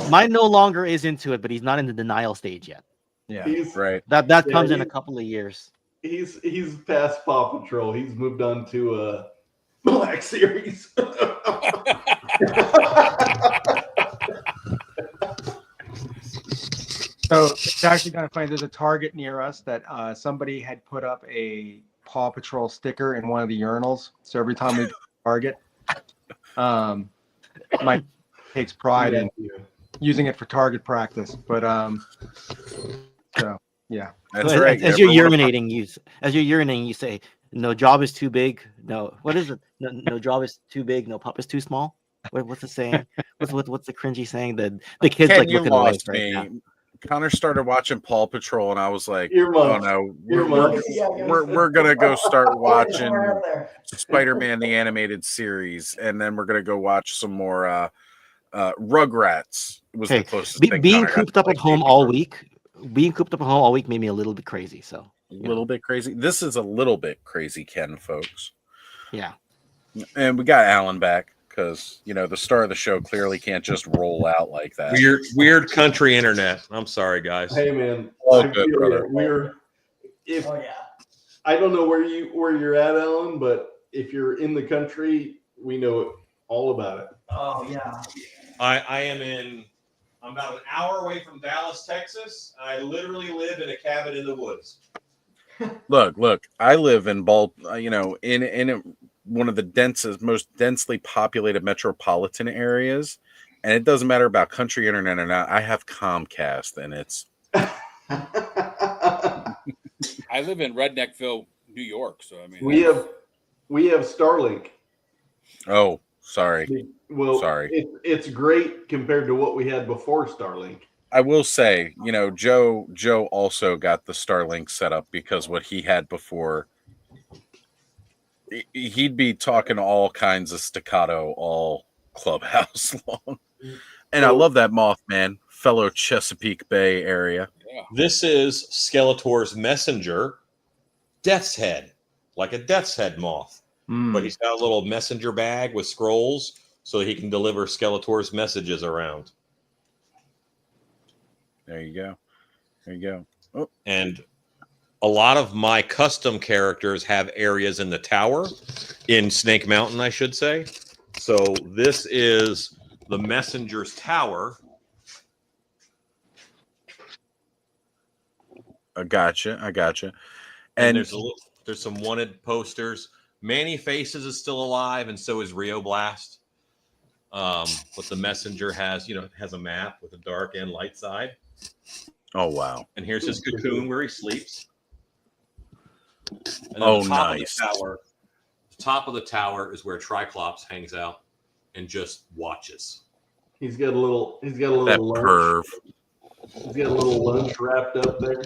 Mine no longer is into it, but he's not in the denial stage yet. Yeah. He's Right. That comes in a couple of years. he's past Paw Patrol. He's moved on to Black Series. So it's actually kind of funny. There's a Target near us that somebody had put up a Paw Patrol sticker in one of the urinals. So every time we go to Target, Mike takes pride in using it for target practice. But so yeah, That's So right. As you're urinating, you say, "No job is too big." No, what is it? No job is too big. No pup is too small. What's the saying? What's the cringy saying? The kids Ken, like you looking away lost right me. now. Connor started watching Paw Patrol, and I was like, Earmuffs. "Oh no, we're gonna go start watching Spider-Man the animated series, and then we're gonna go watch some more Rugrats." Was the closest thing. Being Connor got cooped to up at home all week. Being cooped up at home all week made me a little bit crazy. So a little bit crazy. This is a little bit crazy, Ken, folks. yeah. And we got Alan back because the star of the show clearly can't just roll out like that. Weird country internet. I'm sorry, guys. Hey man, All I good, feel brother. you. I don't know where you're at, Alan, but if you're in the country, we know all about it. Oh yeah. I'm about an hour away from Dallas, Texas. I literally live in a cabin in the woods. Look. I live in in one of the most densely populated metropolitan areas, and it doesn't matter about country internet or not. I have Comcast, and it's. I live in Redneckville, New York, so I mean we have Starlink. Oh, sorry. Well, sorry. It's great compared to what we had before Starlink. I will say, Joe also got the Starlink set up because what he had before, he'd be talking all kinds of staccato all clubhouse long. And I love that Mothman, fellow Chesapeake Bay area. This is Skeletor's messenger, Death's Head, like a Death's Head moth. But he's got a little messenger bag with scrolls so he can deliver Skeletor's messages around. There you go. Oh. And a lot of my custom characters have areas in the tower, in Snake Mountain, I should say. So this is the messenger's tower. I gotcha. And there's some wanted posters. Manny Faces is still alive, and so is Rio Blast. But the messenger has a map with a dark and light side. Oh wow! And here's his cocoon where he sleeps. And oh, nice. The top of the tower is where Triclops hangs out and just watches. He's got a little. He's got a little That lunch. perv. He's got a little lunch wrapped up there.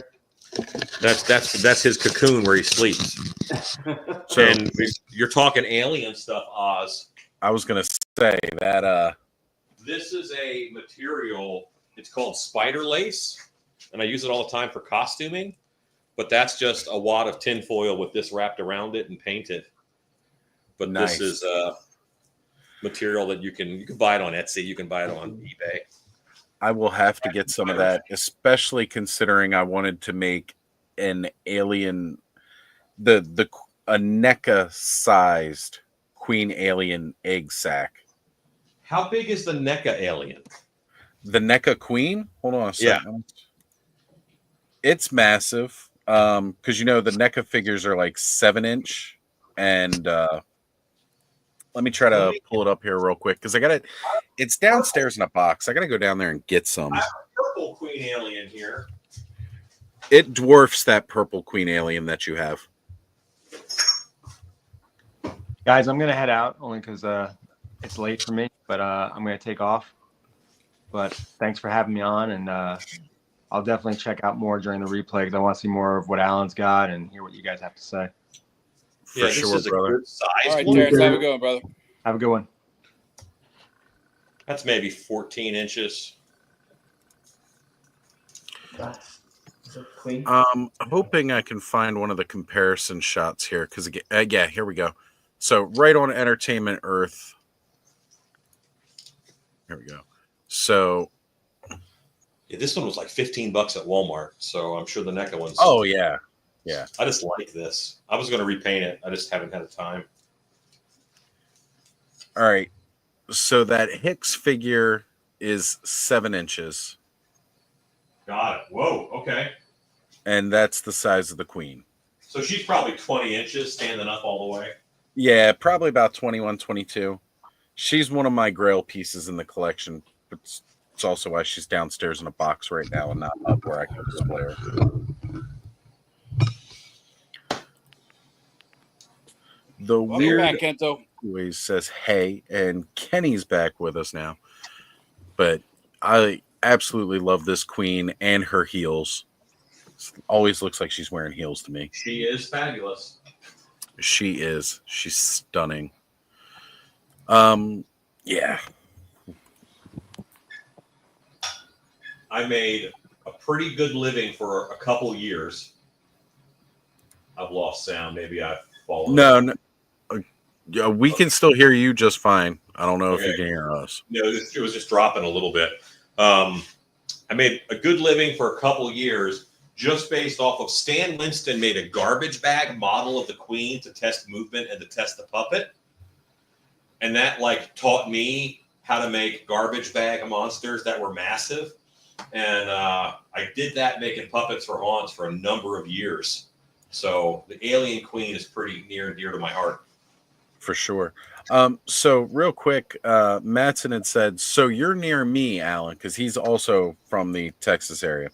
That's his cocoon where he sleeps. So And you're talking alien stuff, Oz. I was gonna say that This is a material. It's called spider lace, and I use it all the time for costuming. But that's just a wad of tinfoil with this wrapped around it and painted. But Nice. this is material that you can buy it on Etsy. You can buy it on eBay. I will have to get some of that, especially considering I wanted to make an alien, a NECA sized queen alien egg sack. How big is the NECA alien? The NECA queen? Hold on a Yeah. second. It's massive. Because the NECA figures are like 7-inch, and let me try to pull it up here real quick because I got it. It's downstairs in a box. I got to go down there and get some. I have a purple queen alien here. It dwarfs that purple queen alien that you have. Guys, I'm gonna head out only because it's late for me, but I'm gonna take off. But thanks for having me on, and I'll definitely check out more during the replay because I want to see more of what Alan's got and hear what you guys have to say. For sure, brother. All right, Terrence, have a good one, brother. Have a good one. That's maybe 14 inches. I'm hoping I can find one of the comparison shots here because yeah, here we go. So right on Entertainment Earth. Here we go. So Yeah, this one was like $15 at Walmart, so I'm sure the NECA one's. Oh yeah. I just like this. I was going to repaint it. I just haven't had the time. All right. So that Hicks figure is 7 inches. Got it. Whoa. Okay. And that's the size of the queen. So she's probably 20 inches standing up all the way. Yeah, probably about 21, 22. She's one of my grail pieces in the collection. But it's also why she's downstairs in a box right now and not up where I can display her. The Welcome weird back, Kento. always says hey, and Kenny's back with us now. But I absolutely love this queen and her heels. Always looks like she's wearing heels to me. She is fabulous. She is. She's stunning. Yeah. I made a pretty good living for a couple years. I've lost sound. Maybe I've fallen. No. Yeah, we can still hear you just fine. I don't know if you can hear us. No, it was just dropping a little bit. I made a good living for a couple years just based off of Stan Winston made a garbage bag model of the queen to test movement and to test the puppet. And that taught me how to make garbage bag monsters that were massive. And I did that making puppets for Hans for a number of years. So the Alien Queen is pretty near and dear to my heart. For sure. So real quick, Mattson had said, so you're near me, Alan, because he's also from the Texas area.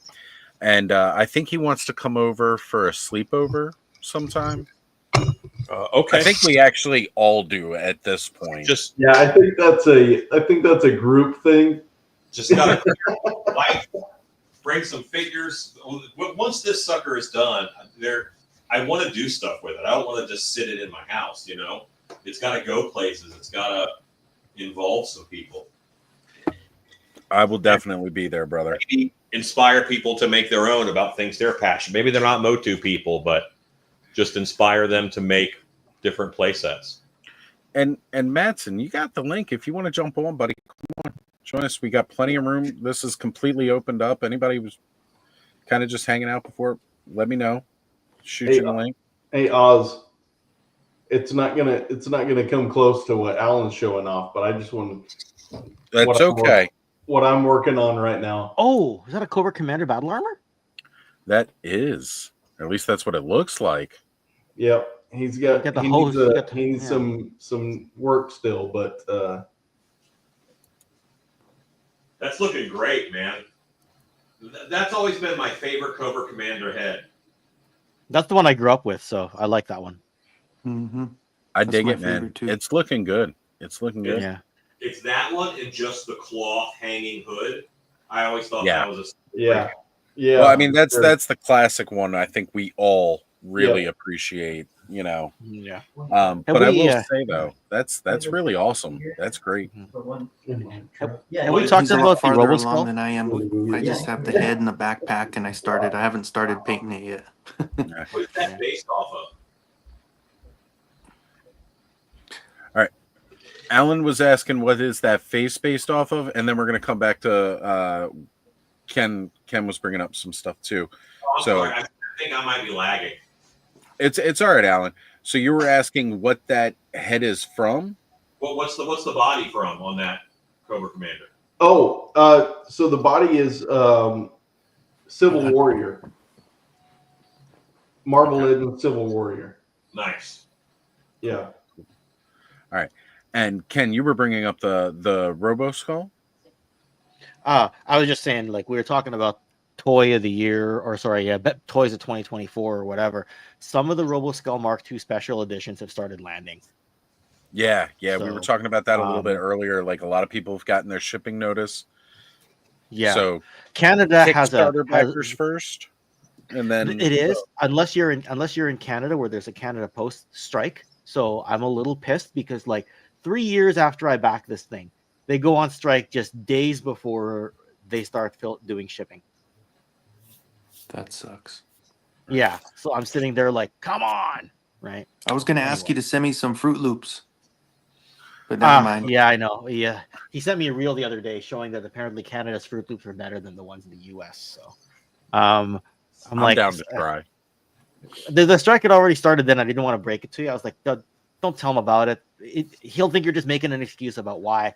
And I think he wants to come over for a sleepover sometime. Okay. I think we actually all do at this point. I think that's a group thing. Just gotta bring some figures. Once this sucker is done, I want to do stuff with it. I don't want to just sit it in my house, It's got to go places. It's got to involve some people. I will definitely be there, brother. Maybe inspire people to make their own about things they're passionate. Maybe they're not Motu people, but just inspire them to make different play sets. And Mattson, you got the link if you want to jump on, buddy. Come on, join us. We got plenty of room. This is completely opened up. Anybody who's kind of just hanging out before, let me know. Shoot you the link. Hey Oz, it's not gonna come close to what Alan's showing off, but I just want to. That's okay. What I'm working on right now. Oh, is that a Cobra Commander battle armor? That is, or at least that's what it looks like. Yep, he's got the he hose, needs some work still, but That's looking great, man. That's always been my favorite Cobra Commander head. That's the one I grew up with, so I like that one. Mm-hmm. I dig it, man. It's looking good. It's looking good. Yeah. It's that one and just the cloth hanging hood. I always thought Yeah. that was a Yeah. Yeah. Well, I mean, that's sure. that's the classic one. I think we all really Yeah. appreciate. Yeah. But Have I we, will say though, that's really awesome. That's great. Have we talked He's a lot about the farther Robo along Skull? than I am. I just have the head and the backpack, and I haven't started painting it yet. What is that based off of? All right. Alan was asking what is that face based off of, and then we're gonna come back to Ken. Ken was bringing up some stuff too. I'm sorry. I think I might be lagging. It's all right, Alan. So you were asking what that head is from? What's the body from on that Cobra Commander? Oh, so the body is Civil Warrior. Marvel Legends Civil Warrior. Nice. Yeah. All right. And Ken, you were bringing up the Robo Skull? I was just saying, like, we were talking about toy of the year, or sorry, yeah, toys of 2024 or whatever. Some of the Robo Skull Mark II special editions have started landing. Yeah, we were So, talking about that a little bit earlier. Like a lot of people have gotten their shipping notice. Yeah. So Canada has Kickstarter backers first, and then it is unless you're in Canada where there's a Canada Post strike. So I'm a little pissed because like 3 years after I back this thing, they go on strike just days before they start doing shipping. That sucks. Yeah. So I'm sitting there like, come on, right? I was gonna ask you to send me some Fruit Loops, but never mind. Yeah, I know. Yeah, he sent me a reel the other day showing that apparently Canada's Fruit Loops are better than the ones in the U.S. So, I'm like, down to try. The strike had already started. Then I didn't want to break it to you. I was like, don't tell him about it. He'll think you're just making an excuse about why.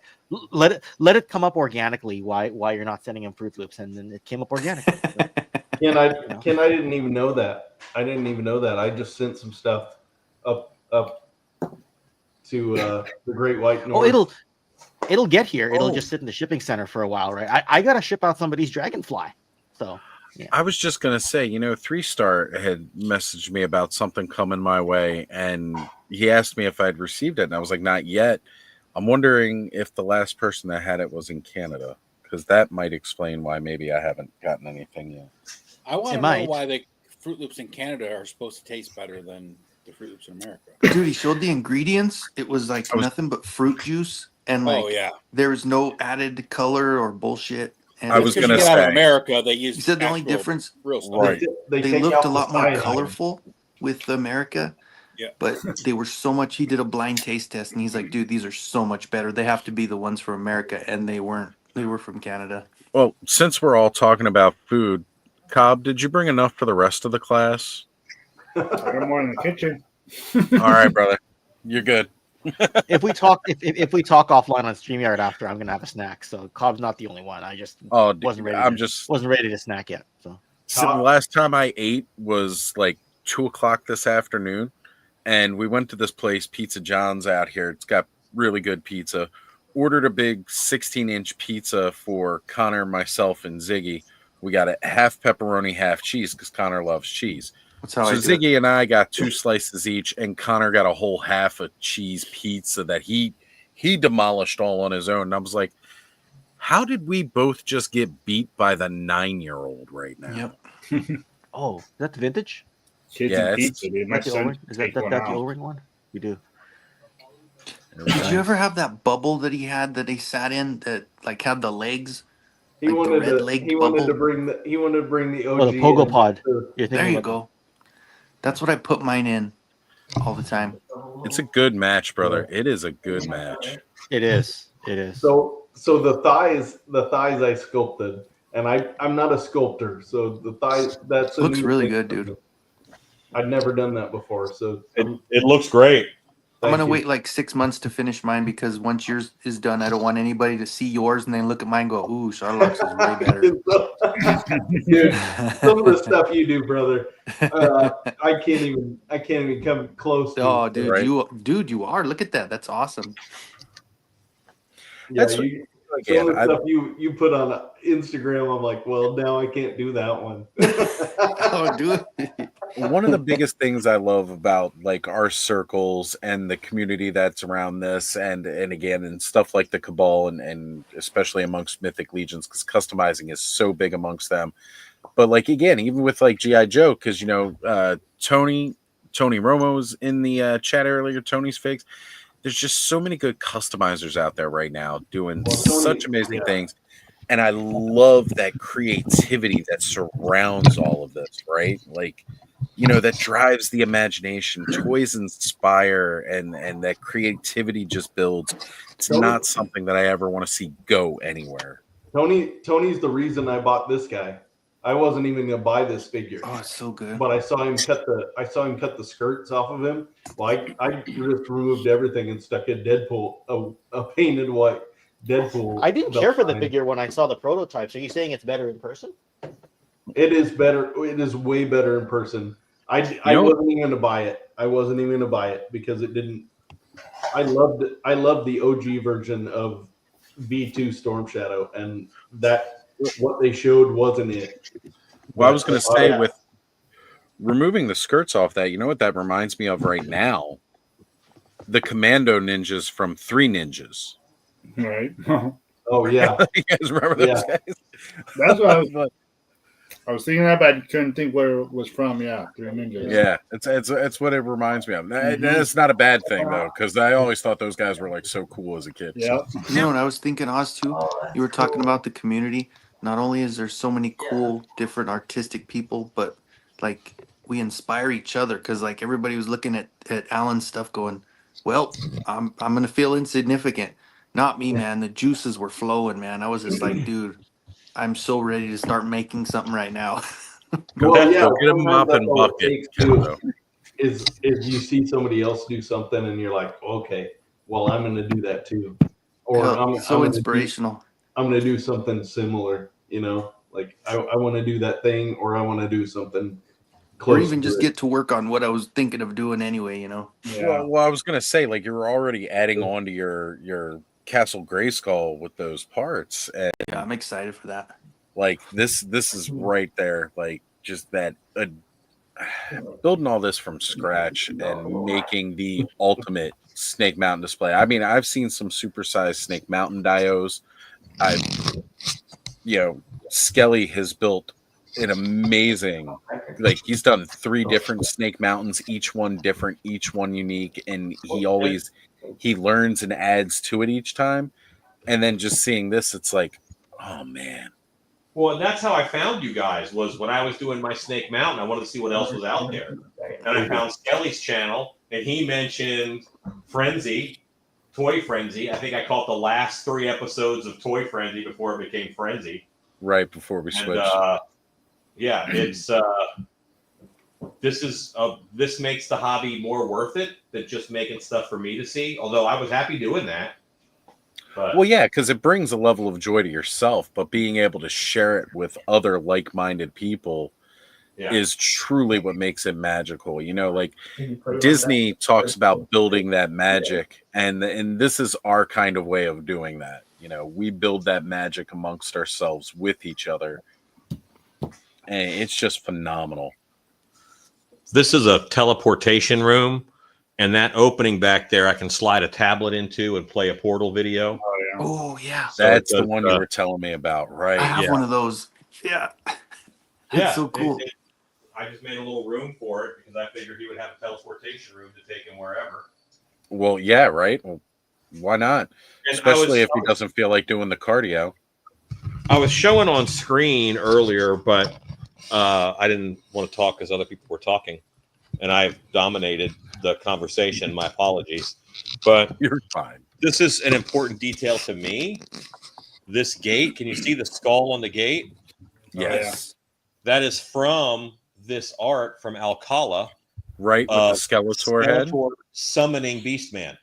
Let it come up organically. Why you're not sending him Fruit Loops, and then it came up organically. So, I didn't even know that. I didn't even know that. I just sent some stuff up to the Great White North. Oh, it'll get here. It'll just sit in the shipping center for a while, right? I gotta ship out somebody's Dragonfly. So yeah. I was just gonna say, 3-Star had messaged me about something coming my way, and he asked me if I'd received it, and I was like, not yet. I'm wondering if the last person that had it was in Canada, because that might explain why maybe I haven't gotten anything yet. I want to know why the Fruit Loops in Canada are supposed to taste better than the Fruit Loops in America. Dude, he showed the ingredients. It was like nothing but fruit juice, and like there was no added color or bullshit. And I was going to say, out of America, they use. You said the only difference, real stuff. Right. They looked a lot more colorful with America. Yeah. But they were so much. He did a blind taste test, and he's like, "Dude, these are so much better. They have to be the ones from America," and they weren't. They were from Canada. Well, since we're all talking about food, Cobb, did you bring enough for the rest of the class? I got more in the kitchen. All right, brother, you're good. if we talk offline on StreamYard after, I'm gonna have a snack. So Cobb's not the only one. I just wasn't ready. Wasn't ready to snack yet. So the last time I ate was like 2:00 this afternoon, and we went to this place, Pizza John's out here. It's got really good pizza. Ordered a big 16-inch pizza for Connor, myself, and Ziggy. We got a half pepperoni, half cheese because Connor loves cheese. That's how so I do Ziggy and I got 2 slices each, and Connor got a whole half a cheese pizza that he demolished all on his own. And I was like, how did we both just get beat by the 9-year-old right now? Yep. Oh, that's vintage? Kids Yeah, and pizza, dude. My son Is that the O-ring one? We do. Did you ever have that bubble that he had that he sat in that like had the legs? He like wanted the red-legged wanted bubble? to bring the OG. Oh, the Pogo in. Pod. There you go. That's what I put mine in all the time. It's a good match, brother. It is a good match. It is. It is. So the thighs I sculpted, and I'm not a sculptor, so the thighs Looks really good, dude. I'd never done that before, so it looks great. I'm gonna wait like 6 months to finish mine because once yours is done, I don't want anybody to see yours and then look at mine and go, "Ooh, Charlotte's is way better." Dude, some of the stuff you do, brother, I can't even come close to. Oh, dude, Right. you are. Look at that. That's awesome. Yeah, That's some of the stuff you put on Instagram, I'm like, well, now I can't do that one. Oh, do it. One of the biggest things I love about like our circles and the community that's around this, and again, and stuff like the Cabal, and especially amongst Mythic Legions, because customizing is so big amongst them. But like again, even with like GI Joe, because Tony Romo's in the chat earlier. Tony's Figs. There's just so many good customizers out there right now doing such amazing things. And I love that creativity that surrounds all of this, right? Like, that drives the imagination. Toys inspire, and that creativity just builds. It's not something that I ever want to see go anywhere. Tony's the reason I bought this guy. I wasn't even gonna buy this figure. Oh, it's so good. But I saw him cut the skirts off of him. Well, I just removed everything and stuck a Deadpool, a painted white Deadpool. I didn't care for the figure when I saw the prototypes. Are you saying it's better in person? It is better. It is way better in person. I wasn't even gonna buy it. I wasn't even gonna buy it because it didn't. I loved the OG version of V2 Storm Shadow, and that what they showed wasn't it. Well, I was going to say, with removing the skirts off that, you know what that reminds me of right now? The Commando ninjas from Three Ninjas. Right. Oh yeah. You guys remember those guys? That's what I was thinking that, but I couldn't think where it was from. Yeah, Three Ninjas. Yeah, it's what it reminds me of. It's not a bad thing though, because I always thought those guys were like so cool as a kid. Yeah. You know what I was thinking, Oz, too? You were talking about the community. Not only is there so many cool, different artistic people, but like we inspire each other, because like everybody was looking at Alan's stuff going, well, I'm gonna feel insignificant. Not me, man. The juices were flowing, man. I was just like, dude, I'm so ready to start making something right now. Go get a mop and bucket. Is you see somebody else do something and you're like, okay, well, I'm going to do that too, or I'm so inspirational. I'm going to do something similar. Like I want to do that thing, or I want to do something close. Or even just get to work on what I was thinking of doing anyway. Yeah. Well, I was going to say, like, you were already adding on to your Castle Grayskull with those parts. And yeah, I'm excited for that. Like this is right there. Like just that building all this from scratch and making the ultimate Snake Mountain display. I mean, I've seen some supersized Snake Mountain dios. Skelly has built an amazing, like he's done 3 different Snake Mountains, each one different, each one unique, and he learns and adds to it each time. And then just seeing this, it's like, oh man. Well, and that's how I found you guys, was when I was doing my Snake Mountain. I wanted to see what else was out there. And I found Skelly's channel, and he mentioned Frenzy, Toy Frenzy. I think I caught the last 3 episodes of Toy Frenzy before it became Frenzy. Right before we switched. Yeah, it's this makes the hobby more worth it than just making stuff for me to see. Although I was happy doing that. But, well, yeah, because it brings a level of joy to yourself, but being able to share it with other like-minded people is truly what makes it magical. Like Disney talks about building that magic, and this is our kind of way of doing that. We build that magic amongst ourselves with each other, and it's just phenomenal. This is a teleportation room. And that opening back there, I can slide a tablet into and play a Portal video. Oh, yeah. That's the one you were telling me about, right? I have one of those. Yeah. That's so cool. I just made a little room for it because I figured he would have a teleportation room to take him wherever. Well, yeah, right? Well, why not? And especially if he doesn't feel like doing the cardio. I was showing on screen earlier, but I didn't want to talk because other people were talking. And I dominated the conversation. My apologies. But you're fine. This is an important detail to me. This gate, can you see the skull on the gate? Yes. That is from this art from Alcala. Right, with the Skeletor head. Summoning Beastman.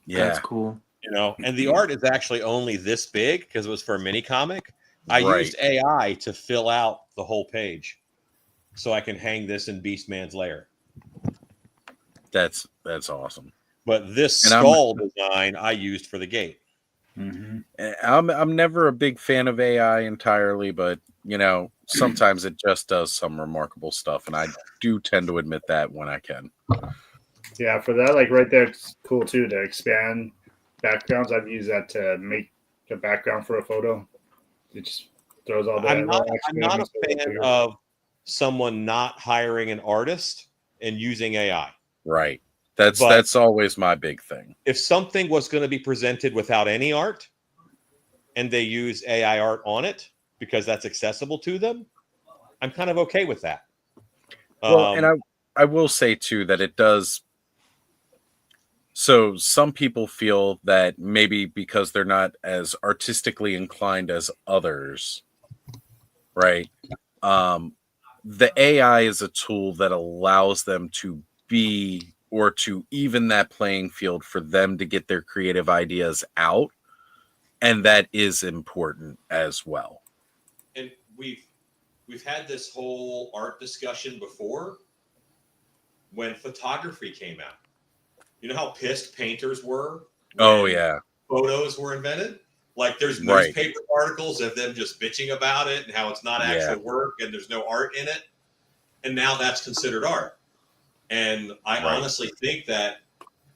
Yeah. That's cool. And the art is actually only this big because it was for a mini comic. I used AI to fill out the whole page so I can hang this in Beastman's lair. That's awesome. But this skull design I used for the gate. I'm never a big fan of AI entirely, but sometimes it just does some remarkable stuff, and I do tend to admit that when I can. Yeah, for that, like right there, it's cool too to expand backgrounds. I've used that to make a background for a photo. It just throws all the. I'm not a fan of someone not hiring an artist and using AI. Right. That's always my big thing. If something was going to be presented without any art and they use AI art on it because that's accessible to them, I'm kind of okay with that. Well, and I will say too that it does. So some people feel that maybe because they're not as artistically inclined as others, right? The AI is a tool that allows them to be or to even that playing field for them to get their creative ideas out. And that is important as well. And we've had this whole art discussion before when photography came out. You know how pissed painters were Oh yeah, photos were invented? Like there's Right. newspaper articles of them just bitching about it and how it's not actual work and there's no art in it. And now that's considered art. And I honestly think that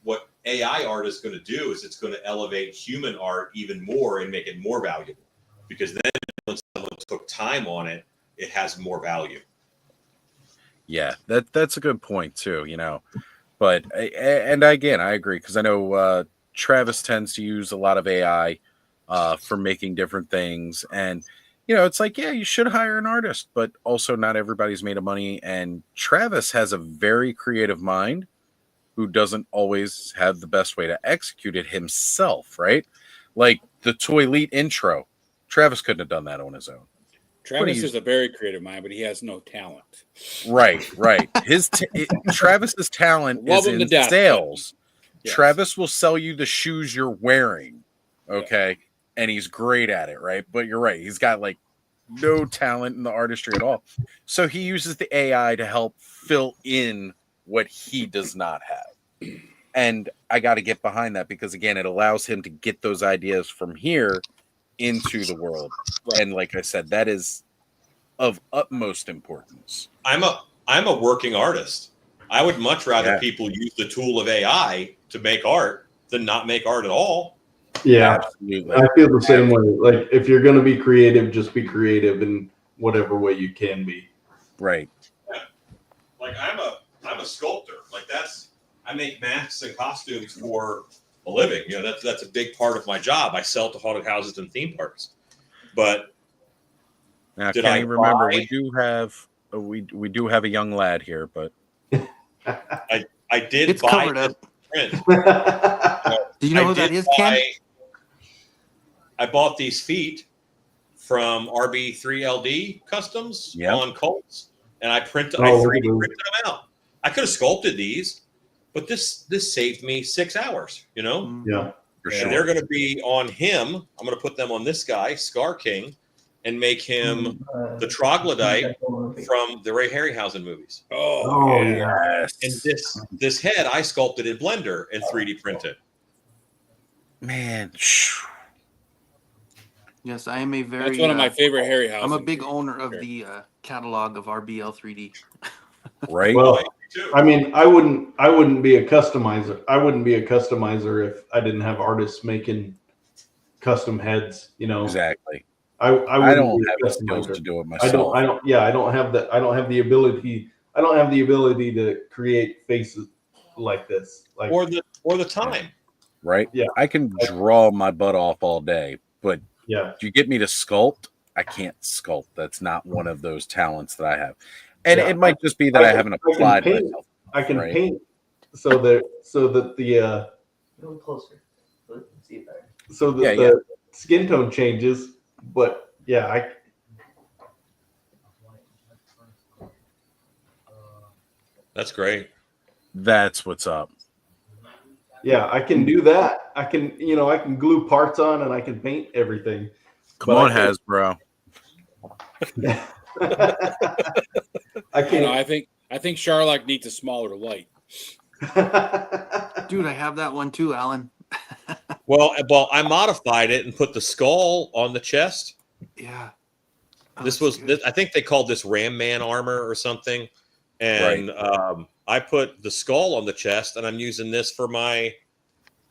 what AI art is going to do is it's going to elevate human art even more and make it more valuable. Because then when someone took time on it, it has more value. Yeah, that's a good point too, But and again, I agree because I know Travis tends to use a lot of AI for making different things, and it's like, yeah, you should hire an artist, but also not everybody's made of money. And Travis has a very creative mind who doesn't always have the best way to execute it himself, right? Like the Toy Elite intro, Travis couldn't have done that on his own. Travis is a very creative mind, but he has no talent. Right. Travis's talent Love is him to in death, sales. Yes. Travis will sell you the shoes you're wearing, okay? And he's great at it, right? But you're right. He's got like no talent in the artistry at all. So he uses the AI to help fill in what he does not have. And I got to get behind that because again, it allows him to get those ideas from here into the world. Right. And like I said, that is of utmost importance. I'm a working artist. I would much rather people use the tool of AI to make art than not make art at all. Yeah, absolutely. I feel the same way. Like if you're going to be creative, just be creative in whatever way you can be. Right. Yeah. Like I'm a sculptor. Like I make masks and costumes for a living. That's a big part of my job. I sell to haunted houses and theme parks. But now, Kenny, remember we do have a young lad here, but I did It's buy covered this up. print. Do you know who that is, Ken? I bought these feet from RB3LD Customs on Colts, and I 3D printed them out. I could have sculpted these, but this saved me 6 hours. Yeah, for and they're going to be on him. I'm going to put them on this guy, Scar King, and make him the troglodyte from the Ray Harryhausen movies. Oh yes. And this head I sculpted in Blender and 3D printed. Man, Yes, I am a very. That's one of my favorite Harryhausen. I'm a big owner of the catalog of RBL 3D. Right. Well, I mean, I wouldn't be a customizer. I wouldn't be a customizer if I didn't have artists making custom heads. Exactly. I don't have the skills to do it myself. I don't have that. I don't have the ability. I don't have the ability to create faces like this. Like or the time. Right. Yeah. I can draw my butt off all day, but if you get me to sculpt, I can't sculpt. That's not one of those talents that I have. And it might just be that I haven't applied myself. I can paint so that the A little closer. Let's see it better. so that the skin tone changes. But That's great. That's what's up. Yeah, I can do that. I can glue parts on and I can paint everything. Come on, Hasbro. I can't. I think Sharlock needs a smaller light. Dude, I have that one too, Alan. Well, I modified it and put the skull on the chest. Yeah. I think they called this Ram Man armor or something. And I put the skull on the chest, and I'm using this for my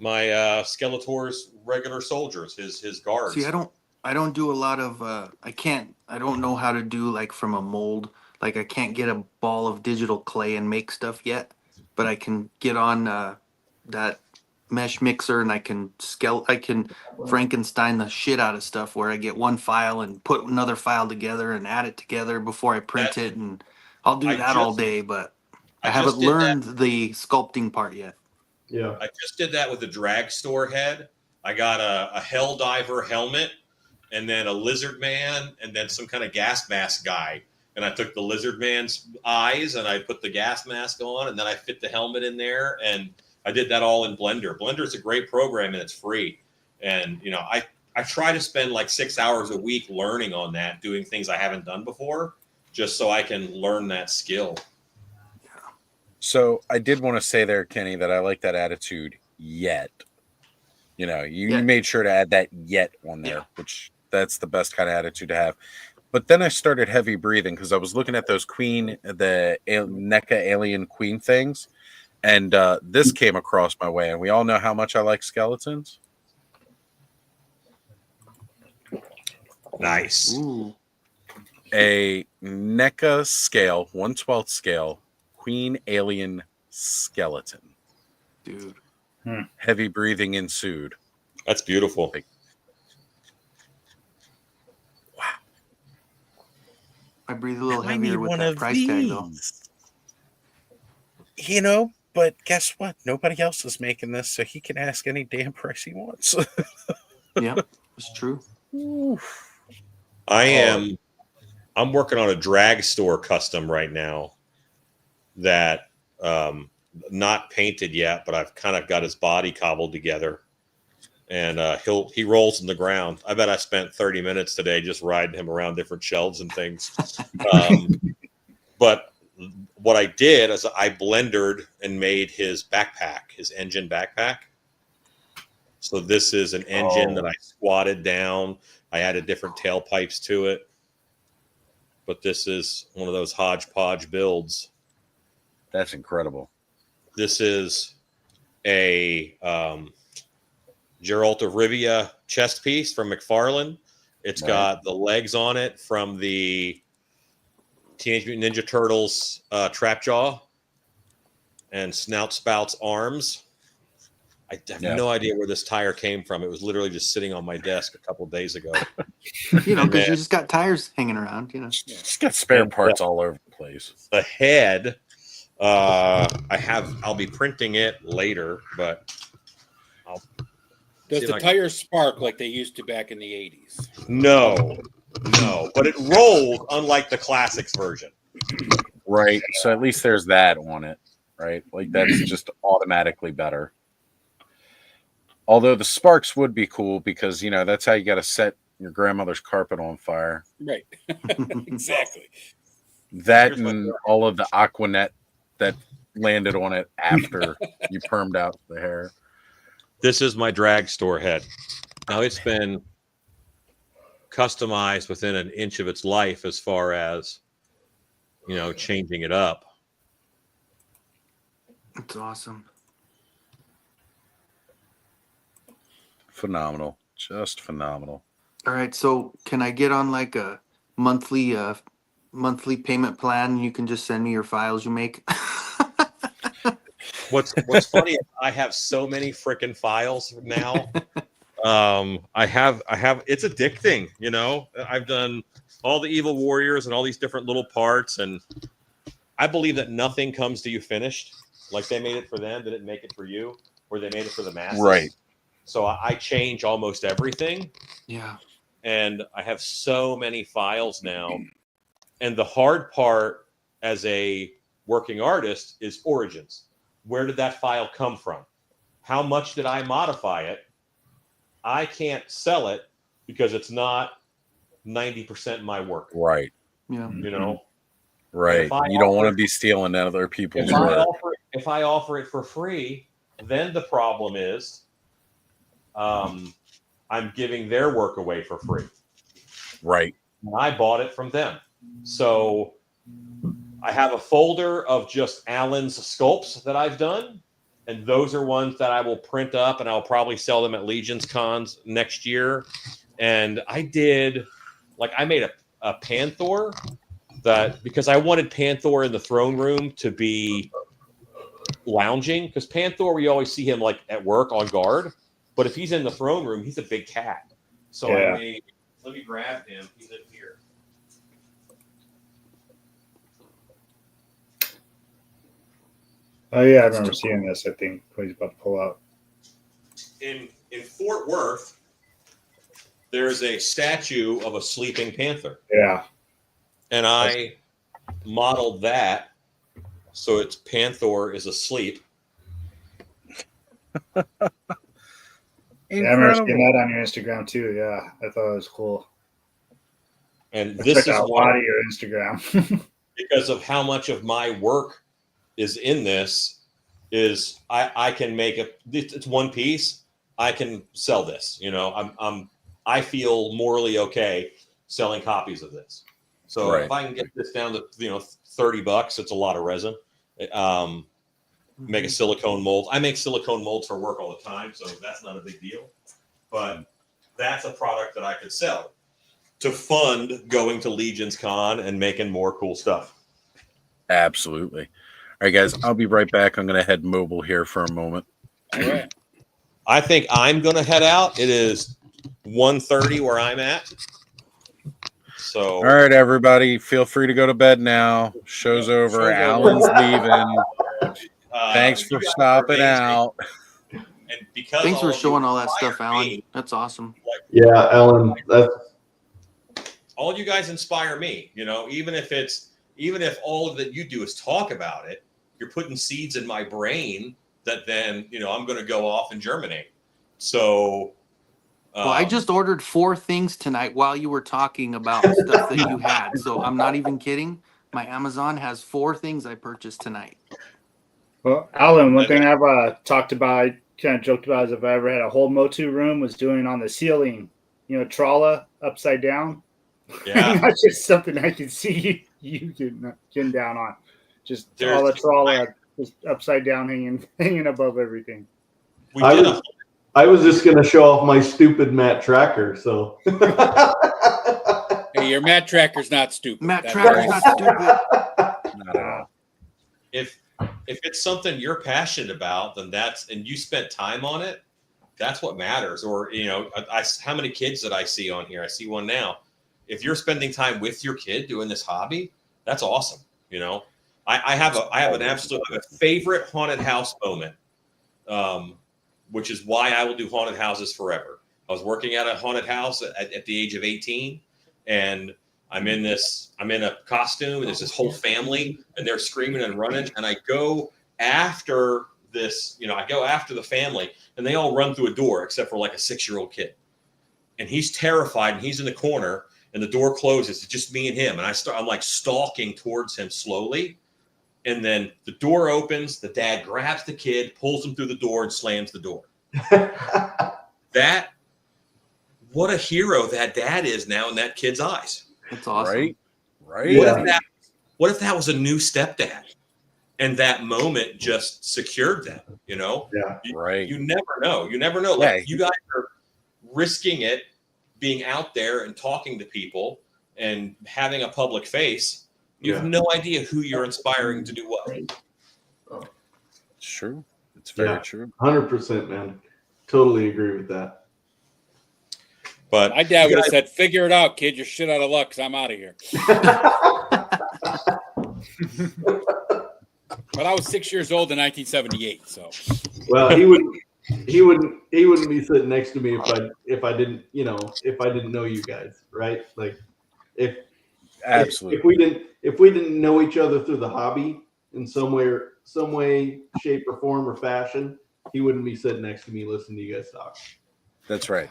Skeletor's regular soldiers, his guards. See, I don't do a lot of I don't know how to do like from a mold. Like I can't get a ball of digital clay and make stuff yet, but I can get on that mesh mixer and I can Frankenstein the shit out of stuff where I get one file and put another file together and add it together before I print it, and I'll do that all day, but I haven't learned the sculpting part yet. Yeah. I just did that with the drag store head. I got a Hell Diver helmet, and then a Lizard Man, and then some kind of gas mask guy. And I took the Lizard Man's eyes, and I put the gas mask on, and then I fit the helmet in there, and I did that all in Blender. Blender is a great program, and it's free. And, you know, I try to spend like 6 hours a week learning on that, doing things I haven't done before, just so I can learn that skill. So I did want to say there, Kenny, that I like that attitude yet. You know, you made sure to add that yet on there, which that's the best kind of attitude to have. But then I started heavy breathing because I was looking at those the NECA alien queen things. And this came across my way. And we all know how much I like skeletons. Nice. Ooh. A NECA scale, 1/12 scale, queen alien skeleton. Dude. Heavy breathing ensued. That's beautiful. I breathe a little I need heavier with one that of price tag though. You know, but guess what? Nobody else is making this, so he can ask any damn price he wants. Yeah, it's true. I'm working on a drag store custom right now that not painted yet, but I've kind of got his body cobbled together, and he rolls in the ground. I bet I spent 30 minutes today just riding him around different shelves and things. But what I did is I blendered and made his backpack, his engine backpack. So this is an engine that I squatted down. I added different tailpipes to it. But this is one of those hodgepodge builds. That's incredible. This is a Geralt of Rivia chest piece from McFarlane. It's got the legs on it from the Teenage Mutant Ninja Turtles Trapjaw and Snout Spout's arms. I have no idea where this tire came from. It was literally just sitting on my desk a couple of days ago. You know, because you just got tires hanging around, you know. Just got spare parts all over the place. The head, I'll be printing it later, but Does the tires spark like they used to back in the 80s? No, but it rolled unlike the classics version. Right. So at least there's that on it, right? Like that's just automatically better. Although the sparks would be cool because, you know, that's how you got to set your grandmother's carpet on fire. Right. Exactly. That and all of the Aquanet that landed on it after you permed out the hair. This is my drag store head. Now it's been customized within an inch of its life as far as, you know, changing it up. That's awesome. Phenomenal. Just phenomenal. All right, so can I get on like a monthly payment plan and you can just send me your files you make? What's funny is I have so many freaking files now. I have it's addicting, you know. I've done all the Evil Warriors and all these different little parts, and I believe that nothing comes to you finished. Like they made it for them, didn't make it for you, or they made it for the masses. Right. So I change almost everything. Yeah. And I have so many files now. And the hard part as a working artist is origins. Where did that file come from? How much did I modify it? I can't sell it because it's not 90% my work. Right. Yeah. You know? Right. You don't want to be stealing other people's work. If I offer it for free, then the problem is I'm giving their work away for free. Right. And I bought it from them. So I have a folder of just Alan's sculpts that I've done. And those are ones that I will print up, and I'll probably sell them at Legion's Cons next year. And I made a Panther that, because I wanted Panther in the throne room to be lounging, because Panther, we always see him like at work on guard. But if he's in the throne room, he's a big cat. So Yeah. let me grab him. He's in here. Oh yeah, I remember seeing this. I think he's about to pull out. In Fort Worth, there's a statue of a sleeping panther. Yeah. And I modeled that so its Panther is asleep. Yeah, I remember seeing that on your Instagram too. Yeah, I thought it was cool. And I this checked is out a lot of your Instagram. because of how much of my work is in this, is I can make it's one piece. I can sell this. You know, I feel morally okay selling copies of this. So Right. if I can get this down to $30, it's a lot of resin. Make a silicone mold. I make silicone molds for work all the time, so that's not a big deal. But that's a product that I could sell to fund going to Legion's Con and making more cool stuff. Absolutely. All right, guys, I'll be right back. I'm going to head mobile here for a moment. All right. I think I'm going to head out. It is 1:30 where I'm at. So, all right, everybody, feel free to go to bed now. Show's over. Alan's leaving. Thanks for stopping out. And because Thanks for all of you showing all that inspired stuff, Alan. me, That's awesome. Yeah, Alan. all you guys inspire me. You know, even if all that you do is talk about it, you're putting seeds in my brain that then I'm going to go off and germinate. So. Well, I just ordered 4 things tonight while you were talking about stuff that you had. So I'm not even kidding. My Amazon has 4 things I purchased tonight. Well, Alan, one thing I've talked about, I kind of joked about, is if I ever had a whole Motu room, was doing on the ceiling, Trala upside down. Yeah. That's just something I can see you getting down on. Just all the Trala just upside down, hanging above everything. I was just going to show off my stupid mat tracker. So, hey, your mat tracker's not stupid. Mat tracker's not stupid. Not at all. If it's something you're passionate about, then and you spent time on it, that's what matters. Or how many kids did I see on here? I see one now. If you're spending time with your kid doing this hobby, that's awesome. I have a favorite haunted house moment. Which is why I will do haunted houses forever. I was working at a haunted house at the age of 18, and I'm in a costume, and there's this whole family, and they're screaming and running, and I go after the family, and they all run through a door except for like a 6-year-old kid, and he's terrified, and he's in the corner, and the door closes. It's just me and him, and I'm like stalking towards him slowly. And then the door opens, the dad grabs the kid, pulls him through the door, and slams the door. What a hero that dad is now in that kid's eyes. That's awesome. Right. What if that was a new stepdad? And that moment just secured them, Yeah. Right. You never know. You never know. Like, you guys are risking it, being out there and talking to people and having a public face. You have no idea who you're inspiring to do what. It's true. It's very true. 100%, man. Totally agree with that. But my dad would have said, "Figure it out, kid. You're shit out of luck because I'm out of here." But I was 6 years old in 1978, so. Well, he wouldn't be sitting next to me if I didn't know you guys, right? Like absolutely. If we didn't know each other through the hobby in some way, shape, or form or fashion, he wouldn't be sitting next to me listening to you guys talk. That's right.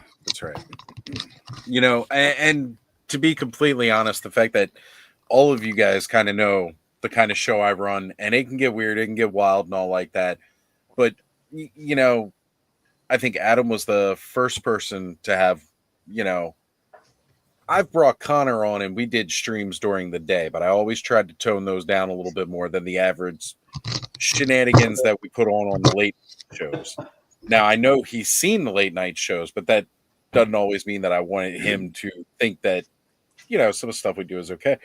And to be completely honest, the fact that all of you guys kind of know the kind of show I run, and it can get weird, it can get wild and all like that. But, I think Adam was the first person to have, you know, I've brought Connor on and we did streams during the day, but I always tried to tone those down a little bit more than the average shenanigans that we put on the late shows. Now, I know he's seen the late night shows, but that doesn't always mean that I wanted him to think that, you know, some of the stuff we do is okay.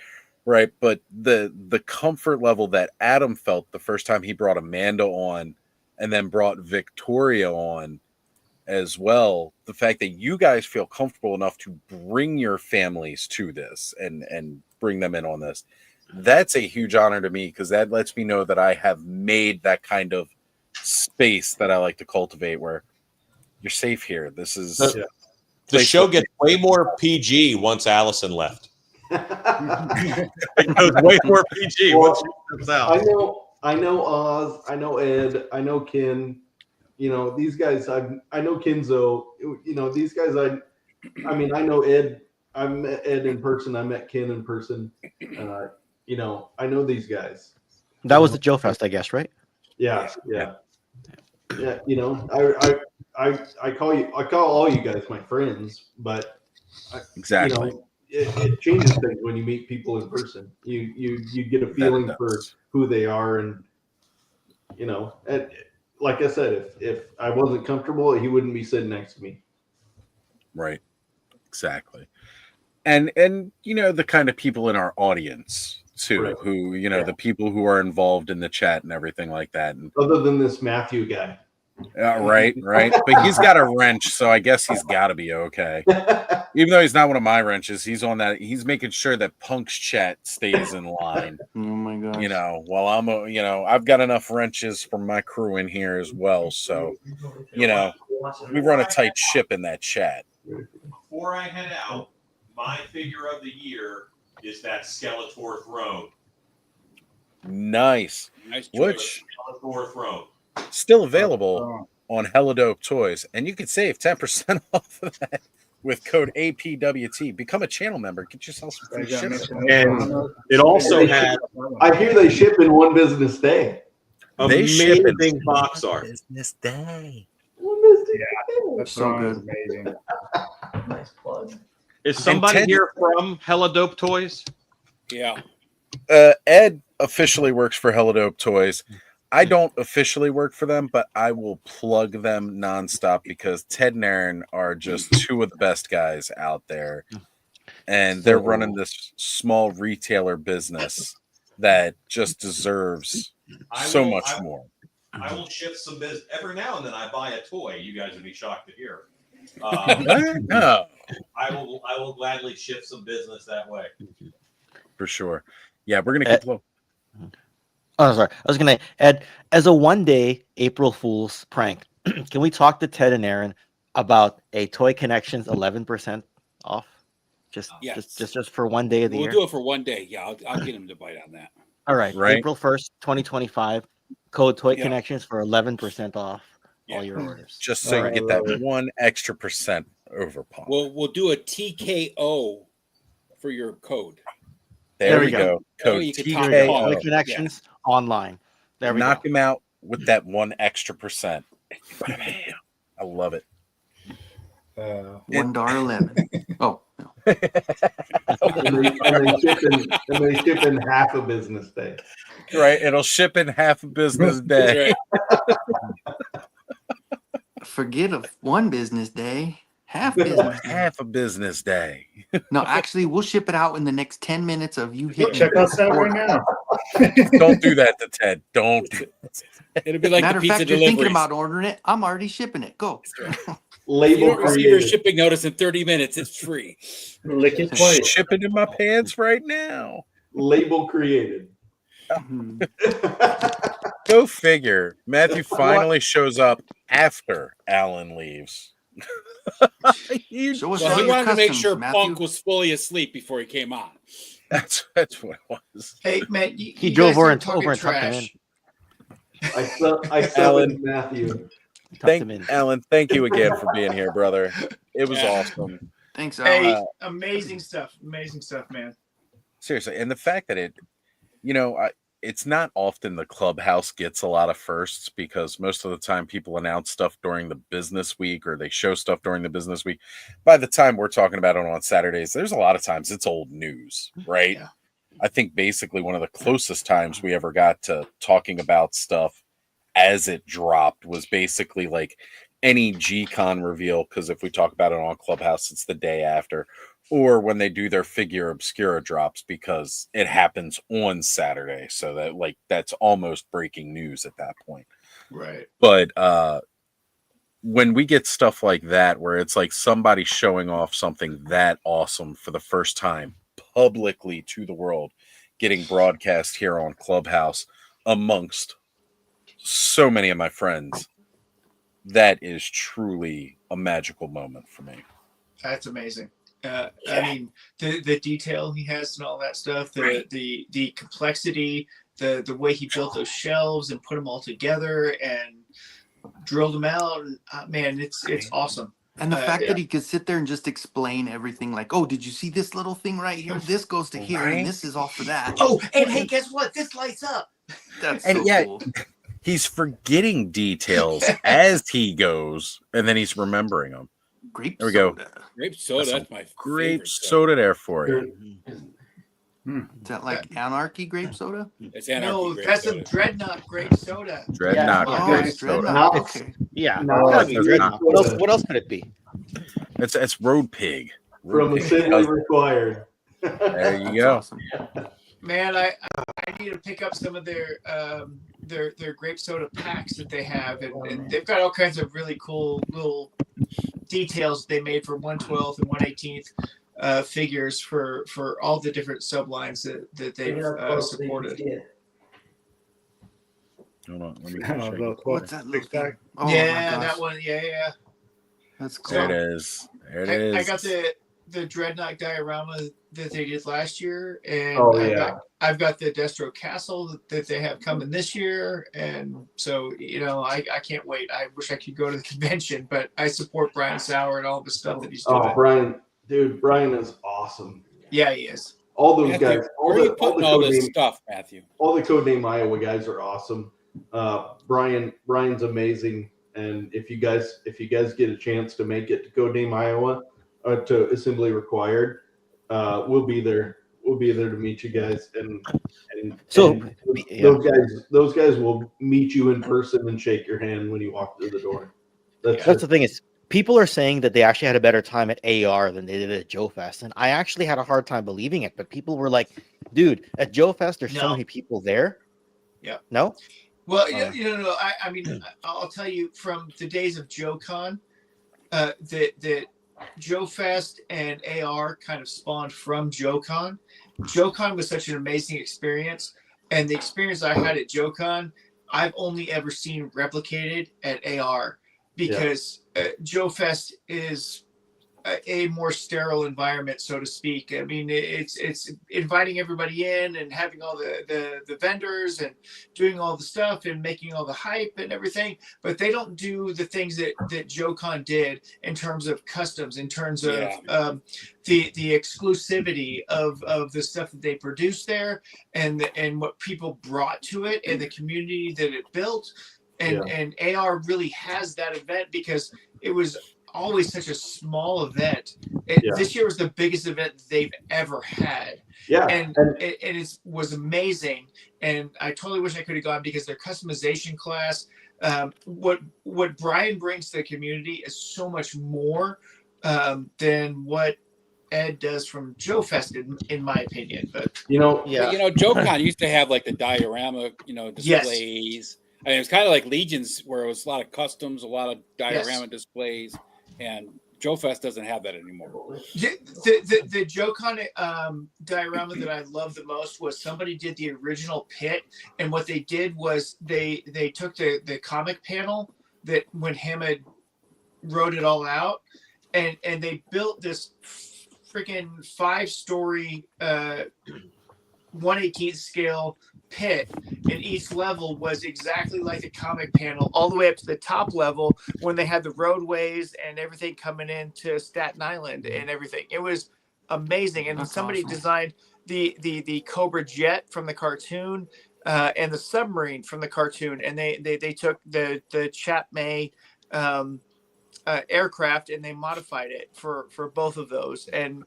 Right. But the comfort level that Adam felt the first time he brought Amanda on and then brought Victoria on as well, the fact that you guys feel comfortable enough to bring your families to this and bring them in on this, that's a huge honor to me, because that lets me know that I have made that kind of space that I like to cultivate where you're safe here. This is the show gets way more PG once Allison left. It goes way more PG once she comes out. I know Oz, I know Ed, I know Ken. You know, these guys, I know Kenzo. You know, these guys, I mean, I know Ed. I met Ed in person. I met Ken in person. You know, I know these guys. That was the Joe Fest, I guess, right? Yeah. You know, I call all you guys my friends, but exactly. You know, it changes things when you meet people in person. You get a feeling for who they are, and you know, like I said, if I wasn't comfortable, he wouldn't be sitting next to me. Right. Exactly. And you know, the kind of people in our audience too, right, who, you know, the people who are involved in the chat and everything like that. And other than this Matthew guy. Right. But he's got a wrench, so I guess he's got to be okay. Even though he's not one of my wrenches, he's on that. He's making sure that Punk's chat stays in line. Oh my gosh. You know, while you know, I've got enough wrenches for my crew in here as well. So, you know, we run a tight ship in that chat. Before I head out, my figure of the year is that Skeletor throne. Nice. Which Skeletor throne. Still available on Hella Dope Toys, and you can save 10% off of that with code APWT. Become a channel member. Get yourself some free shipping. And it also had. I hear they ship in one business day. They ship in box art. Business day. That's so good. Amazing. Nice plug. Is somebody here from Hella Dope Toys? Yeah. Ed officially works for Hella Dope Toys. I don't officially work for them, but I will plug them nonstop because Ted and Aaron are just two of the best guys out there. And they're running this small retailer business that just deserves so much more. I will shift some business. Every now and then I buy a toy. You guys would be shocked to hear. No. I will gladly shift some business that way. For sure. Yeah, we're going to keep low. Oh, sorry. I was going to add, as a one-day April Fool's prank, can we talk to Ted and Aaron about a Toy Connections 11% off? Just for one day of the year? We'll do it for one day. Yeah, I'll get him to bite on that. All right. April 1st, 2025. Code Toy Connections for 11% off all your orders. Just so you get that 1 extra percent over Pop. We'll do a TKO for your code. There we go. Code TKO. Toy Connections online. There we go. Knock him out with that 1 extra percent. I love it. $1.11. Oh. No. and they ship in half a business day. Right, it'll ship in half a business day. Forget of one business day, half business day. Half a business day. No, actually, we'll ship it out in the next 10 minutes of you hitting. Check us out right now. Don't do that to Ted. Don't. It'll be like Matter the of pizza fact, you're thinking deliveries. about ordering it. I'm already shipping it. Go. If you don't receive your shipping notice in 30 minutes, it's free. Lick it twice. Shipping in my pants right now. Label created. Go figure. Matthew finally shows up after Alan leaves. He wanted to make sure Punk was fully asleep before he came on. That's what it was. Hey man, He drove over and tucked him in. I summoned Matthew. Alan, thank you again for being here, brother. It was awesome. Thanks, Alan. Hey, Amazing stuff, man. Seriously, and the fact that it, you know, it's not often the clubhouse gets a lot of firsts, because most of the time people announce stuff during the business week, or they show stuff during the business week. By the time we're talking about it on Saturdays, there's a lot of times it's old news, right? Yeah. I think basically one of the closest times we ever got to talking about stuff as it dropped was basically like any G-Con reveal, because if we talk about it on Clubhouse, it's the day after, or when they do their figure obscura drops, because it happens on Saturday, so that like that's almost breaking news at that point. Right. But when we get stuff like that, where it's like somebody showing off something that awesome for the first time publicly to the world, getting broadcast here on Clubhouse amongst so many of my friends, that is truly a magical moment for me. That's amazing. I mean, the detail he has and all that stuff, the complexity, the way he built those shelves and put them all together and drilled them out. And, man, it's awesome. And the fact that he could sit there and just explain everything, like, oh, did you see this little thing right here? This goes to here, and this is all for that. Oh, and hey, guess what? This lights up. That's And so yet, cool. he's forgetting details as he goes, and then he's remembering them. Grape there we go. Grape soda, Some that's my grape favorite soda there for you. Is that like Anarchy grape soda? It's No, that's a Dreadnought grape soda. Dreadnought Oh, grape it's soda. Dreadnought. It's- Okay. Yeah. No, Gotta be it's Dreadnought. not. What else could it be? It's Road Pig. Road From Pig Assembly does- Required. There you That's go. awesome. Man, I need to pick up some of their grape soda packs that they have, and they've got all kinds of really cool little details they made for 1/12 and 1/18 figures for all the different sublines that they've supported. Hold on, let me Oh, check the it. What's that little thing? Oh, Yeah, my gosh. that one. Yeah. That's cool. There it is. There it is. I got the Dreadnought diorama that they did last year, and Oh, yeah. I've got the Destro Castle that they have coming this year, and so I can't wait. I wish I could go to the convention, but I support Brian Sauer and all the stuff that he's doing. Oh, Brian is awesome. Yeah, he is. All those Matthew, guys, where are you putting all this codename- stuff, Matthew? all the Codename Iowa guys are awesome. Brian's amazing, and if you guys get a chance to make it to Codename Iowa, to Assembly Required, we'll be there. We'll be there to meet you guys, and So, those guys will meet you in person and shake your hand when you walk through the door. That's the thing is, people are saying that they actually had a better time at AR than they did at Joe Fest, and I actually had a hard time believing it. But people were like, "Dude, at Joe Fest, there's so No. many people there." Yeah. No. Well, no. I mean, I'll tell you from the days of JoeCon, that Joe Fest and AR kind of spawned from JoeCon. JoeCon was such an amazing experience, and the experience I had at JoeCon, I've only ever seen replicated at AR, because Joe Fest is a more sterile environment, so to speak. I mean, it's inviting everybody in and having all the vendors and doing all the stuff and making all the hype and everything, but they don't do the things that JoeCon did in terms of customs, in terms of the exclusivity of the stuff that they produced there, and what people brought to it, and the community that it built. And AR really has that event because it was always such a small event. This year was the biggest event they've ever had. Yeah. And it was amazing. And I totally wish I could have gone, because their customization class, what Brian brings to the community is so much more than what Ed does from Joe Fest, in my opinion. But JoeCon used to have like the diorama, displays. Yes. I mean, it was kind of like Legions, where it was a lot of customs, a lot of diorama displays, and Joe Fest doesn't have that anymore. The JoeCon diorama that I love the most was somebody did the original pit, and what they did was they took the comic panel that when Hammond wrote it all out, and they built this freaking 5-story 1/18 scale pit, and each level was exactly like the comic panel, all the way up to the top level when they had the roadways and everything coming into Staten Island and everything. It was amazing. And somebody designed the Cobra jet from the cartoon, and the submarine from the cartoon, and they took the Chap May aircraft and they modified it for both of those. And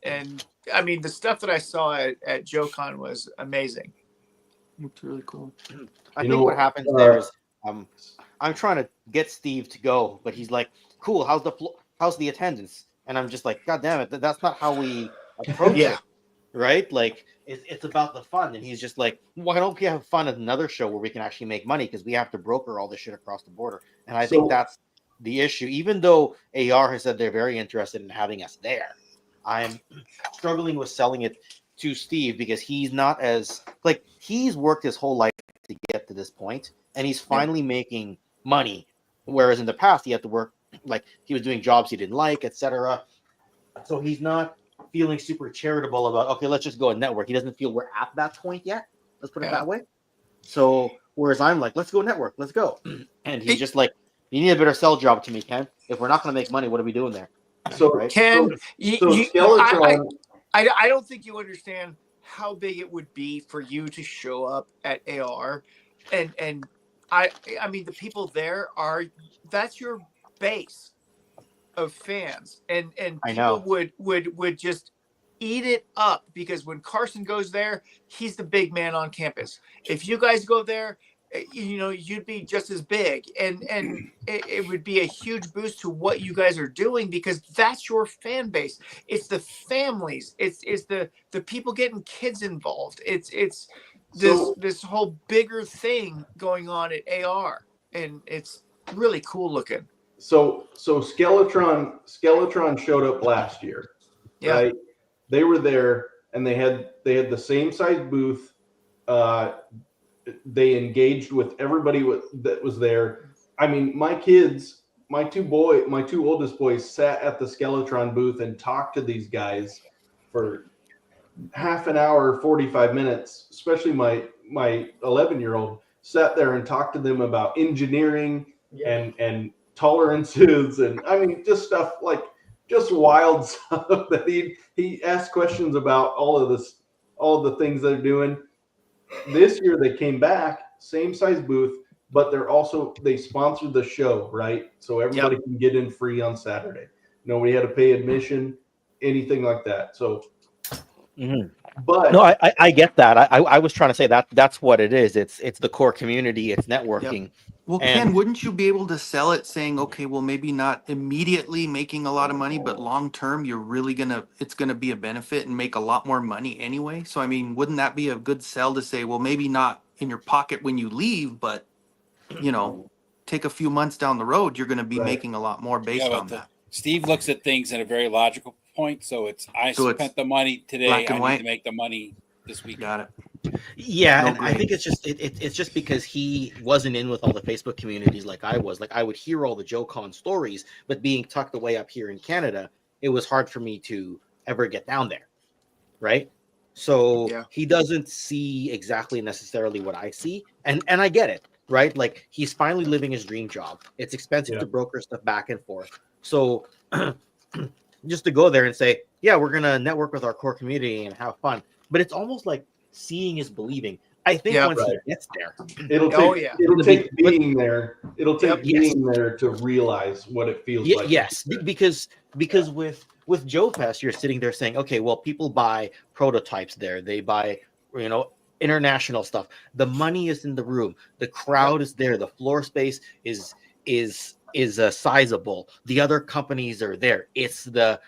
I mean, the stuff that I saw at JoeCon was amazing. It's really cool. I think what happens there is I'm trying to get Steve to go, but he's like, "Cool, how's the attendance?" And I'm just like, "God damn it, that's not how we approach Yeah. it, right? Like it's about the fun." And he's just like, "Why don't we have fun at another show where we can actually make money because we have to broker all this shit across the border?" And I think that's the issue. Even though AR has said they're very interested in having us there, I'm struggling with selling it to Steve because he's not as like he's worked his whole life to get to this point, and he's finally making money. Whereas in the past, he had to work like he was doing jobs he didn't like, etc. So he's not feeling super charitable about okay, let's just go and network. He doesn't feel we're at that point yet. Let's put it that way. So whereas I'm like, let's go network, let's go, and he's just like, you need a better sell job to me, Ken. If we're not going to make money, what are we doing there? So right? Ken, Skeletron. I don't think you understand how big it would be for you to show up at AR, and I mean the people there that's your base of fans, and I people know. would just eat it up because when Carson goes there, he's the big man on campus. If you guys go there, you know, you'd be just as big, and it would be a huge boost to what you guys are doing because that's your fan base. It's the families, it's the people getting kids involved. It's this whole bigger thing going on at AR, and it's really cool looking. So Skeletron showed up last year, right? They were there and they had the same size booth. They engaged with everybody that was there. I mean, my kids, my two oldest boys sat at the Skeletron booth and talked to these guys for half an hour, 45 minutes, especially my 11-year-old sat there and talked to them about engineering and tolerances. And I mean, just stuff like just wild stuff that he asked questions about all of the things they're doing. This year they came back, same size booth, but they sponsored the show, right? So everybody can get in free on Saturday. Nobody had to pay admission, anything like that. So but no, I get that. I was trying to say that's what it is. It's the core community. It's networking. Well, Ken, wouldn't you be able to sell it saying, okay, well, maybe not immediately making a lot of money, but long term, it's gonna be a benefit and make a lot more money anyway. So, I mean, wouldn't that be a good sell to say, well, maybe not in your pocket when you leave, but take a few months down the road, you're gonna be making a lot more based on that. Steve looks at things in a very logical point. So I spent the money today. I need to make the money this week. Got it. Yeah, and I think it's just because he wasn't in with all the Facebook communities like I was. Like I would hear all the JoeCon stories, but being tucked away up here in Canada, it was hard for me to ever get down there, right? So he doesn't see exactly necessarily what I see, and I get it, right? Like he's finally living his dream job. It's expensive to broker stuff back and forth, so just to go there and say, yeah, we're gonna network with our core community and have fun, but it's almost like seeing is believing. I think once he gets there, it'll take being there. It'll take being there to realize what it feels like. Yes, because with Joe Fest, you're sitting there saying, okay, well, people buy prototypes there. They buy, international stuff. The money is in the room. The crowd is there. The floor space is sizable. The other companies are there. It's the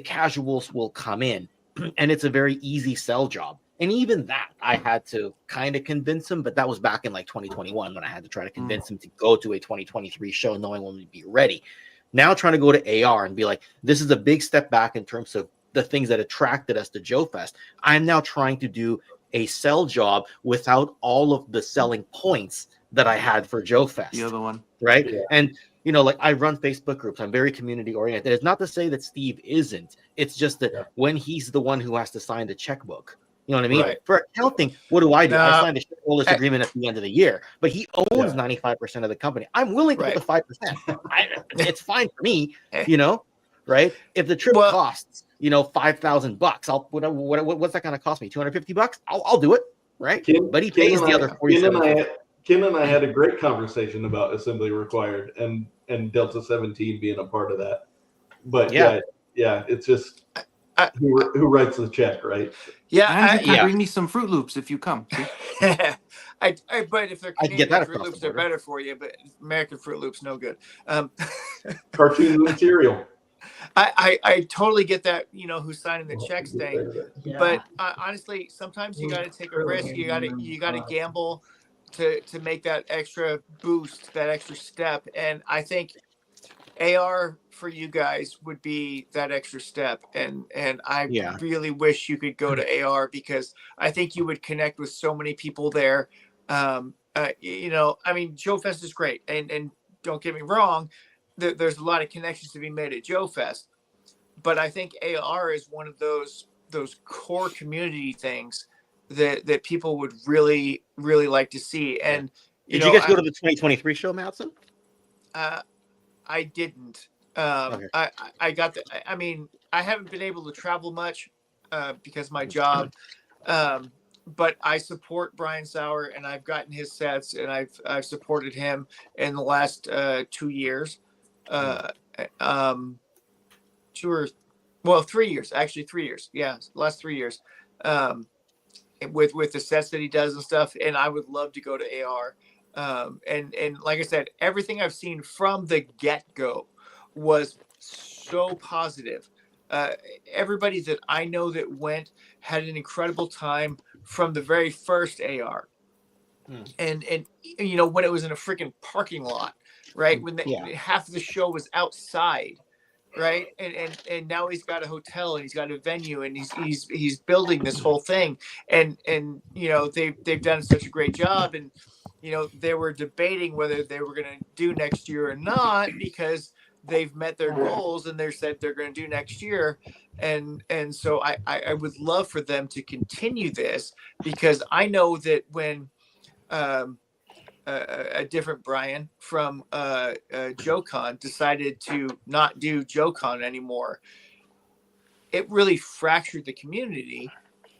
casuals will come in, and it's a very easy sell job. And even that, I had to kind of convince him, but that was back in like 2021 when I had to try to convince him to go to a 2023 show, knowing when we'd be ready. Now trying to go to AR and be like, this is a big step back in terms of the things that attracted us to Joe Fest. I'm now trying to do a sell job without all of the selling points that I had for Joe Fest. The other one. Right? Yeah. And like I run Facebook groups. I'm very community oriented. It's not to say that Steve isn't. It's just that when he's the one who has to sign the checkbook, you know what I mean? Right. For accounting, what do? I signed a shareholders agreement at the end of the year, but he owns 95% of the company. I'm willing to put the 5%. It's fine for me, right? If the trip costs, $5,000, what's that going to cost me? $250? I'll do it. right? Ken, But he Ken pays and the I, other Ken and I had a great conversation about assembly required and Delta 17 being a part of that. But Yeah. it's just who writes the check, right? Yeah, And you can bring me some Fruit Loops if you come. See? but if they're I'd get Canadian that Fruit across the Loops, they're border. better for you. But American Fruit Loops, no good. Cartoon material. I totally get that. Who's signing the checks thing, but honestly, sometimes you got to take a risk. You got to gamble to make that extra boost, that extra step. And I think AR for you guys would be that extra step. And I really wish you could go to AR because I think you would connect with so many people there. I mean, Joe Fest is great, and don't get me wrong, there's a lot of connections to be made at Joe Fest, but I think AR is one of those core community things that people would really like to see. And Did you guys go to the 2023 show, Madsen? I didn't. Okay. I got the. I mean, I haven't been able to travel much because of my job. But I support Brian Sauer, and I've gotten his sets, and I've supported him in the last 2 years. 3 years, actually 3 years. Yeah, last 3 years. With the sets that he does and stuff, and I would love to go to AR. And like I said, everything I've seen from the get-go was so positive. Everybody that I know that went had an incredible time from the very first AR. And when it was in a freaking parking lot, right? When half of the show was outside, right? And now he's got a hotel and he's got a venue and he's building this whole thing. And they've done such a great job. And they were debating whether they were going to do next year or not because they've met their goals and they said they're going to do next year. And so I would love for them to continue this because I know that when a different Brian from JoeCon decided to not do JoeCon anymore, it really fractured the community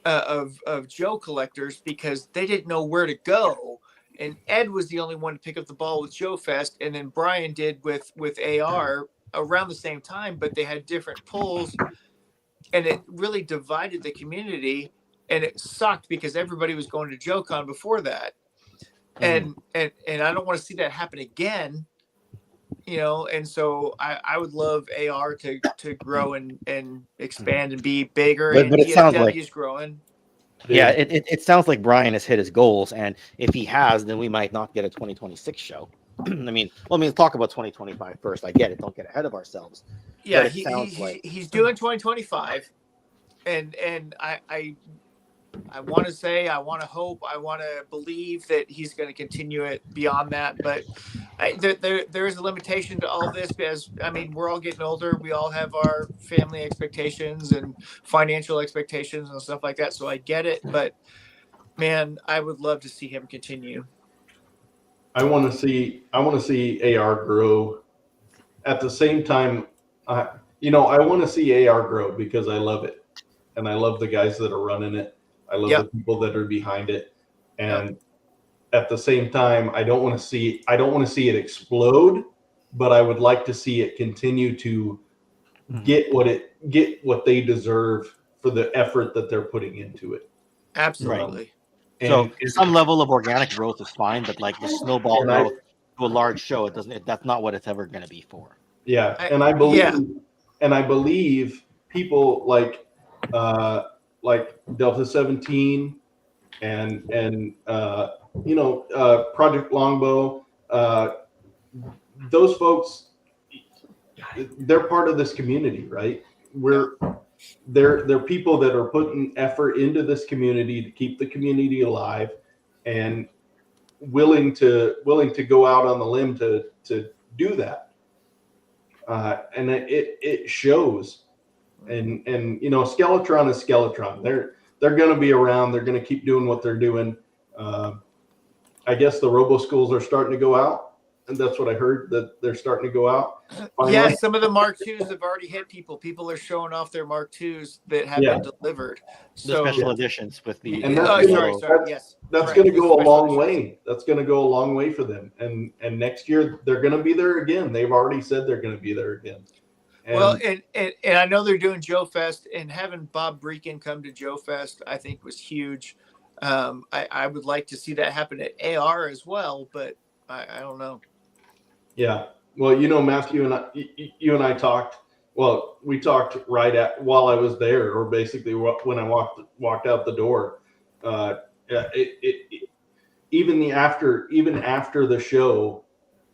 of Joe collectors because they didn't know where to go. And Ed was the only one to pick up the ball with Joe Fest, and then Brian did with AR around the same time, but they had different pulls, and it really divided the community. And it sucked because everybody was going to JoeCon before that. And I don't want to see that happen again, and so I would love AR to grow and expand and be bigger. But And it sounds DFW like is growing. Yeah, it sounds like Brian has hit his goals, and if he has, then we might not get a 2026 show. I mean, let's talk about 2025 first. I get it; don't get ahead of ourselves. Yeah, but it sounds like he's doing 2025, and I want to say, I want to hope, I want to believe that he's going to continue it beyond that. But there is a limitation to all this because, I mean, we're all getting older. We all have our family expectations and financial expectations and stuff like that. So I get it. But, man, I would love to see him continue. I want to see AR grow. At the same time, I want to see AR grow because I love it, and I love the guys that are running it. I love the people that are behind it, and at the same time, I don't want to see it explode, but I would like to see it continue to get what they deserve for the effort that they're putting into it. Absolutely. So some level of organic growth is fine, but like the snowball growth to a large show, that's not what it's ever going to be for. Yeah, and I believe people like Delta 17 and Project Longbow, those folks, they're part of this community, right? They're people that are putting effort into this community to keep the community alive and willing to go out on the limb to do that. And it shows. And Skeletron is Skeletron. They're going to be around. They're going to keep doing what they're doing. I guess the robo schools are starting to go out. and that's what I heard, that they're starting to go out. Finally. Yeah, some of the Mark IIs have already hit people. People are showing off their Mark IIs that have been delivered. The special editions with the. And that's That's going to go a long way. That's going to go a long way for them. And next year they're going to be there again. They've already said they're going to be there again. And, and I know they're doing Joe Fest, and having Bob Breakin come to Joe Fest, I think was huge. I would like to see that happen at AR as well, but I don't know. Yeah. Well, Matthew and you and I talked. Well, we talked while I was there, or basically when I walked out the door. Even after the show,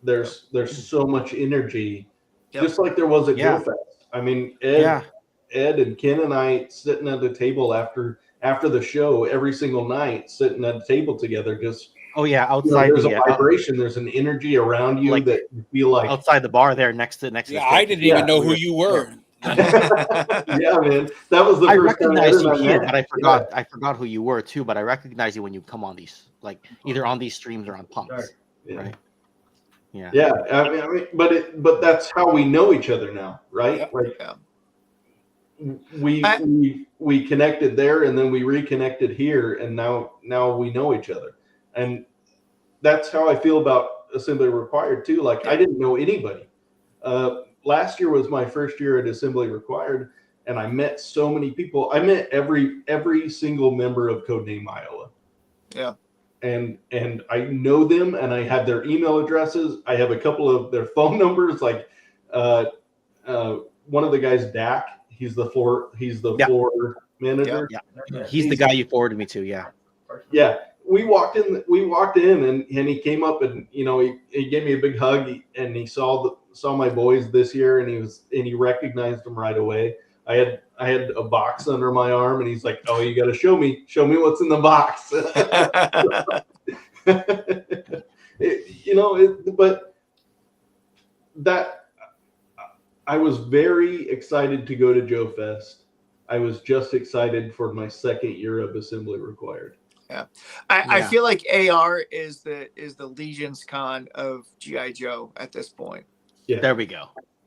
there's so much energy, just like there was at Joe Fest. I mean, Ed and Ken and I sitting at the table after the show every single night, sitting at the table together, just. Outside there's a vibration, there's an energy around you that you feel like outside the bar there next to the I didn't even know who you were. Yeah, man, that was the I first time recognized you here, met. but I forgot. I forgot who you were too. But I recognize you when you come on these, like either on these streams or on pumps, right? Yeah. Yeah, I mean, but that's how we know each other now, right? We connected there, and then we reconnected here, and now we know each other, and that's how I feel about Assembly Required too. Like I didn't know anybody. Last year was my first year at Assembly Required, and I met so many people. I met every single member of Codename Iowa. Yeah. And I know them, and I have their email addresses. I have a couple of their phone numbers. Like one of the guys, Dak. He's the floor manager. Yeah. He's the guy you forwarded me to. Yeah. Yeah. We walked in, and he came up, and he gave me a big hug, and he saw my boys this year, and he recognized them right away. I had a box under my arm, and he's like, "Oh, you got to show me what's in the box." But that I was very excited to go to Joe Fest. I was just excited for my second year of Assembly Required. Yeah, I feel like AR is the Legion's Con of GI Joe at this point. Yeah, there we go.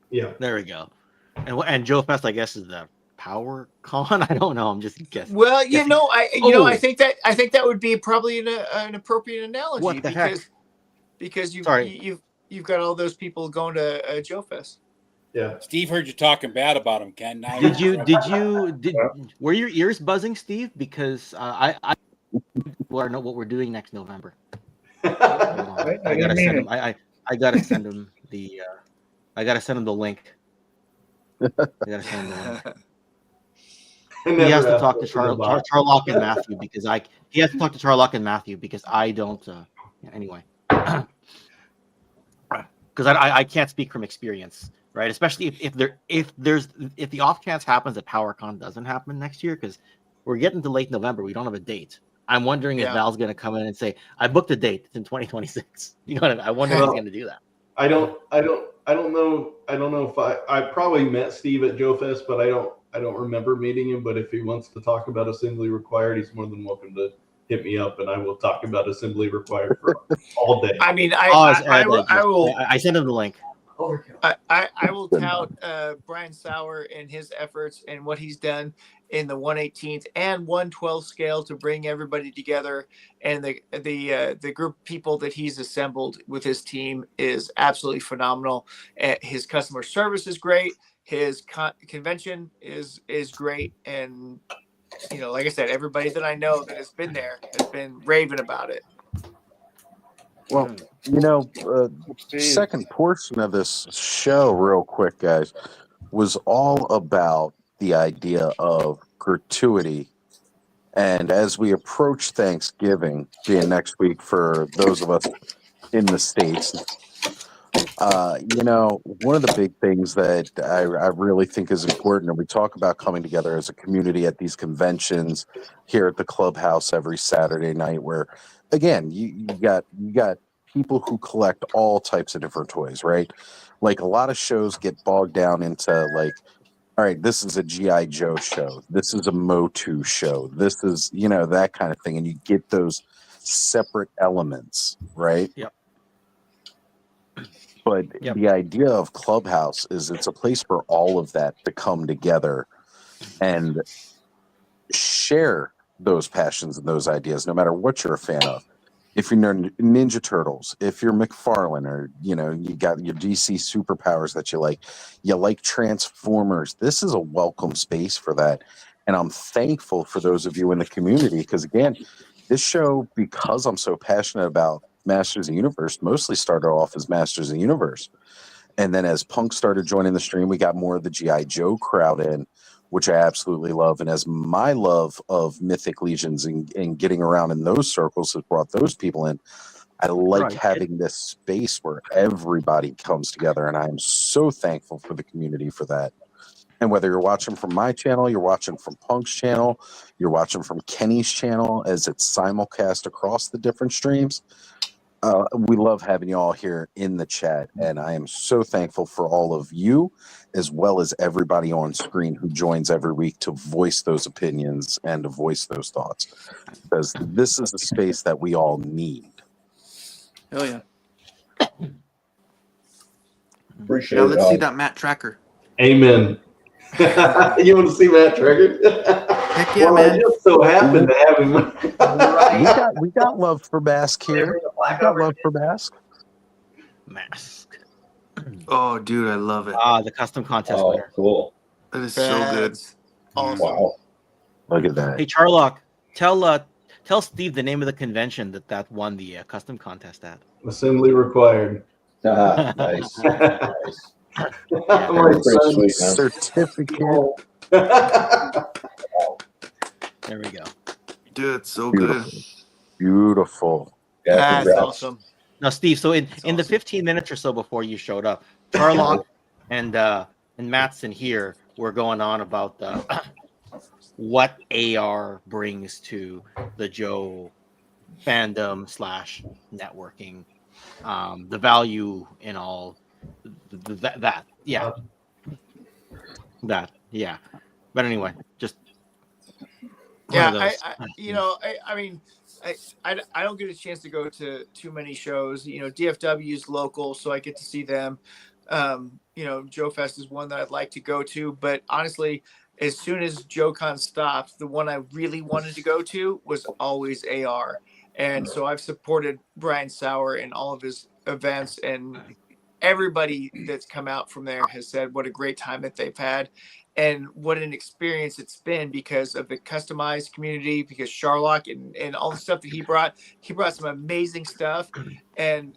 Yeah, there we go. And Joe Fest, I guess, is the Power Con. I don't know. I'm just guessing. Well, I think that would be probably an appropriate analogy. What the heck? Because you've got all those people going to Joe Fest. Yeah, Steve heard you talking bad about him, Ken. Now were your ears buzzing, Steve? Because I know what we're doing next November. I gotta send him. I gotta send him the. I gotta send him the link. I gotta send him the link. He has to talk to Charlock and Matthew because he has to talk to Charlock and Matthew because I don't. Anyway, because I can't speak from experience, right? Especially if the off chance happens that PowerCon doesn't happen next year, because we're getting to late November, we don't have a date. I'm wondering if Val's going to come in and say, "I booked a date. It's in 2026." You know what I mean? I wonder if he's going to do that. I don't know if I probably met Steve at Joe Fest, but I don't remember meeting him. But if he wants to talk about Assembly Required, he's more than welcome to hit me up, and I will talk about Assembly Required for all day. I mean, I will. I sent him the link. I will tout Brian Sauer and his efforts and what he's done in the 1/18th and 1/12 scale to bring everybody together, and the group of people that he's assembled with his team is absolutely phenomenal. His customer service is great. His convention is great, and like I said, everybody that I know that has been there has been raving about it. Well, second portion of this show, real quick, guys, was all about the idea of gratuity. And as we approach Thanksgiving, being next week for those of us in the States, one of the big things that I really think is important, and we talk about coming together as a community at these conventions here at the clubhouse every Saturday night, where again, you got people who collect all types of different toys, right? Like a lot of shows get bogged down into like, all right, this is a GI Joe show, this is a Motu show, this is that kind of thing, and you get those separate elements, right? Yep. But the idea of Clubhouse is it's a place for all of that to come together and share those passions and those ideas, no matter what you're a fan of. If you're Ninja Turtles, if you're McFarlane, or you got your DC superpowers that you like Transformers. This is a welcome space for that, and I'm thankful for those of you in the community because again, this show, because I'm so passionate about Masters of the Universe, mostly started off as Masters of the Universe, and then as Punk started joining the stream, we got more of the GI Joe crowd in, which I absolutely love. And as my love of Mythic Legions and getting around in those circles has brought those people in, I like having this space where everybody comes together. And I am so thankful for the community for that. And whether you're watching from my channel, you're watching from Punk's channel, you're watching from Kenny's channel as it's simulcast across the different streams, we love having you all here in the chat, and I am so thankful for all of you, as well as everybody on screen who joins every week to voice those opinions and to voice those thoughts, because this is a space that we all need. Hell yeah. Appreciate Now it. let's see that Matt tracker. Amen. You want to see Matt Tracker? Heck yeah, man. I just so happen to have him. We got love for Bask here. We got love for Bask. Mask. Oh, dude, I love it. Ah, the custom contest winner. Cool. That is so good. Awesome. Wow. Look at that. Hey, Charlock, tell Steve the name of the convention that won the custom contest at. Assembly required. Nice. My son. Certificate. There we go. Dude, it's so Beautiful. good. Beautiful. That's awesome. Now, Steve, so in the 15 minutes or so before you showed up, Charlock and Mattson here were going on about what AR brings to the Joe fandom / networking, the value in all that. But anyway, just I mean, I don't get a chance to go to too many shows. DFW is local, so I get to see them. Joe Fest is one that I'd like to go to, but honestly, as soon as JoeCon stopped, the one I really wanted to go to was always AR. And so I've supported Brian Sauer in all of his events, and everybody that's come out from there has said what a great time that they've had and what an experience it's been because of the customized community, because Charlock and all the stuff that he brought some amazing stuff, and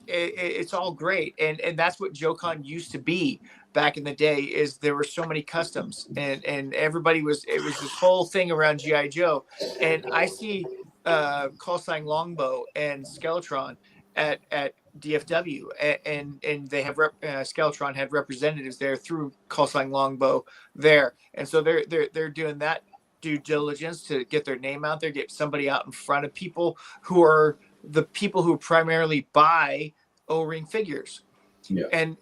it's all great. And that's what JoeCon used to be back in the day, is there were so many customs and everybody it was this whole thing around GI Joe. And I see call sign Longbow and Skeletron at DFW, and they have Skeletron had representatives there through call sign Longbow there, and so they're doing that due diligence to get their name out there, get somebody out in front of people who are the people who primarily buy O-ring figures. Yeah. And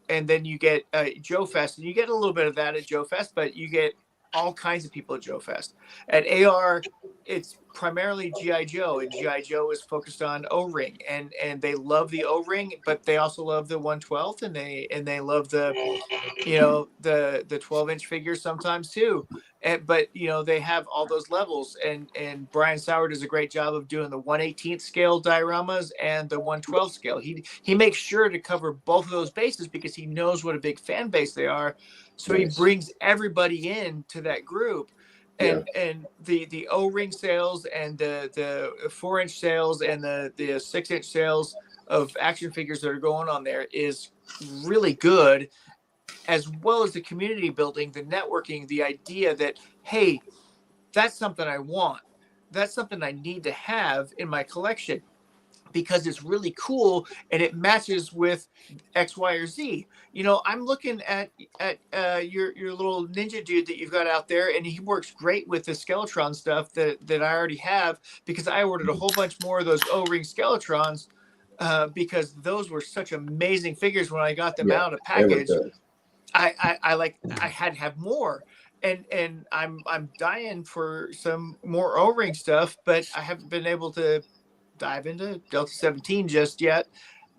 then you get Joe Fest, and you get a little bit of that at Joe Fest, but you get all kinds of people at Joe Fest. At AR, it's primarily GI Joe, and GI Joe is focused on O-ring, and they love the O-ring, but they also love the 1/12, and they love the the 12-inch figures sometimes too. But they have all those levels, and Brian Sauer does a great job of doing the 1/18 scale dioramas and the 1/12 scale. He makes sure to cover both of those bases because he knows what a big fan base they are. So nice. He brings everybody in to that group. And the O-ring sales and the 4-inch sales and the 6-inch sales of action figures that are going on there is really good, as well as the community building, the networking, the idea that, hey, that's something I want. That's something I need to have in my collection because it's really cool and it matches with X, Y, or Z. I'm looking at your little ninja dude that you've got out there, and he works great with the Skeletron stuff that I already have, because I ordered a whole bunch more of those O-ring Skeletrons because those were such amazing figures when I got them out of package. I had to have more. And I'm dying for some more O-ring stuff, but I haven't been able to dive into Delta 17 just yet.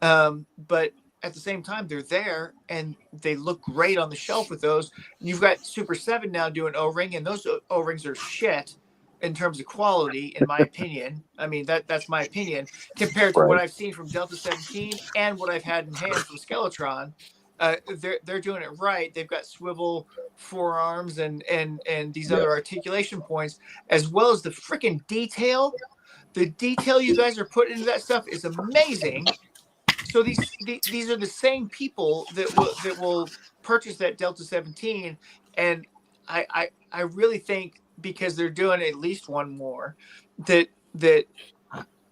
But at the same time, they're there and they look great on the shelf with those. You've got Super 7 now doing O-ring, and those O-rings are shit in terms of quality, in my opinion. I mean, that's my opinion compared to what I've seen from Delta 17 and what I've had in hand from Skeletron. They're doing it right. They've got swivel forearms and these other articulation points, as well as the freaking detail. The detail you guys are putting into that stuff is amazing. So these are the same people that will purchase that Delta 17, and I really think, because they're doing at least one more, that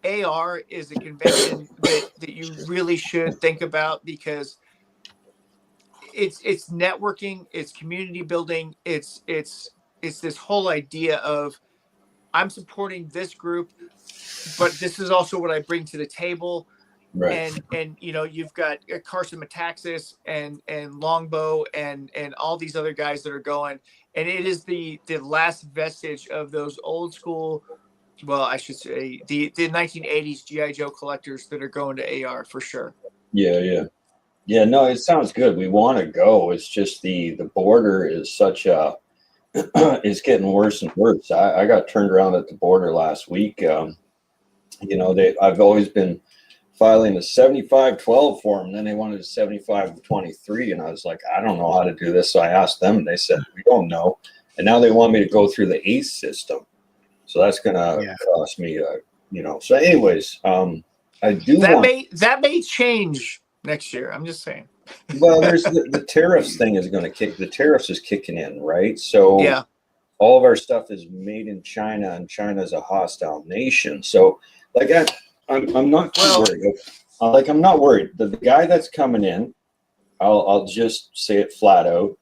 AR is a convention that you really should think about, because it's networking, it's community building, it's this whole idea of, I'm supporting this group, but this is also what I bring to the table. Right. And you've got Carson Metaxas and Longbow and all these other guys that are going, and it is the last vestige of those old school, well, I should say the 1980s GI Joe collectors that are going to AR for sure. Yeah. No, it sounds good. We want to go. It's just the border is such a it's getting worse and worse. I got turned around at the border last week. I've always been filing a 7512 form, then they wanted a 7523, and I was like, I don't know how to do this. So I asked them, and they said, we don't know. And now they want me to go through the ACE system, so that's gonna cost me so anyways, I do that may change next year. I'm just saying. Well, there's the tariffs thing is going to the tariffs is kicking in, right? So all of our stuff is made in China, and China is a hostile nation. So like I'm not too worried. I'm not worried. The guy that's coming in, I'll just say it flat out.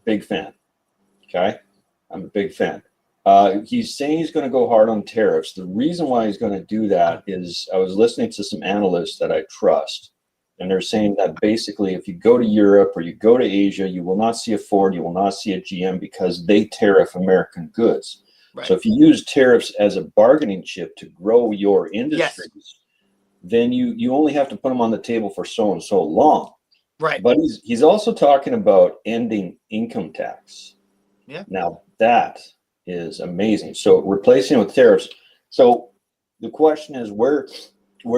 Big fan. Okay, I'm a big fan. He's saying he's going to go hard on tariffs. The reason why he's going to do that is I was listening to some analysts that I trust, and they're saying that basically if you go to Europe or you go to Asia, you will not see a Ford, you will not see a GM, because they tariff American goods. Right. So if you use tariffs as a bargaining chip to grow your industries, then you only have to put them on the table for so and so long. Right. But he's also talking about ending income tax. Yeah. Now that is amazing. So replacing it with tariffs. So the question is, where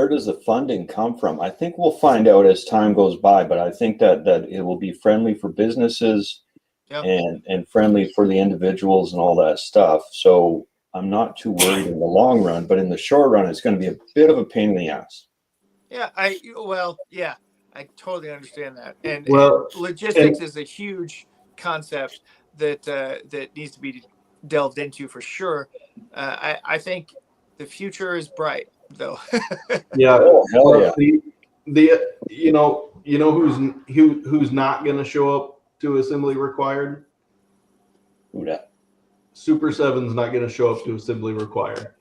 does the funding come from? I think we'll find out as time goes by, but I think that it will be friendly for businesses and friendly for the individuals and all that stuff. So I'm not too worried in the long run, but in the short run, it's going to be a bit of a pain in the ass. Yeah, I totally understand that. And logistics is a huge concept that needs to be delved into for sure. I think the future is bright, though. Yeah. Oh, hell yeah. Who's not going to show up to assembly required? Who that? Super 7's not going to show up to assembly required.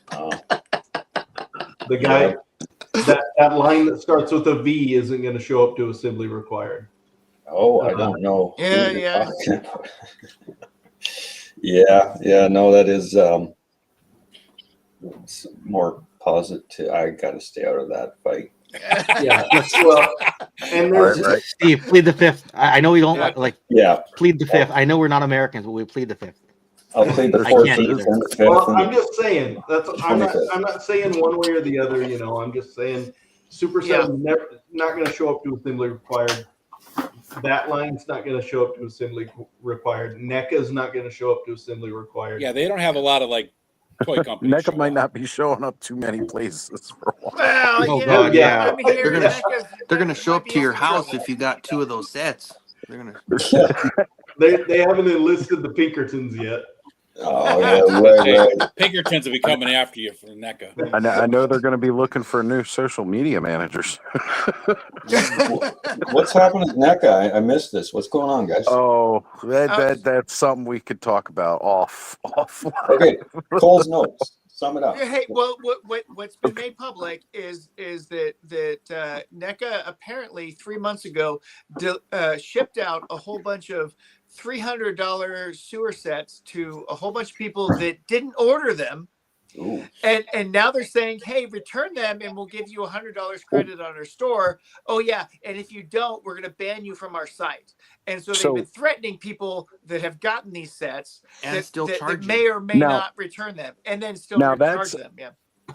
The guy that line that starts with a V isn't going to show up to assembly required. Oh, I don't know. Yeah. No, that is it's more positive. I got to stay out of that fight. Yeah. Well, and right. Steve, plead the fifth. I know we don't plead the fifth. I know we're not Americans, but we plead the fifth. I'll plead the 14th and the 5th. Well, I'm just saying I'm not saying one way or the other. I'm just saying Super 7 not going to show up to assembly required. That line's not going to show up to assembly required. NECA's not going to show up to assembly required. Yeah, they don't have a lot of toy companies. NECA might not be showing up too many places for a while. Well, God, yeah. They're gonna show up to your house if you got 2 of those sets. They're gonna. They haven't enlisted the Pinkertons yet. Oh yeah, right. Pinkertons will be coming after you for NECA. I know they're going to be looking for new social media managers. What's happening at NECA? I missed this. What's going on, guys? Oh, that's something we could talk about off. Okay, Cole's notes. Sum it up. Hey, well, what's been made public is that NECA apparently 3 months ago shipped out a whole bunch of $300 sewer sets to a whole bunch of people that didn't order them And now they're saying, hey, return them and we'll give you $100 credit on our store. Oh yeah, and if you don't, we're going to ban you from our site. And so they've been threatening people that have gotten these sets And still that charge may you. or may not return them, and then still Now charge them. Yeah.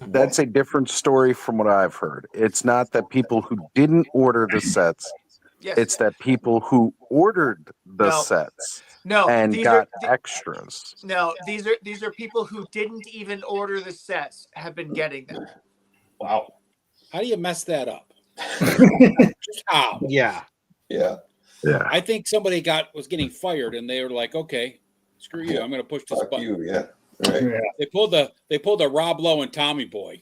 that's a different story from what I've heard. It's not that people who didn't order the sets. Yes. It's that people who ordered the No. sets No, and these got are extras. no, these are people who didn't even order the sets have been getting them. Wow. How do you mess that up? Just how? Yeah. Yeah. I think somebody was getting fired and they were like, okay, screw you. I'm going to push this button. You, yeah. Right. Yeah. They pulled the Rob Lowe and Tommy Boy.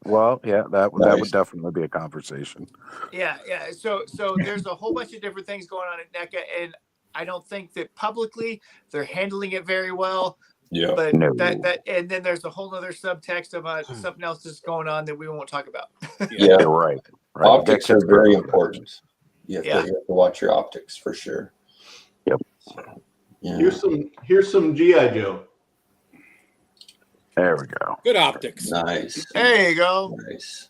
Well, yeah, that would definitely be a conversation. Yeah. So there's a whole bunch of different things going on at NECA, and I don't think that publicly they're handling it very well. Yeah. But that and then there's a whole other subtext about something else that's going on that we won't talk about. Yeah. Right. Optics are very important. You have Yeah. to watch your optics for sure. Yep. Yeah. Here's some GI Joe. There we go. Good optics. Nice. There you go. Nice.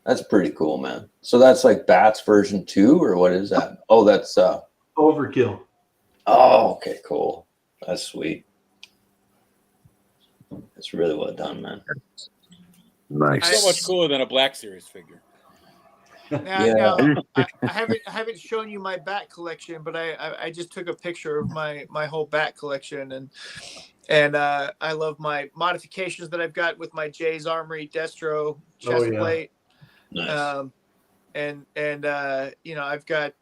That's pretty cool, man. So that's like Bats version 2, or what is that? Oh, that's Overkill. Oh, okay, cool. That's sweet. That's really well done, man. Nice. So much cooler than a Black Series figure. Now, I haven't shown you my bat collection, but I just took a picture of my whole bat collection, and I love my modifications that I've got with my Jay's Armory Destro chest plate. Nice. And you know, I've got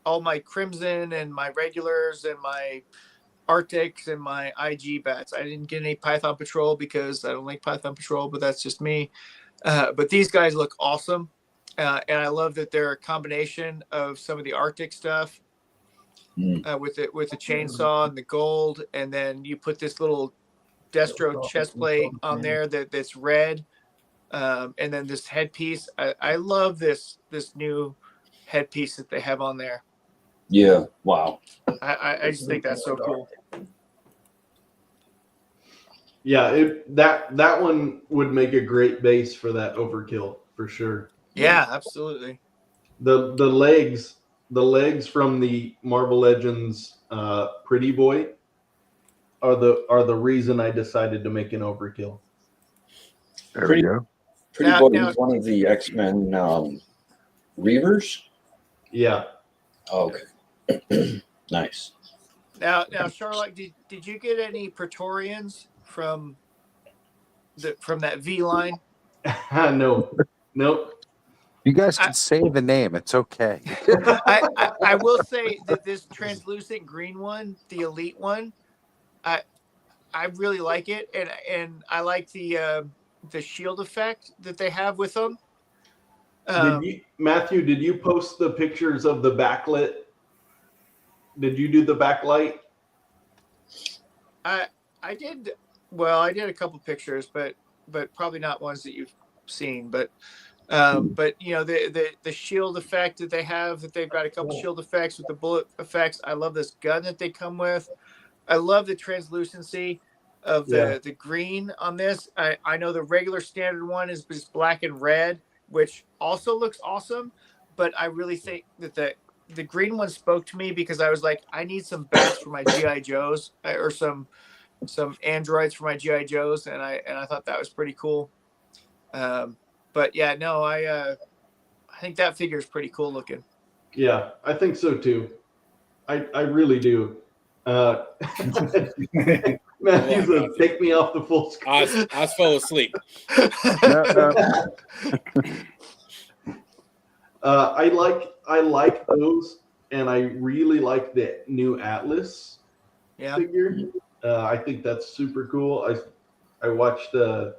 all my Crimson and my regulars and my Arctics and my IG bats. I didn't get any Python Patrol because I don't like Python Patrol, but that's just me. But these guys look awesome. And I love that they're a combination of some of the Arctic stuff with the chainsaw and the gold, and then you put this little Destro chest plate on there that's red, and then this headpiece. I love this new headpiece that they have on there. Yeah. Wow. I just think that's so cool. Yeah, that one would make a great base for that Overkill for sure. Yeah, absolutely. The legs from the Marvel Legends Pretty Boy are the reason I decided to make an Overkill. There we go. Pretty Boy is one of the X-Men Reavers. Yeah. Oh, okay. Nice. Now, Charlotte, did you get any Praetorians from that V line? No. Nope. You guys can say the name. It's okay. I will say that this translucent green one, the elite one, I really like it, and I like the shield effect that they have with them. Matthew, did you post the pictures of the backlit? Did you do the backlight? I did. Well, I did a couple pictures, but probably not ones that you've seen. But you know, the shield effect that they have, that they've got a couple shield effects with the bullet effects. I love this gun that they come with. I love the translucency of the green on this. I know the regular standard one is just black and red, which also looks awesome. But I really think that the green one spoke to me because I was like, I need some bats for my GI Joes, or some androids for my GI Joes, and I thought that was pretty cool. But yeah, no, I think that figure is pretty cool looking. Yeah, I think so too. I really do. Matthew says, "Take me off the full screen." I fell asleep. I like those, and I really like the new Atlas figure. I think that's super cool. I watched a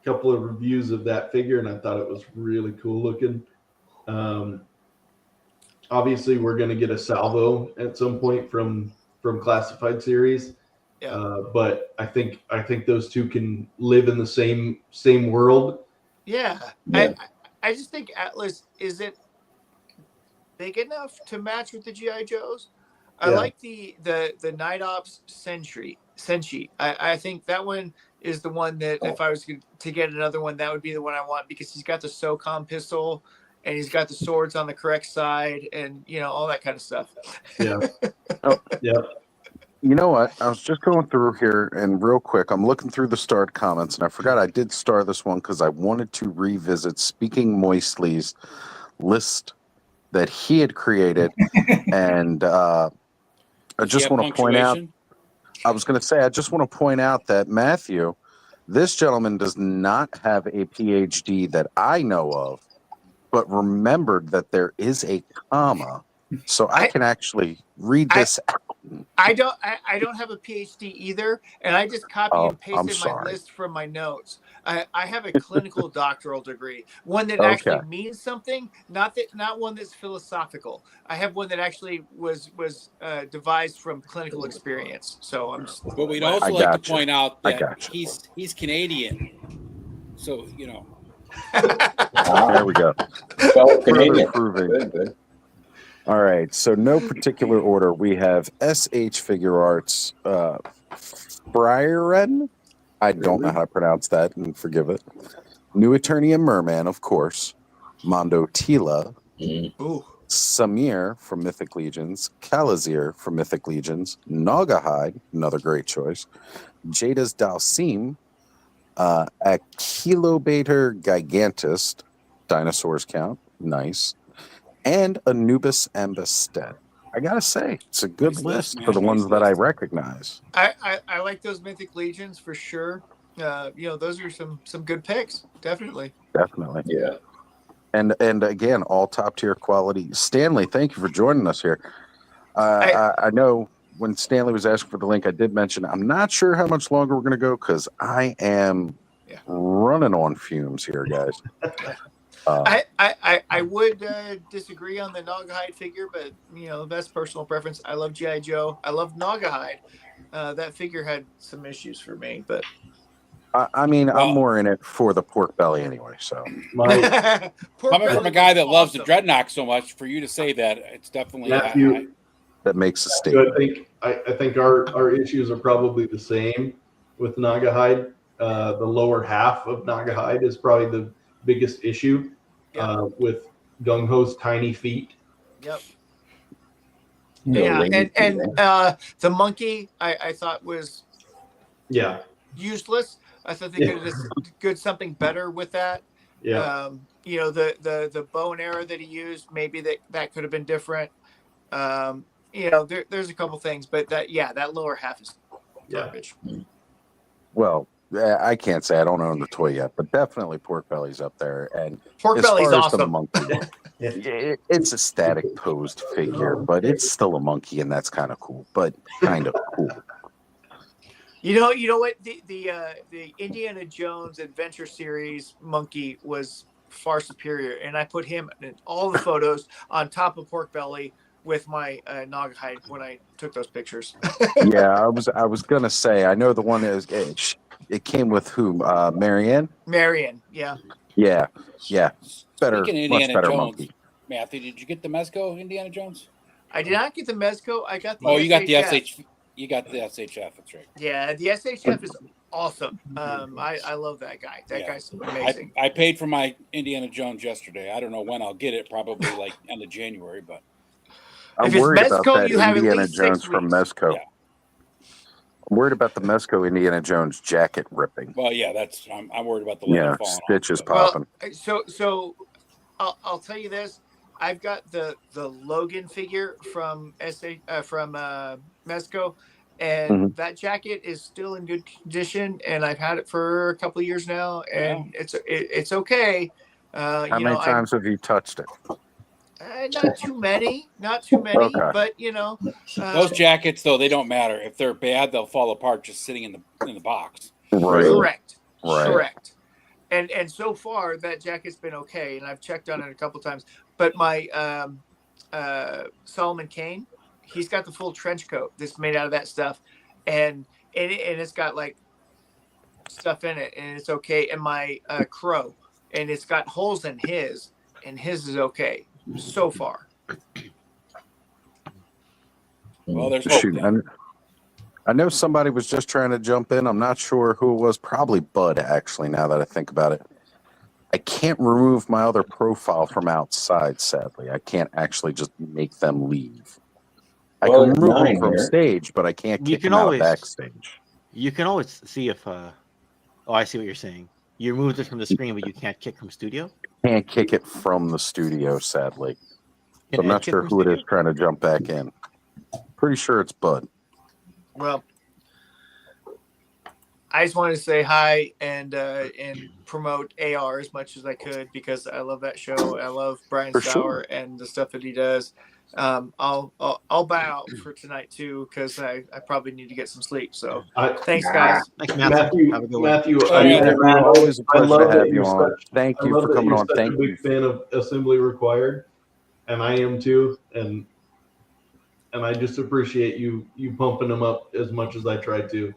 couple of reviews of that figure, and I thought it was really cool looking. Obviously, we're going to get a salvo at some point from Classified series. But I think those two can live in the same world. Yeah. I just think Atlas isn't big enough to match with the GI Joes. I like the Night Ops Sentry Senshi. I think that one is the one that if I was to get another one, that would be the one I want because he's got the SOCOM pistol and he's got the swords on the correct side and, you know, all that kind of stuff. Yeah. Yeah. You know what? I was just going through here and real quick, I'm looking through the starred comments and I forgot I did star this one because I wanted to revisit Speaking Moistly's list that he had created. And I just want to point out, I was going to say, I just want to point out that Matthew, this gentleman does not have a PhD that I know of, but remembered that there is a comma. So I can actually read this out. I don't have a PhD either, and I just copy and pasted my list from my notes. I have a clinical doctoral degree, one that actually means something, not one that's philosophical. I have one that actually was devised from clinical experience. So I'm just. But we'd also like to point out that he's Canadian, so you know. There we go. Further proving. Good. All right, so no particular order. We have SH Figure Arts, Frieren. I don't know how to pronounce that, and forgive it. New Attorney and Merman, of course. Mondo Tila. Samir from Mythic Legions. Kalazir from Mythic Legions. Nagahide, another great choice. Jada's Dalsim. Akilobator Gigantist. Dinosaurs count. Nice. And Anubis Ambastet. I gotta say, it's a good list for the ones that I recognize. I like those Mythic Legions for sure. You know, those are some good picks, definitely. Definitely. Yeah. And again, all top tier quality. Stanley, thank you for joining us here. I know when Stanley was asking for the link, I did mention I'm not sure how much longer we're gonna go because I am running on fumes here, guys. I would disagree on the Nagahide figure, but you know that's personal preference. I love G.I. Joe. I love Nagahide. That figure had some issues for me, but I mean, I'm more in it for the pork belly anyway. So coming from a guy that loves the Dreadnought so much, for you to say that, it's definitely Matthew, that makes a statement. I think our issues are probably the same with Nagahide. The lower half of Nagahide is probably the biggest issue with Gung Ho's tiny feet. Yep. No, Yeah, and the monkey I thought was useless. I thought they could have did something better with that. Yeah. You know, the bow and arrow that he used, maybe that could have been different. You know, there's a couple things, but that lower half is garbage. Well, I can't say I don't own the toy yet, but definitely pork belly's up there. And pork as belly's far as awesome. the monkey, it's a static posed figure, but it's still a monkey, and that's kind of cool. But kind of cool. You know what? The Indiana Jones Adventure Series monkey was far superior, and I put him in all the photos on top of pork belly with my Nagahide when I took those pictures. Yeah, I was gonna say I know the one is it came with who? Marianne. Marion, yeah. Yeah. Better, Speaking of much Indiana better Jones, monkey. Matthew, did you get the Mezco Indiana Jones? I did not get the Mezco. I got the. Oh, you got the SHF. SH. You got the SHF. That's right. Yeah, the SHF is awesome. I love that guy. That guy's amazing. I paid for my Indiana Jones yesterday. I don't know when I'll get it. Probably like end of January, but. I'm worried about that Indiana Jones from Mezco. Yeah. I'm worried about the Mezco Indiana Jones jacket ripping. Well, yeah, I'm worried about the leather falling stitches off. popping. Well, so I'll tell you this. I've got the Logan figure from Mezco, and that jacket is still in good condition, and I've had it for a couple of years now, and it's okay. How many times have you touched it? Not too many, Okay. but you know, those jackets though, they don't matter. If they're bad, they'll fall apart just sitting in the box. Right. Correct. And so far that jacket's been okay, and I've checked on it a couple times. But my Solomon Kane, he's got the full trench coat that's made out of that stuff, and it's got like stuff in it, and it's okay. And my Crow, and it's got holes in his, and his is okay so far. Well, there's hope. I know somebody was just trying to jump in. I'm not sure who it was. Probably Bud, actually, now that I think about it. I can't remove my other profile from outside, sadly. I can't actually just make them leave. I Well, can there's remove them 9 from here. stage, but I can't You kick can them out of always backstage. see if oh, I see what you're saying. You removed it from the screen, but you can't kick from studio. Can't kick it from the studio, sadly. Can So I'm Ed not kick sure from who it studio? is trying to jump back in. Pretty sure it's Bud. Well, I just wanted to say hi and promote AR as much as I could because I love that show. I love Brian For Sauer sure. and the stuff that he does. I'll bow out for tonight too because I probably need to get some sleep. So thanks, guys. Thanks, Matthew. Have a good one. Matthew, All right, Matthew. Always a I pleasure to love that have you you're on. such. Thank I you love for that coming you're on. such Thank a big you. fan of Assembly Required, and I am too. And I just appreciate you pumping them up as much as I try to.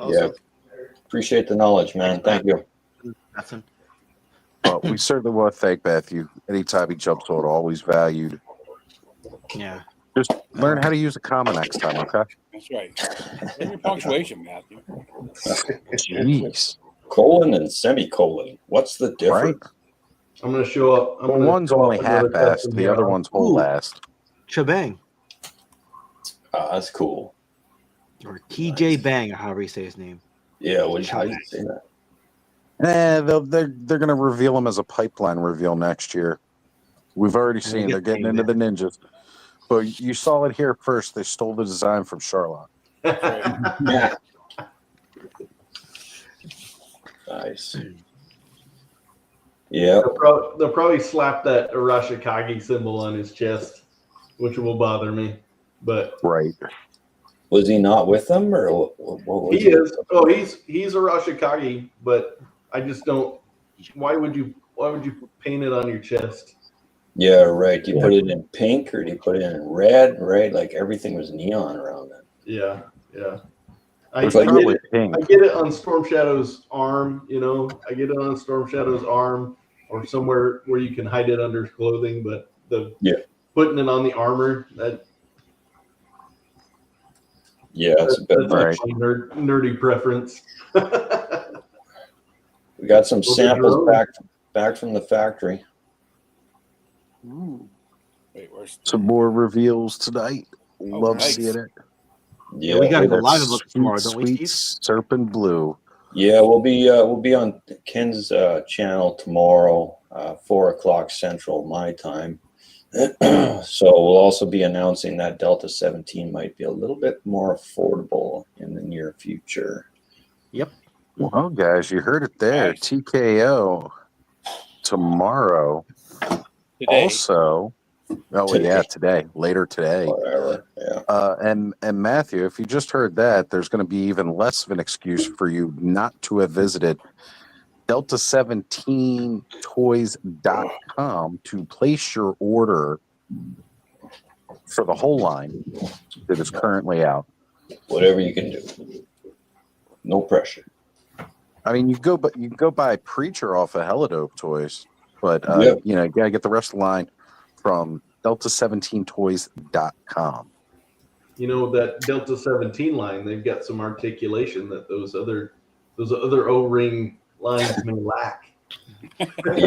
Yeah. Appreciate the knowledge, man. Thank you. Well, we certainly want to thank Matthew. Anytime he jumps on, always valued. Yeah. Just learn how to use a comma next time, okay? That's right. Learn your punctuation, Matthew. Jeez. Colon and semicolon. What's the difference? I'm going to show up. Well, one's only half-assed. The other one's whole-assed. Chabang. That's cool. Or TJ Bang, or however you say his name. Yeah, how do you say that? They're going to reveal him as a pipeline reveal next year. We've already seen they're getting into the ninjas. But you saw it here first. They stole the design from Charlotte. Yeah. Nice. Yeah. They'll probably slap that Arashikage symbol on his chest, which will bother me. But right. Was he not with them, or what was he is? Oh, he's Arashikage, but I just don't. Why would you paint it on your chest? Yeah, right. Do you put it in pink or do you put it in red? Right, like everything was neon around it. Yeah. I It's get like it on Storm Shadow's arm. I get it on Storm Shadow's arm or somewhere where you can hide it under clothing. But putting it on the armor, it's a bit that's much. my nerdy preference. We got some Those are samples drones. back from the factory. Wait, where's Some more reveals tonight. Love nice. seeing it. Yeah, we gotta go That live and look tomorrow, sweet, don't we, sweet Steve? Serpent Blue. Yeah, we'll be on Ken's channel tomorrow, 4:00 Central my time. So we'll also be announcing that Delta 17 might be a little bit more affordable in the near future. Yep. Well, guys, you heard it there. TKO tomorrow. Today. Also, today, later today. Whatever. Yeah. And Matthew, if you just heard that, there's going to be even less of an excuse for you not to have visited Delta17toys.com to place your order for the whole line that is currently out. Whatever you can do. No pressure. I mean, you go buy Preacher off of Helidope Toys, but you gotta get the rest of the line from Delta17toys.com. That Delta 17 line, they've got some articulation that those other O-ring lines may lack. We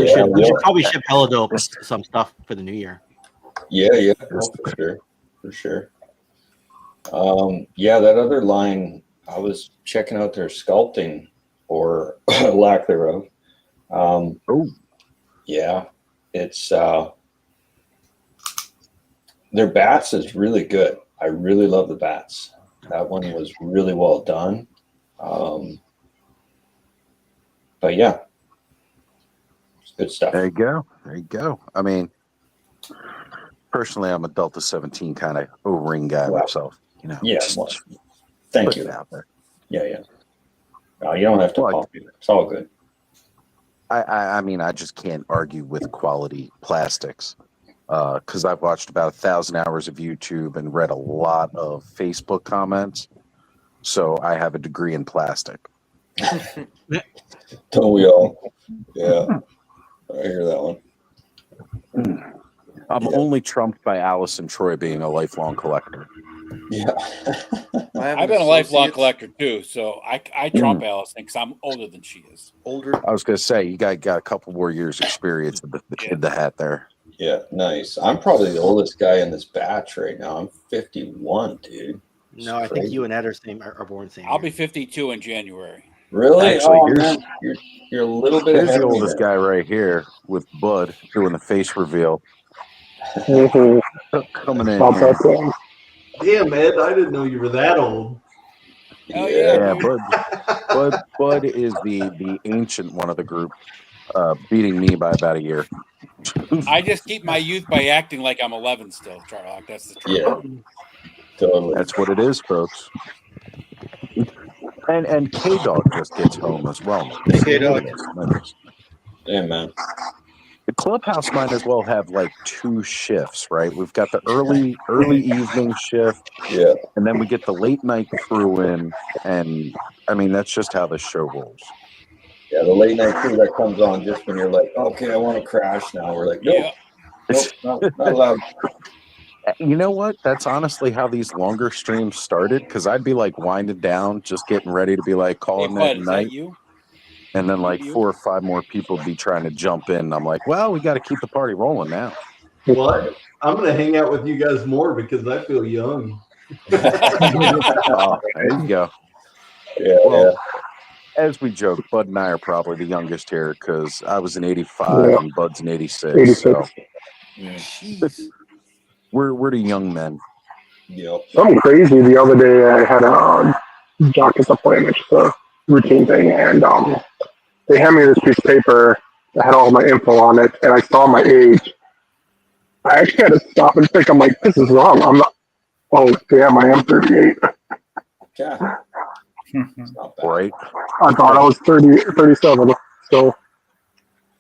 should probably ship Helidope some stuff for the new year. Yeah, for sure. That other line, I was checking out their sculpting or lack thereof. It's their bats is really good. I really love the bats. That one was really well done. But yeah, it's good stuff. There you go. I mean, personally, I'm a Delta 17 kind of O-ring guy myself. Thank put you. it out there. Yeah. No, you don't have to copy it. It's all good. I mean, I just can't argue with quality plastics because I've watched about 1,000 hours of YouTube and read a lot of Facebook comments. So I have a degree in plastic. Don't we all? Yeah. I hear that one. I'm only trumped by Alice and Troy being a lifelong collector. Yeah. I've been a lifelong collector too, so I trump Allison because I'm older than she is. I was gonna say you got a couple more years experience in the hat there. Yeah, nice. I'm probably the oldest guy in this batch right now. I'm 51, dude. No, I think you and Ed are born same. I'll be 52 in January. Really? Actually, Oh man, you're a little bit here's ahead the of me oldest there. guy right here with Bud doing the face reveal. Coming in here. Damn, Ed, I didn't know you were that old. Hell Yeah, dude. Bud is the ancient one of the group, beating me by about a year. I just keep my youth by acting like I'm 11 still, Charlock. That's the truth. Yeah, totally. That's what it is, folks. And K Dog just gets home as well. Hey, K-Dog. Nice. Yeah, man. The clubhouse might as well have like 2 shifts, right? We've got the early evening shift, yeah, and then we get the late night crew in, and I mean that's just how the show rolls. Yeah, the late night crew that comes on just when you're like, okay, I want to crash now. We're like, nope, nope, not allowed. You know what? That's honestly how these longer streams started, because I'd be like winding down, just getting ready to be like calling Bud, that is night. that you? And then like 4 or 5 more people would be trying to jump in. And I'm like, well, we got to keep the party rolling now. What? I'm going to hang out with you guys more because I feel young. Oh, there you go. Yeah, well, as we joke, Bud and I are probably the youngest here because I was in 85 and Bud's in 86. So we're the young men. Yep. Something crazy the other day. I had a doctor's appointment, just a routine thing, and they handed me this piece of paper that had all my info on it, and I saw my age. I actually had to stop and think. I'm like, this is wrong. I'm not. Oh damn, I am 38. Yeah. Right. I thought I was 37. So.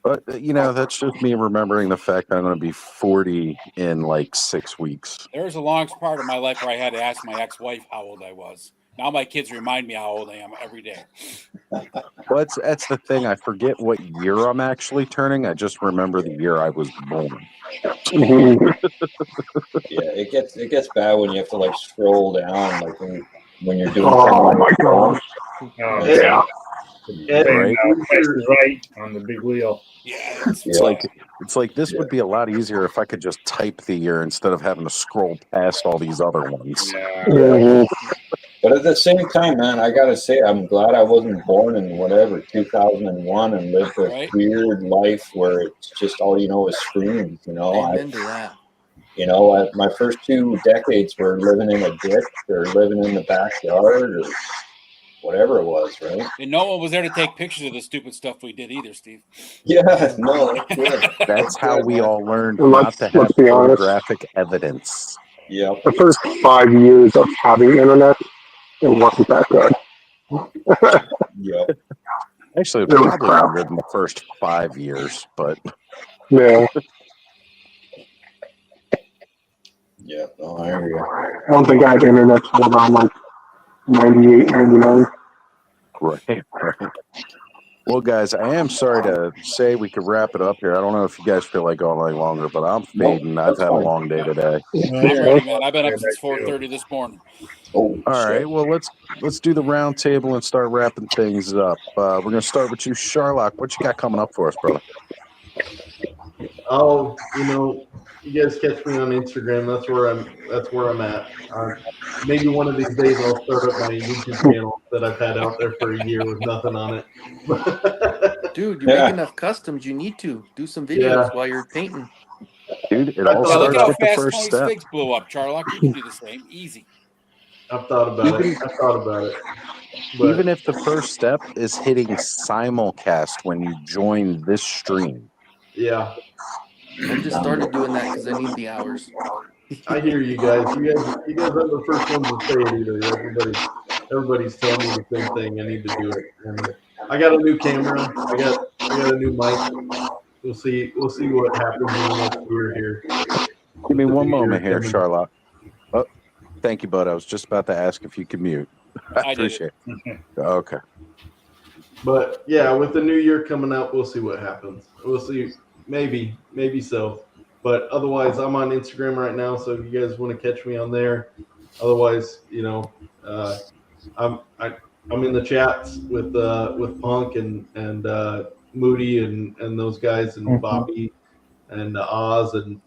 But that's just me remembering the fact that I'm going to be 40 in like 6 weeks. There was a long part of my life where I had to ask my ex-wife how old I was. Now my kids remind me how old I am every day. Well, that's the thing. I forget what year I'm actually turning. I just remember the year I was born. Yeah, it gets bad when you have to like scroll down, like when you're doing. Oh my gosh. Oh, yeah. Right? Price is Right on the big wheel. Yeah, it's like this would be a lot easier if I could just type the year instead of having to scroll past all these other ones. Yeah. But at the same time, man, I gotta say, I'm glad I wasn't born in 2001 and lived a weird life where it's just all you know is screens. Amen to that. My first 2 decades were living in a ditch or living in the backyard or whatever it was, right? And no one was there to take pictures of the stupid stuff we did either, Steve. Yeah, no, that's good. That's how we all learned Well, not to have let's be honest. photographic evidence. Yeah. The first 5 years of having internet, it wasn't that good. Yeah. Actually, It was probably crap. longer than the first 5 years, but Yeah. Yeah, no, I hear you. I don't think I had internet till around like 98, 99. Right. Well, guys, I am sorry to say we could wrap it up here. I don't know if you guys feel like going any longer, but I'm fading. I've had a long day today. I'm ready, man. I've been up since 4:30 this morning. Oh, all right. Well, let's do the round table and start wrapping things up. We're gonna start with you, Charlock. What you got coming up for us, brother? Oh, you guys catch me on Instagram. That's where I'm at. Maybe one of these days I'll start up my YouTube channel that I've had out there for a year with nothing on it. Dude, you make enough customs. You need to do some videos while you're painting. Dude, it all Look starts at how with the fast first Tony's step. figs blew up, Charlock. You can do the same. Easy. I've thought about it. But Even if the first step is hitting simulcast when you join this stream. Yeah. I just started doing that because I need the hours. I hear you guys. You guys are the first ones to say it either. Everybody's telling me the same thing. I need to do it. And I got a new camera. I got a new mic. We'll see what happens in the next year here. Give me one moment here, Charlotte. Oh, thank you, bud. I was just about to ask if you could mute. I appreciate it. Okay. But yeah, with the new year coming up, we'll see what happens. We'll see. Maybe so. But otherwise, I'm on Instagram right now, so if you guys want to catch me on there, Otherwise, I'm in the chats with Punk and Moody and those guys and Bobby and Oz and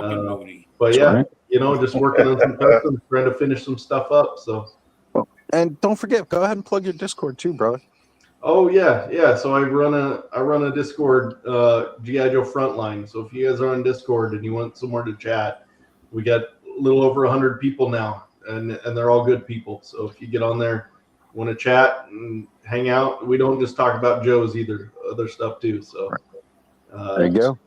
Moody. but That's yeah, right. just working on some customs, trying to finish some stuff up. So And don't forget, go ahead and plug your Discord too, brother. oh yeah. So I run a Discord, GI Joe Frontline. So if you guys are on Discord and you want somewhere to chat, we got a little over 100 people now, and they're all good people. So if you get on there, want to chat and hang out, we don't just talk about Joe's either, other stuff too. So There you go.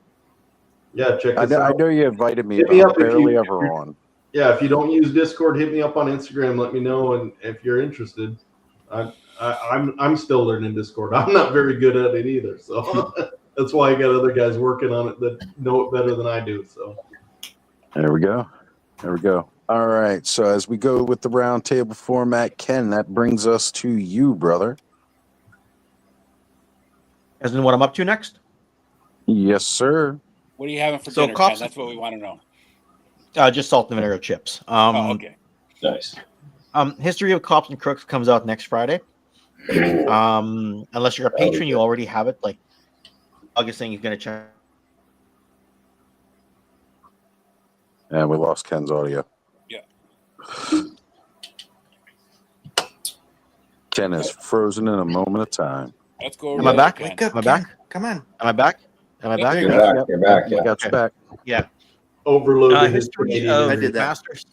Yeah, check us out. I know you invited me, Hit but me I'm up if barely you- ever on. Yeah, if you don't use Discord, hit me up on Instagram. Let me know, and if you're interested, I'm still learning Discord. I'm not very good at it either, so that's why I got other guys working on it that know it better than I do. So There we go. All right. So as we go with the round table format, Ken, that brings us to you, brother. As in what I'm up to next? Yes, sir. What are you having for So dinner, cops- Ken? That's what we want to know. Just salt and vinegar chips. Okay. Nice. History of Cops and Crooks comes out next Friday. Unless you're a patron, you already have it. Like August saying he's going to check. And we lost Ken's audio. Yeah. Ken is frozen in a moment of time. Let's go. Am I back? Ken. Am I back? Come on. Am I back? Am I back? You're back. You're back. We Yeah. got you back. Yeah. overloaded his History Canadian of I did that. Masters.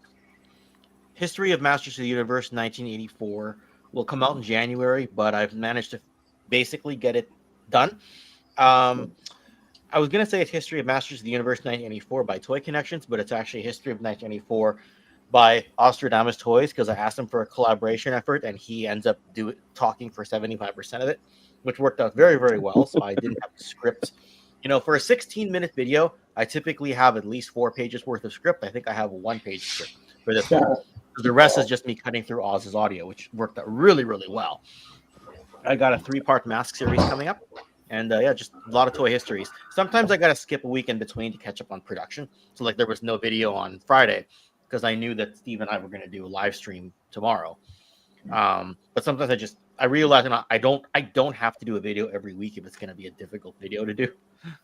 History of Masters of the Universe 1984 will come out in January, but I've managed to basically get it done. I was going to say it's History of Masters of the Universe 1984 by Toy Connections, but it's actually History of 1984 by Ostradamus Toys because I asked him for a collaboration effort and he ends up talking for 75% of it, which worked out very, very well. So I didn't have to script. For a 16-minute video, I typically have at least 4 pages worth of script. I think I have a 1-page script for this one. The rest is just me cutting through Oz's audio, which worked out really, really well. I got a 3-part mask series coming up. And just a lot of toy histories. Sometimes I got to skip a week in between to catch up on production. So like there was no video on Friday because I knew that Steve and I were going to do a live stream tomorrow. But sometimes I realize I don't have to do a video every week if it's going to be a difficult video to do.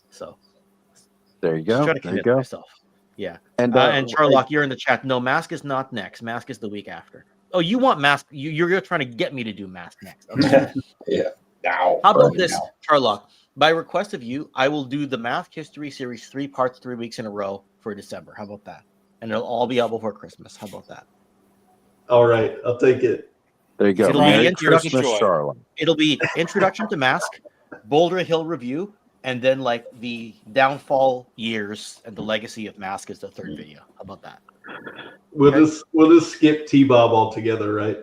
So There you just go. try to There you commit go. myself. Yeah. And And Charlock, you're in the chat. No, Mask is not next. Mask is the week after. Oh, you want Mask? You're trying to get me to do Mask next. Okay. Yeah. Now. How about Right this, now. Charlock? By request of you, I will do the Math History Series 3 parts 3 weeks in a row for December. How about that? And it'll all be out before Christmas. How about that? All right, I'll take it. There you go. It'll be Merry introduction. Christmas, Charlotte. It'll be introduction to Mask, Boulder Hill review, and then like the downfall years and the legacy of Mask is the 3rd video. How about that? We'll just skip T-Bob altogether, right?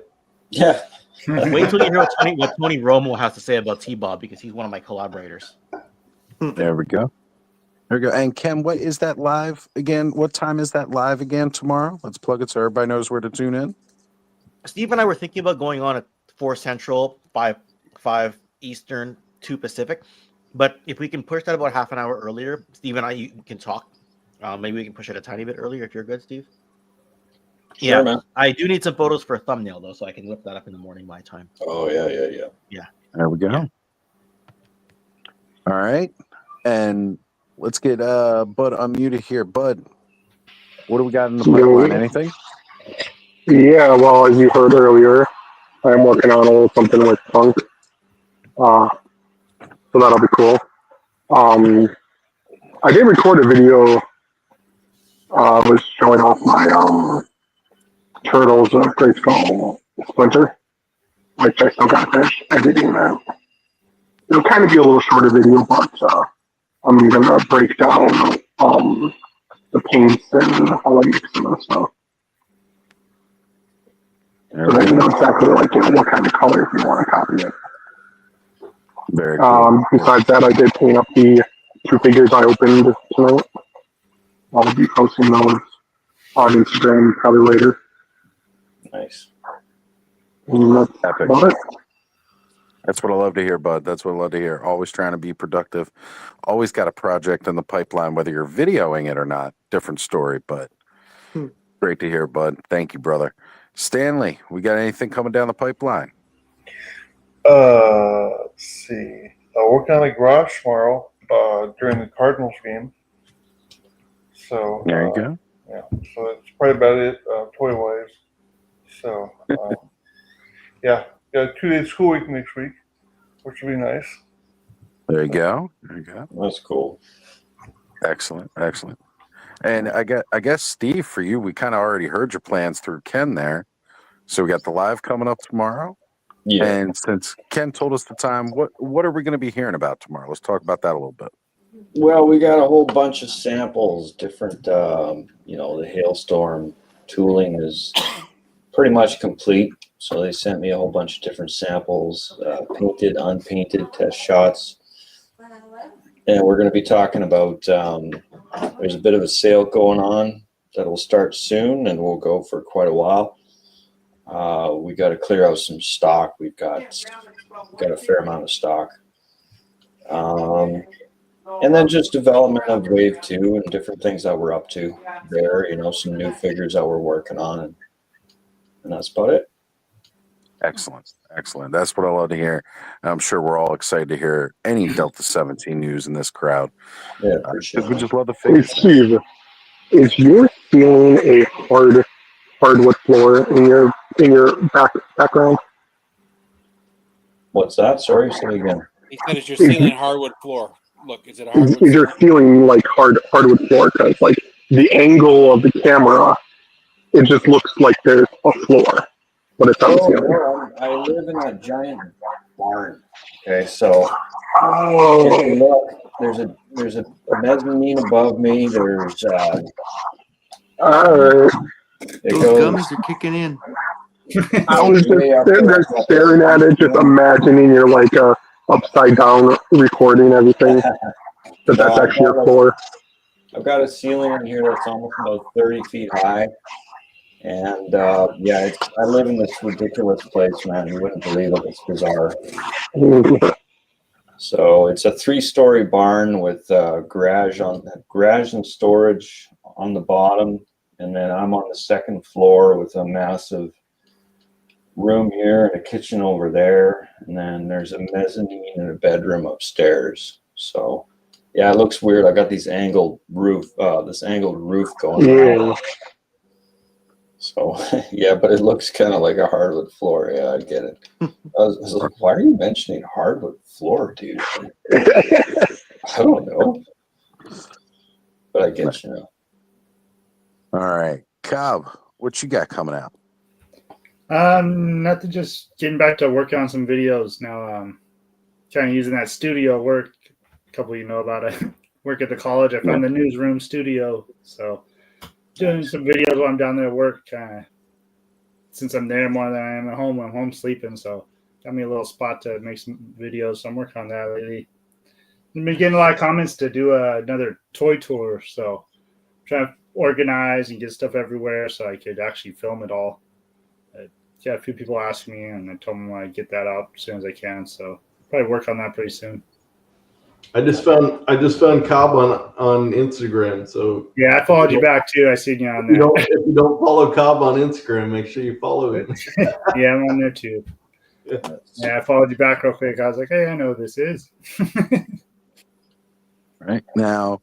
Yeah. Wait till you hear what Tony Romo has to say about T-Bob because he's one of my collaborators. There we go. There we go. And Ken, what is that live again? What time is that live again tomorrow? Let's plug it so everybody knows where to tune in. Steve and I were thinking about going on at 4 Central, 5 Eastern, 2 Pacific. But if we can push that about half an hour earlier, Steve and I can talk. Maybe we can push it a tiny bit earlier if you're good, Steve. Sure, Yeah, man. I do need some photos for a thumbnail though, so I can whip that up in the morning my time. Oh yeah. Yeah. There we go. Yeah. All right. And let's get Bud unmuted here. Bud, what do we got in the pipeline? Anything? Yeah, well, as you heard earlier, I'm working on a little something with Punk. So that'll be cool. I did record a video was showing off my Turtles of Grayskull Splinter, which I still got to finish editing that. It'll kind of be a little shorter video, but I'm going to break down the paints and how I mix them and stuff. So that you know exactly what kind of color if you want to copy it. Very cool. Besides that, I did paint up the 2 figures I opened tonight. I'll be posting those on Instagram probably later. Nice. And that's Epic. about it. That's what I love to hear, Bud. That's what I love to hear. Always trying to be productive. Always got a project in the pipeline, whether you're videoing it or not. Different story, but Great to hear, bud. Thank you, brother. Stanley, we got anything coming down the pipeline? Let's see. Working on a garage tomorrow during the Cardinals game. So there you go. Yeah, so it's probably about it toy wise. So yeah, got a 2-day school week next week, which will be nice. There you go. There you go. That's cool. Excellent. Excellent. And I guess Steve, for you, we kind of already heard your plans through Ken there. So we got the live coming up tomorrow. Yeah. And since Ken told us the time, what are we going to be hearing about tomorrow? Let's talk about that a little bit. Well, we got a whole bunch of samples, different, the hailstorm tooling is pretty much complete. So they sent me a whole bunch of different samples, painted, unpainted test shots. And we're going to be talking about, there's a bit of a sale going on that will start soon and will go for quite a while. We got to clear out some stock. We've got a fair amount of stock. And then just development of Wave 2 and different things that we're up to there, some new figures that we're working on. And that's about it. Excellent. Excellent. That's what I love to hear. I'm sure we're all excited to hear any Delta 17 news in this crowd. Yeah, appreciate we just love the Hey, figures. Steve, is your ceiling a hardwood floor in your background? What's that? Sorry, say again. He said, "Is your ceiling hardwood floor? Look, is it a Is hardwood your ceiling?" ceiling like hardwood floor? Because like the angle of the camera, it just looks like there's a floor, but it's on the ceiling. No, I live in a giant barn. Okay, so Oh. if you look, there's a mezzanine above me. There's All right. it Those goes. gummies are kicking in. I was just way up sitting there. there staring at it, just imagining you're like upside down recording everything. But that's actually your floor. I've got a ceiling in here that's almost about 30 feet high. And I live in this ridiculous place, man. You wouldn't believe it. It's bizarre. So it's a 3-story barn with garage and storage on the bottom. And then I'm on the second floor with a massive room here and a kitchen over there. And then there's a mezzanine and a bedroom upstairs. So yeah, it looks weird. I got this angled roof going on. So yeah, but it looks kind of like a hardwood floor. Yeah, I get it. I was like, why are you mentioning hardwood floor, dude? I don't know, but I get you now. All right, Cobb, what you got coming out? Nothing. Just getting back to working on some videos now. Kind of using that studio work. A couple of you know about it. Work at the college. I found the newsroom studio, so doing some videos while I'm down there at work. Since I'm there more than I am at home, I'm home sleeping, so got me a little spot to make some videos. So I'm working on that lately. I've been getting a lot of comments to do another toy tour, so I'm trying to organize and get stuff everywhere so I could actually film it all. A few people asked me, and I told them I'd get that out as soon as I can. So probably work on that pretty soon. I just found Cobb on Instagram. So yeah, I followed you back too. I seen you on there. If you don't follow Cobb on Instagram, make sure you follow him. Yeah, I'm on there too. Yeah, I followed you back real quick. I was like, hey, I know who this is. Right now,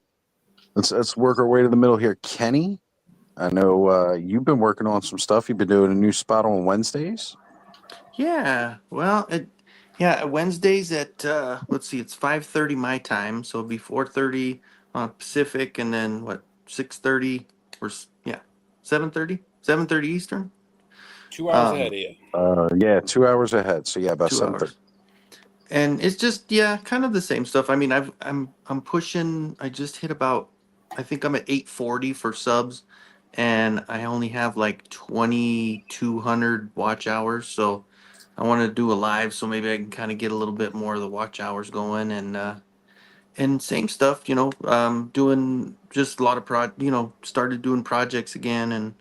let's work our way to the middle here. Kenny, I know you've been working on some stuff. You've been doing a new spot on Wednesdays. Yeah, well, Wednesdays at let's see, it's 5:30 my time, so it'll be 4:30 Pacific, and then 6:30 or 7:30 Eastern. 2 hours ahead of you. Yeah, 2 hours ahead. So yeah, about 2 7:30. hours. And it's just kind of the same stuff. I mean, I'm pushing. I just hit about. I think I'm at 840 for subs, and I only have like 2,200 watch hours. So I want to do a live, so maybe I can kind of get a little bit more of the watch hours going, and same stuff. Doing just a lot of started doing projects again, and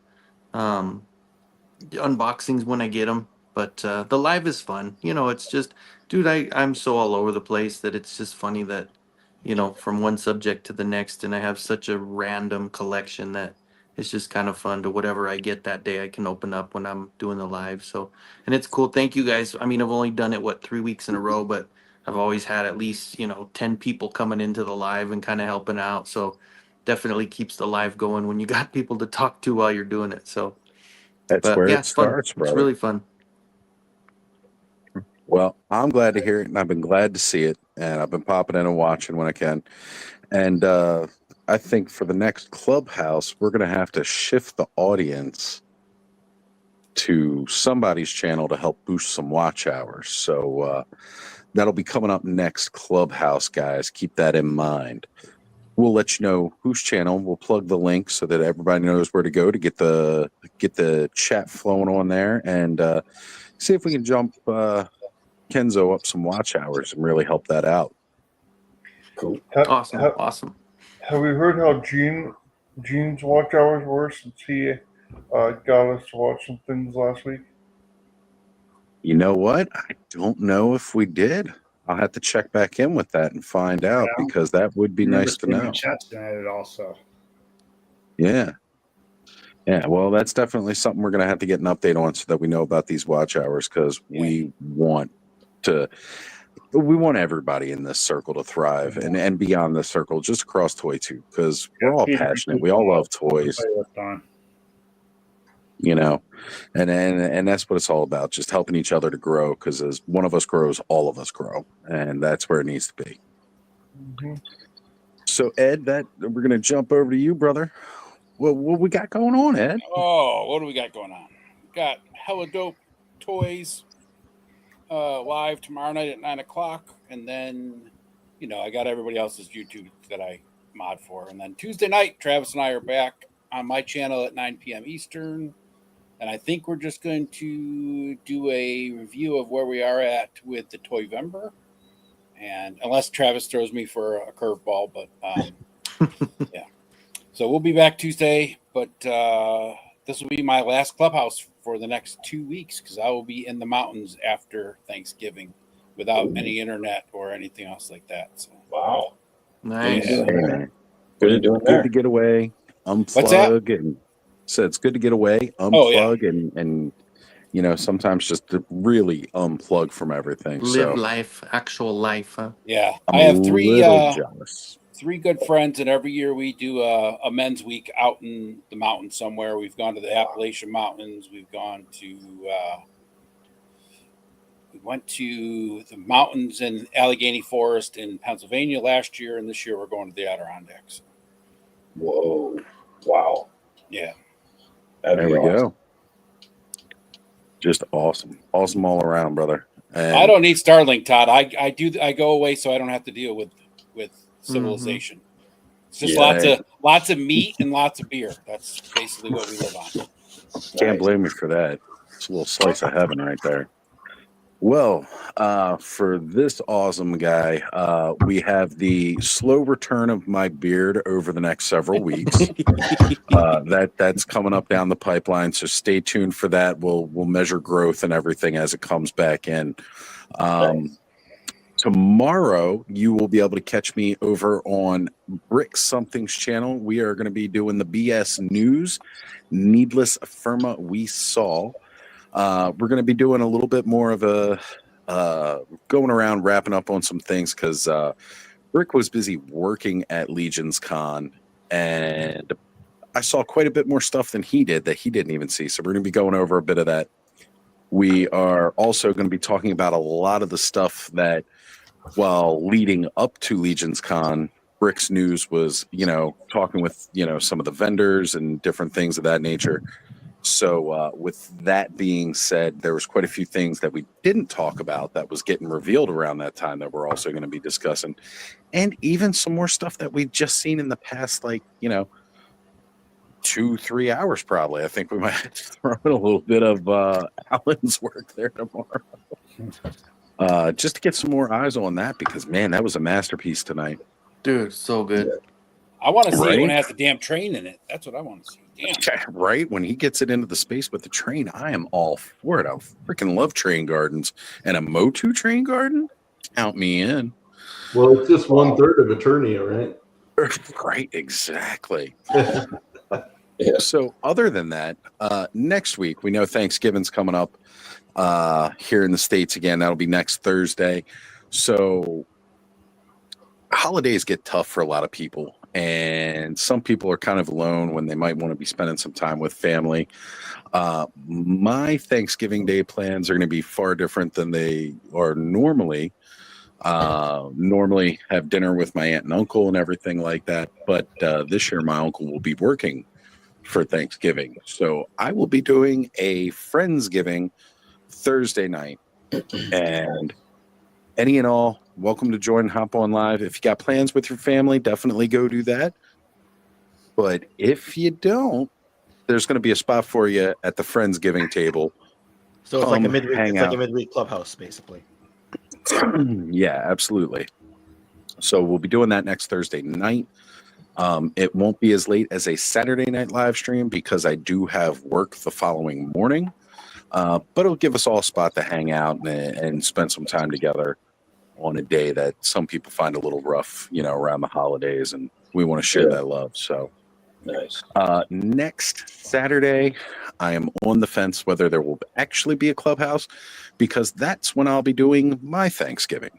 unboxings when I get them. But the live is fun. It's just, dude, I'm so all over the place that it's just funny that, from one subject to the next, and I have such a random collection that it's just kind of fun to whatever I get that day I can open up when I'm doing the live. So, and it's cool. Thank you guys. I mean, I've only done it 3 weeks in a row, but I've always had at least 10 people coming into the live and kind of helping out. So definitely keeps the live going when you got people to talk to while you're doing it. So, That's but where yeah, it it's fun. starts, It's brother. really fun. Well, I'm glad to hear it, and I've been glad to see it, and I've been popping in and watching when I can. And I think for the next Clubhouse, we're going to have to shift the audience to somebody's channel to help boost some watch hours. So that'll be coming up next Clubhouse, guys. Keep that in mind. We'll let you know whose channel. We'll plug the link so that everybody knows where to go to get the chat flowing on there, and see if we can jump Kenzo up some watch hours and really help that out. Cool. Awesome. Have we heard how Gene's watch hours were since he got us to watch some things last week? You know what? I don't know if we did. I'll have to check back in with that and find out, because that would be nice to know. Chat's tonight also. Yeah. Yeah, well, that's definitely something we're going to have to get an update on so that we know about these watch hours, because we want everybody in this circle to thrive and beyond this circle, just across Toy Tube, because we're all passionate. We all love toys, and that's what it's all about, just helping each other to grow, because as one of us grows, all of us grow, and that's where it needs to be. Mm-hmm. So, Ed, we're going to jump over to you, brother. What we got going on, Ed? Oh, what do we got going on? We got hella dope toys live tomorrow night at 9:00, and then I got everybody else's YouTube that I mod for, and then Tuesday night Travis and I are back on my channel at 9 p.m. Eastern, and I think we're just going to do a review of where we are at with the Toyvember, and unless Travis throws me for a curveball, but yeah. So we'll be back Tuesday, but this will be my last Clubhouse for the next 2 weeks, because I will be in the mountains after Thanksgiving without any internet or anything else like that. So. Wow. Nice. Yeah. What are you doing there? Good to get away, unplug, and so it's good to get away, unplug, and sometimes just to really unplug from everything. Live life, actual life. Huh? Yeah, I'm I have a three little jealous. 3 good friends, and every year we do a men's week out in the mountains somewhere. We've gone to the Appalachian Mountains. We've gone to we went to the mountains in Allegheny Forest in Pennsylvania last year, and this year we're going to the Adirondacks. Whoa! Wow! Yeah, There we go. Just awesome all around, brother. And I don't need Starlink, Todd. I go away so I don't have to deal with civilization. Mm-hmm. It's just lots of meat and lots of beer. That's basically what we live on. Can't blame me for that. It's a little slice of heaven right there. Well, for this awesome guy, we have the slow return of my beard over the next several weeks. That's coming up down the pipeline, so stay tuned for that. We'll measure growth and everything as it comes back in. Tomorrow, you will be able to catch me over on Brick Something's channel. We are going to be doing the BS News, Needless Firma We Saw. We're going to be doing a little bit more of a going around wrapping up on some things, because Rick was busy working at Legion's Con, and I saw quite a bit more stuff than he did that he didn't even see. So we're going to be going over a bit of that. We are also going to be talking about a lot of the stuff that, while leading up to Legion's Con, Brick's News was, talking with, some of the vendors and different things of that nature. So with that being said, there was quite a few things that we didn't talk about that was getting revealed around that time that we're also going to be discussing. And even some more stuff that we've just seen in the past, 2-3 hours probably. I think we might have to throw in a little bit of Alan's work there tomorrow. Just to get some more eyes on that, because, man, that was a masterpiece tonight. Dude, so good. I want to see it when it has the damn train in it. That's what I want to see. Damn. Right? When he gets it into the space with the train, I am all for it. I freaking love train gardens. And a Motu train garden? Count me in. Well, it's just 1/3 of Eternia, right? Right, exactly. Yeah. So other than that, next week, we know Thanksgiving's coming up here in the States again. That'll be next Thursday. So holidays get tough for a lot of people, and some people are kind of alone when they might want to be spending some time with family. My Thanksgiving Day plans are going to be far different than they are normally. Normally have dinner with my aunt and uncle and everything like that, but this year my uncle will be working for Thanksgiving, so I will be doing a Friendsgiving Thursday night. And any and all, welcome to join and hop on live. If you got plans with your family, definitely go do that. But if you don't, there's going to be a spot for you at the Friendsgiving table. So it's like a Come midweek. hang It's like a out. midweek clubhouse, basically. Yeah, absolutely. So we'll be doing that next Thursday night. It won't be as late as a Saturday night live stream because I do have work the following morning. But it'll give us all a spot to hang out and spend some time together on a day that some people find a little rough, around the holidays, and we want to share that love. So nice. Next Saturday, I am on the fence whether there will actually be a clubhouse because that's when I'll be doing my Thanksgiving.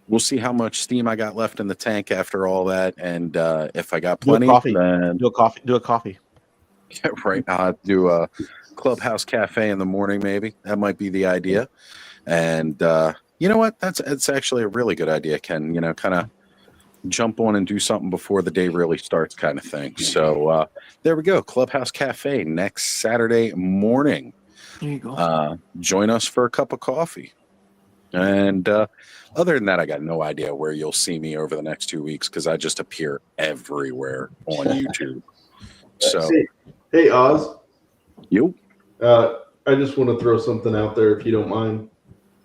We'll see how much steam I got left in the tank after all that, and if I got plenty, then Do a coffee. Yeah, right. I'll do a clubhouse cafe in the morning, maybe. That might be the idea. And you know what? It's actually a really good idea, Ken. Kind of jump on and do something before the day really starts, kind of thing. So there we go. Clubhouse Cafe next Saturday morning. There you go. Join us for a cup of coffee. And other than that, I got no idea where you'll see me over the next 2 weeks because I just appear everywhere on YouTube. So, hey Oz. You? I just want to throw something out there if you don't mind.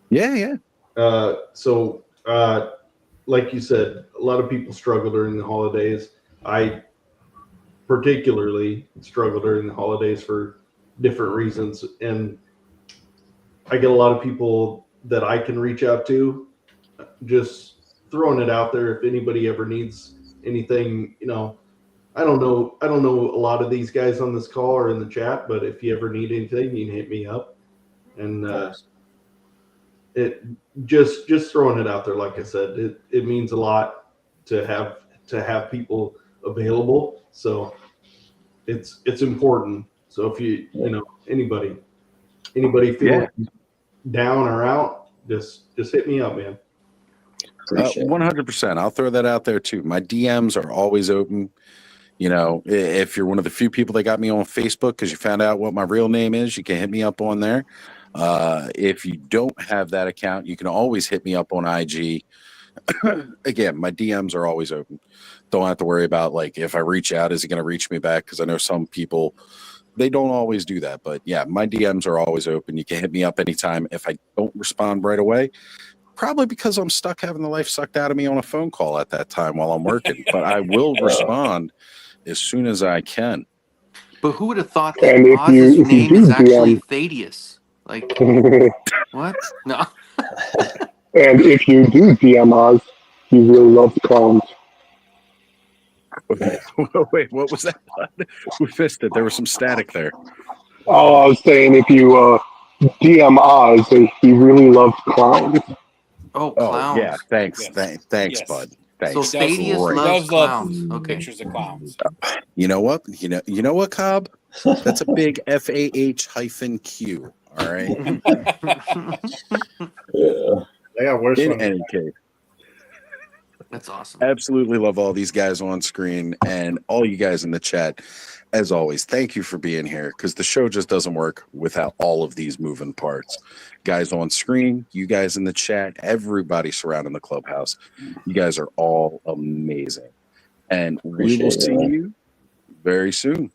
Yeah. So, like you said, a lot of people struggle during the holidays. I particularly struggle during the holidays for different reasons. And I get a lot of people that I can reach out to. Just throwing it out there. If anybody ever needs anything, I don't know a lot of these guys on this call or in the chat, but if you ever need anything, you can hit me up. And it just throwing it out there. Like I said, it means a lot to have people available. So it's important. So if anybody feeling down or out, just hit me up, man. 100%. I'll throw that out there too. My DMs are always open. If you're one of the few people that got me on Facebook because you found out what my real name is, you can hit me up on there. If you don't have that account, you can always hit me up on IG. Again, my DMs are always open. Don't have to worry about if I reach out, is he going to reach me back? Because I know some people, they don't always do that. But yeah, my DMs are always open. You can hit me up anytime. If I don't respond right away, probably because I'm stuck having the life sucked out of me on a phone call at that time while I'm working. But I will respond as soon as I can. But who would have thought that And if Oz's you name do is actually DM, Thaddeus? What? No. and if you do DM Oz, he really loves clowns. Wait, what was that? We missed it. There was some static there. Oh, I was saying if you DM Oz, he really loves clowns. Oh, clowns. Yeah. Thanks. Yes. Thanks, Yes. bud. So Thanks. Thaddeus Great. loves clowns. Okay. Pictures of clowns. You know what? You know what, Cobb? That's a big FAH-Q. All right. I got worse In ones. any case, That's awesome. absolutely love all these guys on screen and all you guys in the chat. As always, thank you for being here because the show just doesn't work without all of these moving parts. Guys on screen, you guys in the chat, everybody surrounding the clubhouse. You guys are all amazing. And we will see you very soon.